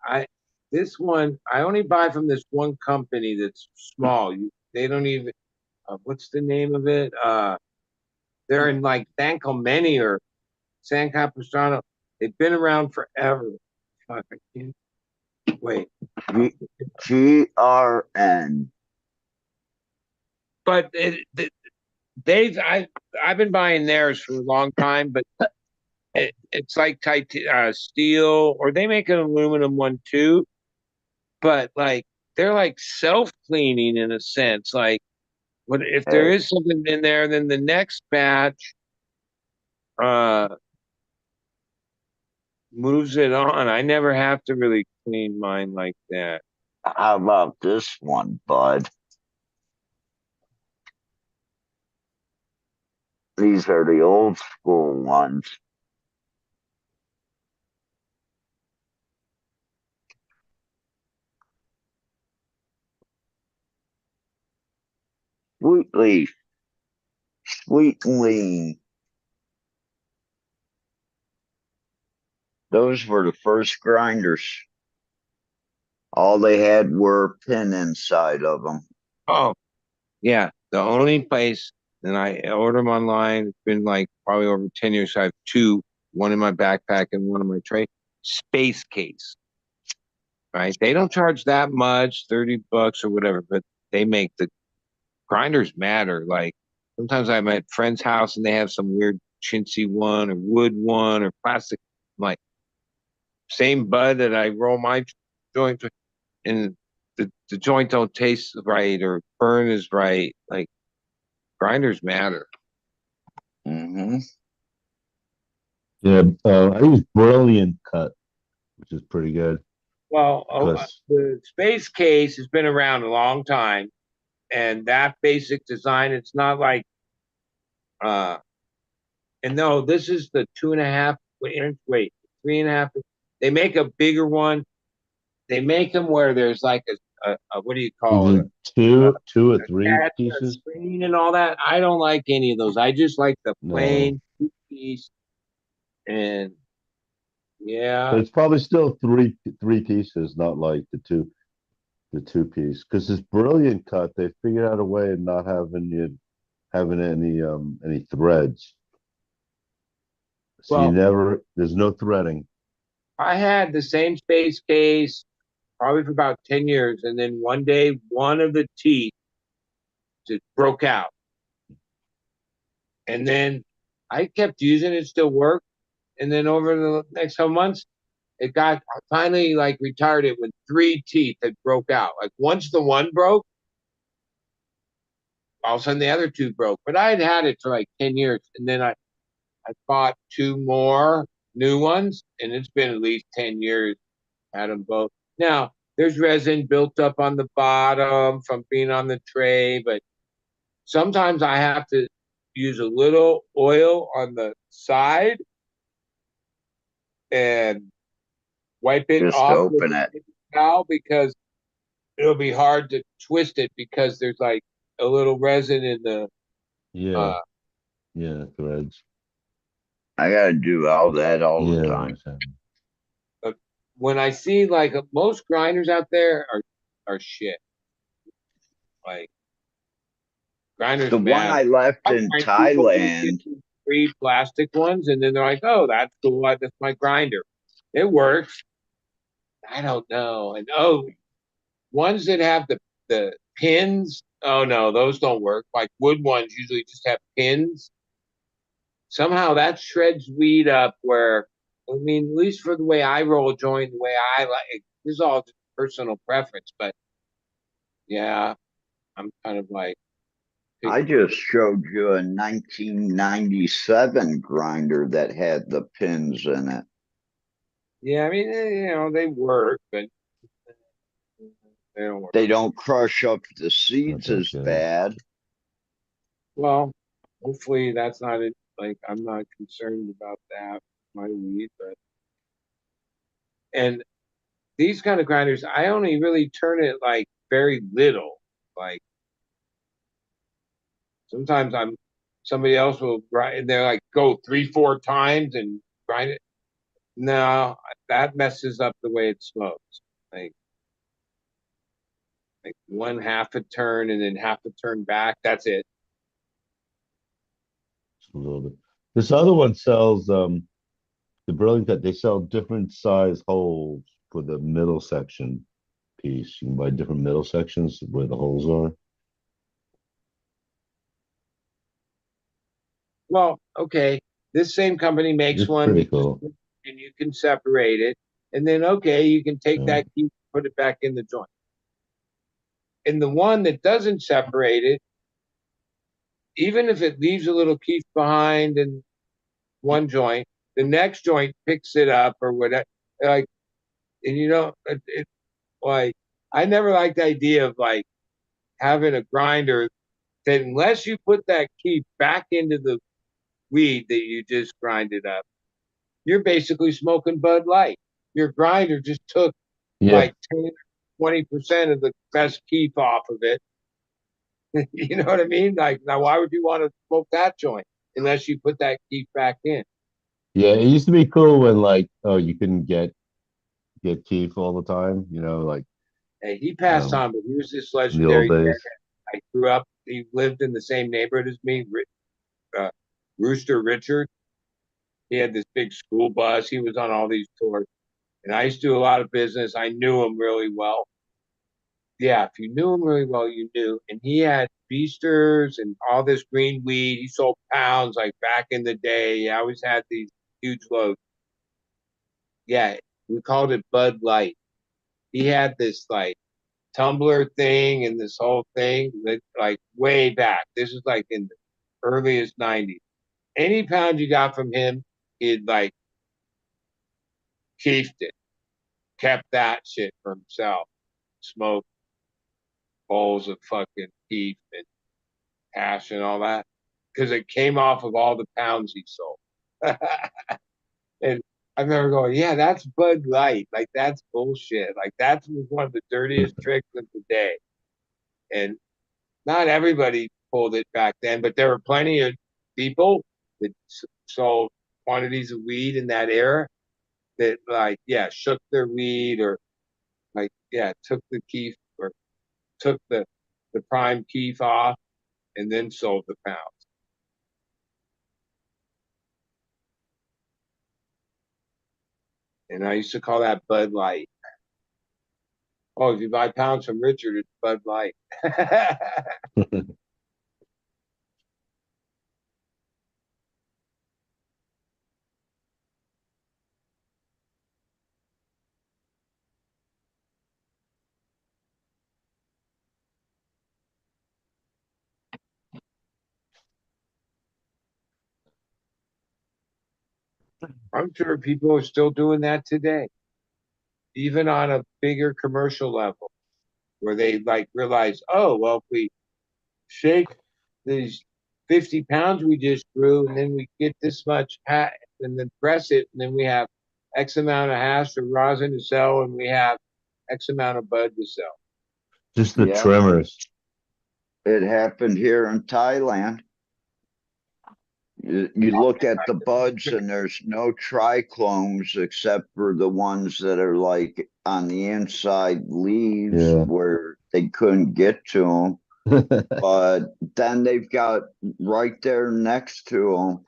I this one I only buy from this one company that's small. They don't even what's the name of it? They're in like San Clemente or San Capistrano. They've been around forever. Fuck, I can't wait. GRN. But I've been buying theirs for a long time, but it's like steel, or they make an aluminum one too. But like they're like self cleaning in a sense. Like, what if there Hey, is something in there? Then the next batch uh moves it on. I never have to really clean mine like that. how about this one, bud? These are the old school ones. Sweet leaf, sweet lean. Those were the first grinders. All they had were pin inside of them. Oh, yeah, the only place, and I order them online. It's been like probably over 10 years. So I have two, one in my backpack and one in my tray. Space case, right? They don't charge that much, $30 or whatever, but they make the grinders matter. Like sometimes I'm at friend's house and they have some weird chintzy one or wood one or plastic. I'm like, same bud that I roll my joint with, and the joint don't taste right or burn is right. Like grinders matter. Mm-hmm. Yeah, I use Brilliant Cut, which is pretty good Well, because the space case has been around a long time, and that basic design, it's not like, uh, and no, this is the 2.5 inch, wait, 3.5. They make a bigger one. They make them where there's like a what do you call it? either two or three Attach a pieces. screen and all that. I don't like any of those. I just like the No, plain two-piece, and yeah. but it's probably still three pieces, not like the two piece. Because this Brilliant Cut, they figured out a way of not having any threads. So you Well, never there's no threading. I had the same space case probably for about 10 years. And then one day, one of the teeth just broke out. And then I kept using it, still worked. And then over the next couple months, I finally like retired it when three teeth had broke out. Like once the one broke, all of a sudden the other two broke. But I had it for like 10 years. And then I bought two more new ones. And it's been at least 10 years. Had them both. Now, there's resin built up on the bottom from being on the tray, but sometimes I have to use a little oil on the side and wipe it Just off with open a it. paper towel because it'll be hard to twist it because there's like a little resin in the Yeah, uh yeah, threads. I gotta do all that all the Yeah, time. but when I see like most grinders out there are shit. Like grinders The one mad. I left in Sometimes people will get Thailand, these free plastic ones and then they're like, oh, that's cool. That's my grinder. It works. I don't know. And oh, ones that have the pins, oh no, those don't work. Like wood ones usually just have pins. Somehow that shreds weed up where I mean, at least for the way I roll a joint, the way I like it, this is all just personal preference, but yeah, I'm kind of like I just showed you a 1997 grinder that had the pins in it. yeah, I mean, you know, they work, but they don't work. They don't crush up the not seeds that as good. bad. Well, hopefully that's not it. Like I'm not concerned about that, my weed, but and these kind of grinders, I only really turn it like very little. Like sometimes somebody else will grind and they're like go 3, 4 times and grind it. No, that messes up the way it smokes. Like like one half a turn and then half a turn back. That's it. Just a little bit. This other one sells the Burlington cut. They sell different size holes for the middle section piece. You can buy different middle sections where the holes are. Well, okay. This same company makes It's one pretty cool. and you can separate it. And then okay, you can take Yeah. that key, put it back in the joint. And the one that doesn't separate it, even if it leaves a little keef behind in one joint, the next joint picks it up or whatever. Like, and you know, like I never liked the idea of like having a grinder that unless you put that keef back into the weed that you just grinded up, you're basically smoking Bud Light. Your grinder just took Yeah. like 10, 20% of the best keef off of it. You know what I mean? Like, now why would you want to smoke that joint unless you put that keef back in? Yeah, it used to be cool when like oh you couldn't get Keith all the time, you know, like Hey, he passed um on, but he was this in the old legendary days. I grew up. He lived in the same neighborhood as me, uh, Rooster Richard. He had this big school bus. He was on all these tours, and I used to do a lot of business. I knew him really well. Yeah, if you knew him really well, you knew. And he had beasters and all this green weed. He sold pounds like back in the day. He always had these huge loads. Yeah, we called it Bud Light. He had this like tumbler thing and this whole thing that like way back. This is like in the earliest 90s. Any pound you got from him, he'd like keeped it, kept that shit for himself. Smoked bowls of fucking beef and hash and all that. Because it came off of all the pounds he sold. And I remember going, yeah, that's Bud Light. Like that's bullshit. Like that was one of the dirtiest tricks of the day. And not everybody pulled it back then, but there were plenty of people that sold quantities of weed in that era that like, yeah, shook their weed or like, yeah, took the keef or took the prime keef off and then sold the pounds. And I used to call that Bud Light. Oh, if you buy pounds from Richard, it's Bud Light. I'm sure people are still doing that today, even on a bigger commercial level, where they like realize, oh, well, if we shake these 50 pounds we just grew, and then we get this much and then press it, and then we have X amount of hash or rosin to sell, and we have X amount of bud to sell. Just the Yeah. trimmers. It happened here in Thailand. You look at the buds and there's no trichlomes except for the ones that are like on the inside leaves Yeah. where they couldn't get to them. But then they've got right there next to them,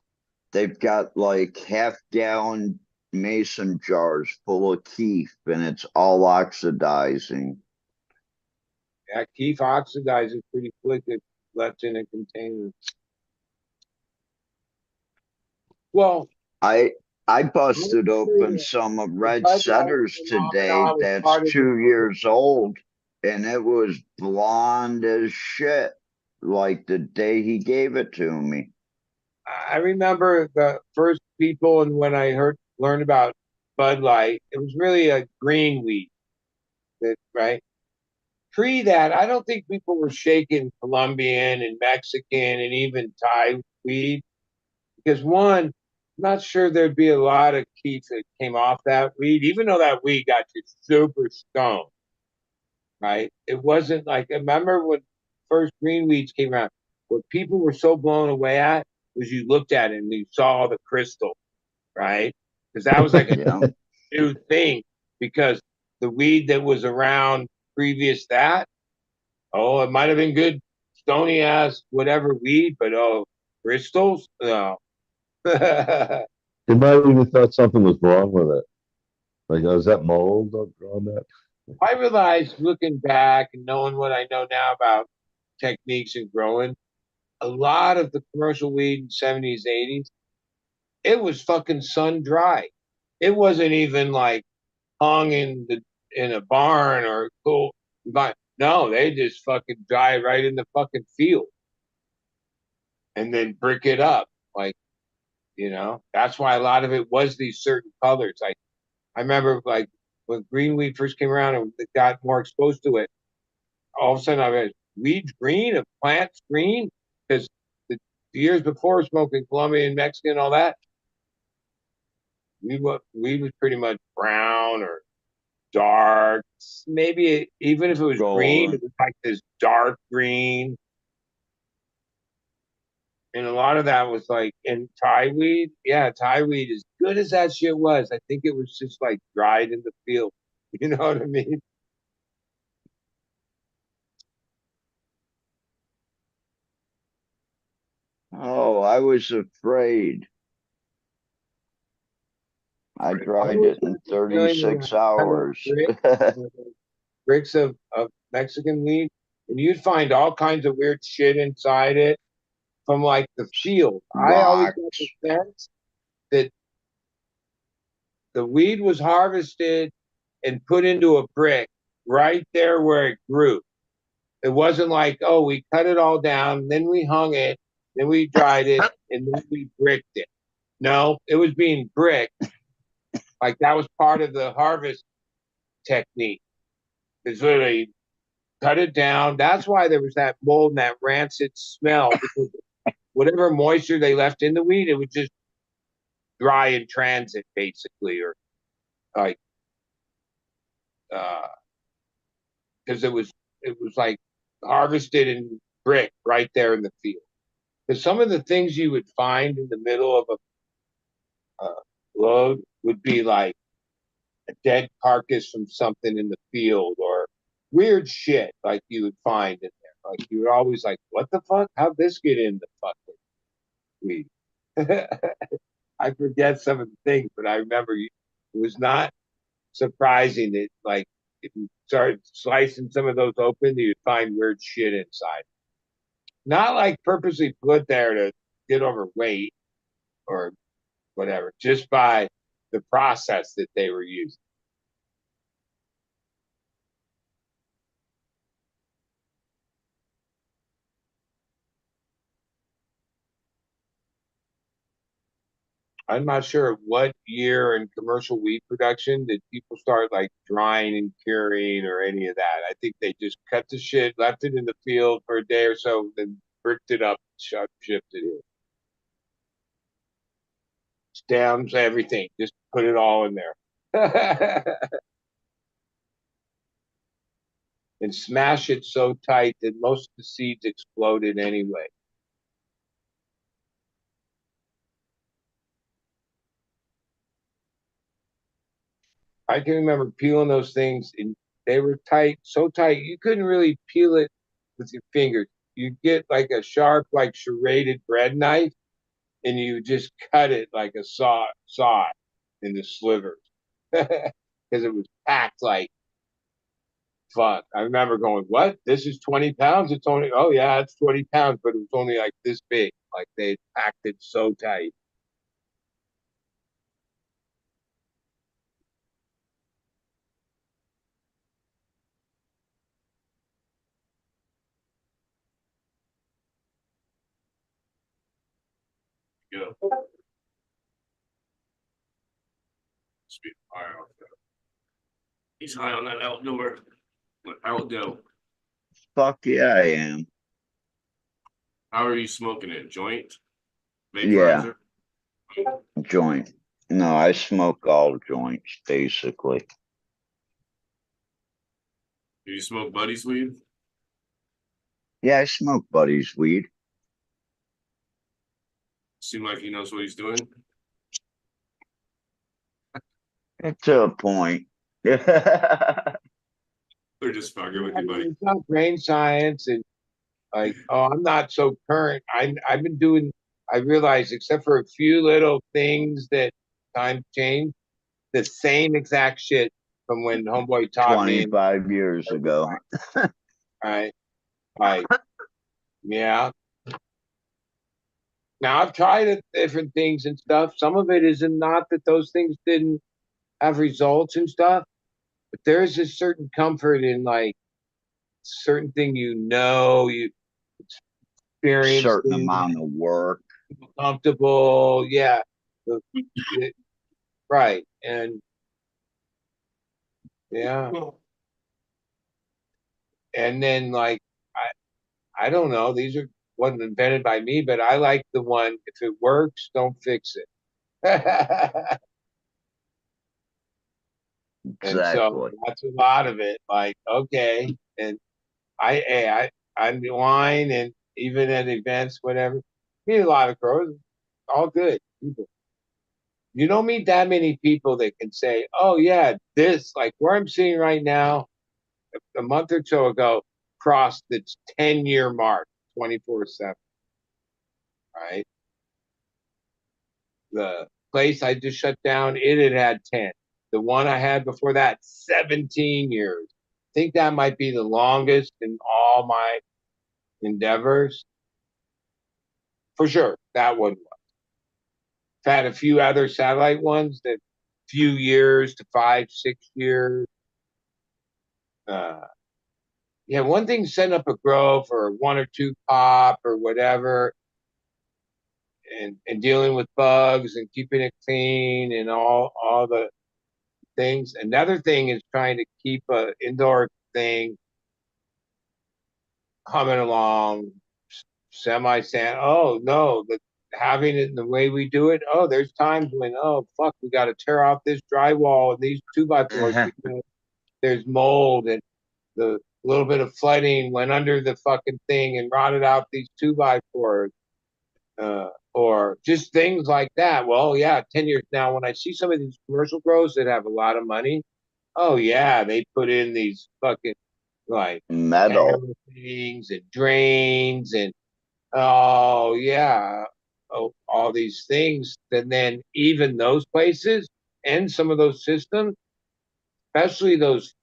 they've got like half-gallon mason jars full of keef, and it's all oxidizing. Yeah, keef oxidizes pretty quick if left in a container. Well, I I busted open some of the red Bud Light setters today phenomenon was that's part of the 2 years old, and it was blonde as shit, like the day he gave it to me. I remember the first people, and when I learned about Bud Light, it was really a green weed, right? Pre that, I don't think people were shaking Colombian and Mexican and even Thai weed because one, I'm not sure there'd be a lot of keef that came off that weed, even though that weed got you super stoned, right? It wasn't like I remember when first green weeds came around. What people were so blown away at was you looked at it and you saw the crystal, right? Because that was like a Yeah. new thing. Because the weed that was around previous that, oh, it might have been good stony ass whatever weed, but oh, crystals, no. I They might have even thought something was wrong with it. Like, oh, is that mold on that? realized looking back and knowing what I know now about techniques and growing, a lot of the commercial weed in 70s, 80s, it was fucking sun dry. It wasn't even like hung in a barn or cool. But no, they just fucking dry right in the fucking field and then brick it up. Like, that's why a lot of it was these certain colors. Like I remember like when green weed first came around and it got more exposed to it, all of a sudden I was weeds green, a plant's green, because the years before smoking Colombian and Mexican and all that, weed was pretty much brown or dark. Maybe even if it was green, it Golden. was like this dark green. And a lot of that was like in Thai weed. Yeah, Thai weed, as good as that shit was, I think it was just like dried in the field. You know what I mean? Oh, I was afraid. I I dried was it in feeling when 36 I had hours. bricks of Mexican weed, and you'd find all kinds of weird shit inside it from like the field. I always got Rocks. the sense that the weed was harvested and put into a brick right there where it grew. It wasn't like, oh, we cut it all down, then we hung it, then we dried it, and then we bricked it. No, it was being bricked. Like that was part of the harvest technique. It's literally cut it down. That's why there was that mold and that rancid smell because whatever moisture they left in the weed, it would just dry in transit, basically, or like because it was like harvested and brick right there in the field. Because some of the things you would find in the middle of a load would be like a dead carcass from something in the field or weird shit like you would find in there. Like you were always like, what the fuck? How'd this get in the fucking weed? I forget some of the things, but I remember it was not surprising that like if you started slicing some of those open, you'd find weird shit inside. Not like purposely put there to get overweight or whatever, just by the process that they were using. I'm not sure what year in commercial weed production did people start like drying and curing or any of that. I think they just cut the shit, left it in the field for a day or so, then bricked it up, shipped it in. Stems, everything. Just put it all in there. And smash it so tight that most of the seeds exploded anyway. I can remember peeling those things, and they were tight, so tight you couldn't really peel it with your fingers. You get like a sharp, like serrated bread knife, and you just cut it like a saw into slivers because it was packed like fuck. I remember going, "What? This is 20 pounds? It's only oh yeah, it's 20 pounds, but it was only like this big. Like they packed it so tight." Go. Speed high on that. He's high on that outdoor. Outdoor. Fuck yeah, I am. How are you smoking it? Joint? Yeah, Vaporizer? joint. No, I smoke all joints basically. Do you smoke Buddy's weed? Yeah, I smoke Buddy's weed. Seem like he knows what he's doing. To a point. They're just fucking with you, buddy. It's not brain science and like, oh, I'm not so current. I've been doing. I realize, except for a few little things that time changed, the same exact shit from when homeboy taught me. 25 years ago. Right, like, yeah. Now I've tried different things and stuff. Some of it is not that those things didn't have results and stuff, but there is a certain comfort in like certain thing you experience Certain amount of work. comfortable, yeah, right, and yeah, and then like I don't know, these are wasn't invented by me, but I like the one if it works, don't fix it. And so Exactly. that's a lot of it. Like, okay, and I'm wine and even at events, whatever. Meet a lot of girls, all good people. You don't meet that many people that can say, "Oh yeah, this like where I'm sitting right now." A month or so ago, crossed its 10-year mark, 24/7. Right, the place I just shut down, it had 10. The one I had before that, 17 years. I think that might be the longest in all my endeavors. For sure, that one was. I've had a few other satellite ones that few years to 5, 6 years. Uh, yeah, one thing setting up a grow for one or two pop or whatever, and dealing with bugs and keeping it clean and all the things. Another thing is trying to keep a indoor thing humming along, semi sand. Oh no, the having it in the way we do it. Oh, there's times when oh fuck, we got to tear off this drywall and these 2x4s because there's mold and the little bit of flooding went under the fucking thing and rotted out these 2x4s. Or just things like that. Well, yeah, 10 years now, when I see some of these commercial grows that have a lot of money, oh, yeah, they put in these fucking like Metal. things and drains and oh, yeah, oh, all these things. And then even those places and some of those systems, especially those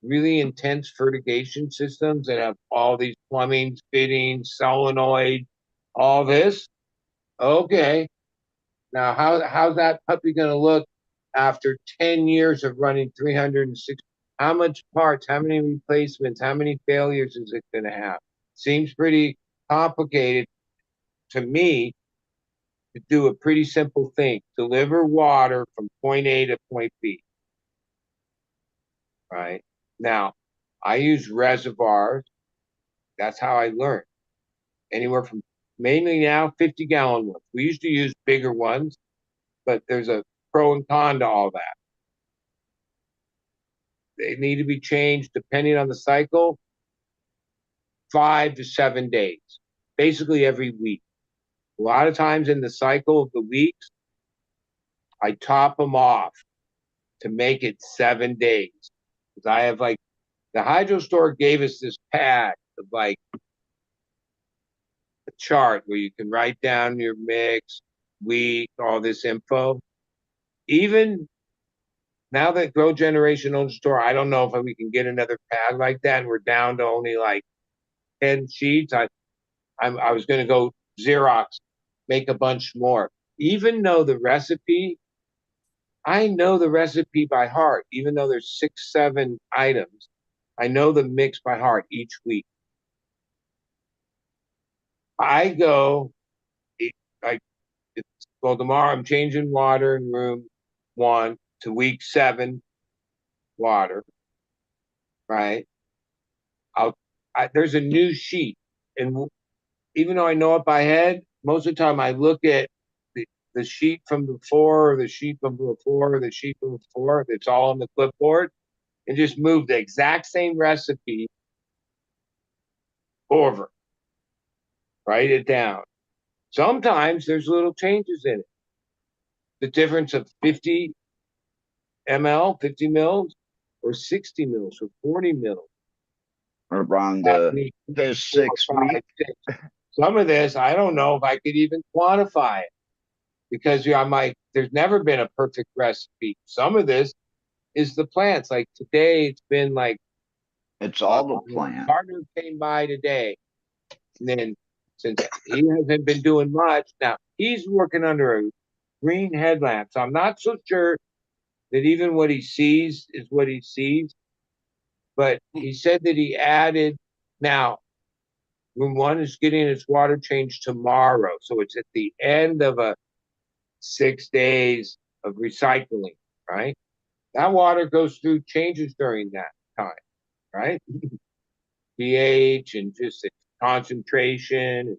really intense fertigation systems that have all these plumbing, fittings, solenoid, all this. Okay, now, how's that puppy going to look after 10 years of running 360? How much parts, how many replacements, how many failures is it going to have? Seems pretty complicated to me to do a pretty simple thing, deliver water from point A to point B. Right? Now, I use reservoirs. That's how I learned. anywhere from mainly now 50-gallon ones. We used to use bigger ones, but there's a pro and con to all that. They need to be changed depending on the cycle, 5 to 7 days, basically every week. A lot of times in the cycle of the weeks, I top them off to make it 7 days. Because I have like, the hydro store gave us this pad of like a chart where you can write down your mix, week, all this info. Even now that Grow Generation owns the store, I don't know if we can get another pad like that. And we're down to only like 10 sheets. I was going to go Xerox, make a bunch more. Even though the recipe, I know the recipe by heart, even though there's 6, 7 items, I know the mix by heart each week. I go, like, well, tomorrow I'm changing water in room 1 to week 7 water, right? There's a new sheet, and even though I know it by head, most of the time I look at the sheet from before, or the sheet from before, or the sheet from before. It's all on the clipboard, and just move the exact same recipe over. Write it down. Sometimes there's little changes in it. The difference of 50 ml, 50 mils, or 60 mils, or 40 mils. Around the 6 week. Some of this, I don't know if I could even quantify it, because I'm like, there's never been a perfect recipe. Some of this is the plants. Like today, it's been like, it's all the plants. Partner came by today, and then since he hasn't been doing much, now he's working under a green headlamp, so I'm not so sure that even what he sees is what he sees. But he said that he added, now room 1 is getting its water changed tomorrow, so it's at the end of a 6 days of recycling, right? That water goes through changes during that time, right? pH and just concentration,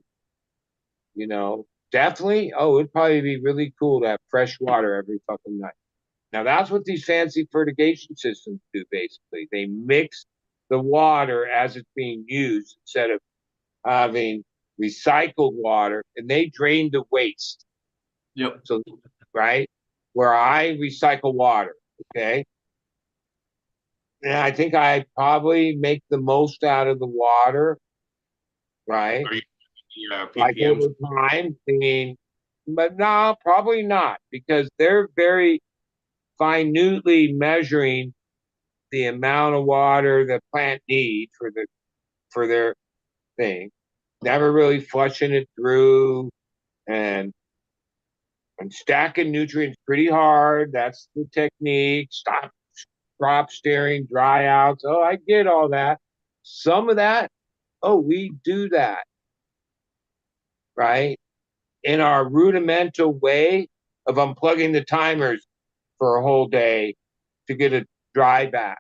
you know, definitely. Oh, it'd probably be really cool to have fresh water every fucking night. Now that's what these fancy fertigation systems do. Basically, they mix the water as it's being used instead of having recycled water, and they drain the waste. Yep. So, right, where I recycle water, okay. And I think I probably make the most out of the water, right? Like over time, thinking, but no, probably not, because they're very minutely measuring the amount of water the plant needs for their thing, never really flushing it through, and stacking nutrients pretty hard. That's the technique. Stop crop steering, dry outs. Oh, I get all that. Some of that, oh, we do that, right? In our rudimental way of unplugging the timers for a whole day to get a dry back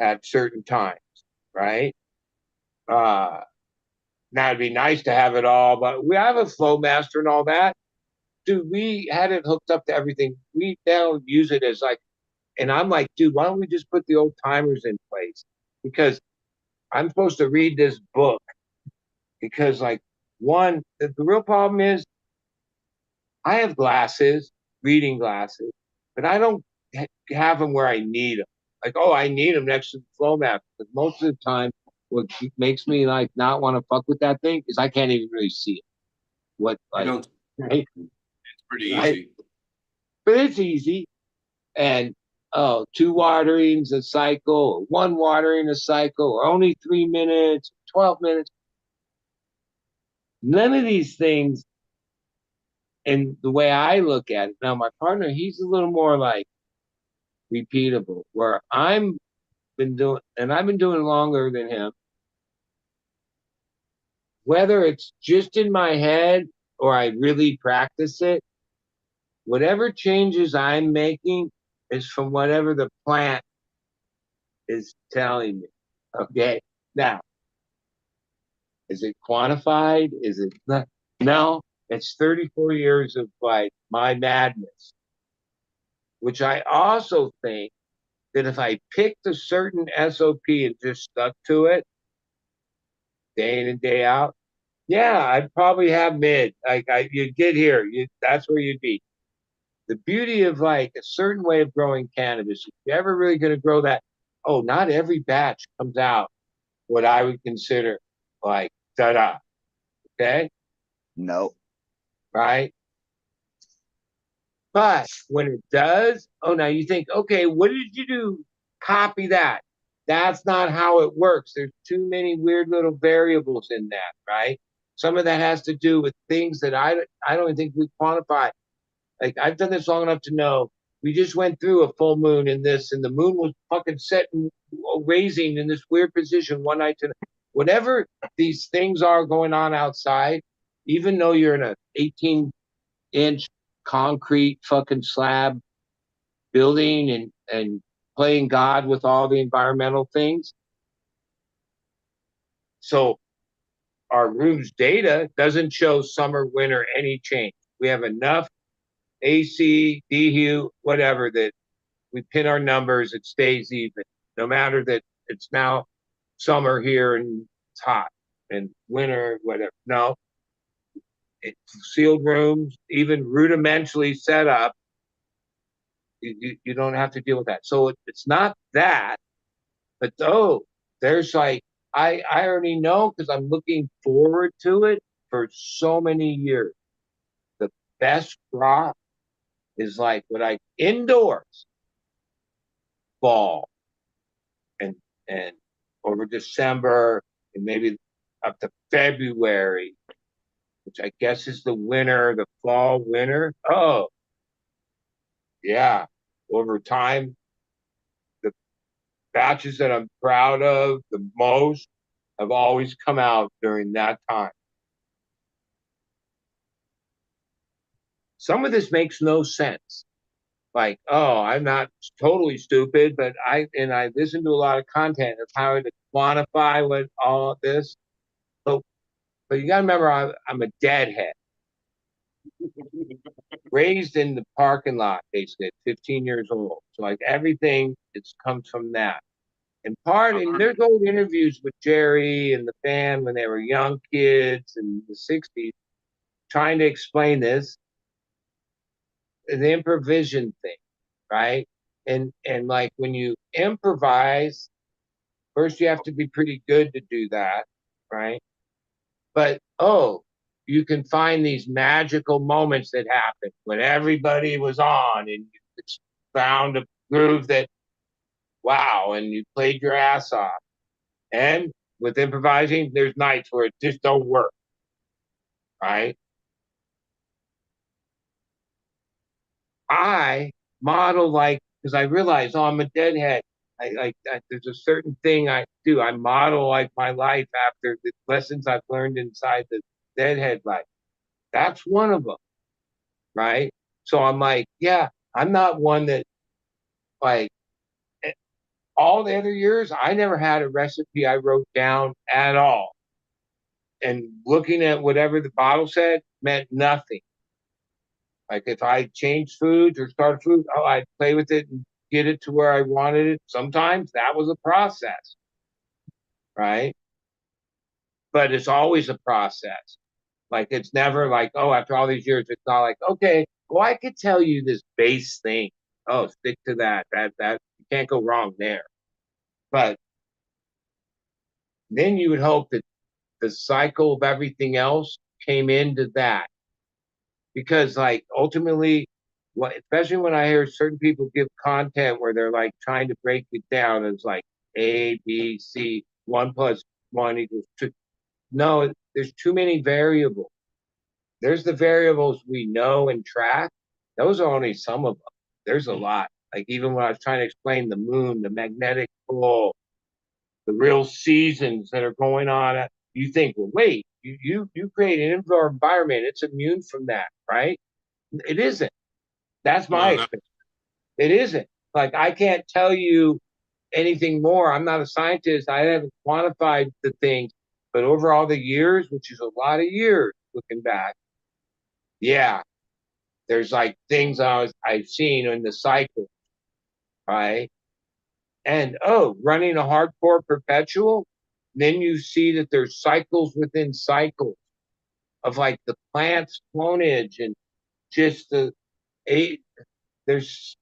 at certain times, right? Now it'd be nice to have it all, but we have a flow master and all that. Dude, we had it hooked up to everything. We now use it as like, and I'm like, dude, why don't we just put the old timers in place? Because I'm supposed to read this book. Because like, one, the real problem is I have glasses, reading glasses, but I don't have them where I need them. Like, oh, I need them next to the flow map. But most of the time, what makes me like not want to fuck with that thing is I can't even really see it. What, like, right? It's pretty easy. But it's easy. And oh, 2 waterings a cycle, or 1 watering a cycle, or only 3 minutes, 12 minutes. None of these things, and the way I look at it, now my partner, he's a little more like repeatable, where I've been doing longer than him. Whether it's just in my head or I really practice it, whatever changes I'm making is from whatever the plant is telling me. Okay. Now, Is it quantified? Is it not? No, it's 34 years of like my madness, which I also think that if I picked a certain SOP and just stuck to it day in and day out, yeah, I'd probably have mid. Like you'd get here, that's where you'd be. The beauty of like a certain way of growing cannabis, if you're ever really going to grow that, oh, not every batch comes out what I would consider like da-da. Okay. No. Right. But when it does, oh, now you think, okay, what did you do? Copy that. That's not how it works. There's too many weird little variables in that, right? Some of that has to do with things that I don't even think we quantify. Like I've done this long enough to know we just went through a full moon in this, and the moon was fucking set and raising in this weird position one night to whatever these things are going on outside, even though you're in a 18-inch concrete fucking slab building and playing God with all the environmental things. So our room's data doesn't show summer, winter, any change. We have enough AC, DHU, whatever, that we pin our numbers, it stays even, no matter that it's now summer here and it's hot and winter, whatever. No, it's sealed rooms, even rudimentally set up. You don't have to deal with that. So it's not that, but oh, there's like, I already know because I'm looking forward to it for so many years. The best crop is like what I indoors fall and and over December and maybe up to February, which I guess is the winter, the fall, winter. Oh, yeah. Over time, the batches that I'm proud of the most have always come out during that time. Some of this makes no sense. Like, oh, I'm not totally stupid, but I listen to a lot of content of how to quantify what all of this. So, but you got to remember, I'm a deadhead, raised in the parking lot, basically at 15 years old. So like everything, it's comes from that. And there's old interviews with Jerry and the band when they were young kids in the 60s, trying to explain this, the improvisation thing, right? And like when you improvise, first you have to be pretty good to do that, right? But oh, you can find these magical moments that happen when everybody was on and you found a groove that wow, and you played your ass off. And with improvising, there's nights where it just don't work, right? I model like because I realize, oh, I'm a deadhead. There's a certain thing I do. I model like my life after the lessons I've learned inside the deadhead life. That's one of them, right? So I'm like, yeah, I'm not one that like all the other years. I never had a recipe I wrote down at all, and looking at whatever the bottle said meant nothing. Like if I changed foods or started food, oh, I'd play with it and get it to where I wanted it. Sometimes that was a process, right? But it's always a process. Like it's never like, oh, after all these years, it's not like, okay, well, I could tell you this base thing. Oh, stick to that. That you can't go wrong there. But then you would hope that the cycle of everything else came into that. Because like ultimately what especially when I hear certain people give content where they're like trying to break it down as like ABC 1 + 1 = 2. No, there's too many variables. There's the variables we know and track. Those are only some of them. There's a lot. Like even when I was trying to explain the moon, the magnetic pole, the real seasons that are going on, you think, well, wait, you create an indoor environment, it's immune from that, right? It isn't. That's my No, not experience. It isn't. Like I can't tell you anything more. I'm not a scientist. I haven't quantified the things. But over all the years, which is a lot of years looking back, yeah, there's like things I've seen in the cycle, right? And running a hardcore perpetual, then you see that there's cycles within cycles of like the plant's clonage and just the eight. There's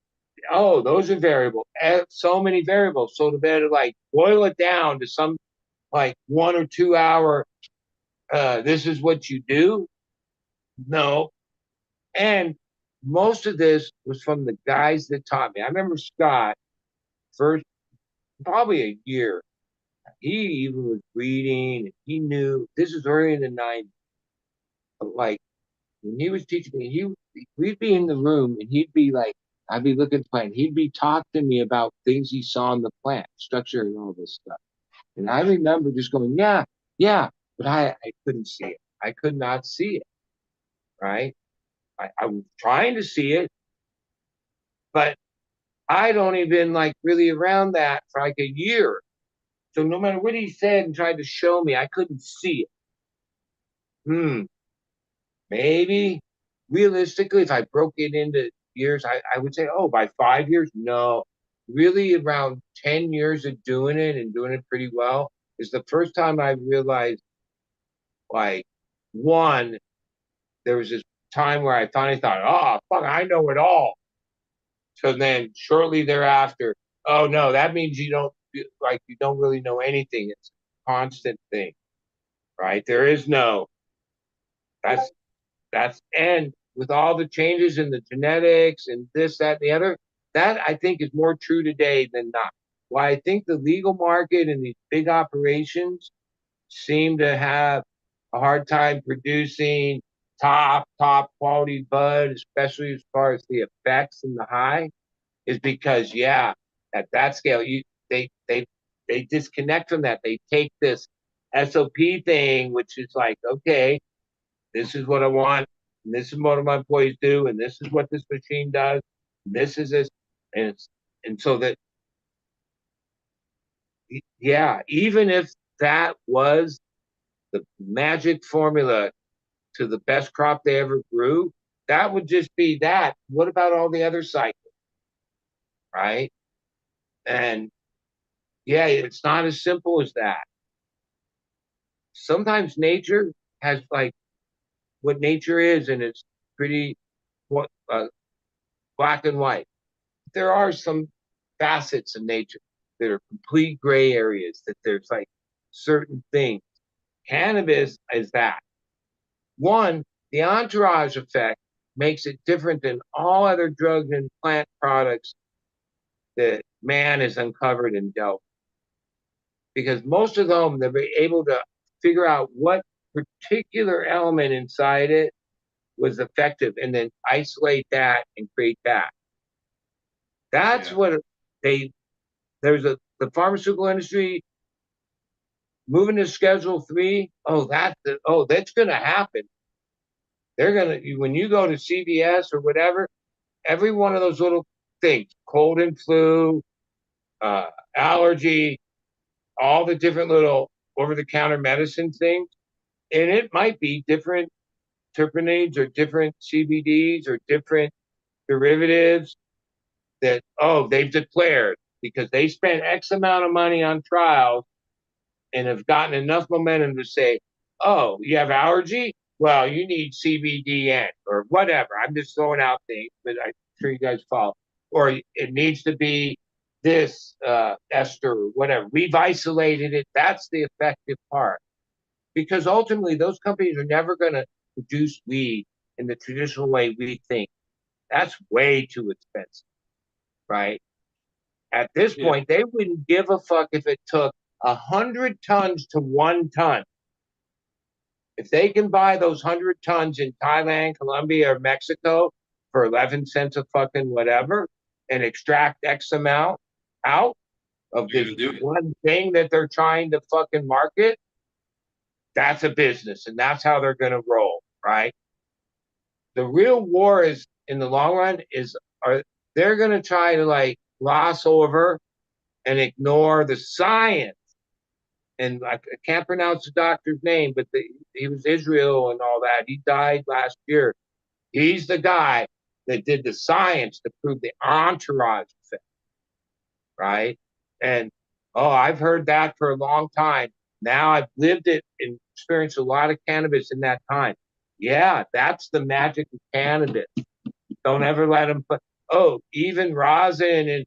those are variable. So many variables. So to better like boil it down to some like 1 or 2 hour. This is what you do. No, and most of this was from the guys that taught me. I remember Scott first, probably a year. He even was reading. He knew this is early in the '90s. But like when he was teaching me, we'd be in the room and he'd be like, I'd be looking at the plant. He'd be talking to me about things he saw in the plant, structure and all this stuff. And I remember just going, yeah, yeah, but I couldn't see it. I could not see it. Right. I was trying to see it, but I'd only been like really around that for like a year. So no matter what he said and tried to show me, I couldn't see it. Maybe realistically, if I broke it into years, I would say, by 5 years, no. Really around 10 years of doing it and doing it pretty well is the first time I realized, like, one, there was this time where I finally thought, fuck, I know it all. So then shortly thereafter, oh no, that means you don't really know anything. It's a constant thing, right? There is and with all the changes in the genetics and this, that, and the other, that I think is more true today than not. Why I think the legal market and these big operations seem to have a hard time producing top quality bud, especially as far as the effects and the high, is because at that scale they disconnect from that. They take this SOP thing, which is like, okay, this is what I want, and this is what my employees do, and this is what this machine does, and this is this, and so that even if that was the magic formula to the best crop they ever grew, that would just be that. What about all the other cycles, right? And it's not as simple as that. Sometimes nature has like what nature is, and it's pretty black and white. There are some facets of nature that are complete gray areas, that there's like certain things. Cannabis is that. One, the entourage effect makes it different than all other drugs and plant products that man has uncovered and dealt. Because most of them, they're able to figure out what particular element inside it was effective and then isolate that and create that. That's what the pharmaceutical industry moving to Schedule 3. That's going to happen. They're going to, when you go to CVS or whatever, every one of those little things, cold and flu, allergy, all the different little over-the-counter medicine things, and it might be different terpenoids or different CBDs or different derivatives that, they've declared because they spent X amount of money on trials and have gotten enough momentum to say, you have allergy? Well, you need CBDN or whatever. I'm just throwing out things, but I'm sure you guys follow. Or it needs to be this ester or whatever. We've isolated it. That's the effective part. Because ultimately, those companies are never going to produce weed in the traditional way we think. That's way too expensive, right? At this point, they wouldn't give a fuck if it took 100 tons to 1 ton. If they can buy those 100 tons in Thailand, Colombia, or Mexico for 11 cents a fucking whatever and extract X amount out of this one thing that they're trying to fucking market, that's a business and that's how they're going to roll, right? The real war is, in the long run, they're going to try to like gloss over and ignore the science and I can't pronounce the doctor's name, but he was Israel and all that. He died last year. He's the guy that did the science to prove the entourage effect, right? And oh, I've heard that for a long time. Now I've lived it and experienced a lot of cannabis in that time. Yeah, that's the magic of cannabis. Don't ever let them put, oh, even rosin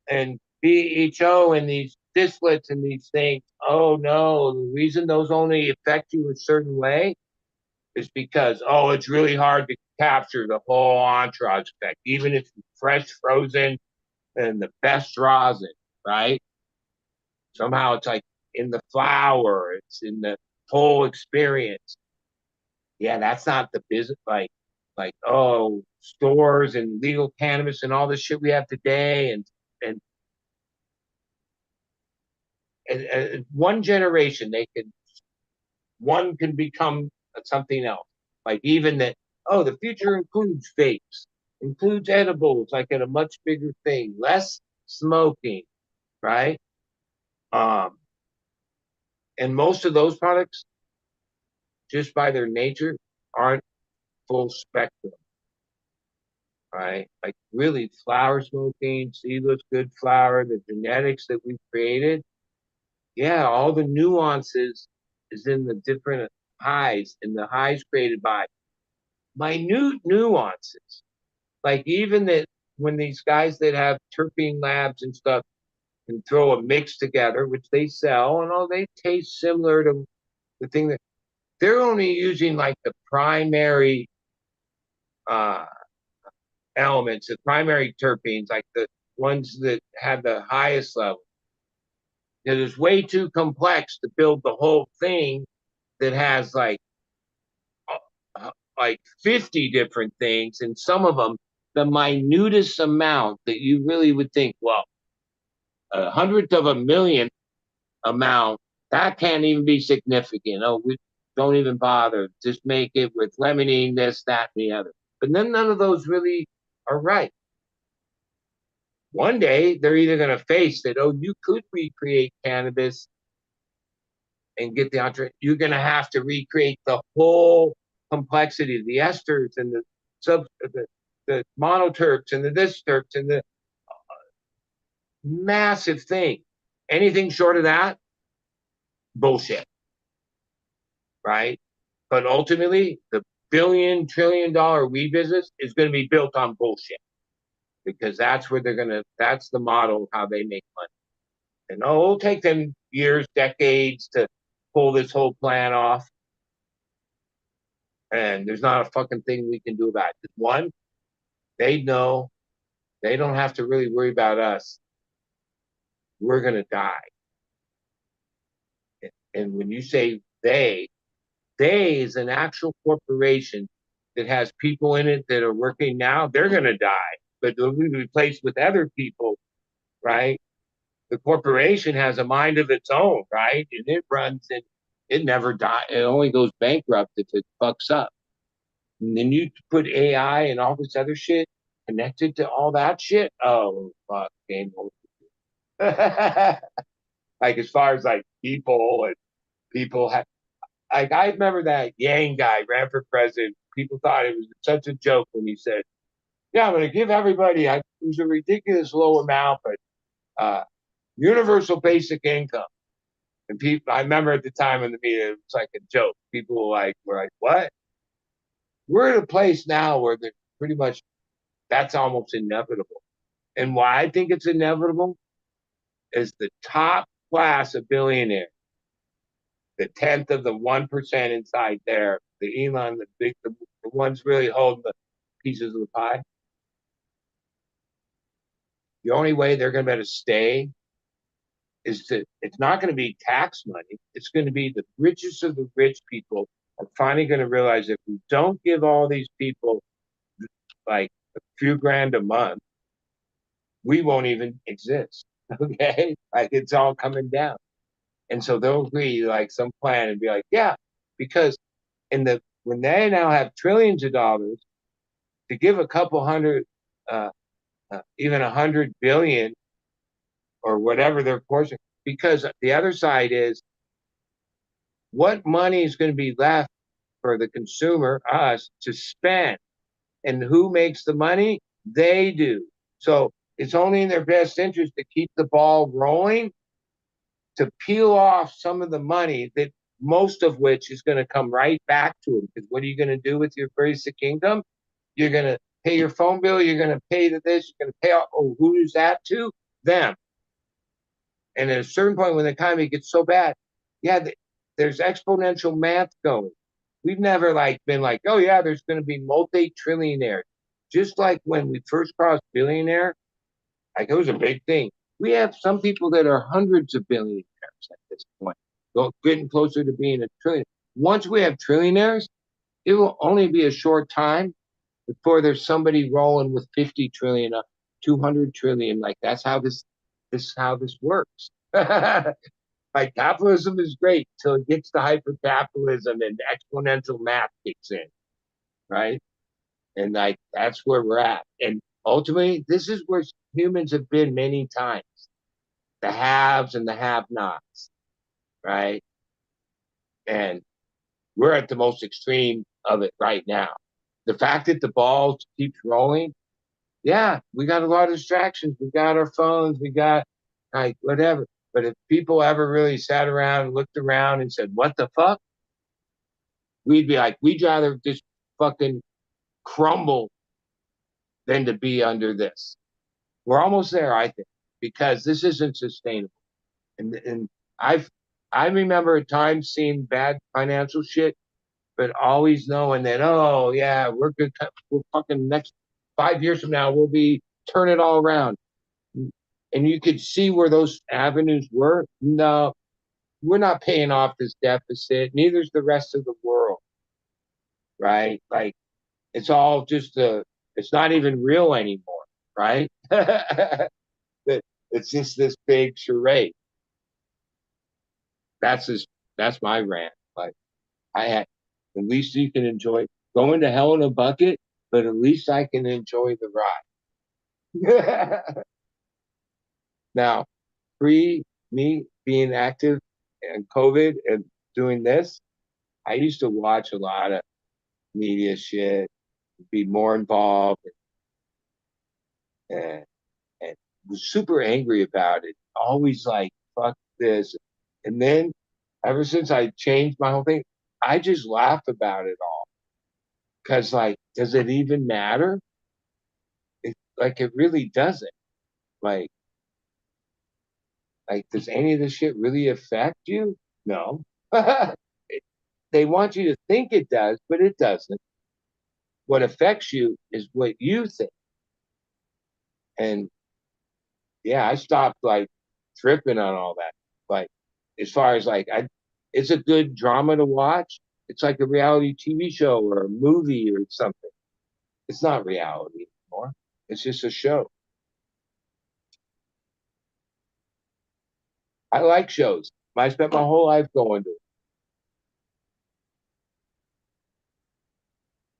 and BHO and these distillates and these things. Oh no, the reason those only affect you a certain way is because, oh, it's really hard to capture the whole entourage effect, even if it's fresh, frozen, and the best rosin, right? Somehow it's like in the flower, it's in the whole experience. Yeah, that's not the business. Like oh, stores and legal cannabis and all this shit we have today, and and one generation one can become something else. Like even that, oh, the future includes vapes, includes edibles, like in a much bigger thing, less smoking, right? Um, and most of those products, just by their nature, aren't full spectrum, right? Like really flower smoking, seedless good flower, the genetics that we've created, yeah, all the nuances is in the different highs, and the highs created by minute nuances. Like even that when these guys that have terpene labs and stuff can throw a mix together, which they sell, and all they taste similar to the thing that they're only using like the primary uh, elements, the primary terpenes, like the ones that have the highest level. Because it's way too complex to build the whole thing that has like 50 different things, and some of them the minutest amount that you really would think, well, a hundredth of a million amount, that can't even be significant. Oh, we don't even bother. Just make it with lemonine, this, that, and the other. But then none of those really are right. One day they're either going to face that, oh, you could recreate cannabis and get the entre. You're going to have to recreate the whole complexity of the esters and the monoterps and the this terps and the massive thing. Anything short of that, bullshit, right? But ultimately, the billion-trillion-dollar weed business is going to be built on bullshit because that's where that's the model of how they make money. And oh, it'll take them years, decades to pull this whole plan off. And there's not a fucking thing we can do about it. One, they know they don't have to really worry about us. We're going to die. And when you say they is an actual corporation that has people in it that are working now. They're going to die, but they'll be replaced with other people, right? The corporation has a mind of its own, right? And it runs and it never dies. It only goes bankrupt if it fucks up. And then you put AI and all this other shit connected to all that shit. Oh, fuck, game over. Like as far as like people and people have, like I remember that Yang guy ran for president. People thought it was such a joke when he said, "Yeah, I'm going to give everybody." It was a ridiculous low amount, but universal basic income. And people, I remember at the time in the media, it was like a joke. People were like, "What?" We're at a place now where they're pretty much that's almost inevitable. And why I think it's inevitable is the top class of billionaires, the tenth of the 1% inside there, the Elon, the ones really holding the pieces of the pie. The only way they're going to be able to stay is it's not going to be tax money. It's going to be the richest of the rich people are finally going to realize if we don't give all these people like a few grand a month, we won't even exist. Okay. Like it's all coming down. And so they'll agree like some plan and be like, yeah, because when they now have trillions of dollars to give a couple hundred, even 100 billion or whatever their portion, because the other side is what money is going to be left for the consumer, us, to spend? And who makes the money? They do. So it's only in their best interest to keep the ball rolling, to peel off some of the money that most of which is going to come right back to them. Because what are you going to do with your basic income? You're going to pay your phone bill. You're going to pay to this. You're going to pay off. Oh, who is that to? Them. And at a certain point, when the economy gets so bad, yeah, there's exponential math going. We've never been like, oh yeah, there's going to be multi-trillionaires. Just like when we first crossed billionaire, like it was a big thing. We have some people that are hundreds of billionaires at this point, getting closer to being a trillion. Once we have trillionaires, it will only be a short time before there's somebody rolling with 50 trillion, 200 trillion. Like that's how this works. Like capitalism is great till it gets to hyper-capitalism and exponential math kicks in, right? And like that's where we're at. And ultimately, this is where humans have been many times. The haves and the have-nots, right? And we're at the most extreme of it right now. The fact that the ball keeps rolling, yeah, we got a lot of distractions. We got our phones, we got like whatever. But if people ever really sat around and looked around and said, what the fuck? We'd be like, we'd rather just fucking crumble than to be under this. We're almost there, I think, because this isn't sustainable. And I remember at times seeing bad financial shit, but always knowing that, oh yeah, we're good. We're fucking next 5 years from now, we'll be turn it all around. And you could see where those avenues were. No, we're not paying off this deficit. Neither's the rest of the world, right? Like it's all just it's not even real anymore, right? It's just this big charade. That's my rant. Like I had, at least you can enjoy going to hell in a bucket, but at least I can enjoy the ride. Now, pre me being active and COVID and doing this, I used to watch a lot of media shit, be more involved, and was super angry about it. Always like, fuck this. And then ever since I changed my whole thing, I just laugh about it all. Cause like, does it even matter? It really doesn't. Like, does any of this shit really affect you? No. They want you to think it does, but it doesn't. What affects you is what you think. And yeah, I stopped like tripping on all that. Like, as far as it's a good drama to watch. It's like a reality TV show or a movie or something. It's not reality anymore. It's just a show. I like shows. I spent my whole life going to it.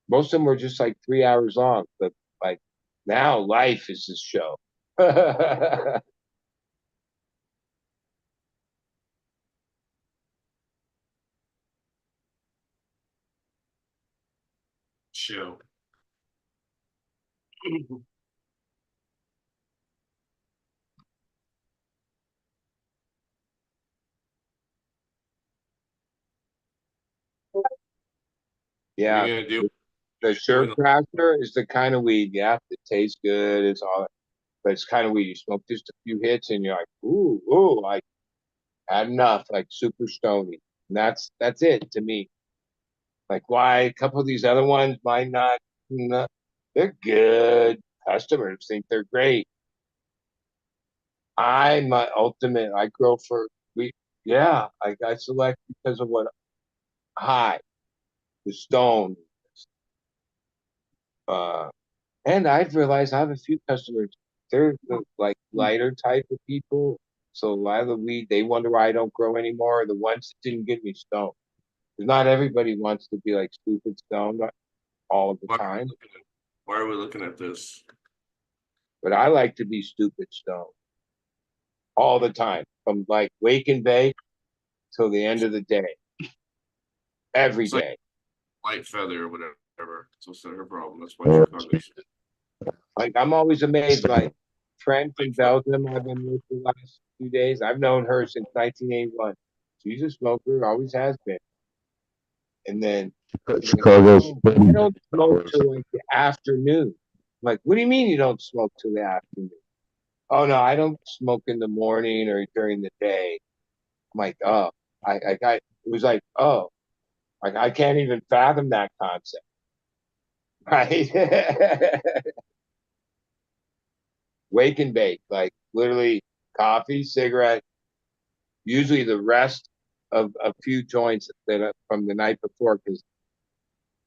Most of them were just like 3 hours long, but like now life is this show. Show. Yeah. What are you gonna do? The Surf Crasher is the kind of weed, yeah, it tastes good, it's all, but it's kind of weed. You smoke just a few hits and you're like, ooh, like had enough, like super stony. And that's it to me. Like why a couple of these other ones might not, they're good. Customers think they're great. I'm my ultimate. I grow for we. Yeah, I select because of what high, the stone. Uh, and I've realized I have a few customers. They're the like lighter type of people. So a lot of the weed they wonder why I don't grow anymore. Are the ones that didn't get me stoned. Because not everybody wants to be like stupid stoned all the time. Why are we looking at this? But I like to be stupid stoned all the time, from like wake and bake till the end of the day. every It's like day. light feather or whatever. So it's not her problem. That's why she caught it. Like I'm always amazed. My friend from Belgium I've been with the last few days. I've known her since 1981. She's a smoker, always has been. And then she's like, Chicago's "Oh, I don't smoke till like the afternoon." I'm like, what do you mean you don't smoke till the afternoon? Oh no, I don't smoke in the morning or during the day. I'm like, oh, it was like, oh, like I can't even fathom that concept, right? Wake and bake, like literally coffee, cigarette, usually the rest of a few joints that from the night before because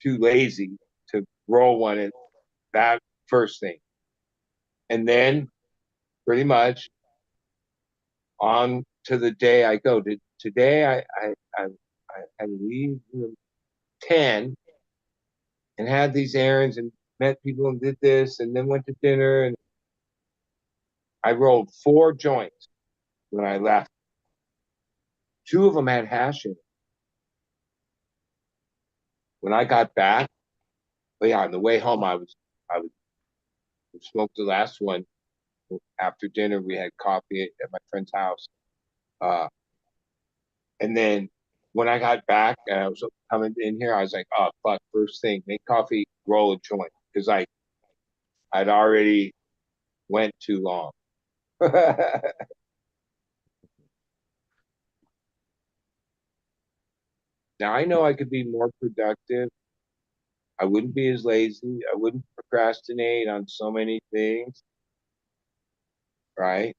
too lazy to roll one in that first thing. And then pretty much on to the day I go. Today I leave 10 and had these errands and met people and did this and then went to dinner and I rolled 4 joints when I left. 2 of them had hash in it. When I got back, but yeah, on the way home I was smoked the last one after dinner. We had coffee at my friend's house. Uh, and then when I got back and I was coming in here, I was like, oh fuck, first thing, make coffee, roll a joint. Because I'd already went too long. Now I know I could be more productive. I wouldn't be as lazy. I wouldn't procrastinate on so many things, right?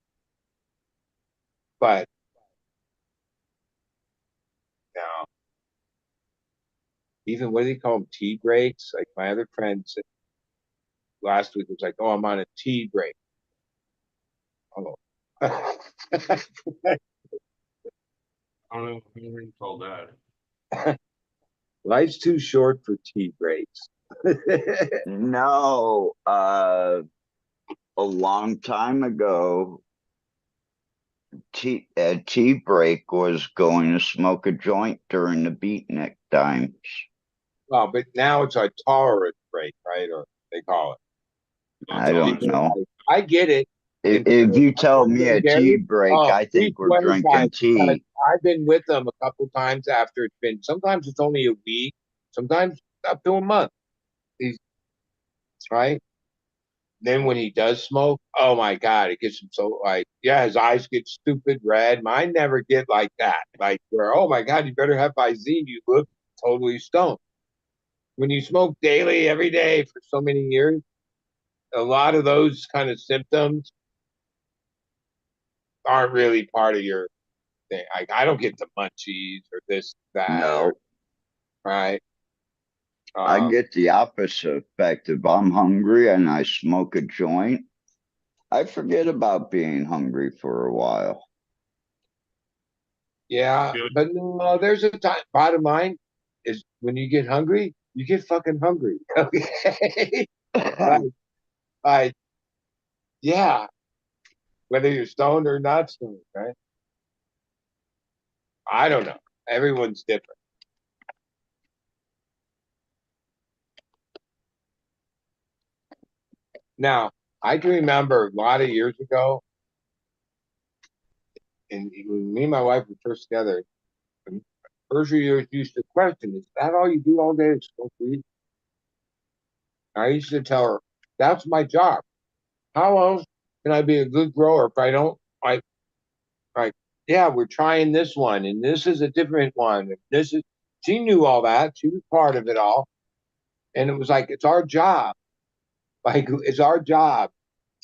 But now, even what do they call them? Tea breaks? Like my other friend said last week was like, "Oh, I'm on a tea break." Oh, I don't know what you call that. life's too short for tea breaks. No, a long time ago, a tea break was going to smoke a joint during the beatnik times. Well, but now it's a tolerance break, right? Or they call it. I don't know. I get it. If you tell me a tea break, I think we're drinking tea. I've been with them a couple times after it's been. Sometimes it's only a week. Sometimes up to a month. He's right. Then when he does smoke, oh my God, it gets him so like, yeah, his eyes get stupid red. Mine never get like that. Like where, oh my God, you better have Visine. You look totally stoned. When you smoke daily every day for so many years, a lot of those kind of symptoms aren't really part of your thing. I don't get the munchies or this, that, No, or right. I get the opposite effect. If I'm hungry and I smoke a joint, I forget about being hungry for a while. Yeah, but no, there's a time. Bottom line is when you get hungry, you get fucking hungry. Okay, like, like, yeah, whether you're stoned or not stoned, right? I don't know. Everyone's different. Now, I can remember a lot of years ago, and when me and my wife were first together, the first few years used to question, is that all you do all day is smoke weed? I used to tell her, that's my job. How else can I be a good grower if I don't like, yeah, we're trying this one and this is a different one. And this is she knew all that. She was part of it all. And it was like it's our job. Like it's our job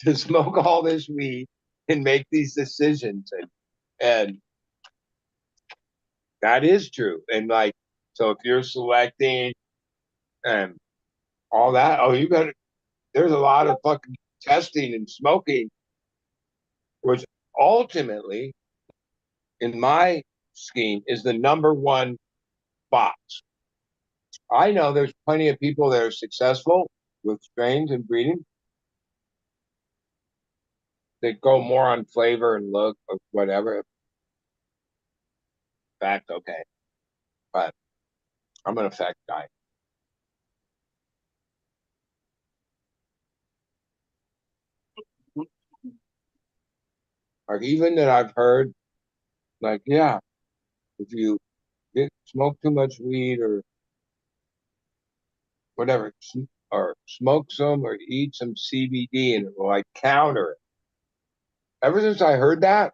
to smoke all this weed and make these decisions. And that is true. And like so if you're selecting and all that, oh you gotta there's a lot of fucking testing and smoking, which ultimately in my scheme is the number one box. I know there's plenty of people that are successful with strains and breeding that go more on flavor and look or whatever. In fact, okay. But I'm an effect guy. Like even that I've heard, like yeah, if you smoke too much weed or whatever, or smoke some or eat some CBD and it will like counter it. Ever since I heard that,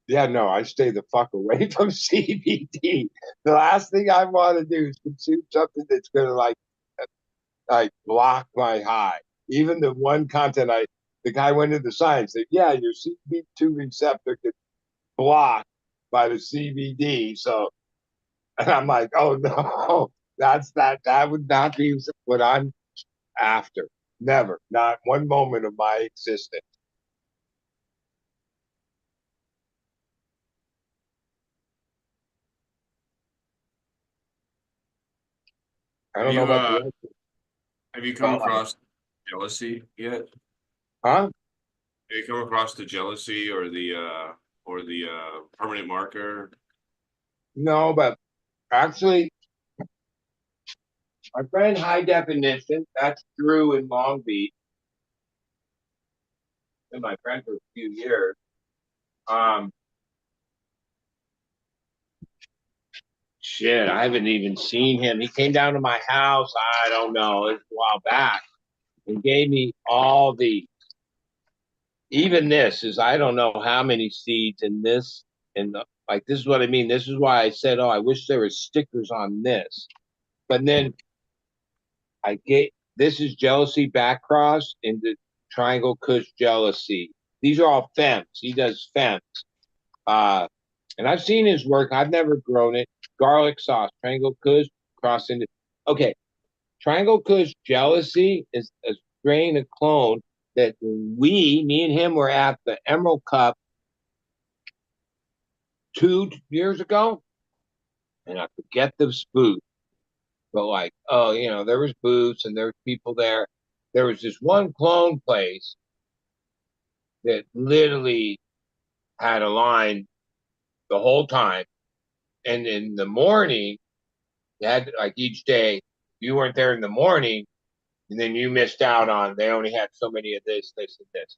yeah, no, I stay the fuck away from CBD. The last thing I want to do is consume something that's gonna like block my high. Even the one content the guy went into science that yeah, your CB2 receptor gets blocked by the CBD. So, and I'm like, oh no, that would not be what I'm after. Never, not one moment of my existence. I Have don't know you about the rest. have you come across jealousy yet? Huh? Have you come across the jealousy or the permanent marker? No, but actually, my friend High Definition, that's Drew in Long Beach, been my friend for a few years. Um, Shit, I haven't even seen him. He came down to my house, I don't know, it's a while back, and gave me all even this is, I don't know how many seeds in this. And like, this is what I mean. This is why I said, oh, I wish there were stickers on this. But then I get, this is jealousy back cross into triangle kush jealousy. These are all femmes. He does femmes. Uh, and I've seen his work. I've never grown it. Garlic sauce, triangle kush, cross into. Okay, triangle kush jealousy is a strain, a clone that me and him were at the Emerald Cup 2 years ago, and I forget the booth, but like, oh, there was booths and there was people there. There was this one clone place that literally had a line the whole time, and in the morning, you had like each day, you weren't there in the morning, and then you missed out on. They only had so many of this, this, and this.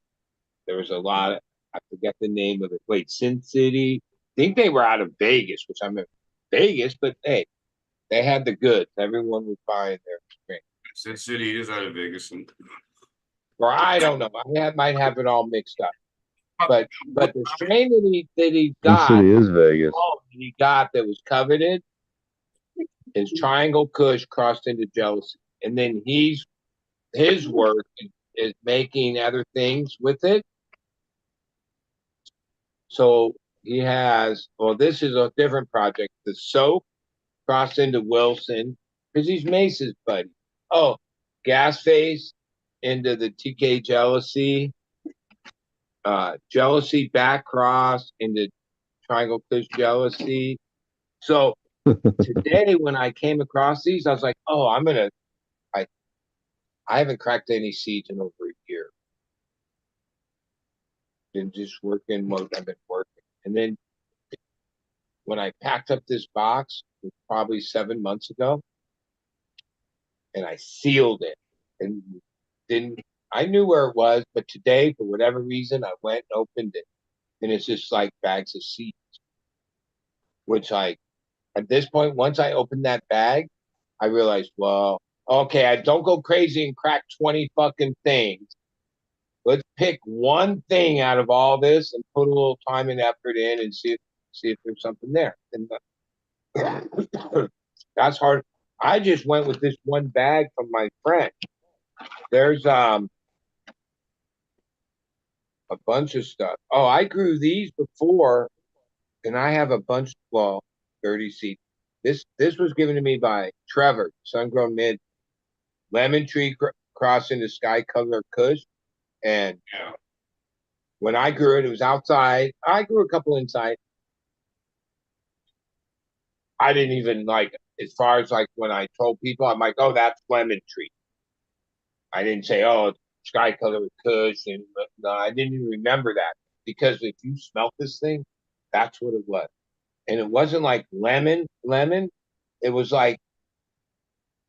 There was a lot of, I forget the name of it. Wait, Sin City. I think they were out of Vegas, which I'm in Vegas, but hey, they had the goods. Everyone was buying their drink. Sin City is out of Vegas, and Or I don't know. Might have it all mixed up. But the strain that he Sin got, City is Vegas. that was coveted is Triangle Kush crossed into jealousy. And then his work is making other things with it. So he has, well, this is a different project. The soap crossed into Wilson because he's Mace's buddy. Oh, Gas Face into the TK Jealousy. Jealousy back cross into Triangle Kush Jealousy. So today when I came across these, I was like, oh, I haven't cracked any seeds in over a year. Been just working what I've been working. And then when I packed up this box, it was probably 7 months ago, and I sealed it and didn't. I knew where it was, but today, for whatever reason, I went and opened it, and it's just like bags of seeds. Which at this point, once I opened that bag, I realized, well, okay, I don't go crazy and crack 20 fucking things. Let's pick one thing out of all this and put a little time and effort in and see if there's something there. And that's hard. I just went with this one bag from my friend. There's a bunch of stuff. Oh, I grew these before, and I have a bunch. Well, 30 seeds. This was given to me by Trevor, Sungrown Mid, lemon tree cross into sky color kush, and when I grew it, it was outside. I grew a couple inside. I didn't even like, as far as like when I told people, I'm like, oh, that's lemon tree. I didn't say, oh, sky color with kush, and no, I didn't even remember that because if you smelt this thing, that's what it was. and it wasn't like lemon. It was like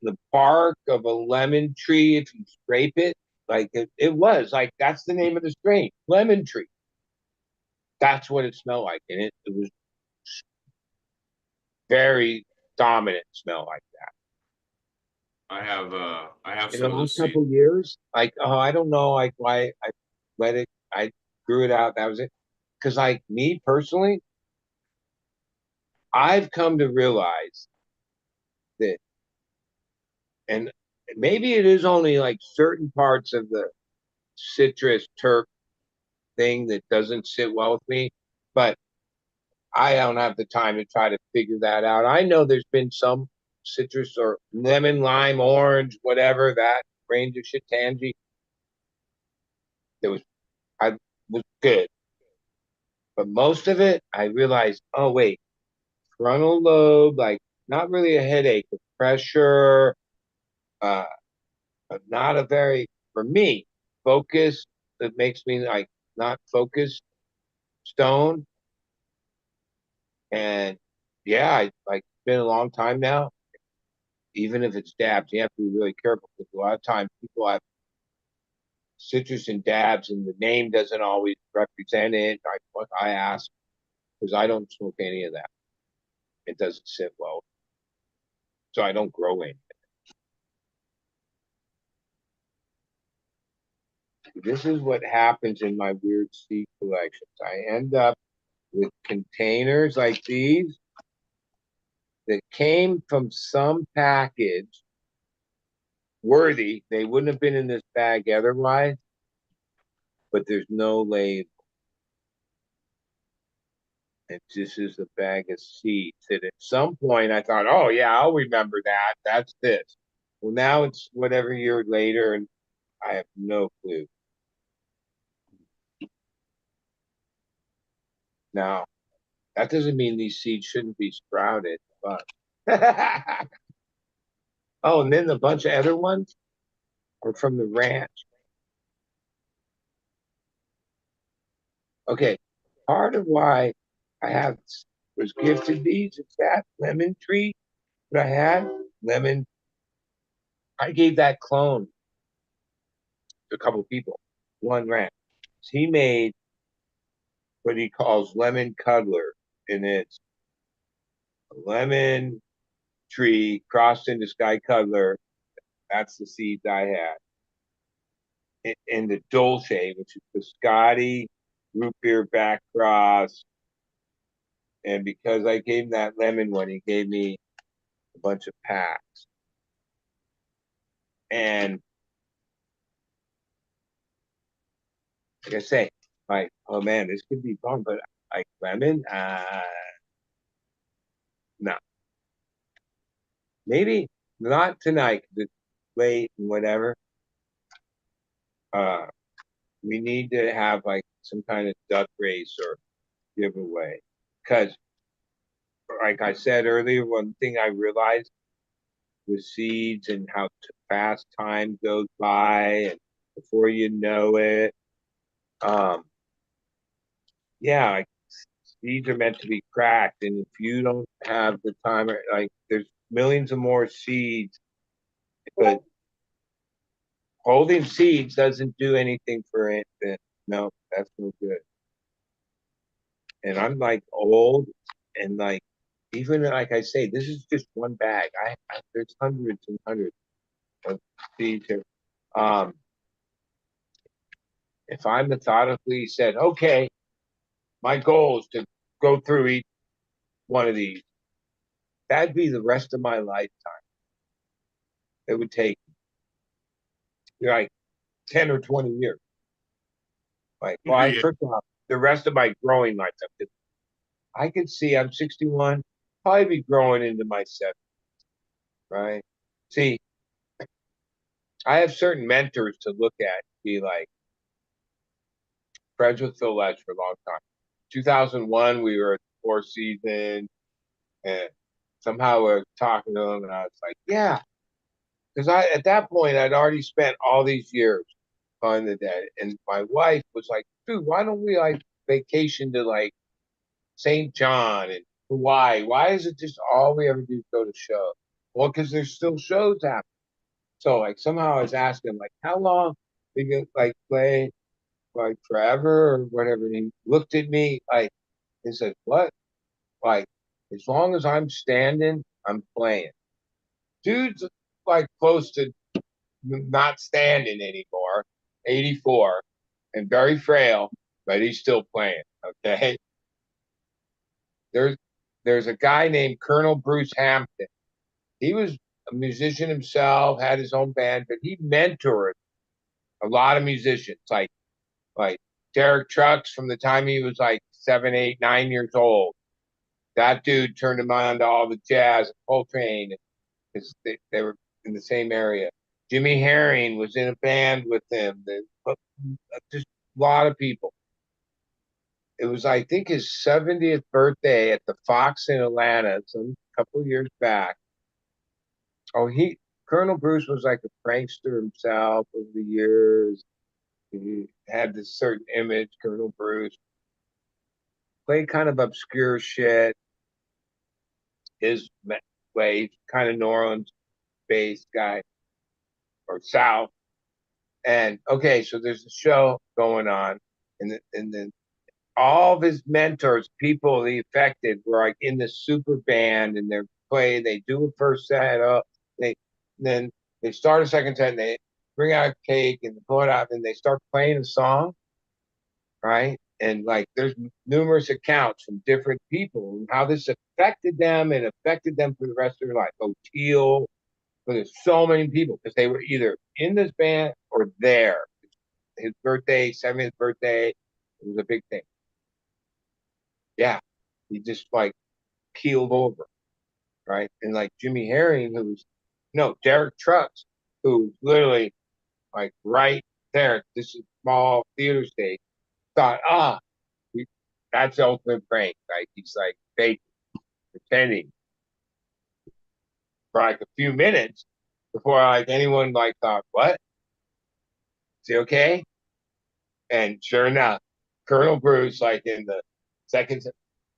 the bark of a lemon tree if you scrape it. Like it was like that's the name of the strain, lemon tree. That's what it smelled like, and it was very dominant smell like that. I have In some the of last those seeds. couple of years, like I don't know, like why I let it, I grew it out. That was it. Because like me personally, I've come to realize that, and maybe it is only like certain parts of the citrus terp thing that doesn't sit well with me, but I don't have the time to try to figure that out. I know there's been some citrus or lemon, lime, orange, whatever that range of shit, tangy, that was I was good. But most of it, I realized, oh wait, frontal lobe, like not really a headache, but pressure, uh, but not a very, for me, focus that makes me like not focused, stone. And yeah, like it's been a long time now. Even if it's dabs, you have to be really careful because a lot of times people have citrus and dabs, and the name doesn't always represent it. I ask because I don't smoke any of that. It doesn't sit well, so I don't grow any. This is what happens in my weird seed collections. I end up with containers like these that came from some package worthy. They wouldn't have been in this bag otherwise, but there's no label. And this is a bag of seeds that at some point I thought, oh yeah, I'll remember that. That's this. Well, now it's whatever year later, and I have no clue. Now, that doesn't mean these seeds shouldn't be sprouted, but oh, and then a bunch of other ones are from the ranch. Okay, part of why I have was gifted these is that lemon tree that I had. Lemon, I gave that clone to a couple of people. One ranch. He made what he calls lemon cuddler, and it's a lemon tree crossed into sky cuddler. That's the seeds I had. And the Dolce, which is biscotti, root beer back cross. And because I gave him that lemon one, he gave me a bunch of packs. And like I say, like, oh man, this could be fun, but like lemon, no. Maybe not tonight because it's late and whatever. Uh, we need to have like some kind of duck race or giveaway. Because, like I said earlier, one thing I realized with seeds and how fast time goes by, and before you know it, um, yeah, like seeds are meant to be cracked, and if you don't have the time, like there's millions of more seeds, but holding seeds doesn't do anything for it. No, that's no good. And I'm like old, and like even like I say, this is just one bag. There's hundreds and hundreds of seeds here. Um, if I methodically said, okay, my goal is to go through each one of these, that'd be the rest of my lifetime. It would take like 10 or 20 years. Like, well, Yeah. first off, the rest of my growing lifetime. I could see I'm 61, probably be growing into my 70s, right? See, I have certain mentors to look at, be like, friends with Phil Ledge for a long time. 2001, we were at the Four Seasons, and somehow we're talking to him, and I was like, yeah, because I at that point I'd already spent all these years on the dead, and my wife was like, dude, why don't we like vacation to like St. John and Why? Why is it just all we ever do is go to shows? Well, because there's still shows happening. So like somehow I was asking like how long we can like play like forever or whatever. And he looked at me like he said, "What? Like as long as I'm standing, I'm playing." Dude's like close to not standing anymore, 84, and very frail, but he's still playing. Okay. There's there's a guy named Colonel Bruce Hampton. He was a musician himself, had his own band, but he mentored a lot of musicians, like Derek Trucks from the time he was like 7, 8, 9 years old. That dude turned him on to all the jazz and Coltrane because they were in the same area. Jimmy Herring was in a band with him. Just a lot of people. It was, I think, his 70th birthday at the Fox in Atlanta, some couple years back. Oh, Colonel Bruce was like a prankster himself over the years. He had this certain image, Colonel Bruce. Played kind of obscure shit. His way, kind of New Orleans based guy or South. And okay, so there's a show going on, and then all of his mentors, people he affected, were like in the super band, and they're playing. They do a first set up, they then they start a second set, and they bring out a cake and pull it out, and they start playing a song, right? And like there's numerous accounts from different people and how this affected them and affected them for the rest of their life. O'Teal, but there's so many people because they were either in this band or there. His birthday, 70th birthday, it was a big thing. Yeah, he just like keeled over, right? And like Jimmy Herring, who's no Derek Trucks, who's literally like right there. This is small theater stage. Thought, that's the ultimate prank. Like he's like fake pretending for like a few minutes before like anyone like thought, what? Is he okay? And sure enough, Colonel Bruce, like in the second,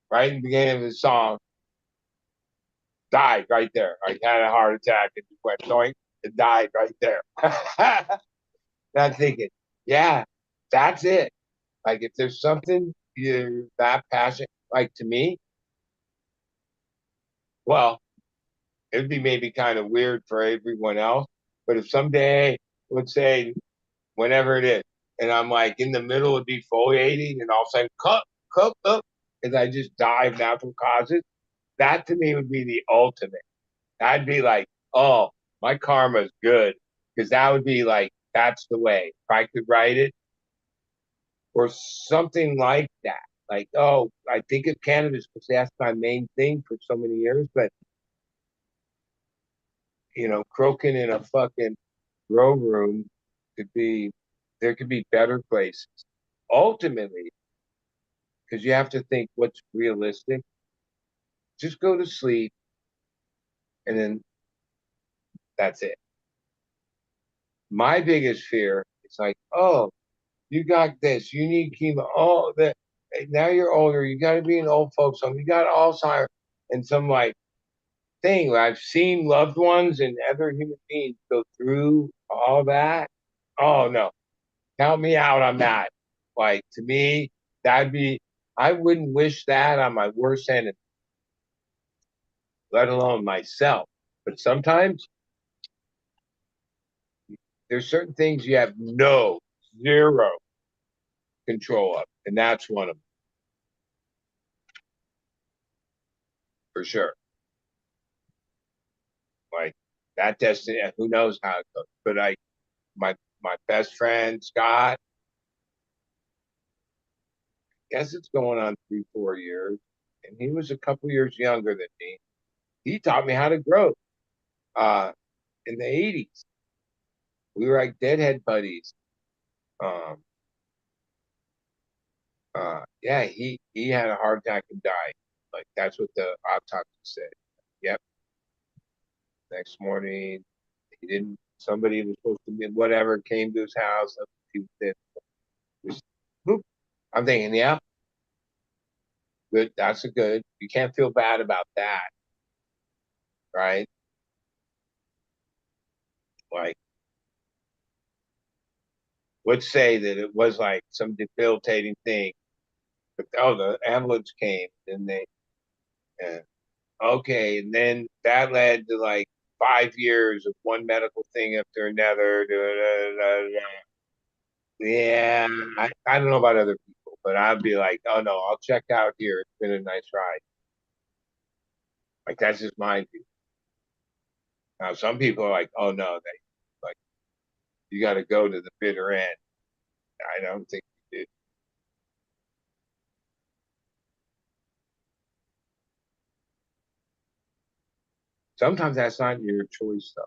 right in the beginning of his song, died right there. Like had a heart attack and just went going and died right there. And I'm thinking, yeah, that's it. Like if there's something you're that passionate, like to me, well, it'd be maybe kind of weird for everyone else. But if someday, let's say, whenever it is, and I'm like in the middle of defoliating and all of a sudden, cut up, and I just die of natural causes, that to me would be the ultimate. I'd be like, oh, my karma's good. Because that would be like, that's the way. If I could write it or something like that. Like, oh, I think of cannabis because that's my main thing for so many years. But, croaking in a fucking grow room there could be better places. Ultimately, because you have to think what's realistic, just go to sleep and then that's it. My biggest fear is like, oh, you got this, you need chemo. Oh, that now you're older, you got to be an old folks home, you got Alzheimer's, and some like thing where I've seen loved ones and other human beings go through all that. Oh no, count me out on that. Like to me, that'd be I wouldn't wish that on my worst enemy, let alone myself. But sometimes there's certain things you have zero control of, and that's one of them for sure. Like that destiny, who knows how it goes. But my best friend Scott, I guess it's going on 3, 4 years, and he was a couple years younger than me. He taught me how to grow. In the '80s, we were like deadhead buddies. Um, yeah, he had a heart attack and died. Like that's what the autopsy said. Yep. Next morning, he didn't. Somebody was supposed to be whatever came to his house. He was dead. Just, boop. I'm thinking, yeah, Good. That's a good. You can't feel bad about that, right? Like, let's say that it was like some debilitating thing. But, oh, the ambulance came, and they, uh, okay, and then that led to like 5 years of one medical thing after another. Yeah, I don't know about other people, but I'd be like, oh no, I'll check out here. It's been a nice ride. Like that's just my view. Now some people are like, oh no, they like you got to go to the bitter end. I don't think you did. Sometimes that's not your choice though.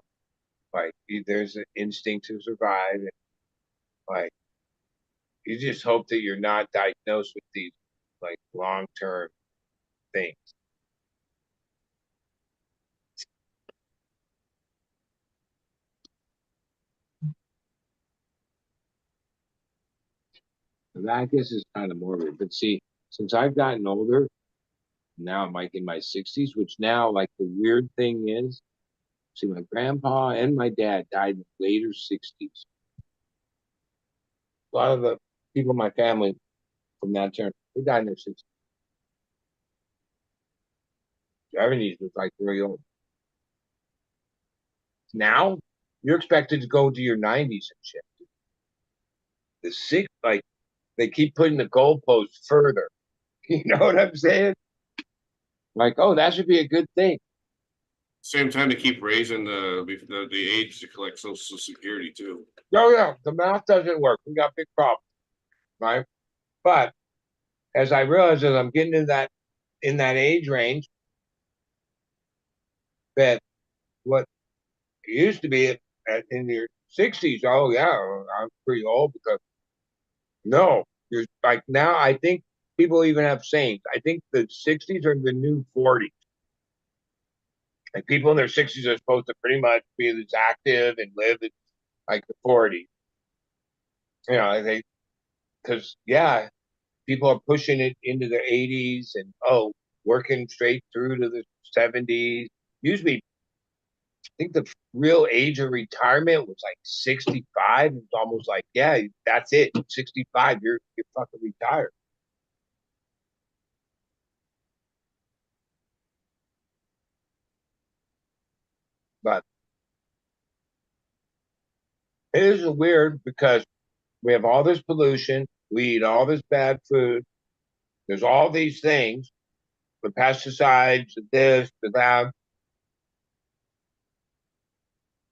Like there's an instinct to survive, and like you just hope that you're not diagnosed with these like long term things. And that I guess is kind of morbid. But see, since I've gotten older, now I'm like in my 60s, which now like the weird thing is, see, my grandpa and my dad died in later 60s. A lot of the people in my family from that term, they died in their 60s. 70s was like very old. Now you're expected to go to your 90s and shit. The six, like they keep putting the goalposts further. You know what I'm saying? Like, oh, that should be a good thing. Same time to keep raising the age to collect Social Security too. Oh yeah, the math doesn't work. We got big problems, right? But as I realize as I'm getting in that age range, that what used to be in your 60s, oh yeah, I'm pretty old because no, you're like now. I think people even have sayings. I think the 60s are the new 40s. Like people in their 60s are supposed to pretty much be as active and live like the 40s. You know, they because yeah, people are pushing it into their 80s and oh, working straight through to the 70s. Usually, I think the real age of retirement was like 65. It's almost like, yeah, that's it. 65, you're fucking retired. But it is weird because we have all this pollution, we eat all this bad food, there's all these things, the pesticides, the this, the that,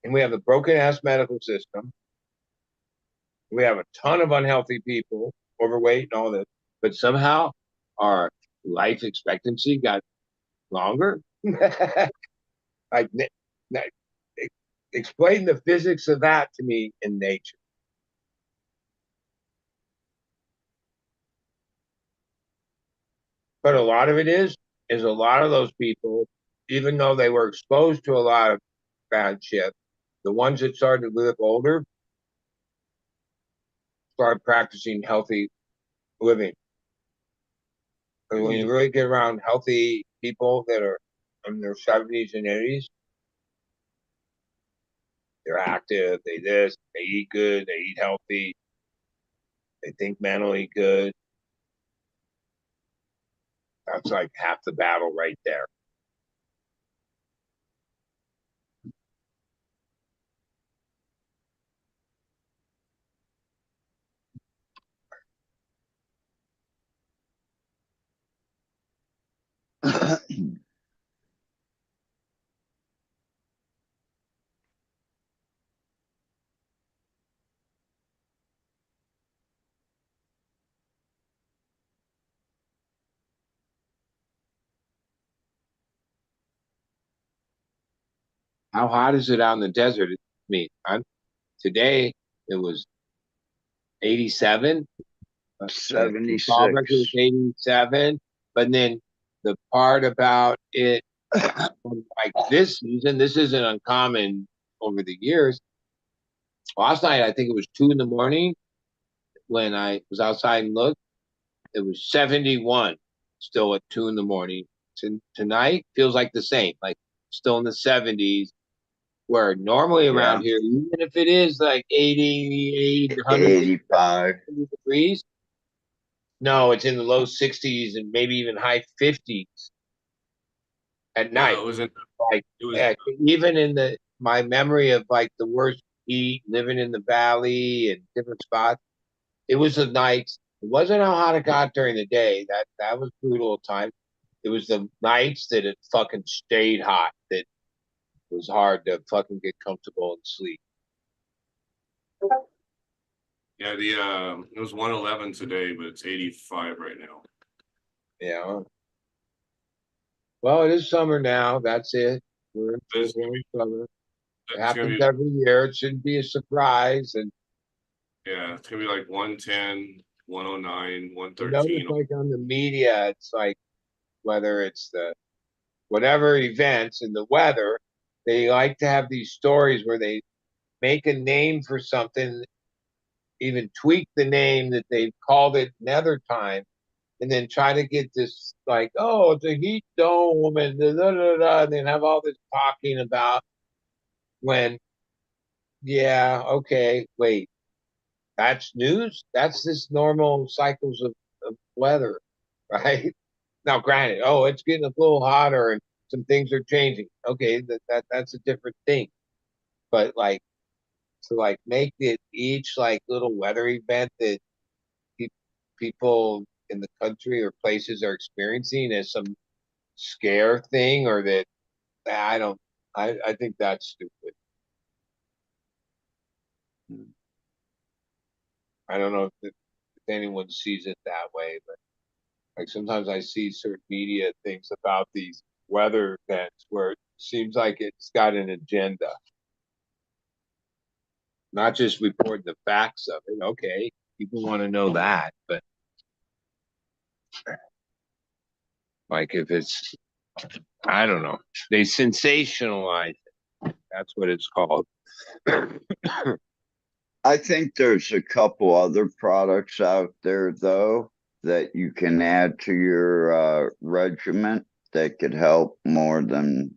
and we have a broken ass medical system. We have a ton of unhealthy people, overweight and all this, but somehow our life expectancy got longer. like, explain the physics of that to me in nature. But a lot of it is a lot of those people, even though they were exposed to a lot of bad shit, the ones that started to live older started practicing healthy living. And when you really get around healthy people that are in their 70s and 80s, they're active, they this, they eat good, they eat healthy, they think mentally good. That's like half the battle right there. How hot is it out in the desert? I mean, today it was 87. In Burbank it was 76. 87. But then the part about it, like this season, this isn't uncommon over the years. Last night, I think it was 2 in the morning when I was outside and looked, it was 71. still at 2 in the morning. Tonight feels like the same, like still in the 70s, where normally around Yeah. here, even if it is like 80, 100 85. degrees, no, it's in the low 60s and maybe even high 50s at No, night. it was in. Like It was. even in my memory of like the worst heat, living in the valley and different spots, it was the nights. It wasn't how hot it got during the day. That was brutal at times. It was the nights that it fucking stayed hot that it was hard to fucking get comfortable and sleep. Yeah, it was 111 today, but it's 85 right now. Yeah. Well, it is summer now. That's it. We're in summer. It It's gonna happens be, every year. It shouldn't be a surprise. And yeah, it's gonna be like 110, 109, you notice, 113. like on the media, it's like whether it's the whatever events and the weather, they like to have these stories where they make a name for something, even tweak the name that they've called it another time, and then try to get this like, oh, it's a heat dome and da, da, da, da, and then have all this talking about when, yeah, okay, wait, that's news? That's this normal cycles of weather, right? Now, granted, oh, it's getting a little hotter and some things are changing. Okay, that's a different thing. But like to like make it each like little weather event that pe- people in the country or places are experiencing as some scare thing, or that I don't, I think that's stupid. I don't know if anyone sees it that way, but like sometimes I see certain media things about these weather events where it seems like it's got an agenda, not just reporting the facts of it. Okay, people want to know that, but like if it's, I don't know, they sensationalize it. That's what it's called. I think there's a couple other products out there though that you can add to your regimen that could help more than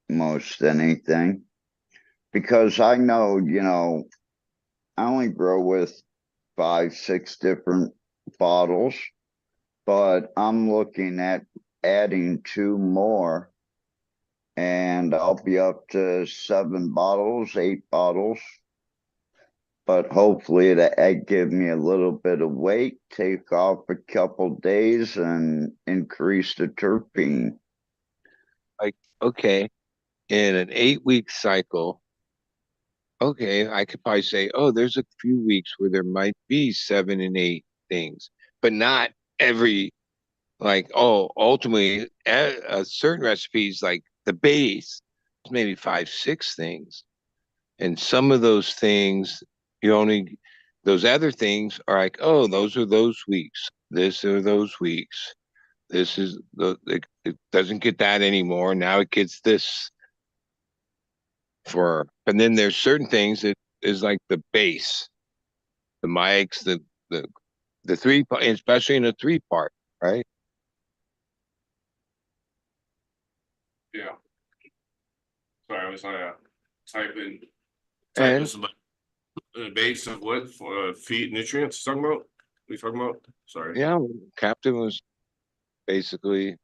most anything. Because I know, I only grow with 5, 6 different bottles, but I'm looking at adding 2 more, and I'll be up to 7 bottles, 8 bottles. But hopefully it give me a little bit of weight, take off a couple days, and increase the terpene. Like, okay, in an 8-week cycle, okay, I could probably say, oh, there's a few weeks where there might be 7 and 8 things, but not every, like, oh, ultimately, certain recipes, like the base, maybe 5, 6 things. And some of those things, you only, those other things are like, oh, those are those weeks. This are those weeks. This is it doesn't get that anymore. Now it gets this and then there's certain things that is like the base, the mics, the the three, especially in a 3-part, right? Yeah. Sorry, I was typing And some base of what for feed nutrients. Talking about? What are you talking about? Sorry. yeah, Captain was basically,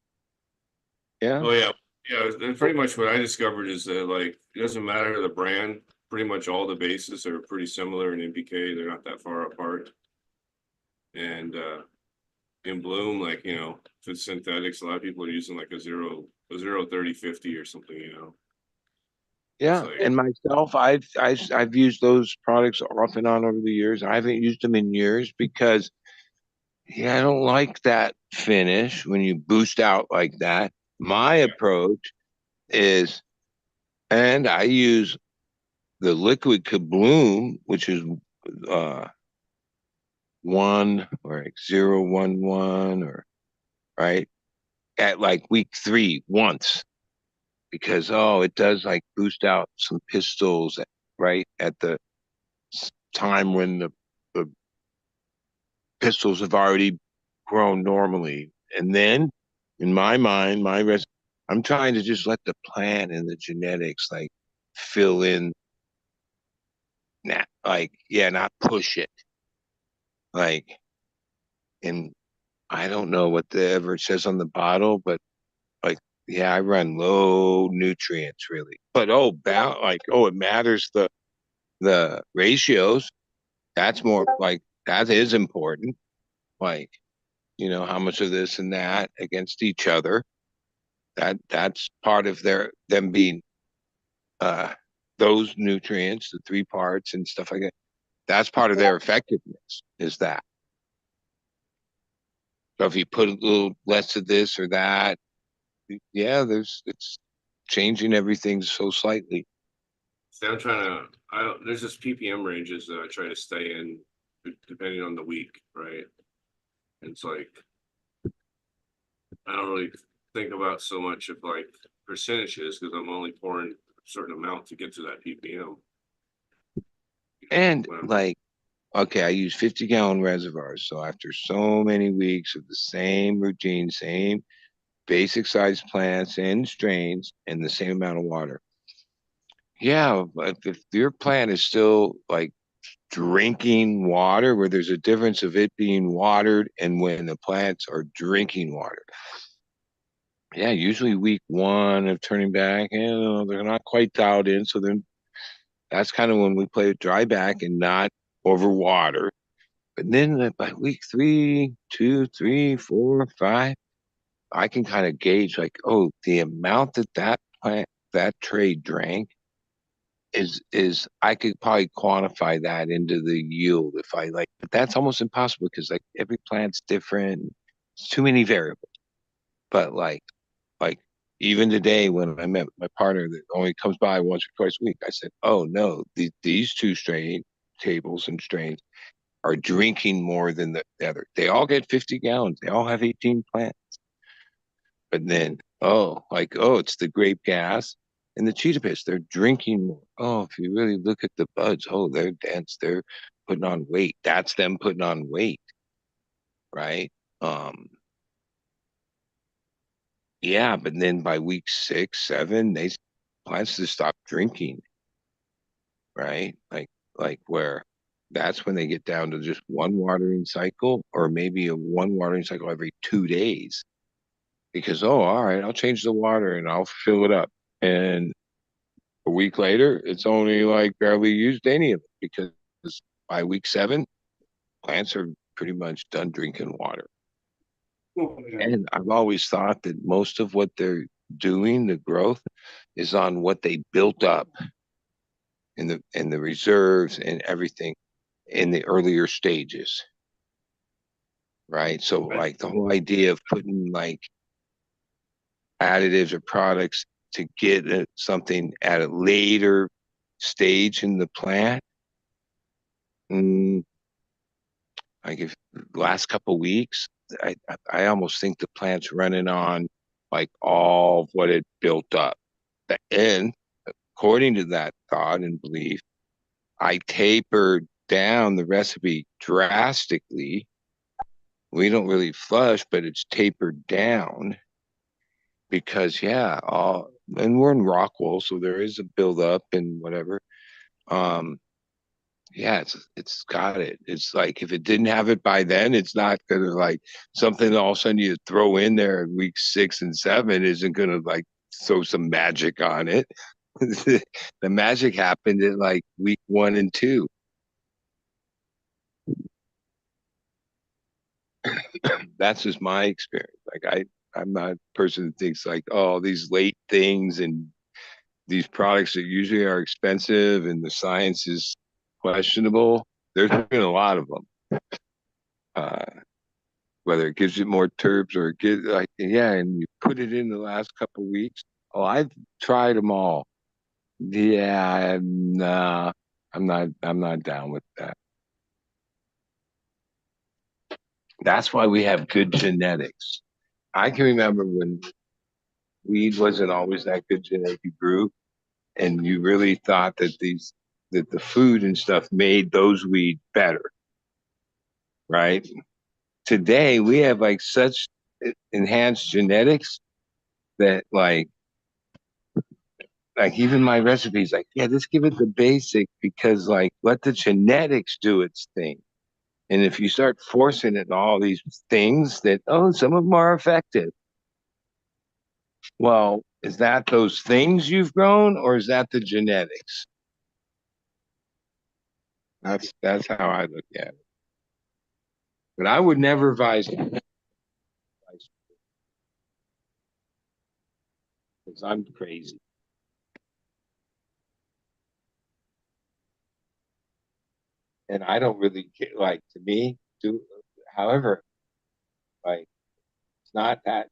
yeah. Oh yeah, yeah. And pretty much what I discovered is that like it doesn't matter the brand. Pretty much all the bases are pretty similar in NPK. They're not that far apart. And in Bloom, like if it's synthetics, a lot of people are using like a 0 30 50 or something. It's Yeah, like and myself, I've used those products off and on over the years. I haven't used them in years because, yeah, I don't like that finish when you boost out like that. My approach is, and I use the liquid Kabloom, which is uh 1 or like 011 or right at like week 3 once because it does like boost out some pistols right at the time when the pistols have already grown normally. And then in my mind, I'm trying to just let the plant and the genetics like fill in, not push it. Like, and I don't know what the ever it says on the bottle, but like, yeah, I run low nutrients really. But it matters the ratios. That's more like that is important. Like, how much of this and that against each other. That's part of them being uh those nutrients, the three parts and stuff like that. That's part of their effectiveness, is that. So if you put a little less of this or that, yeah, it's changing everything so slightly. See, I'm trying to. I don't. There's just ppm ranges that I try to stay in, depending on the week, right? It's like I don't really think about so much of like percentages because I'm only pouring a certain amount to get to that ppm. And Well, like, okay, I use 50-gallon reservoirs. So after so many weeks of the same routine, same basic size plants and strains, and the same amount of water. Yeah, but if your plant is still like drinking water, where there's a difference of it being watered and when the plants are drinking water. Yeah, usually week one of turning back, they're not quite dialed in. So then that's kind of when we play dry back and not over water. But then by week 3, 2, 3, 4, 5, I can kind of gauge like, oh, the amount that plant, that tray drank is I could probably quantify that into the yield if I like, but that's almost impossible because like every plant's different. It's too many variables. But like even today when I met my partner that only comes by once or twice a week, I said, oh no, these two strain tables and strains are drinking more than the other. They all get 50 gallons. They all have 18 plants. But then, it's the grape gas and the cheetah piss. They're drinking more. Oh, if you really look at the buds, they're dense. They're putting on weight. That's them putting on weight, right? Um, yeah, but then by week 6, 7, they plants to stop drinking, right? Like where that's when they get down to just one watering cycle, or maybe a one watering cycle every 2 days. Because all right, I'll change the water and I'll fill it up. And a week later, it's only like barely used any of it because by week 7, plants are pretty much done drinking water. And I've always thought that most of what they're doing, the growth, is on what they built up in the reserves and everything in the earlier stages. Right. So like the whole idea of putting like additives or products to get something at a later stage in the plant. Like if last couple of weeks, I almost think the plant's running on like all of what it built up. And according to that thought and belief, I tapered down the recipe drastically. We don't really flush, but it's tapered down because and we're in Rockwell, so there is a buildup and whatever. Um, yeah, it's got it. It's like if it didn't have it by then, it's not gonna like something all of a sudden you throw in there in week 6 and 7 isn't gonna like throw some magic on it. The magic happened in like week 1 and 2. That's just my experience. Like I'm not a person that thinks like, oh, these late things and these products that usually are expensive and the science is questionable. There's been a lot of them. Whether it gives you more terps or it gives and you put it in the last couple of weeks. Oh, I've tried them all. Yeah, nah, I'm not down with that. That's why we have good genetics. I can remember when weed wasn't always that good genetic grew, and you really thought that the food and stuff made those weed better, right? Today we have like such enhanced genetics that like even my recipes, like, yeah, just give it the basic because like let the genetics do its thing. And if you start forcing it in all these things that, oh, some of them are effective. Well, is that those things you've grown or is that the genetics? That's how I look at it. But I would never advise because I'm crazy. And I don't really care, like to me, do however, like it's not that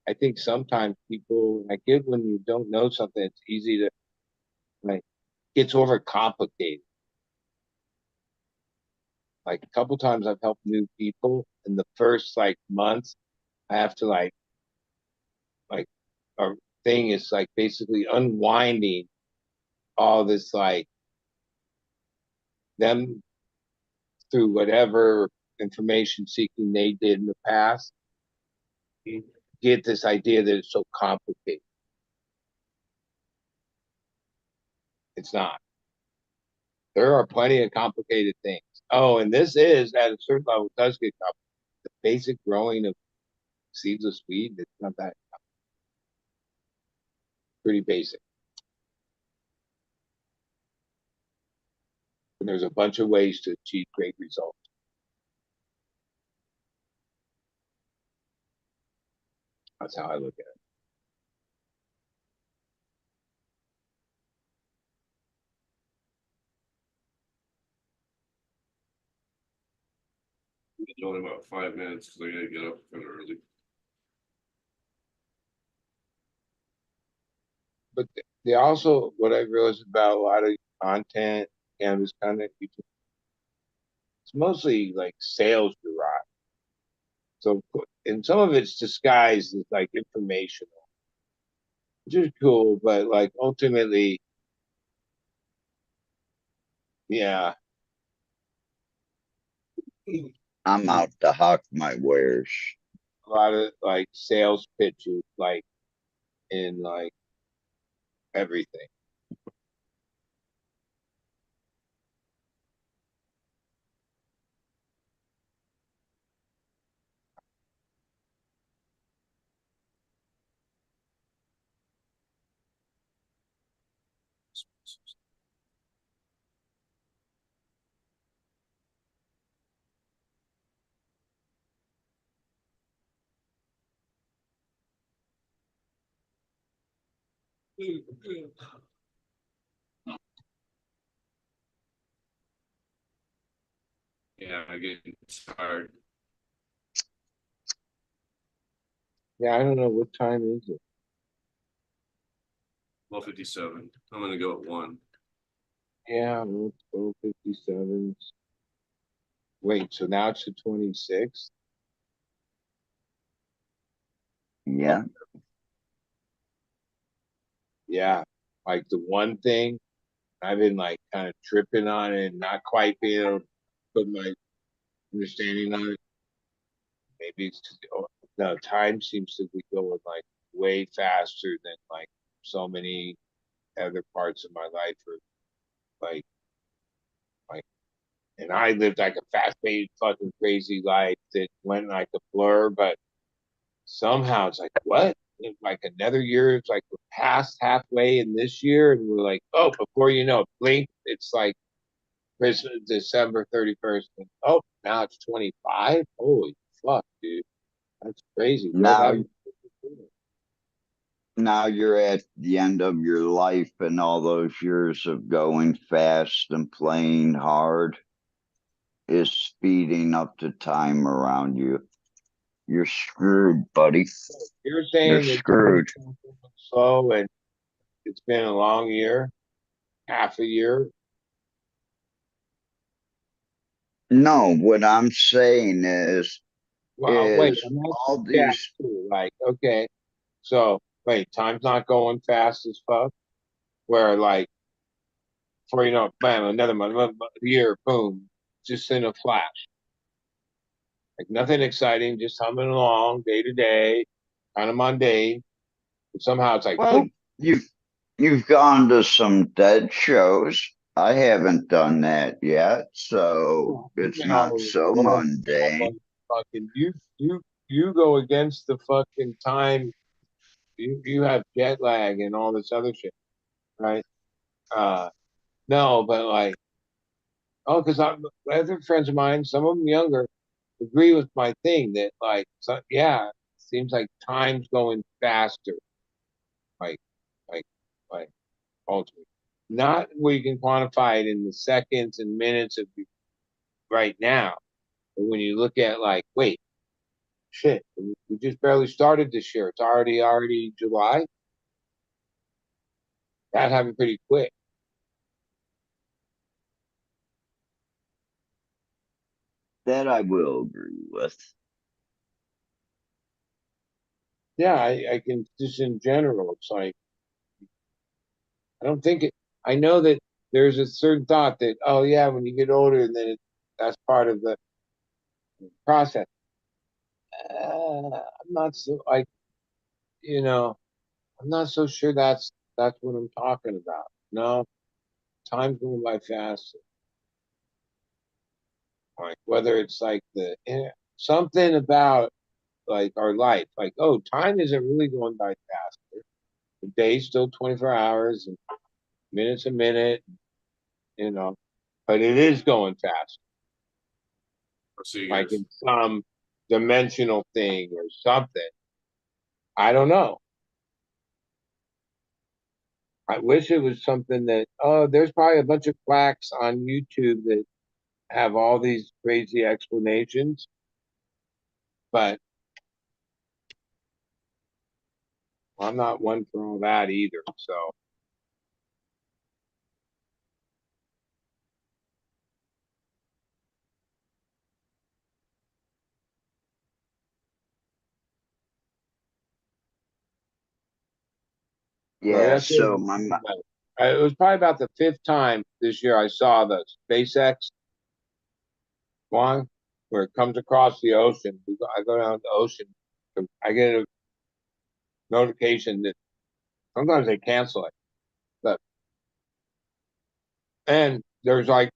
I think sometimes people like it when you don't know something, it's easy to like gets overcomplicated. Like a couple times I've helped new people in the first like month, I have to like our thing is like basically unwinding all this like them through whatever information seeking they did in the past. You get this idea that it's so complicated. It's not. There are plenty of complicated things. Oh, and this is at a certain level does get complicated. The basic growing of seedless weed, it's not that pretty basic. And there's a bunch of ways to achieve great results. That's how I look at it. It's only about 5 minutes because I gotta get up kind of early. But they also, what I realized about a lot of content, cannabis content, it's mostly like sales derived. So, and some of it's disguised as like informational, which is cool, but like ultimately, yeah, I'm out to hawk my wares. a lot of like sales pitches, like in like everything. Yeah, I get tired. Yeah, I don't know what time is it. 12:57. I'm gonna go at 1. Yeah, well, 12:57. Wait, so now it's the 26th? Yeah. Yeah, like the one thing I've been like kind of tripping on it and not quite being able to put my understanding on it. Maybe it's just, oh, no, time seems to be going like way faster than like so many other parts of my life are like like and I lived like a fast-paced fucking crazy life that went like a blur, but somehow it's like what? In like another year, it's like we're past halfway in this year, and we're like, oh, before you know it, blink, it's like Christmas, December 31st. And, oh, now it's 25. Holy fuck, dude. That's crazy. What Now happened? now you're at the end of your life and all those years of going fast and playing hard is speeding up the time around you. You're screwed, buddy. You're You're saying that screwed. slow and it's been a long year, half a year. No, what I'm saying Well, wait, is I'm all asking that these too. Like, okay, so wait, time's not going fast as fuck. Where like, before you know, it, bam, another month, year, boom, just in a flash. Like nothing exciting, just humming along day to day, kind of mundane. But somehow it's like, Well, boom. you've gone to some dead shows. I haven't done that yet, so it's not No, so mundane. fucking you go against the fucking time. You have jet lag and all this other shit, right? No, but like, oh, because other friends of mine, some of them younger, agree with my thing that like, so, yeah, it seems like time's going faster, like, like, like, ultimately, not where you can quantify it in the seconds and minutes of right now, but when you look at like, wait, shit, we just barely started this year. It's already July. That happened pretty quick. That I will agree with. Yeah, I can just in general, it's like I don't think it. I know that there's a certain thought that oh yeah, when you get older, then that's part of the process. I'm not so like you know I'm not so sure that's what I'm talking about. No, time's going by fast. Like whether it's like something about like our life, like oh, time isn't really going by fast. The day's still 24 hours and minutes a minute, you know, but it is going fast, I'll see you like guys. in some dimensional thing or something. I don't know. I wish it was something that, oh, there's probably a bunch of quacks on YouTube that have all these crazy explanations, but I'm not one for all that either. So, so Yeah, that's it. so It was probably about the fifth time this year I saw the SpaceX one where it comes across the ocean. I go down the ocean. I get a notification that sometimes they cancel it, but and there's like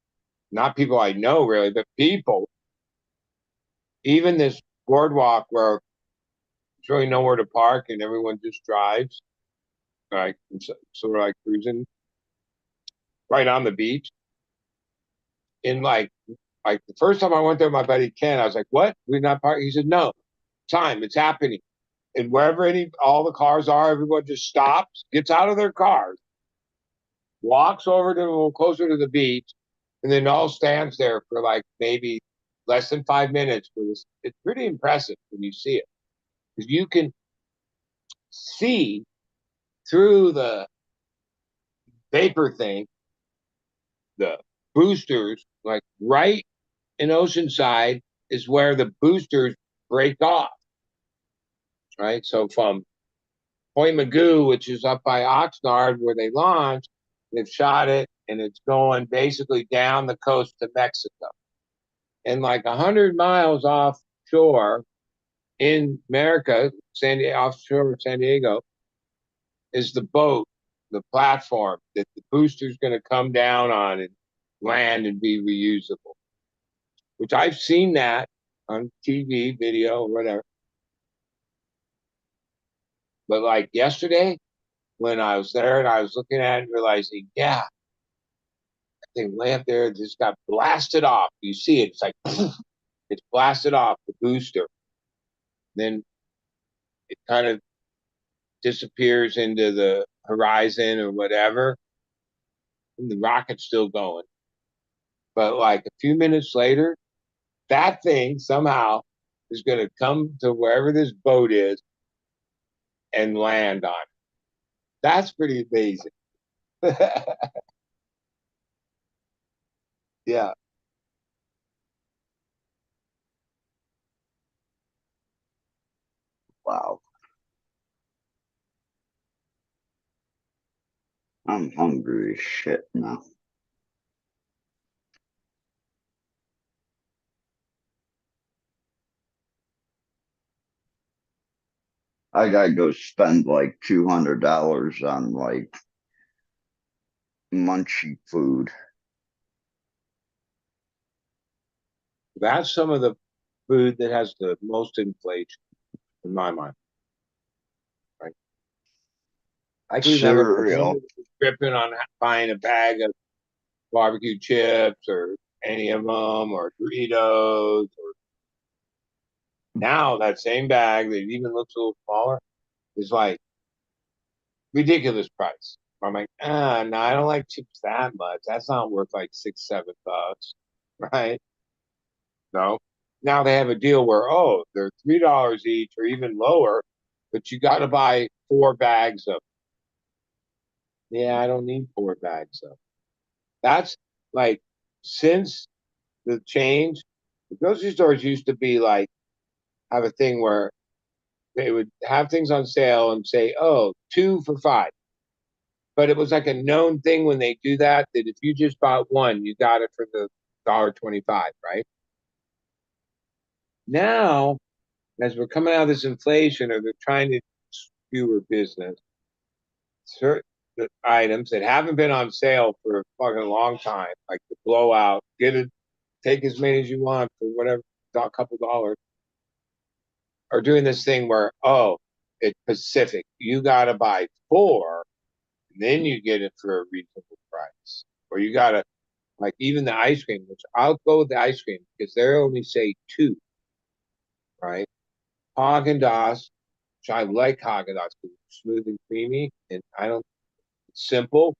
not people I know really, but people. Even this boardwalk where there's really nowhere to park and everyone just drives, like sort of like cruising right on the beach. And like the first time I went there, my buddy Ken, I was like, "What? We're not parking?" He said, "No, time, it's happening." And wherever all the cars are, everyone just stops, gets out of their cars, walks over to a little closer to the beach, and then all stands there for like maybe less than 5 minutes. But it's pretty impressive when you see it because you can see through the vapor thing, the boosters, like right in Oceanside is where the boosters break off, right? So from Point Magoo, which is up by Oxnard where they launched, they've shot it and it's going basically down the coast to Mexico. And like 100 miles offshore in America, offshore San Diego, is the boat, the platform that the booster's going to come down on and land and be reusable. Which I've seen that on TV, video, or whatever. But like yesterday, when I was there and I was looking at it, realizing, yeah, that thing way up there just got blasted off. You see it, it's like it's blasted off the booster. Then it kind of disappears into the horizon or whatever. And the rocket's still going. But like a few minutes later, that thing somehow is going to come to wherever this boat is and land on it. That's pretty amazing. Yeah. wow, I'm hungry as shit now. I gotta go spend like $200 on like munchy food. That's some of the food that has the most inflation in my mind. Right? I could even have a Cereal. tripping on buying a bag of barbecue chips or any of them or Doritos. Or now that same bag that even looks a little smaller is like ridiculous price. I'm like, no, I don't like chips that much. That's not worth like $6, $7, right? No. Now they have a deal where they're $3 each or even lower, but you got to buy 4 bags of. Yeah, I don't need 4 bags of. That's like since the change, the grocery stores used to be like have a thing where they would have things on sale and say, "Oh, 2 for $5." But it was like a known thing when they do that if you just bought one, you got it for the $1.25, right? Now, as we're coming out of this inflation, or they're trying to fewer business, certain items that haven't been on sale for a fucking long time, like the blowout, get it, take as many as you want for whatever, a couple dollars, are doing this thing where, it's Pacific, you got to buy 4, and then you get it for a reasonable price. Or you got to, like even the ice cream, which I'll go with the ice cream because they only say 2, right? Haagen-Dazs, which I like Haagen-Dazs because it's smooth and creamy, and I don't, it's simple.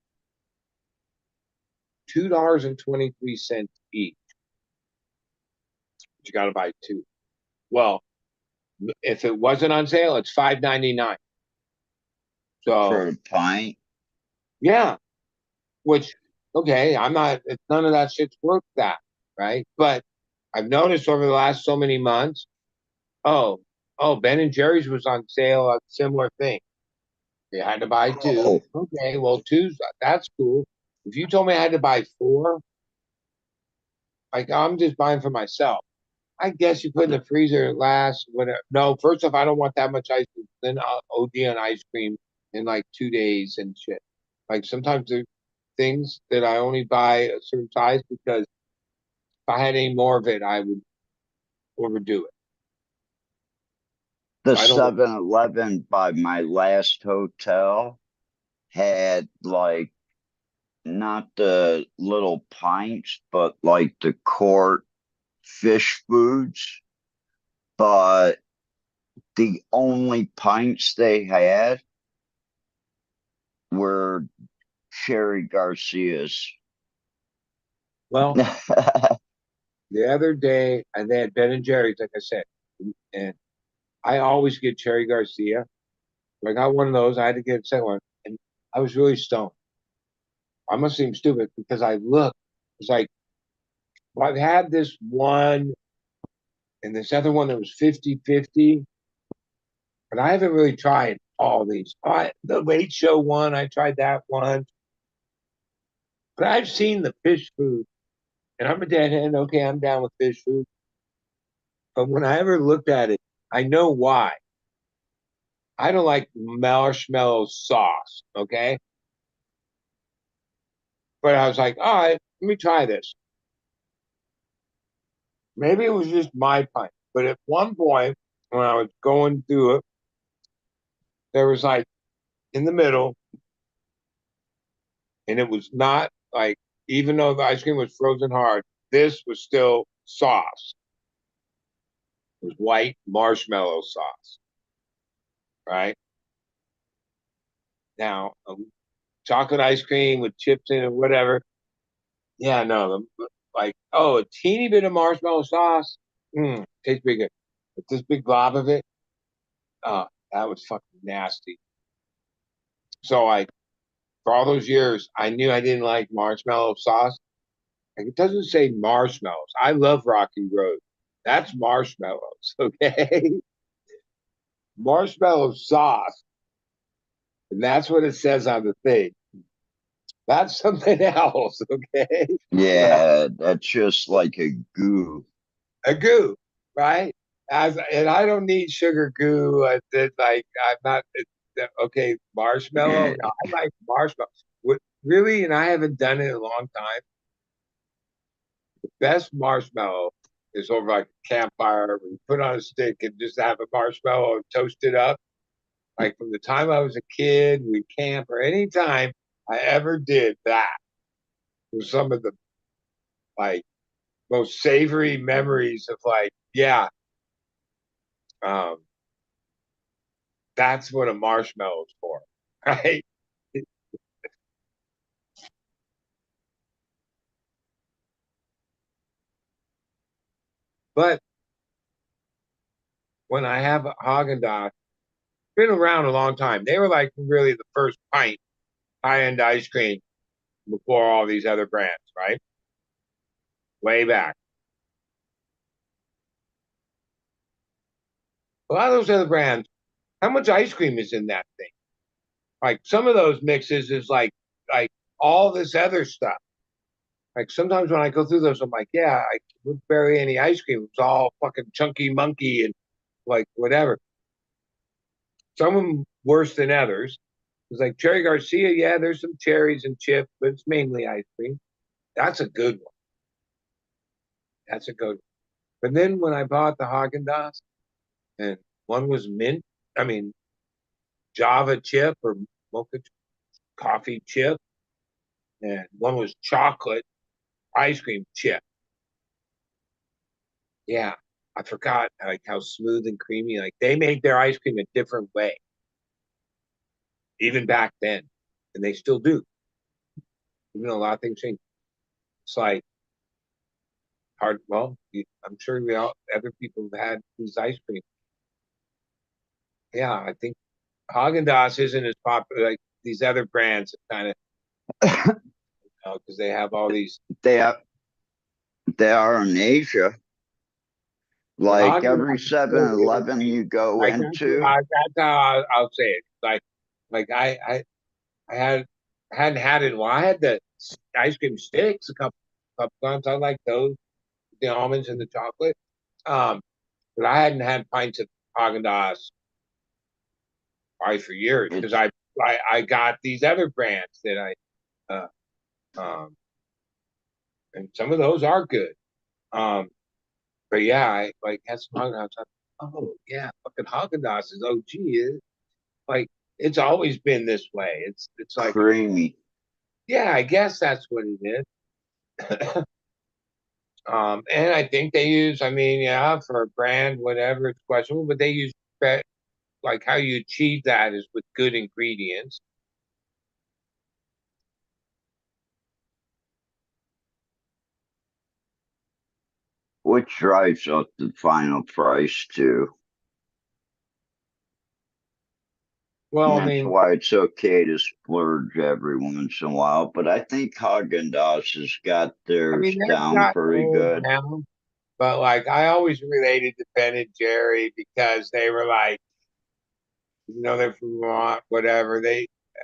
$2.23 each. But you got to buy 2. Well, if it wasn't on sale, it's $5.99. So For a pint. yeah, which okay, I'm not. None of that shit's worth that, right? But I've noticed over the last so many months. Oh, Ben and Jerry's was on sale, a similar thing. You had to buy 2. Oh, Okay, well, that's cool. If you told me I had to buy 4, like I'm just buying for myself. I guess you put in the freezer, it lasts. Whatever. No, first off, I don't want that much ice cream. Then I'll OD on ice cream in like 2 days and shit. Like sometimes there are things that I only buy a certain size because if I had any more of it, I would overdo it. the So I don't. 7-Eleven by my last hotel had like not the little pints, but like the quart fish foods. But the only pints they had were Cherry Garcias. Well, the other day, and they had Ben and Jerry's, like I said, and I always get Cherry Garcia. I got one of those. I had to get a second one, and I was really stoned. I must seem stupid because I looked. It's like, well, I've had this one and this other one that was 50-50, but I haven't really tried all these. The Late Show one, I tried that one, but I've seen the fish food, and I'm a deadhead. Okay, I'm down with fish food, but when I ever looked at it, I know why. I don't like marshmallow sauce. Okay, but I was like, all right, let me try this. Maybe it was just my pint, but at one point when I was going through it, there was like in the middle, and it was not like, even though the ice cream was frozen hard, this was still sauce. It was white marshmallow sauce, right? Now, chocolate ice cream with chips in it, whatever. Yeah, no, like, a teeny bit of marshmallow sauce, tastes pretty good. But this big glob of it, that was fucking nasty. So for all those years, I knew I didn't like marshmallow sauce. Like it doesn't say marshmallows. I love Rocky Road. That's marshmallows, okay? Marshmallow sauce, and that's what it says on the thing. That's something else, okay? Right? Yeah, that's just like a goo. A goo, right? and I don't need sugar goo. I did like I'm not okay. Marshmallow. No, I like marshmallow. What really? And I haven't done it in a long time. The best marshmallow is over like a campfire. We put on a stick and just have a marshmallow and toast it up. Like from the time I was a kid, we camp or any time I ever did that was some of the like most savory memories of like, yeah, um, that's what a marshmallow is for, right? But when I have Haagen Dazs, been around a long time. They were like really the first pint high end ice cream before all these other brands, right? Way back. A lot of those other brands, how much ice cream is in that thing? Like some of those mixes is like all this other stuff. Like sometimes when I go through those, I'm like, yeah, I would barely any ice cream. It's all fucking chunky monkey and like whatever. Some of them worse than others. It's like Cherry Garcia, yeah, there's some cherries and chips, but it's mainly ice cream. That's a good one. That's a good one. But then when I bought the Haagen Dazs, and one was mint, I mean Java chip or mocha coffee chip, and one was chocolate ice cream chip. Yeah, I forgot like how smooth and creamy. Like they made their ice cream a different way, even back then, and they still do. Even though a lot of things change. It's like hard. Well, I'm sure we all other people have had these ice cream. Yeah, I think Haagen Dazs isn't as popular like these other brands. Kind of, because they have all these. They are they are in Asia. Like Haagen every Dazs is still really 7-Eleven you go like into. that's how I'll say it. Like I hadn't had it. Well, I had the ice cream sticks a couple times. I like those, the almonds and the chocolate. Um, but I hadn't had pints of Haagen Dazs probably for years because It's I got these other brands that uh, um, and some of those are good. Um, but yeah, I like had some Haagen Dazs. Oh yeah, fucking Haagen Dazs is OG. Like it's always been this way. It's like creamy. yeah, I guess that's what it is. And I think they use, I mean, yeah, for a brand, whatever, it's questionable, but they use like how you achieve that is with good ingredients. Which drives up the final price too. Well, And I that's mean, why it's okay to splurge every once in a while. But I think Haagen Dazs has got theirs they've down gotten pretty old good. now, but like I always related to Ben and Jerry because they were like, they're from Vermont, whatever.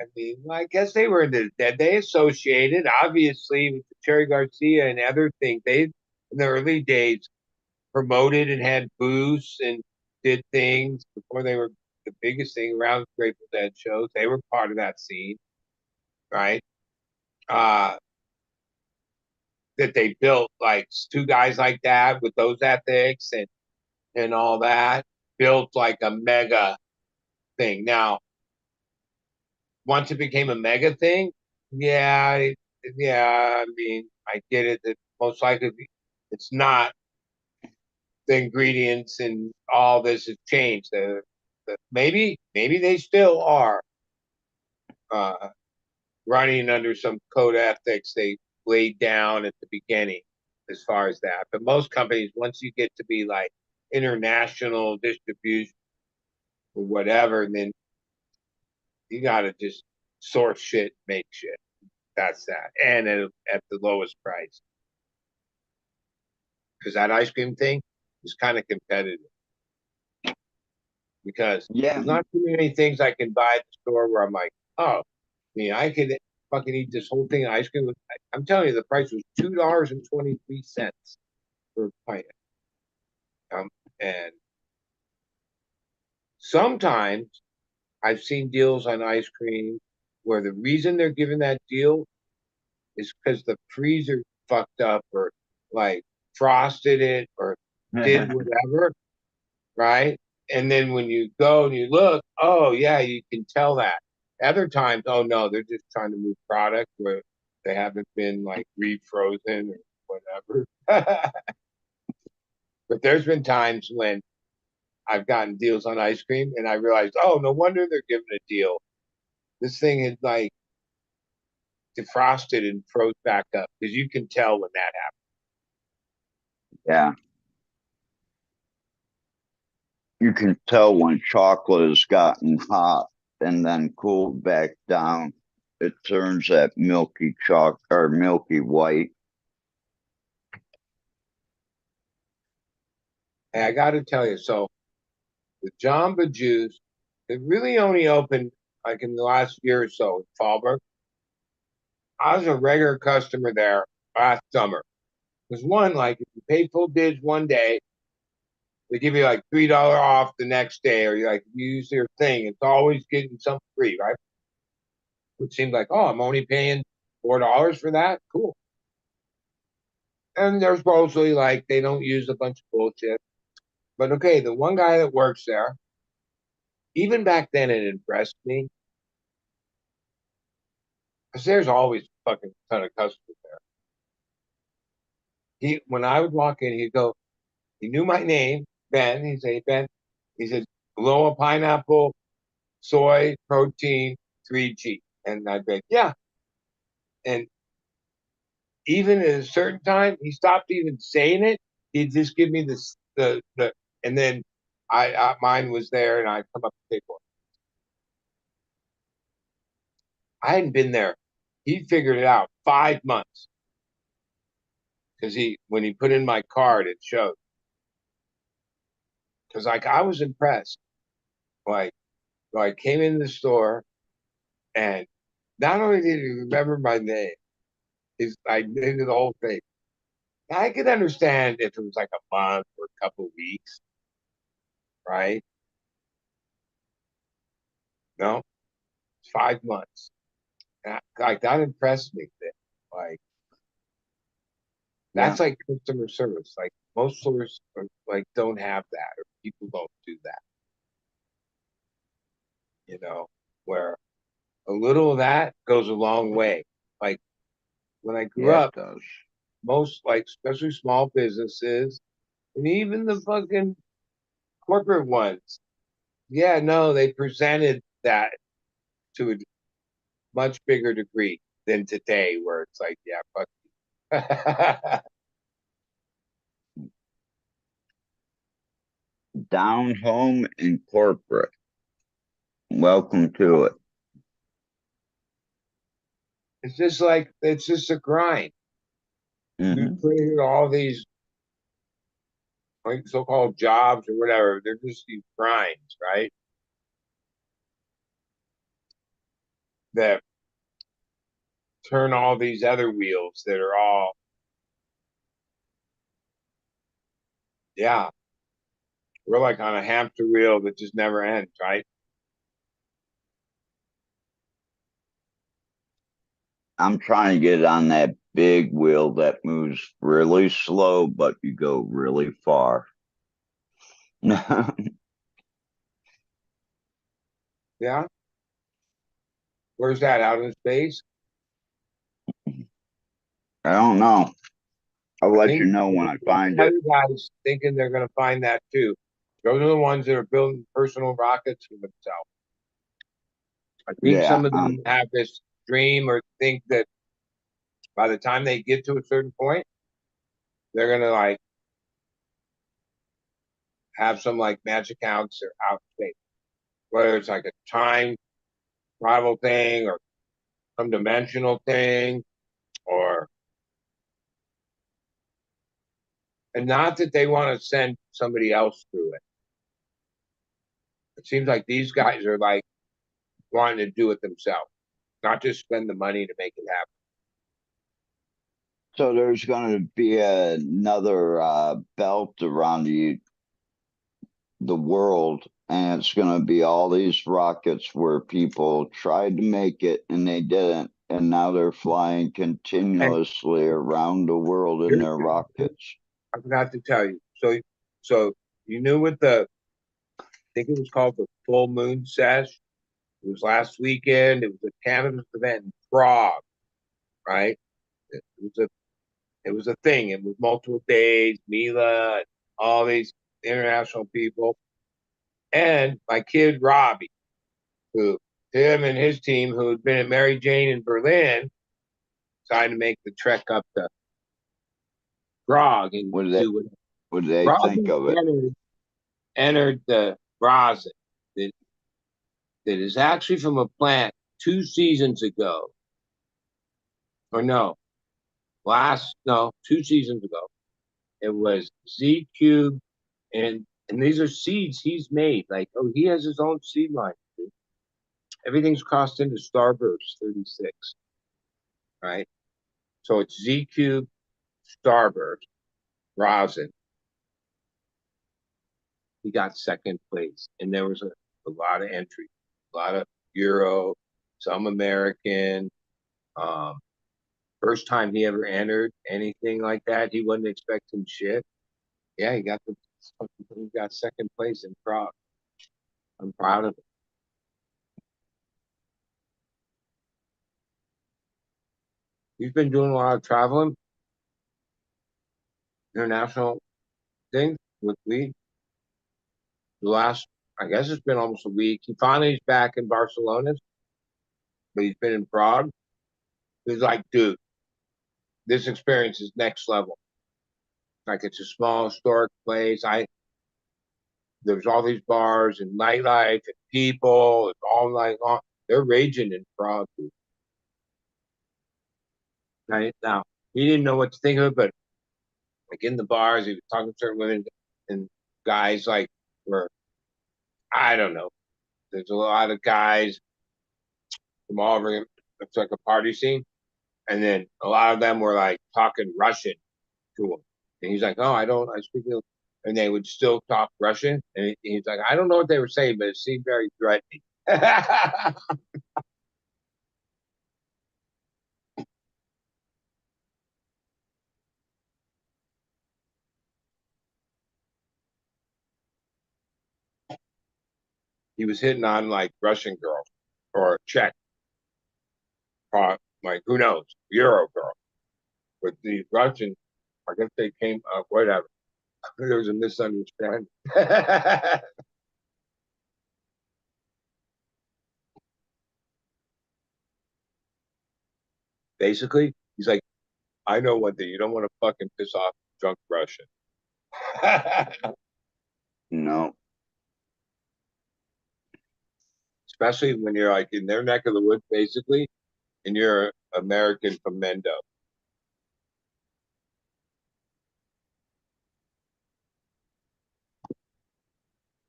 I mean, well, I guess they were that they associated obviously with the Cherry Garcia and other things. They in the early days promoted and had booths and did things before they were the biggest thing around Grateful Dead shows. They were part of that scene, right? Uh, that they built like two guys like that with those ethics and all that built like a mega thing. Now, once it became a mega thing, yeah, yeah. I mean, I get it. That most likely it's not the ingredients and all this has changed. Maybe they still are uh, running under some code ethics they laid down at the beginning as far as that. But most companies, once you get to be like international distribution or whatever, and then you got to just source shit, make shit. That's that, and at the lowest price because that ice cream thing is kind of competitive because Yeah, there's not too many things I can buy at the store where I'm like, oh, I mean, I could fucking eat this whole thing of ice cream. I'm telling you, the price was $2.23 for a pint. Um, and sometimes I've seen deals on ice cream where the reason they're giving that deal is because the freezer fucked up or like frosted it or did whatever, right? And then when you go and you look, oh yeah, you can tell that. Other times, oh no, they're just trying to move product where they haven't been like refrozen or whatever. But there's been times when I've gotten deals on ice cream and I realized, oh, no wonder they're giving a deal. This thing is like defrosted and froze back up because you can tell when that happens. Yeah. You can tell when chocolate has gotten hot and then cooled back down. It turns that milky chocolate or milky white. And I got to tell you, so the Jamba Juice, it really only opened like in the last year or so in Fallbrook. I was a regular customer there last summer. There's one, like if you pay full bids one day, they give you like $3 off the next day, or you like use their thing. It's always getting something free, right? It seemed like, oh, I'm only paying $4 for that. Cool. And they're supposedly like they don't use a bunch of bullshit. But okay, the one guy that works there, even back then it impressed me. Because there's always a fucking ton of customers there. When I would walk in, he'd go, he knew my name, Ben. He'd say, Ben, he said, Loa pineapple, soy, protein, 3G. And I'd be like, yeah. And even at a certain time, he stopped even saying it. He'd just give me this, and then mine was there and I'd come up to pay for it. I hadn't been there. He figured it out 5 months. Because when he put in my card, it showed. Because like I was impressed. Like, so I came in the store and not only did he remember my name, I did the whole thing. I could understand if it was like a month or a couple of weeks, right? No, it's 5 months. Like that impressed me. Like Yeah. that's like customer service. Like most stores like don't have that, or people don't do that. You know, where a little of that goes a long way. Like when I grew Yeah, up, it does. most like especially small businesses and even the fucking corporate ones, yeah, no, they presented that to a much bigger degree than today, where it's like, yeah, fuck you. Down home and corporate. Welcome to it. It's just like it's just a grind. We Mm-hmm. created all these like so-called jobs or whatever. They're just these grinds, right? That turn all these other wheels that are all, yeah, we're like on a hamster wheel that just never ends, right? I'm trying to get on that big wheel that moves really slow, but you go really far. Yeah. Where's that? Out in space? I don't know. I'll I let you think know when I find it. other guys thinking they're going to find that too. Those are the ones that are building personal rockets for themselves. I think Yeah. some of them have this dream or think that by the time they get to a certain point, they're going to like have some like magic ounce or out space, whether it's like a time travel thing or some dimensional thing, or and not that they want to send somebody else through it. It seems like these guys are like wanting to do it themselves, not just spend the money to make it happen. So there's going to be another belt around the the world, and it's going to be all these rockets where people tried to make it and they didn't, and now they're flying continuously around the world in their rockets. I forgot to tell you. So you knew what I think it was called the Full Moon Sesh. It was last weekend. It was a cannabis event in Prague, right? It was a it was a thing. It was multiple days. Mila, all these international people, and my kid Robbie, who him and his team, who had been at Mary Jane in Berlin, decided to make the trek up to Prague and What did they, do it. what did they think Robbie of it? entered the rosin that is actually from a plant 2 seasons ago, or no, 2 seasons ago. It was Z Cube, and these are seeds he's made. Like, oh, he has his own seed line. Dude. Everything's crossed into Starburst 36, right? So it's Z Cube, Starburst, rosin. He got second place, and there was a lot of entries, a lot of Euro, some American. Um, First time he ever entered anything like that, he wasn't expecting shit. Yeah, he got second place in Prague. I'm proud of him. He's been doing a lot of traveling, international things with me. The last, I guess it's been almost a week. He finally is back in Barcelona, but he's been in Prague. He's like, dude, this experience is next level. Like it's a small historic place. There's all these bars and nightlife and people. It's all night long. They're raging in Prague, dude. Right now, he didn't know what to think of it, but like in the bars, he was talking to certain women and guys like were, I don't know. There's a lot of guys from all over. It's like a party scene, and then a lot of them were like talking Russian to him, and he's like, "Oh, I speak," and they would still talk Russian, and he's like, "I don't know what they were saying, but it seemed very threatening." He was hitting on like Russian girls or Czech, like who knows, Euro girl. But the Russian, I guess they came up, whatever. There was a misunderstanding. Basically, he's like, I know one thing. You don't want to fucking piss off drunk Russian. No. Especially when you're like in their neck of the woods, basically, and you're American from Mendo.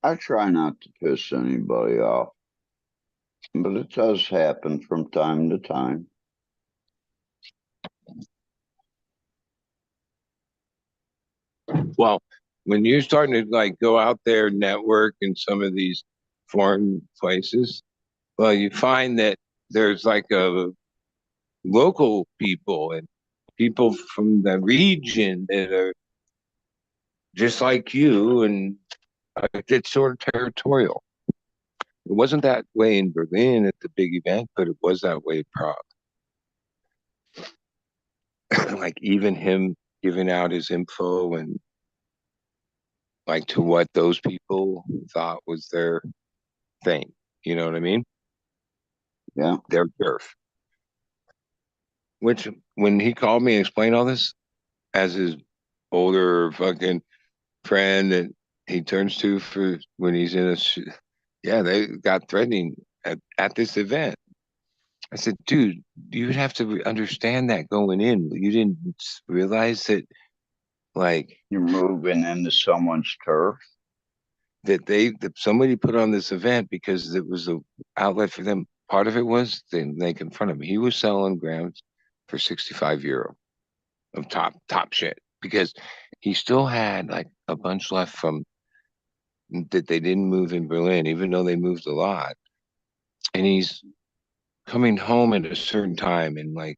I try not to piss anybody off, but it does happen from time to time. Well, when you're starting to like go out there network in some of these foreign places, well, you find that there's like a local people and people from the region that are just like you, and it's sort of territorial. It wasn't that way in Berlin at the big event, but it was that way in Prague. Like even him giving out his info and like to what those people thought was their thing. You know what I mean? Yeah. Their turf. Which when he called me and explained all this as his older fucking friend that he turns to for when he's in yeah, they got threatening at this event. I said, dude, you would have to understand that going in. You didn't realize that, like, You're moving into someone's turf. that somebody put on this event because it was a outlet for them. Part of it was they confronted him. He was selling grams for 65 euro of top shit because he still had like a bunch left from that they didn't move in Berlin, even though they moved a lot. And he's coming home at a certain time, and like,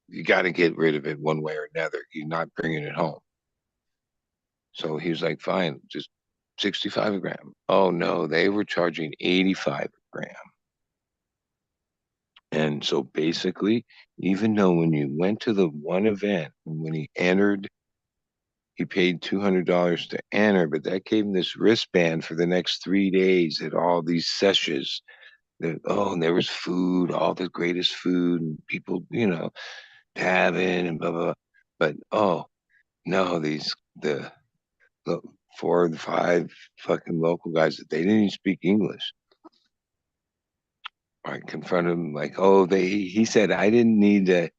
you got to get rid of it one way or another. You're not bringing it home. So he was like, fine, just 65 a gram. Oh no, they were charging 85 a gram. And so basically, even though when you went to the one event, when he entered, he paid $200 to enter, but that gave him this wristband for the next 3 days at all these sessions. And there was food, all the greatest food, and people, tabbing and blah, blah, blah. But no, the 4 or 5 fucking local guys that they didn't even speak English. I confronted him like, he said, I didn't need to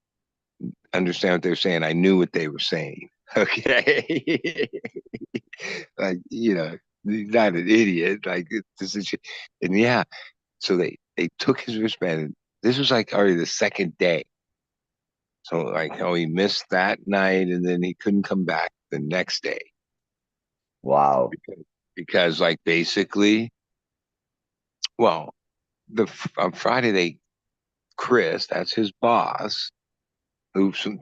understand what they were saying. I knew what they were saying. Okay. Like, he's not an idiot. Like, this is, and yeah, so they took his wristband. And this was like already the second day. So like, he missed that night, and then he couldn't come back the next day. Wow. Because like basically, well, on Friday Chris, that's his boss, who's from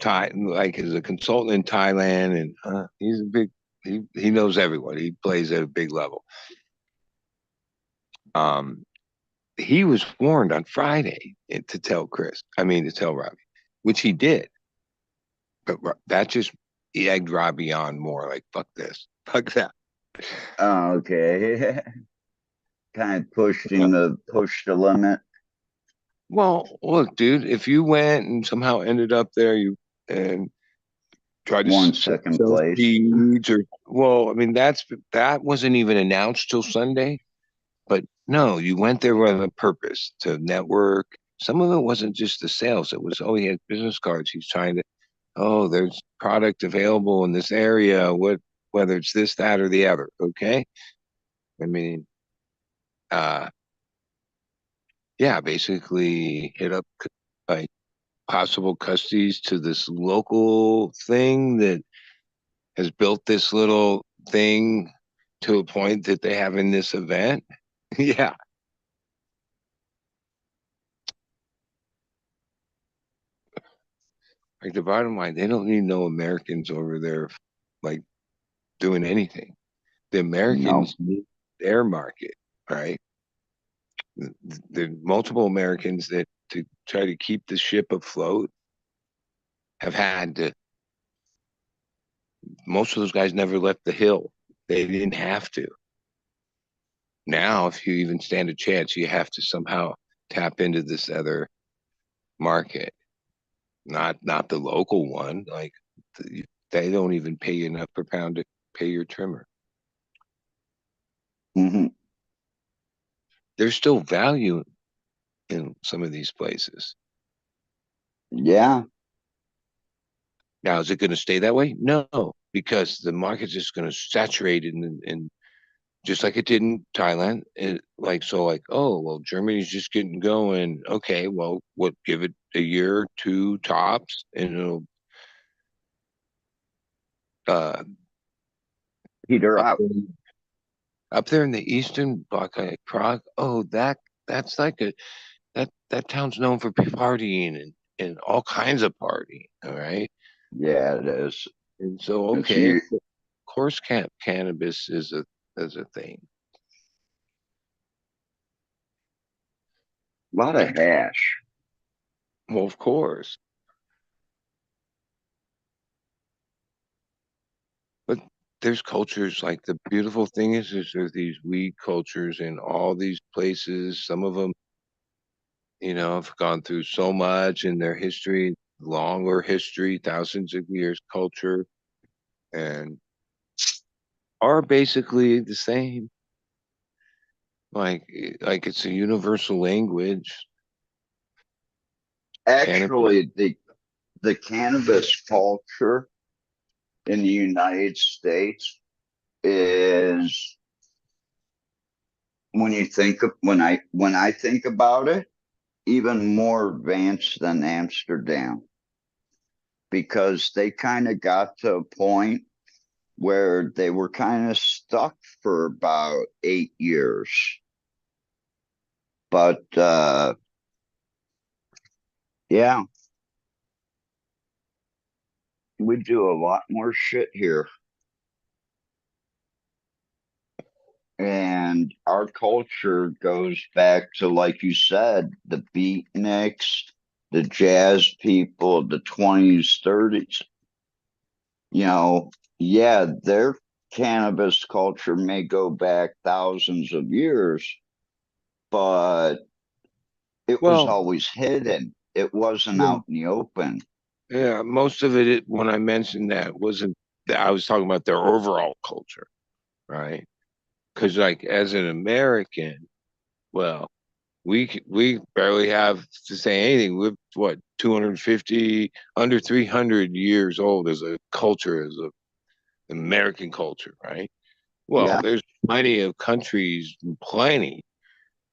like is a consultant in Thailand, and he's a big, he knows everyone. He plays at a big level. He was warned on Friday to tell Robbie, which he did. But that just egged Robbie on more, like, fuck this, fuck that. Okay. Kind of pushed the limit. Well, look, dude, if you went and somehow ended up there, and tried to One second place. seeds, that wasn't even announced till Sunday. But no, you went there with a purpose to network. Some of it wasn't just the sales. It was, he had business cards. He's trying to, there's product available in this area. Whether it's this, that, or the other. Okay. I mean, yeah, basically hit up like possible custodies to this local thing that has built this little thing to a point that they have in this event. Yeah. Like, the bottom line, they don't need no Americans over there, like, doing anything. The Americans need their market, right? The multiple Americans that to try to keep the ship afloat have had to. Most of those guys never left the hill. They didn't have to. Now, if you even stand a chance, you have to somehow tap into this other market, not the local one. Like, they don't even pay you enough per pound to pay your trimmer. Mm-hmm. There's still value in some of these places. Yeah. Now, is it going to stay that way? No, because the market's just going to saturate and just like it did in Thailand. Germany's just getting going. Okay, well, give it a year or two tops, and it'll peter out. Up there in the eastern bloc, like Prague. That's like that town's known for partying and all kinds of partying. All right. Yeah, it is. And so, okay, of course, cannabis is a thing. A lot of hash. Well, of course. But there's cultures, like, the beautiful thing is there's these weed cultures in all these places. Some of them, have gone through so much in their history, longer history, thousands of years culture, and are basically the same. Like it's a universal language. Actually, the cannabis culture in the United States is, when I think about it, even more advanced than Amsterdam, because they kind of got to a point where they were kind of stuck for about 8 years. But yeah, we do a lot more shit here. And our culture goes back to, like you said, the beatniks, the jazz people, the 20s, 30s. You know, yeah, their cannabis culture may go back thousands of years, but it was Well, always hidden. It wasn't yeah, out in the open. yeah, most of it, when I mentioned that, wasn't that I was talking about their overall culture, right? Because, like, as an American, well, we barely have to say anything. We're what 250, under 300 years old as a culture, as a American culture, right? Well, Yeah, there's plenty of countries, plenty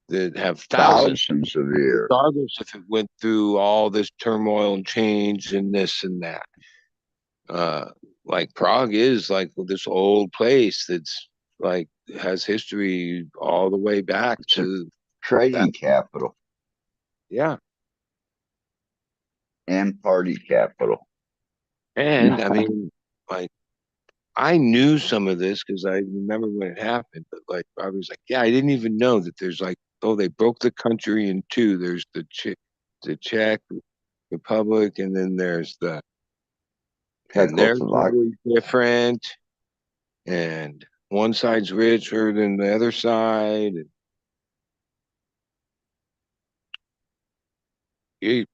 that have thousands, thousands of years. regardless if it went through all this turmoil and change and this and that. Uh, like Prague is like this old place that's like has history all the way back It's a to that. trading capital Yeah. and party capital. And I mean, like, I knew some of this because I remember when it happened, but like, I was like, yeah, I didn't even know that there's like, oh, they broke the country in two. There's the Czech Republic, and then there's and they're Czechoslovakia. totally different. And one side's richer than the other side.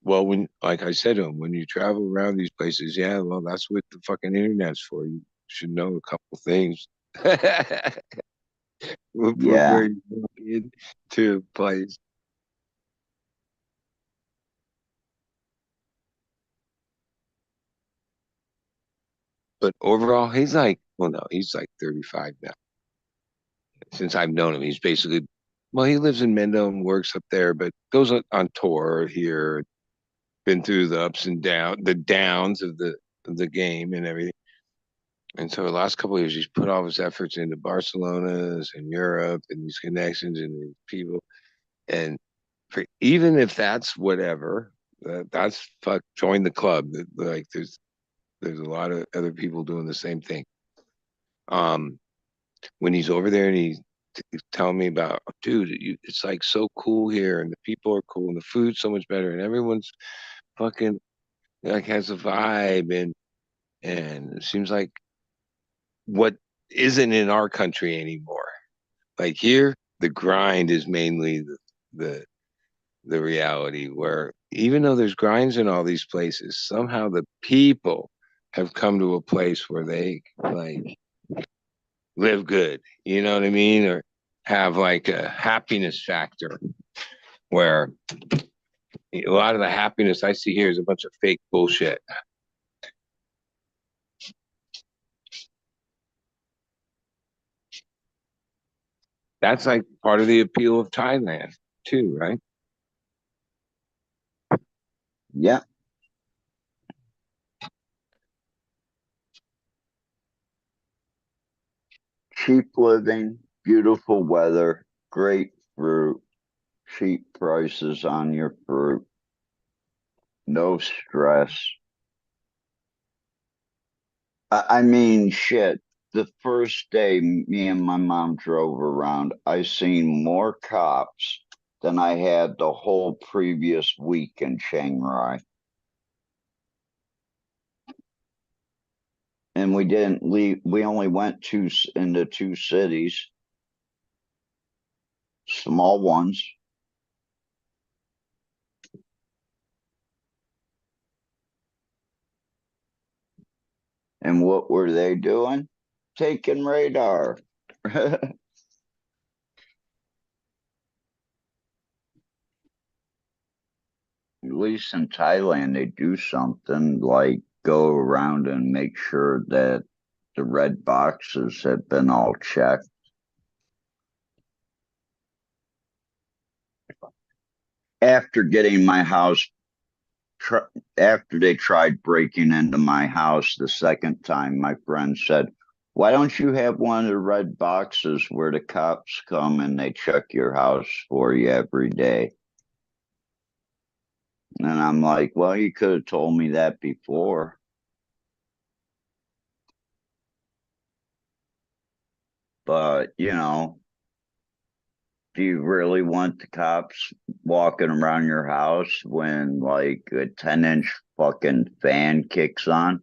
Well, when, like I said to him, when you travel around these places, yeah, well, that's what the fucking internet's for. You should know a couple things before Yeah, you walk into a place. But overall, he's like, well, no, he's like 35 now. Since I've known him, he's basically, well, he lives in Mendon, works up there, but goes on tour here. Been through the ups and the downs of the game and everything. And so the last couple of years, he's put all his efforts into Barcelona's and Europe and these connections and these people. And even if that's whatever, that's fuck. Join the club. Like there's a lot of other people doing the same thing. Um, when he's over there and he's telling me about, dude, it's like so cool here, and the people are cool, and the food's so much better, and everyone's fucking like has a vibe, and it seems like what isn't in our country anymore. Like here, the grind is mainly the the reality where even though there's grinds in all these places, somehow the people have come to a place where they like live good. You know what I mean? Or have like a happiness factor where a lot of the happiness I see here is a bunch of fake bullshit. That's like part of the appeal of Thailand too, right? yeah. Cheap living, beautiful weather, great fruit, cheap prices on your fruit, no stress. I mean, shit. The first day me and my mom drove around, I seen more cops than I had the whole previous week in Chiang Rai. And we didn't leave. We only went into two cities, small ones. And what were they doing? Taking radar. At least in Thailand, they do something like go around and make sure that the red boxes have been all checked. After getting my house, after they tried breaking into my house the second time, my friend said, Why don't you have one of the red boxes where the cops come and they check your house for you every day? And I'm like, well, you could have told me that before. But, do you really want the cops walking around your house when like a 10-inch fucking fan kicks on?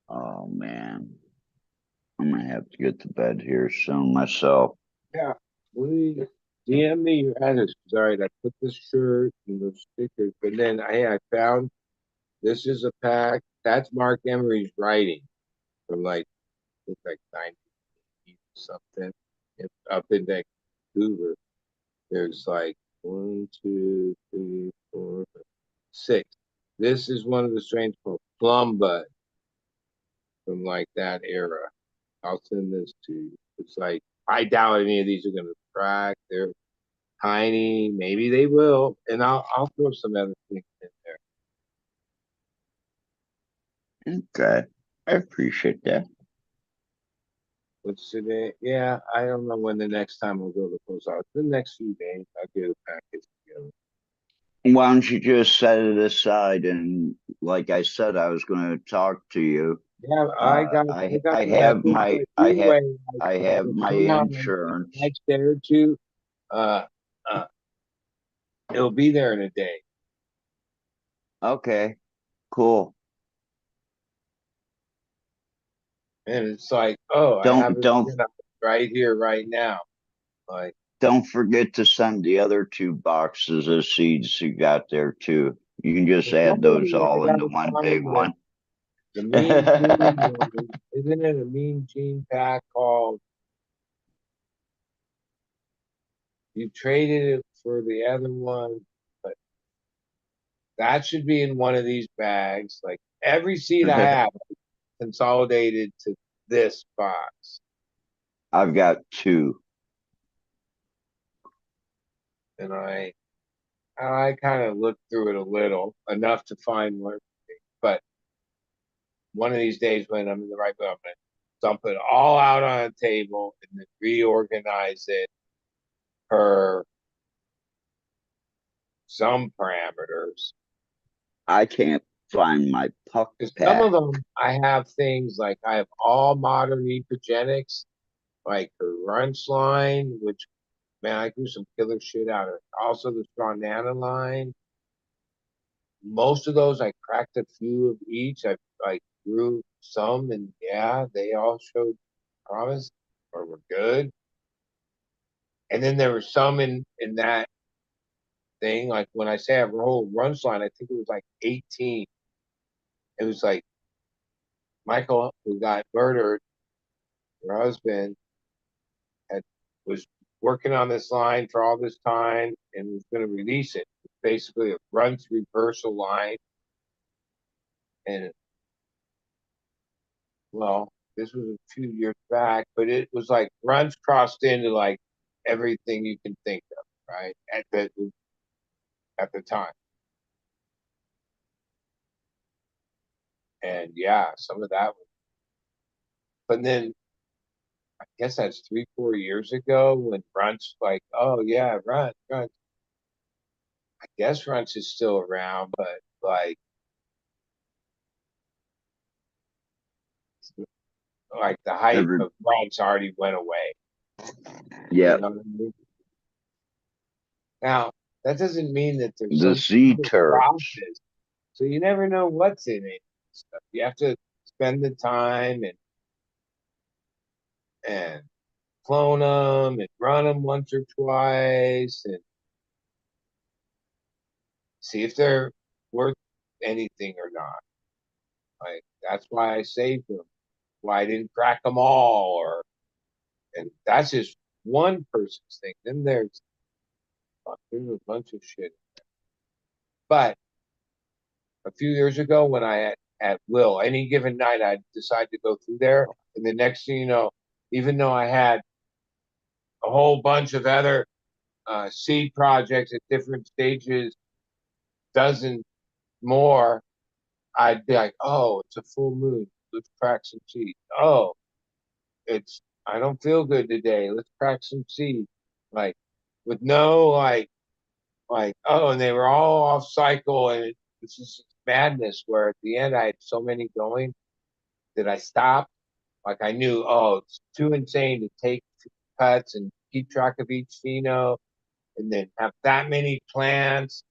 Oh man. I'm gonna have to get to bed here soon myself. Yeah, we DM me your address. Sorry, I put this shirt and those stickers, but then I found this is a pack. That's Mark Emery's writing from like looks like 90 something. It's up in Vancouver. There's like 1, 2, 3, 4, 6. This is one of the strains called Plum Bud from like that era. I'll send this to you. It's like I doubt any of these are gonna crack. They're tiny. Maybe they will, and I'll throw some other things in there. Okay. I appreciate that. What's today? Yeah, I don't know when the next time we'll go to the post office. The next few days, I'll get a package together. Why don't you just set it aside and like I said, I was gonna talk to you. Yeah, I got I the have message my that anyway. I have my Somehow insurance. next day or two, uh, uh, it'll be there in a day. Okay, cool. And it's like, oh, I have it right here, right now. Like, don't forget to send the other 2 boxes of seeds you got there too. You can just add those all into one big one. The Mean Gene one, isn't it a Mean Gene pack called? You traded it for the other one, but that should be in one of these bags. Like every seed I have consolidated to this box. I've got 2. And I kind of looked through it a little, enough to find one. But one of these days when I'm in the right mood, I'm gonna dump it all out on a table and then reorganize it per some parameters. I can't find my puck pack. Some of them I have things like I have all modern epogenics, like her Runch line, which man, I grew some killer shit out of it. Also the Strong Nana line. Most of those I cracked a few of each. I grew some and yeah, they all showed promise or were good. And then there were some in that thing, like when I say I have a whole Runch line, I think it was like 18. It was like Michael, who got murdered, her husband, was working on this line for all this time and was going to release it. It's basically a Runch reversal line. And well, this was a few years back, but it was like Runch crossed into like everything you can think of, right? At the time. And yeah, some of that was, but then I guess that's 3, 4 years ago when Runch like, oh yeah, Runch. I guess Runch is still around, but like the hype of Runch already went away. Yeah. You know what I mean? Now that doesn't mean that there's the Z turds. So you never know what's in it. Stuff. You have to spend the time and clone them and run them once or twice and see if they're worth anything or not. Like that's why I saved them. Why I didn't crack them all, and that's just one person's thing. Then there's a bunch of shit. But a few years ago, when I at will, any given night, I'd decide to go through there, and the next thing you know, even though I had a whole bunch of other seed projects at different stages, dozen more, I'd be like, oh, it's a full moon. Let's crack some seeds. Oh, I don't feel good today. Let's crack some seeds. Like, with no, oh, and they were all off cycle. And this is madness where at the end I had so many going that I stopped. Like, I knew, oh, it's too insane to take cuts and keep track of each pheno and then have that many plants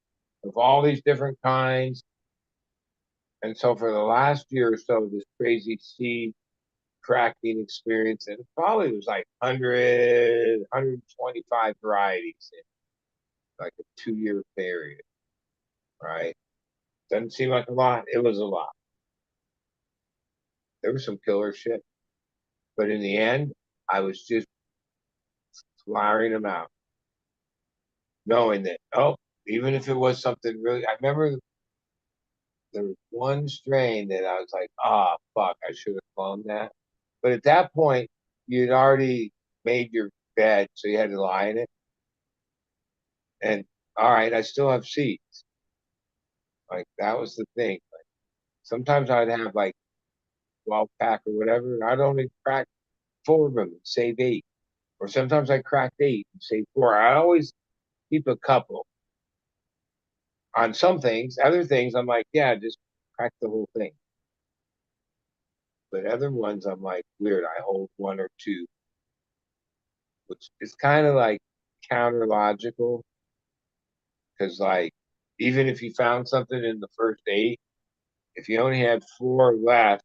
of all these different kinds. And so for the last year or so, this crazy seed cracking experience, and probably was like 100, 125 varieties in like a 2 year period, right? Doesn't seem like a lot. It was a lot. There was some killer shit. But in the end, I was just flowering them out, knowing that, oh, even if it was something really, I remember there was one strain that I was like, ah, fuck, I should have cloned that. But at that point, you'd already made your bed, so you had to lie in it. And all right, I still have seeds. Like, that was the thing. Like, sometimes I'd have like 12 pack or whatever, and I'd only crack 4 of them and save 8. Or sometimes I cracked 8 and save 4. I always keep a couple on some things. Other things, I'm like, yeah, just crack the whole thing. But other ones, I'm like, weird. I hold 1 or 2, which is kind of like counter logical. Because, like, even if you found something in the first 8, if you only had 4 left,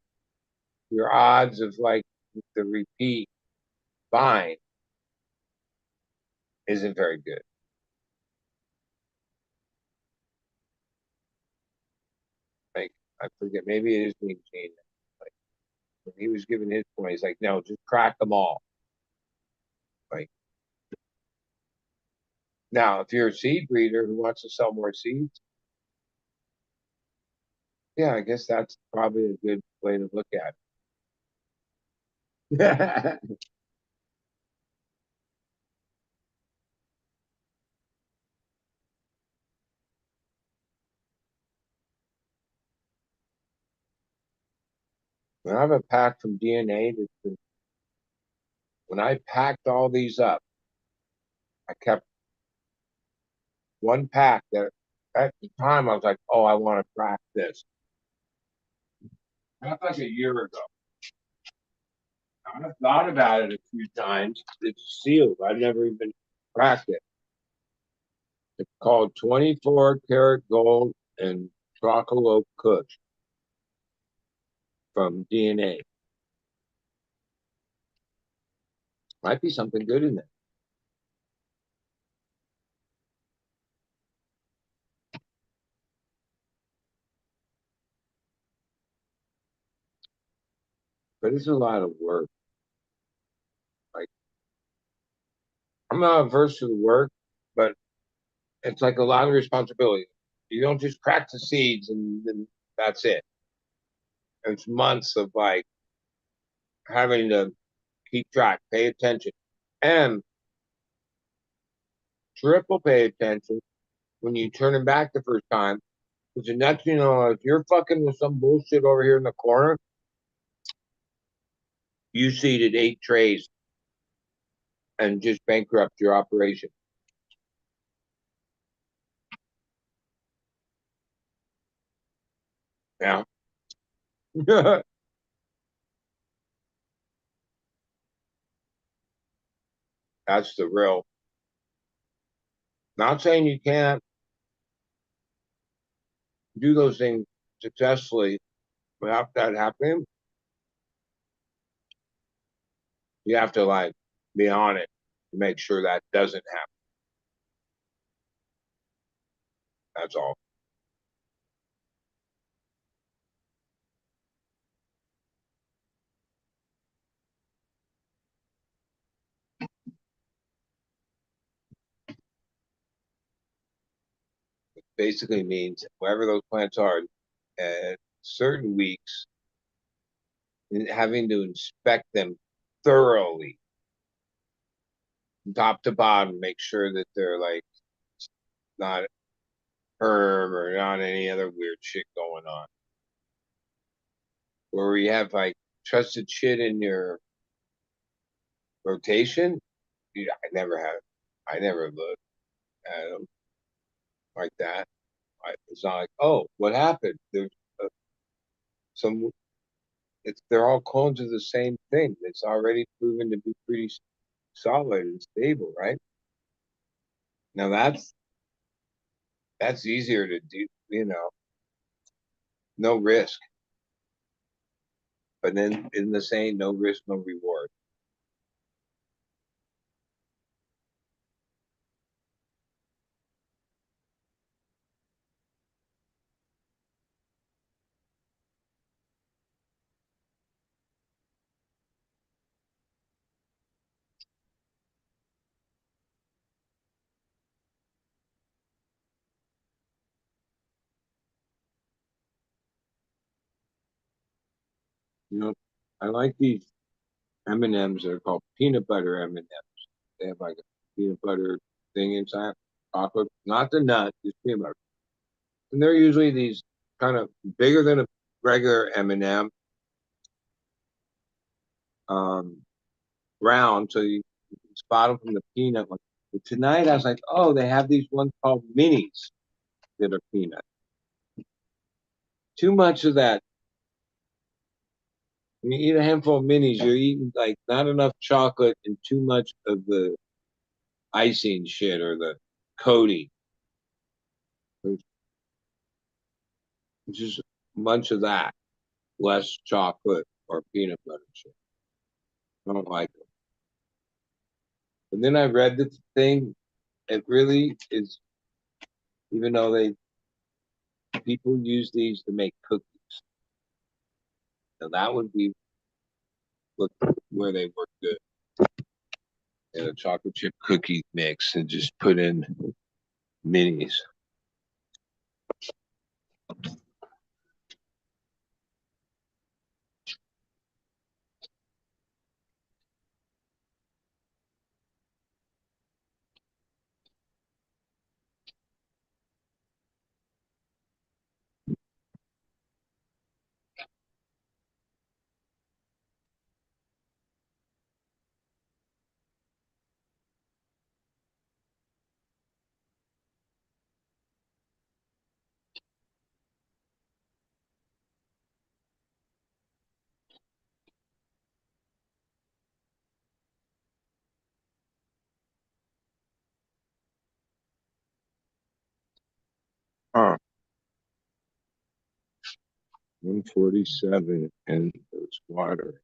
your odds of like the repeat bind isn't very good. Like, I forget, maybe it is being changed. Like, when he was giving his point, he's like, no, just crack them all. Like, now, if you're a seed breeder who wants to sell more seeds, yeah, I guess that's probably a good way to look at it. When I have a pack from DNA, when I packed all these up, I kept one pack that at the time I was like, oh, I want to crack this. That's like a year ago. I've thought about it a few times. It's sealed. I've never even cracked it. It's called 24 karat gold and Chocolate Kush from DNA. Might be something good in there. But it's a lot of work. Like, I'm not averse to the work, but it's like a lot of responsibility. You don't just crack the seeds and then that's it. It's months of like having to keep track, pay attention, and triple pay attention when you turn them back the first time. Because the next you know, if you're fucking with some bullshit over here in the corner, you seeded 8 trays and just bankrupt your operation. Yeah. That's the real. Not saying you can't do those things successfully without that happening. You have to like be on it to make sure that doesn't happen. That's all. basically means wherever those plants are at certain weeks, having to inspect them thoroughly, top to bottom, make sure that they're like not herb or not any other weird shit going on. Where we have like trusted shit in your rotation, dude, I never looked at them like that. It's not like, oh, what happened? There's some. They're all clones of the same thing. It's already proven to be pretty solid and stable, right? Now that's easier to do, no risk. But then in the saying, no risk, no reward. I like these M&Ms that are called peanut butter M&Ms. They have like a peanut butter thing inside, chocolate, not the nut, just peanut butter. And they're usually these kind of bigger than a regular M&M, round, so you spot them from the peanut one. But tonight I was like, oh, they have these ones called minis that are peanut. Too much of that. When you eat a handful of minis, you're eating like not enough chocolate and too much of the icing shit or the coating. Just a bunch of that, less chocolate or peanut butter shit. I don't like it. And then I read the thing. It really is, even though people use these to make cookies. Now that would be where they work good. In a chocolate chip cookie mix and just put in minis. Huh. 147 and it's water.